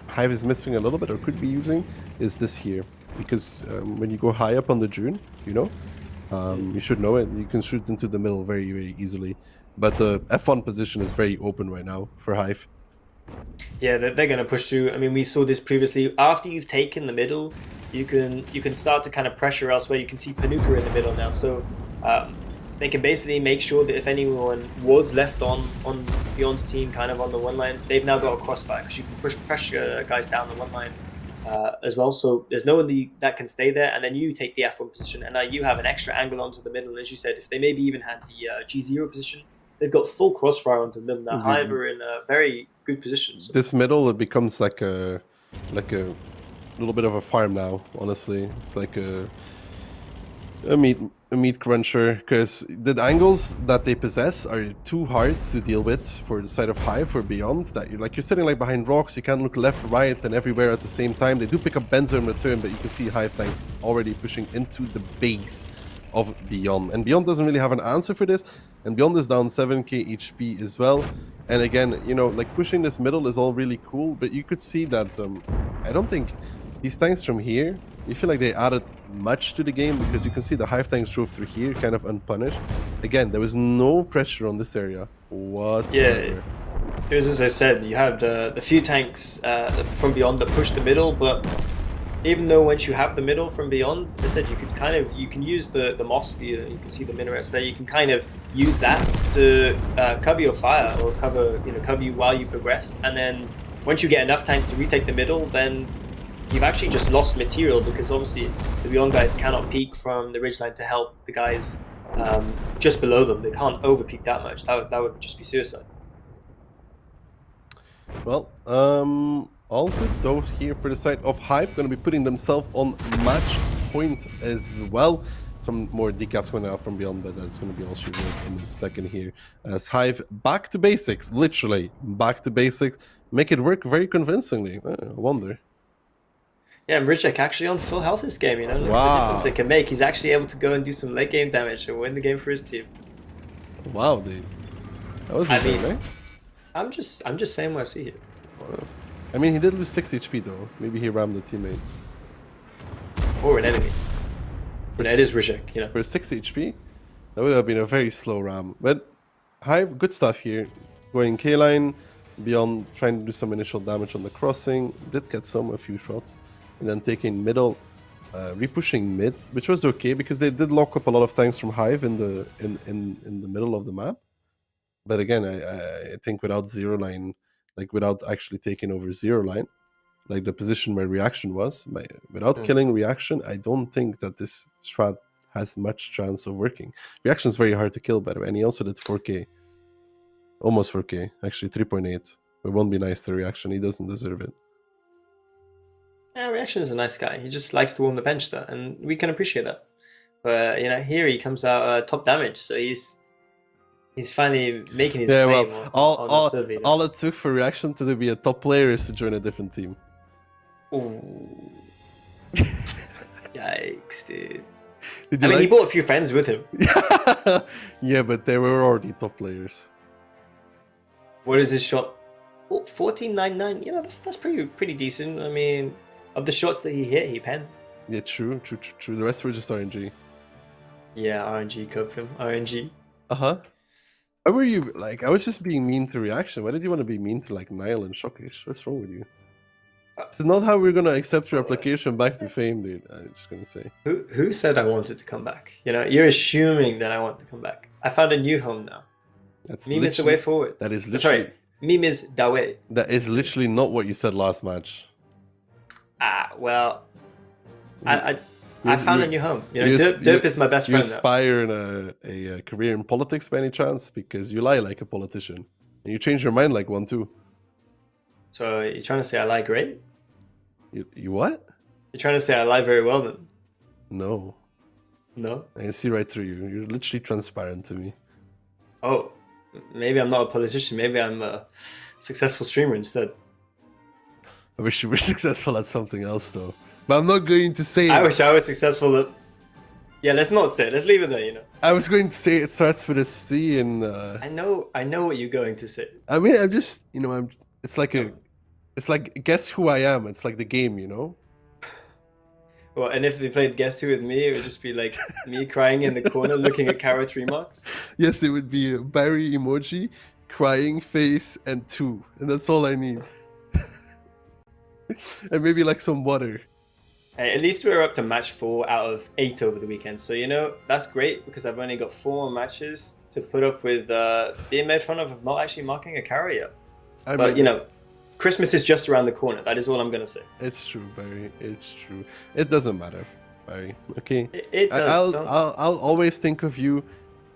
Hive is missing a little bit, or could be using, is this here. Because when you go high up on the June, you know, you should know it. You can shoot into the middle very, very easily. But the F1 position is very open right now for Hive. Yeah, they're going to push through. I mean, we saw this previously. After you've taken the middle, you can start to kind of pressure elsewhere. You can see Panuka in the middle now. So they can basically make sure that if anyone was left on Beyond's team, kind of on the one line, they've now got a crossfire because you can push pressure guys down the one line as well. So there's no one that can stay there, and then you take the F1 position, and now you have an extra angle onto the middle. As you said, if they maybe even had the G0 position, they've got full crossfire onto the middle now. Hive are in a very good position. So. This middle, it becomes like a little bit of a farm now. Honestly, it's like a meat cruncher, because the angles that they possess are too hard to deal with for the side of Hive, for Beyond. That you're sitting like behind rocks. You can't look left, right, and everywhere at the same time. They do pick up Benzo in return, but you can see Hive tanks already pushing into the base of Beyond, and Beyond doesn't really have an answer for this. And Beyond is down 7k HP as well. And again, you know, like pushing this middle is all really cool, but you could see that I don't think these tanks from here, you feel like they added much to the game, because you can see the Hive tanks drove through here kind of unpunished. Again, there was no pressure on this area whatsoever. Yeah, it was, as I said, you have the few tanks from Beyond that push the middle, but even though once you have the middle from Beyond, as I said, you can use the mosque. You can see the minarets there. You can kind of use that to cover your fire, or cover you while you progress. And then once you get enough tanks to retake the middle, then you've actually just lost material, because obviously the Beyond guys cannot peek from the ridgeline to help the guys just below them. They can't over peek that much. That would just be suicide. Well, all good though here for the side of Hive. Going to be putting themselves on match point as well. Some more decaps going out from Beyond, but that's going to be all she wrote in a second here. As Hive back to basics, literally back to basics, make it work very convincingly. I wonder. Yeah, and Rizek actually on full health this game, look at the difference it can make. He's actually able to go and do some late game damage and win the game for his team. Wow, dude. That was I very mean- nice. I'm just saying what I see here. I mean, he did lose 6 HP though. Maybe he rammed the teammate. Or an enemy. And it is Rizek, you know. For 6 HP, that would have been a very slow ram. But Hive, good stuff here. Going K-line, beyond trying to do some initial damage on the crossing. Did get a few shots. And then taking middle, repushing mid, which was okay because they did lock up a lot of tanks from Hive in the middle of the map. But again, I think without zero line, like without actually taking over zero line, like the position where reaction was, without killing reaction, I don't think that this strat has much chance of working. Reaction is very hard to kill, by the way, and he also did 4k. Almost 4k, actually 3.8. It won't be nice to reaction, he doesn't deserve it. Yeah, Reaction is a nice guy. He just likes to warm the bench there, and we can appreciate that. But, you know, here he comes out top damage, so he's finally making his claim on the survey. All it took for reaction to be a top player is to join a different team. Ooh. Yikes, dude. Did I you mean, he brought a few friends with him. Yeah, but they were already top players. What is his shot? Oh, 14.99. You know, that's pretty decent. I mean, of the shots that he hit, he penned. Yeah, true. The rest were just RNG. Yeah, RNG code film. RNG. Uh-huh. Why were you, like, I was just being mean to reaction. Why did you want to be mean to, like, Nile and Shockish? What's wrong with you? This is not how we're gonna accept your application back to fame, dude. I'm just gonna say. Who said I wanted to come back? You know, you're assuming that I want to come back. I found a new home now. That's Meme is the way forward. That is literally... Sorry, meme is the way. That is literally not what you said last match. Well, I found a new home. You know, Derp is my best you friend. You aspire in a career in politics by any chance? Because you lie like a politician. And you change your mind like one too. So you're trying to say I lie great? You what? You're trying to say I lie very well then? No. No? I can see right through you. You're literally transparent to me. Oh, maybe I'm not a politician. Maybe I'm a successful streamer instead. I wish you were successful at something else though. But I'm not going to say it. I wish I was successful at... Yeah, let's not say it. Let's leave it there, you know. I was going to say it starts with a C and... I know what you're going to say. I mean, I'm just, you know, it's like guess who I am. It's like the game, you know? Well, and if they played Guess Who with me, it would just be like me crying in the corner looking at Kara 3 marks. Yes, it would be a Barry emoji, crying face, and 2. And that's all I need. And maybe like some water. Hey, at least we're up to match 4 out of 8 over the weekend. So, you know, that's great because I've only got 4 more matches to put up with being made fun of not actually marking a carry yet. But, you know, Christmas is just around the corner. That is all I'm going to say. It's true, Barry. It's true. It doesn't matter, Barry. Okay? It does. I'll always think of you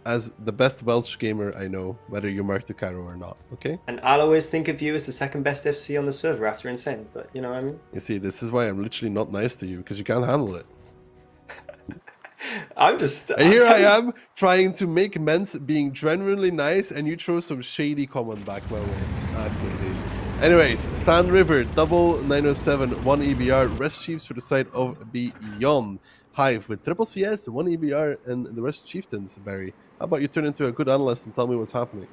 as the best Welsh gamer I know, whether you mark the Caro or not, okay? And I'll always think of you as the second best FC on the server after Insane, but you know what I mean? You see, this is why I'm literally not nice to you, because you can't handle it. Here I am, trying to make men's being genuinely nice, and you throw some shady comment back my way. Okay, anyways, Sand River, double 907, 1 EBR, Rest Chiefs for the side of Beyond. Hive with triple CS, 1 EBR, and the rest Chieftains, Barry. How about you turn into a good analyst and tell me what's happening?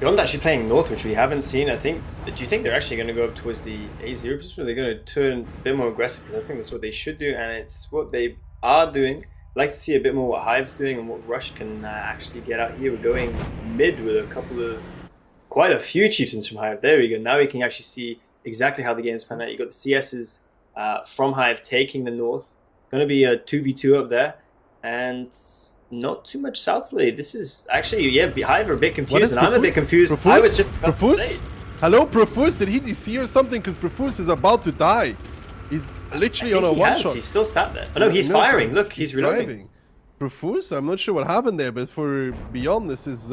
Beyond actually playing North, which we haven't seen, I think. Do you think they're actually going to go up towards the A0 position, or they're going to turn a bit more aggressive? Because I think that's what they should do, and it's what they are doing. I'd like to see a bit more what Hive's doing and what Rush can actually get out here. We're going mid with quite a few Chieftains from Hive. There we go. Now we can actually see exactly how the game's panned out. You got the CSs from Hive taking the North. Going to be a 2v2 up there, and not too much south play. This is actually, yeah, Hive are a bit confused, and I'm a bit confused. Profus? I was just about to say. Hello, Profus, did he DC or something? Because Profus is about to die. He's literally on a one-shot. He's still sat there. Oh no, he's firing. So look, he's reloading. Profus? I'm not sure what happened there, but for Beyond, this is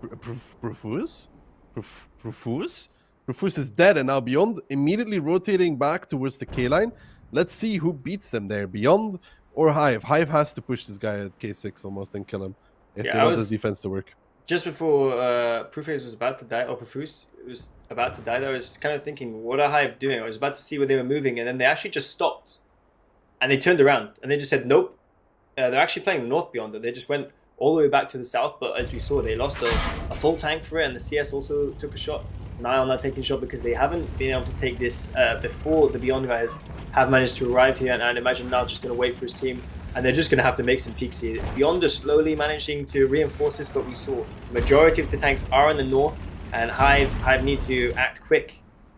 Profus? Profus is dead, and now Beyond immediately rotating back towards the K-line. Let's see who beats them there, Beyond or Hive. Hive has to push this guy at K6 almost and kill him if they want his defense to work. Just before Proofhaze was about to die, or Profus was about to die, I was kind of thinking, what are Hive doing? I was about to see where they were moving, and then they actually just stopped. And they turned around, and they just said, nope. They're actually playing the North Beyond. They just went all the way back to the south, but as we saw, they lost a full tank for it, and the CS also took a shot. Nile not taking a shot because they haven't been able to take this before the Beyond guys have managed to arrive here, and I'd imagine Nile just going to wait for his team, and they're just going to have to make some peaks here. Beyond are slowly managing to reinforce this, but we saw the majority of the tanks are in the north, and Hive need to act quick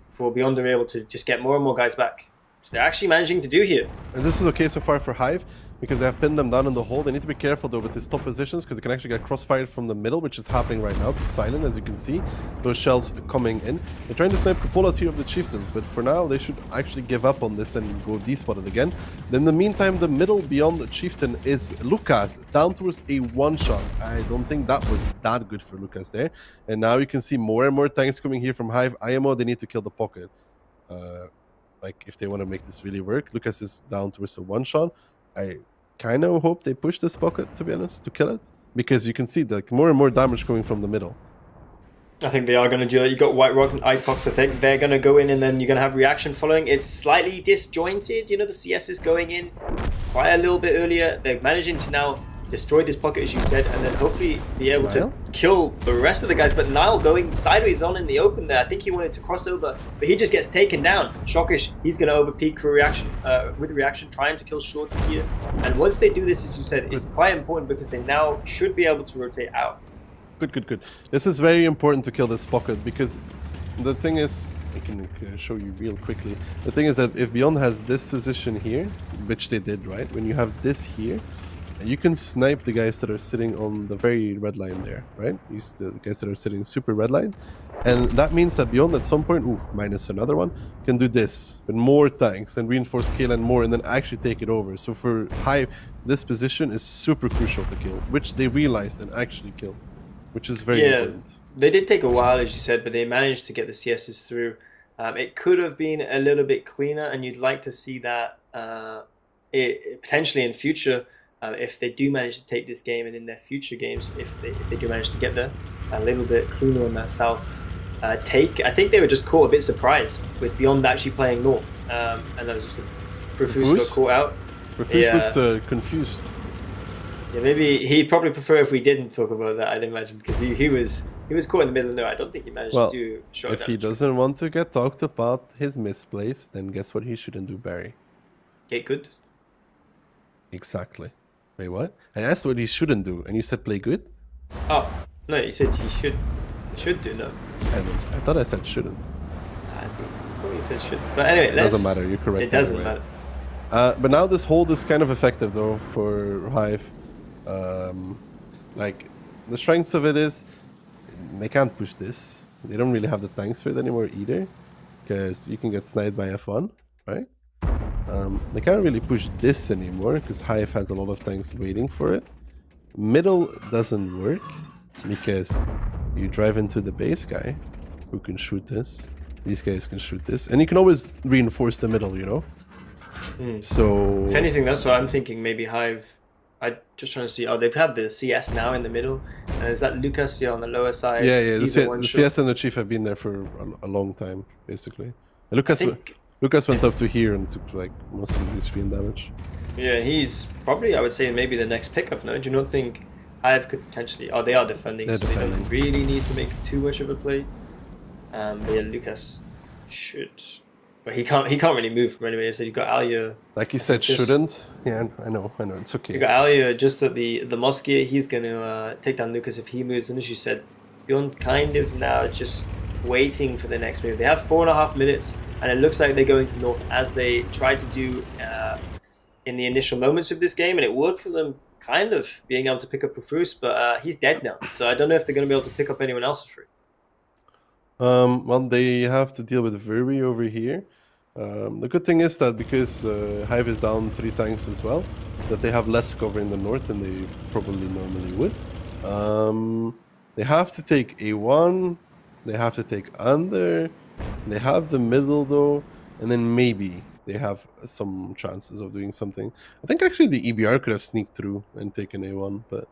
for Beyond to be able to just get more and more guys back. So they're actually managing to do here. And this is okay so far for Hive, because they have pinned them down in the hole. They need to be careful though with his top positions, because they can actually get crossfired from the middle, which is happening right now to Silent, as you can see. Those shells coming in. They're trying to snipe cupolas here of the Chieftains, but for now they should actually give up on this and go D-spotted again. Then in the meantime, the middle beyond the Chieftain is Lucas, down towards a one-shot. I don't think that was that good for Lucas there. And now you can see more and more tanks coming here from Hive. IMO, they need to kill the pocket. Like, if they want to make this really work. Lucas is down towards a one-shot. I kind of hope they push this pocket, to be honest, to kill it. Because you can see that more and more damage coming from the middle. I think they are going to do that. You got White Rock and Itox, so they're going to go in, and then you're going to have reaction following. It's slightly disjointed. You know, the CS is going in quite a little bit earlier. They're managing to now destroy this pocket, as you said, and then hopefully be able to kill the rest of the guys. But Nile going sideways on in the open there. I think he wanted to cross over, but he just gets taken down. Shockish, he's going to overpeak for reaction, with reaction, trying to kill Shorty here. And once they do this, as you said, it's quite important because they now should be able to rotate out. Good. This is very important to kill this pocket, because the thing is, I can show you real quickly. The thing is that if Beyond has this position here, which they did, right? When you have this here, you can snipe the guys that are sitting on the very red line there, right? The guys that are sitting super red line. And that means that Beyond at some point, minus another one, can do this with more tanks and reinforce KLAN more and then actually take it over. So for Hive, this position is super crucial to kill, which they realized and actually killed, which is very important. They did take a while, as you said, but they managed to get the CSs through. It could have been a little bit cleaner, and you'd like to see that potentially in future. If they do manage to take this game, and in their future games, if they do manage to get there, a little bit cleaner on that south take. I think they were just caught a bit surprised with Beyond actually playing north, and that was just Profuse got caught out. Profuse looked confused. Yeah, maybe he'd probably prefer if we didn't talk about that, I'd imagine, because he was caught in the middle of nowhere. I don't think he managed to do shot if he doesn't want to get talked about his misplays, then guess what he shouldn't do, Barry? Get good. Exactly. Wait, what? I asked what he shouldn't do, and you said play good? Oh, no, you said he should do, no. I thought I said shouldn't. I think you said should. But anyway, it doesn't matter, you're correct. It doesn't matter. But now this hold is kind of effective, though, for Hive. Like, the strengths of it is, they can't push this. They don't really have the tanks for it anymore either, because you can get sniped by F1, right? They can't really push this anymore because Hive has a lot of tanks waiting for it. Middle doesn't work because you drive into the base guy who can shoot this. These guys can shoot this, and you can always reinforce the middle, you know. So if anything, that's what I'm thinking. Maybe Hive. I'm just trying to see. Oh, they've had the CS now in the middle, and is that Lucas on the lower side? Yeah. The CS and the Chief have been there for a long time, basically. And Lucas went up to here and took like most of his HP and damage. Yeah, he's probably, I would say, maybe the next pickup. No, do you not think Hive could potentially? Oh, they are defending, so they don't really need to make too much of a play. But yeah, Lucas should. But he can't really move from anywhere. So you got Alia. Like he said, shouldn't. Yeah, I know. It's okay. You got Alia just at the Mosque. He's gonna take down Lucas if he moves. And as you said, Beyond kind of now just waiting for the next move. They have 4.5 minutes. And it looks like they're going to North as they tried to do in the initial moments of this game. And it worked for them, kind of, being able to pick up Profuse. But he's dead now. So I don't know if they're going to be able to pick up anyone else for free. Well, they have to deal with Verby over here. The good thing is that because Hive is down 3 tanks as well, that they have less cover in the north than they probably normally would. They have to take A1. They have to take under. They have the middle though, and then maybe they have some chances of doing something. I think actually the EBR could have sneaked through and taken A1, but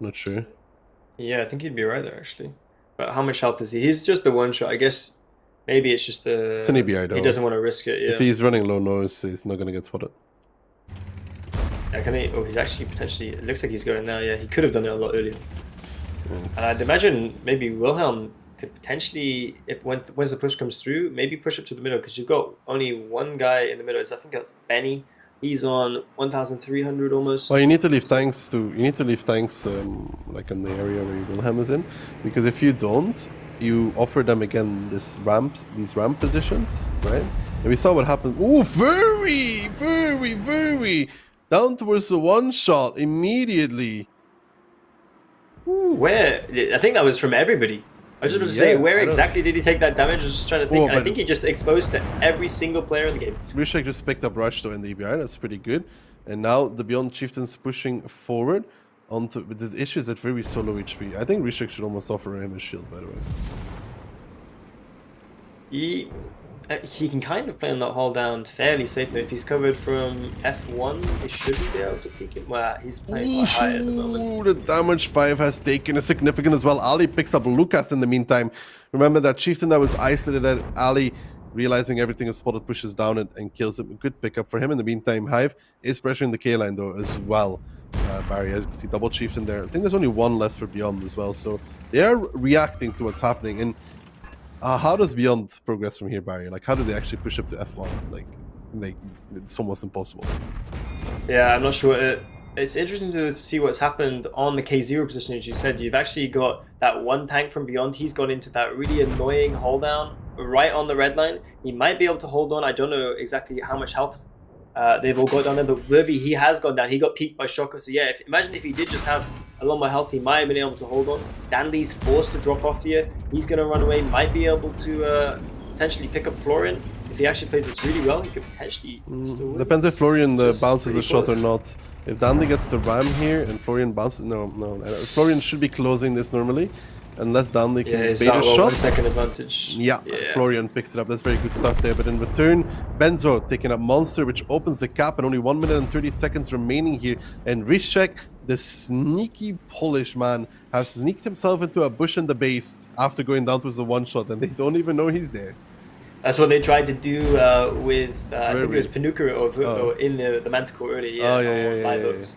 I'm not sure. Yeah, I think he'd be right there actually. But how much health is he? He's just the one shot. I guess maybe it's just the. It's an EBR though. He doesn't want to risk it. Yeah. If he's running low nose, he's not gonna get spotted. Oh, he's actually potentially. It looks like he's going now. Yeah, he could have done it a lot earlier. And I'd imagine maybe Wilhelm could potentially, if once the push comes through, maybe push up to the middle because you've got only one guy in the middle. I think that's Benny. He's on 1,300 almost. Well, you need to leave tanks like in the area where Wilhelm is in, because if you don't, you offer them again these ramp positions, right? And we saw what happened. Ooh, very down towards the one shot immediately. Ooh. Where? I think that was from everybody. I was just going to say, where exactly did he take that damage? I was just trying to think. I think he just exposed to every single player in the game. Rishek just picked up Rush though in the EBR. That's pretty good. And now the Beyond Chieftain's pushing forward. But the issue is at very solo HP. I think Rishek should almost offer him a shield, by the way. He can kind of play on that hold down fairly safe though. If he's covered from F1, he shouldn't be able to peek him. Well, he's playing quite high at the moment. The damage 5 has taken a significant as well. Ali picks up Lucas in the meantime. Remember that Chieftain that was isolated at Ali, realizing everything is spotted, pushes down and kills him. A good pickup for him. In the meantime, Hive is pressuring the K line though as well. Barry, as you can see, double Chieftain there. I think there's only one left for Beyond as well. So they are reacting to what's happening. And how does Beyond progress from here, Barry? Like, how do they actually push up to F1? Like, it's almost impossible. Yeah, I'm not sure. It's interesting to see what's happened on the K0 position, as you said. You've actually got that one tank from Beyond. He's gone into that really annoying hold down right on the red line. He might be able to hold on. I don't know exactly how much health they've all got down there, but Vervi, he has gone down. He got peaked by Shocker. So yeah, imagine if he did just have a lot more health, he might have been able to hold on. Danley's forced to drop off here. He's going to run away, might be able to potentially pick up Florian. If he actually plays this really well, he could potentially still win. Depends if Florian bounces a shot or not. If Danley gets the ram here and Florian bounces... No. Florian should be closing this normally. Unless Danley can bait a shot. 1 second advantage. Yeah, Florian picks it up. That's very good stuff there. But in return, Benzo taking up Monster, which opens the cap, and only 1 minute and 30 seconds remaining here. And Rishek, the sneaky Polish man, has sneaked himself into a bush in the base after going down towards the one shot, and they don't even know he's there. That's what they tried to do with, I think it was Panuka or in the Manticore earlier. Yeah.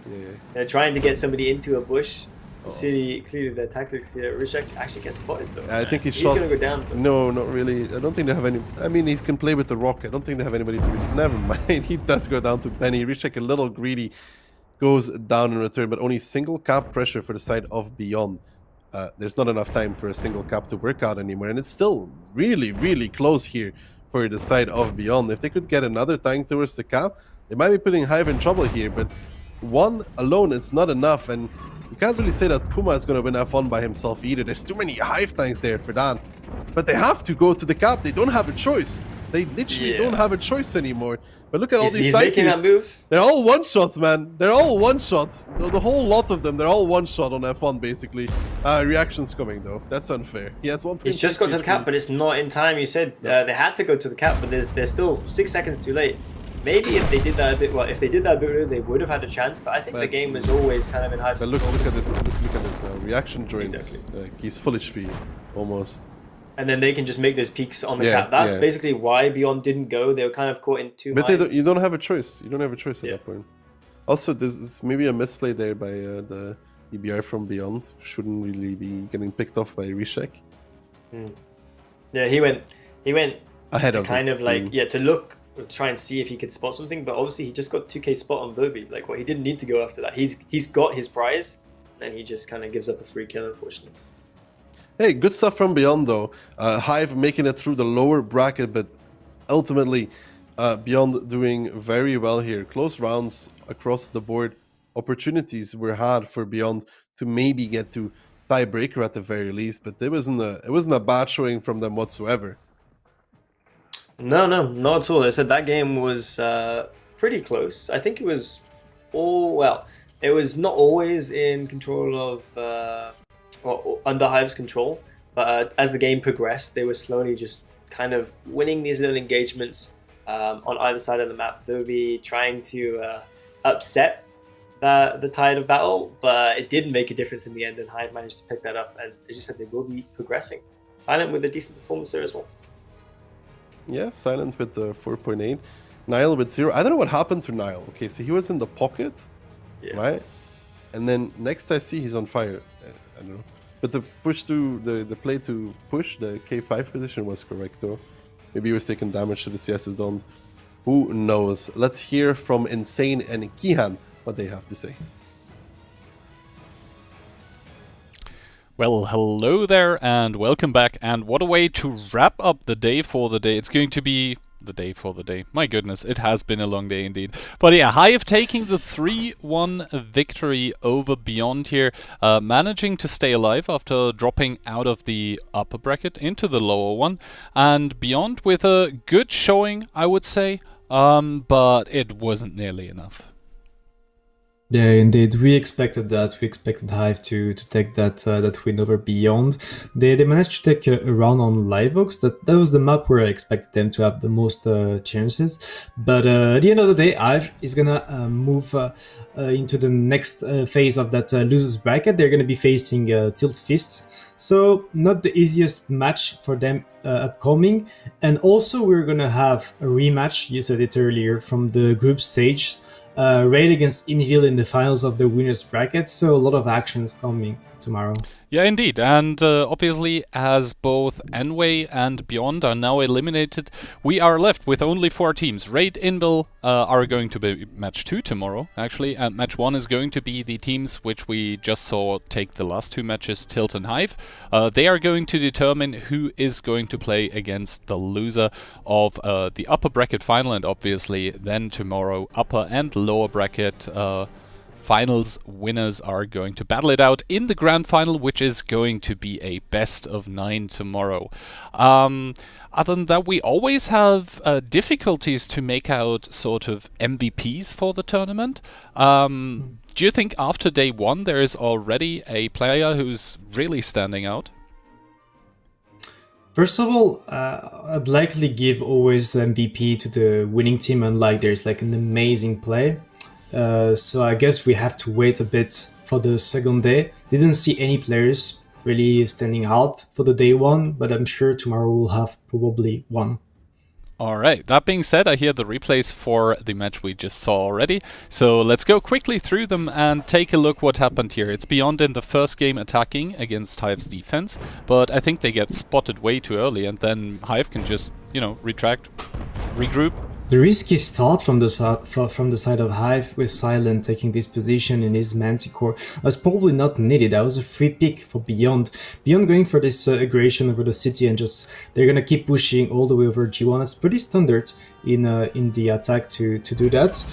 They're trying to get somebody into a bush. City clearly their tactics here. Rishek actually gets spotted though. I think he's gonna go down. No, not really. I don't think they have any. I mean, he can play with the rock. I don't think they have anybody to. Never mind. He does go down to Benny. Rishek, a little greedy, goes down in return, but only single cap pressure for the side of Beyond. There's not enough time for a single cap to work out anymore, and it's still really close here for the side of Beyond. If they could get another tank towards the cap, they might be putting Hive in trouble here. But one alone is not enough, and you can't really say that Puma is going to win F1 by himself either. There's too many Hive tanks there for that. But they have to go to the cap. They don't have a choice. They literally don't have a choice anymore. But look at all these tanks. He's making that move. They're all one-shots, man. They're all one-shots. The whole lot of them, they're all one-shot on F1, basically. Reaction's coming, though. That's unfair. He has 1. He's just got to the cap, but it's not in time. You said they had to go to the cap, but they're still 6 seconds too late. Maybe if they did that a bit, earlier, they would have had a chance. But I think the game was always kind of in high. But look at this. Look at this now. Reaction joins. Exactly. He's full HP, almost. And then they can just make those peaks on the cap. That's basically why Beyond didn't go. They were kind of caught in two. But you don't have a choice. You don't have a choice at that point. Also, there's maybe a misplay there by the EBR from Beyond. Shouldn't really be getting picked off by Rishek. Yeah, he went ahead of kind of like to look. Try and see if he could spot something, but obviously he just got 2k spot on Verbi. Like, he didn't need to go after that. He's got his prize, and he just kind of gives up a free kill, unfortunately. Hey, good stuff from Beyond though. Hive making it through the lower bracket, but ultimately Beyond doing very well here. Close rounds across the board. Opportunities were had for Beyond to maybe get to tiebreaker at the very least, but it wasn't a bad showing from them whatsoever. No, not at all. I said that game was pretty close. I think it was it was not always in control of or under Hive's control, but as the game progressed, they were slowly just kind of winning these little engagements on either side of the map. Vervi trying to upset the tide of battle, but it didn't make a difference in the end, and Hive managed to pick that up, and as you said, they will be progressing. Silent with a decent performance there as well. Yeah, Silent with 4.8. Nile with 0. I don't know what happened to Nile. Okay, so he was in the pocket, Yeah. right? And then next I see he's on fire. I don't know. But the push to the play to push the K5 position was correct though. Maybe he was taking damage to the CS's don't. Who knows? Let's hear from Insane and Kihan what they have to say. Well, hello there and welcome back, and what a way to wrap up the day for the day. It's going to be the day for the day. My goodness, it has been a long day indeed. But yeah, Hive taking the 3-1 victory over Beyond here, managing to stay alive after dropping out of the upper bracket into the lower one, and Beyond with a good showing, I would say, but it wasn't nearly enough. Yeah, indeed. We expected that. We expected Hive to take that win over Beyond. They managed to take a round on Liveoaks. That was the map where I expected them to have the most chances. But at the end of the day, Hive is gonna move into the next phase of that losers bracket. They're gonna be facing Tilt Fists. So not the easiest match for them upcoming. And also we're gonna have a rematch, you said it earlier, from the group stage. Raid against Invil in the finals of the winners bracket, so a lot of actions coming tomorrow. Yeah, indeed, and obviously as both Enway and Beyond are now eliminated, we are left with only 4 teams. Raid Invil are going to be match 2 tomorrow, actually, and match 1 is going to be the teams which we just saw take the last 2 matches, Tilt and Hive. They are going to determine who is going to play against the loser of the upper bracket final, and obviously then tomorrow upper and lower bracket finals winners are going to battle it out in the grand final, which is going to be a best of 9 tomorrow. Other than that, we always have difficulties to make out sort of MVPs for the tournament. Do you think after day 1 there is already a player who's really standing out? First of all, I'd likely give always MVP to the winning team, unlike there's like an amazing play. So I guess we have to wait a bit for the second day. Didn't see any players really standing out for the day 1, but I'm sure tomorrow we'll have probably one. Alright, that being said, I hear the replays for the match we just saw already, so let's go quickly through them and take a look what happened here. It's Beyond in the first game attacking against Hive's defense, but I think they get spotted way too early, and then Hive can just, you know, retract, regroup. The risky start from the side of Hive with Silent taking this position in his Manticore was probably not needed. That was a free pick for Beyond. Beyond going for this aggression over the city, and just they're gonna keep pushing all the way over G1. That's pretty standard in the attack to do that.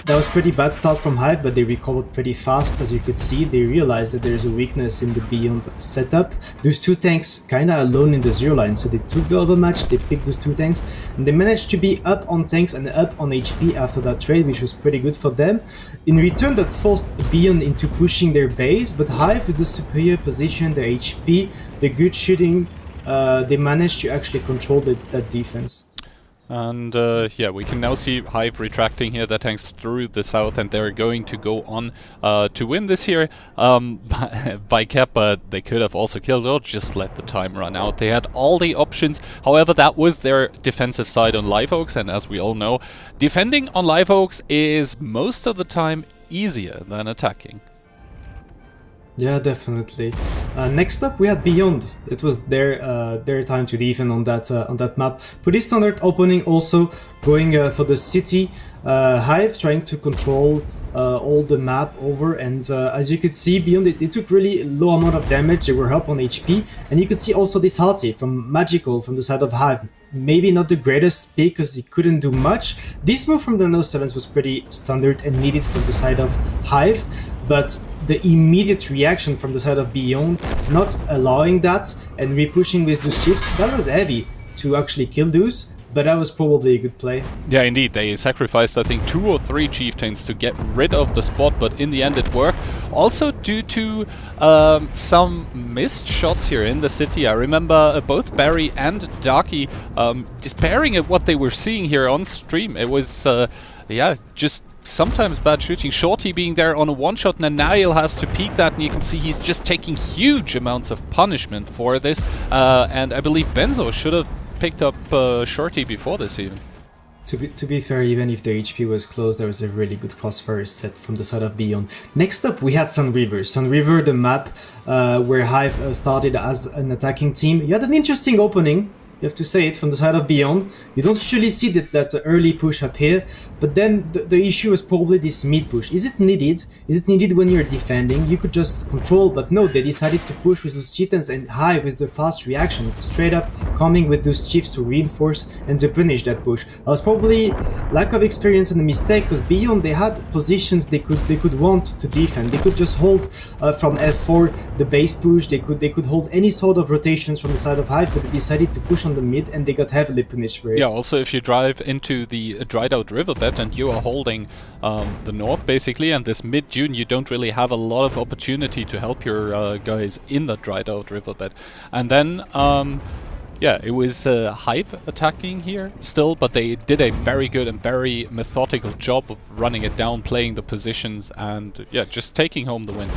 That was pretty bad start from Hive, but they recovered pretty fast. As you could see, they realized that there's a weakness in the Beyond setup. Those 2 tanks kinda alone in the 0 line, so they took the other match, they picked those 2 tanks, and they managed to be up on tanks and up on HP after that trade, which was pretty good for them. In return, that forced Beyond into pushing their base, but Hive with the superior position, the HP, the good shooting, they managed to actually control that defense. And yeah, we can now see Hive retracting here their tanks through the south, and they're going to go on to win this here by cap, but they could have also killed or just let the time run out. They had all the options. However, that was their defensive side on Liveoaks, and as we all know, defending on Liveoaks is most of the time easier than attacking. Yeah, definitely. Next up, we had Beyond. It was their time to defend on that map. Pretty standard opening, also going for the city. Hive trying to control all the map over, and as you could see, Beyond they took really low amount of damage. They were up on HP, and you could see also this Hearty from Magical from the side of Hive. Maybe not the greatest pick because he couldn't do much. This move from the No 7s was pretty standard and needed from the side of Hive, but the immediate reaction from the side of Beyond, not allowing that and repushing with those chiefs, that was heavy to actually kill those, but that was probably a good play. Yeah, indeed. They sacrificed, I think, 2 or 3 chieftains to get rid of the spot, but in the end it worked. Also due to some missed shots here in the city. I remember both Barry and Darky despairing at what they were seeing here on stream. It was, yeah, just sometimes bad shooting. Shorty being there on a one-shot, and Nail has to peek that, and you can see he's just taking huge amounts of punishment for this. And I believe Benzo should have picked up Shorty before this even. To be fair, even if the HP was close, there was a really good crossfire set from the side of Beyond. Next up, we had Sun River. Sun River, the map where Hive started as an attacking team. You had an interesting opening. You have to say it, from the side of Beyond. You don't usually see that early push up here, but then the issue is probably this mid push. Is it needed? Is it needed when you're defending? You could just control, but no, they decided to push with those chieftains and Hive with the fast reaction, straight up coming with those chiefs to reinforce and to punish that push. That was probably lack of experience and a mistake, because Beyond, they had positions they could want to defend. They could just hold from F4 the base push. They could hold any sort of rotations from the side of Hive, but they decided to push on the mid and they got heavily punished for it. Yeah, also if you drive into the dried out riverbed and you are holding the north basically, and this mid-June, you don't really have a lot of opportunity to help your guys in the dried out riverbed. And then yeah, it was Hive attacking here still, but they did a very good and very methodical job of running it down, playing the positions, and yeah, just taking home the win.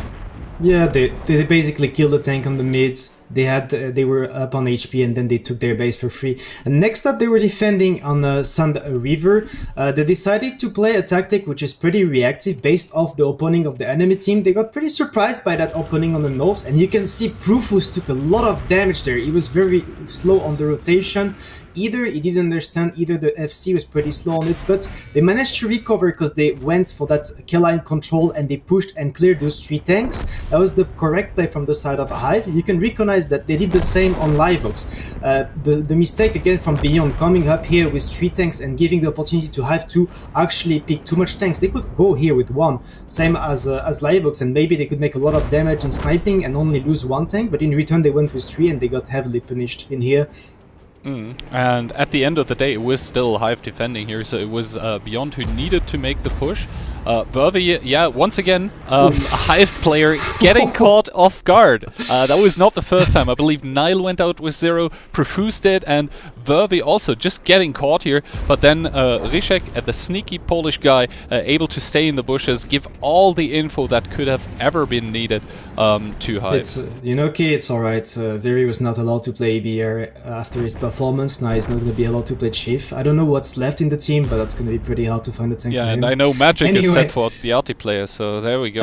Yeah, they basically killed the tank on the mid. They were up on HP and then they took their base for free. And next up, they were defending on Sand River. They decided to play a tactic which is pretty reactive based off the opening of the enemy team. They got pretty surprised by that opening on the north, and you can see Profus took a lot of damage there. He was very slow on the rotation. Either he didn't understand, either the FC was pretty slow on it, but they managed to recover because they went for that kill line control and they pushed and cleared those 3 tanks. That was the correct play from the side of Hive. You can recognize that they did the same on Liveox. The mistake again from Beyond, coming up here with 3 tanks and giving the opportunity to Hive to actually pick too much tanks. They could go here with 1, same as Liveox, and maybe they could make a lot of damage and sniping and only lose 1 tank, but in return they went with 3 and they got heavily punished in here. And at the end of the day, it was still Hive defending here, so it was Beyond who needed to make the push. Verve, yeah, once again, a Hive player getting caught off guard. That was not the first time. I believe Nile went out with 0, Profuse did, and Verve also just getting caught here. But then Ryszek, the sneaky Polish guy, able to stay in the bushes, give all the info that could have ever been needed to Hive. It's, okay, it's alright. Veri was not allowed to play ABR after his performance. Now he's not going to be allowed to play Chief. I don't know what's left in the team, but that's going to be pretty hard to find a tank for him. Yeah, and I know Magic is set for the Arty player, so there we go.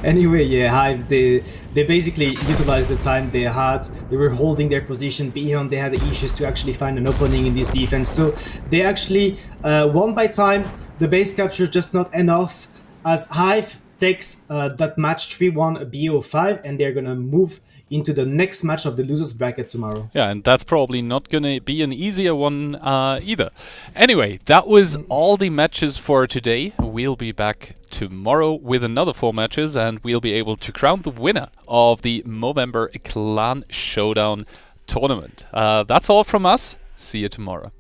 Anyway, yeah, Hive, they basically utilized the time they had. They were holding their position. Beyond, they had issues to actually find an opening in this defense, so they actually won by time. The base capture just not enough, as Hive takes that match 3-1 BO5, and they're gonna move into the next match of the losers bracket tomorrow. Yeah, and that's probably not gonna be an easier one either. Anyway, that was all the matches for today. We'll be back tomorrow with another 4 matches, and we'll be able to crown the winner of the Movember Clan Showdown tournament. That's all from us. See you tomorrow.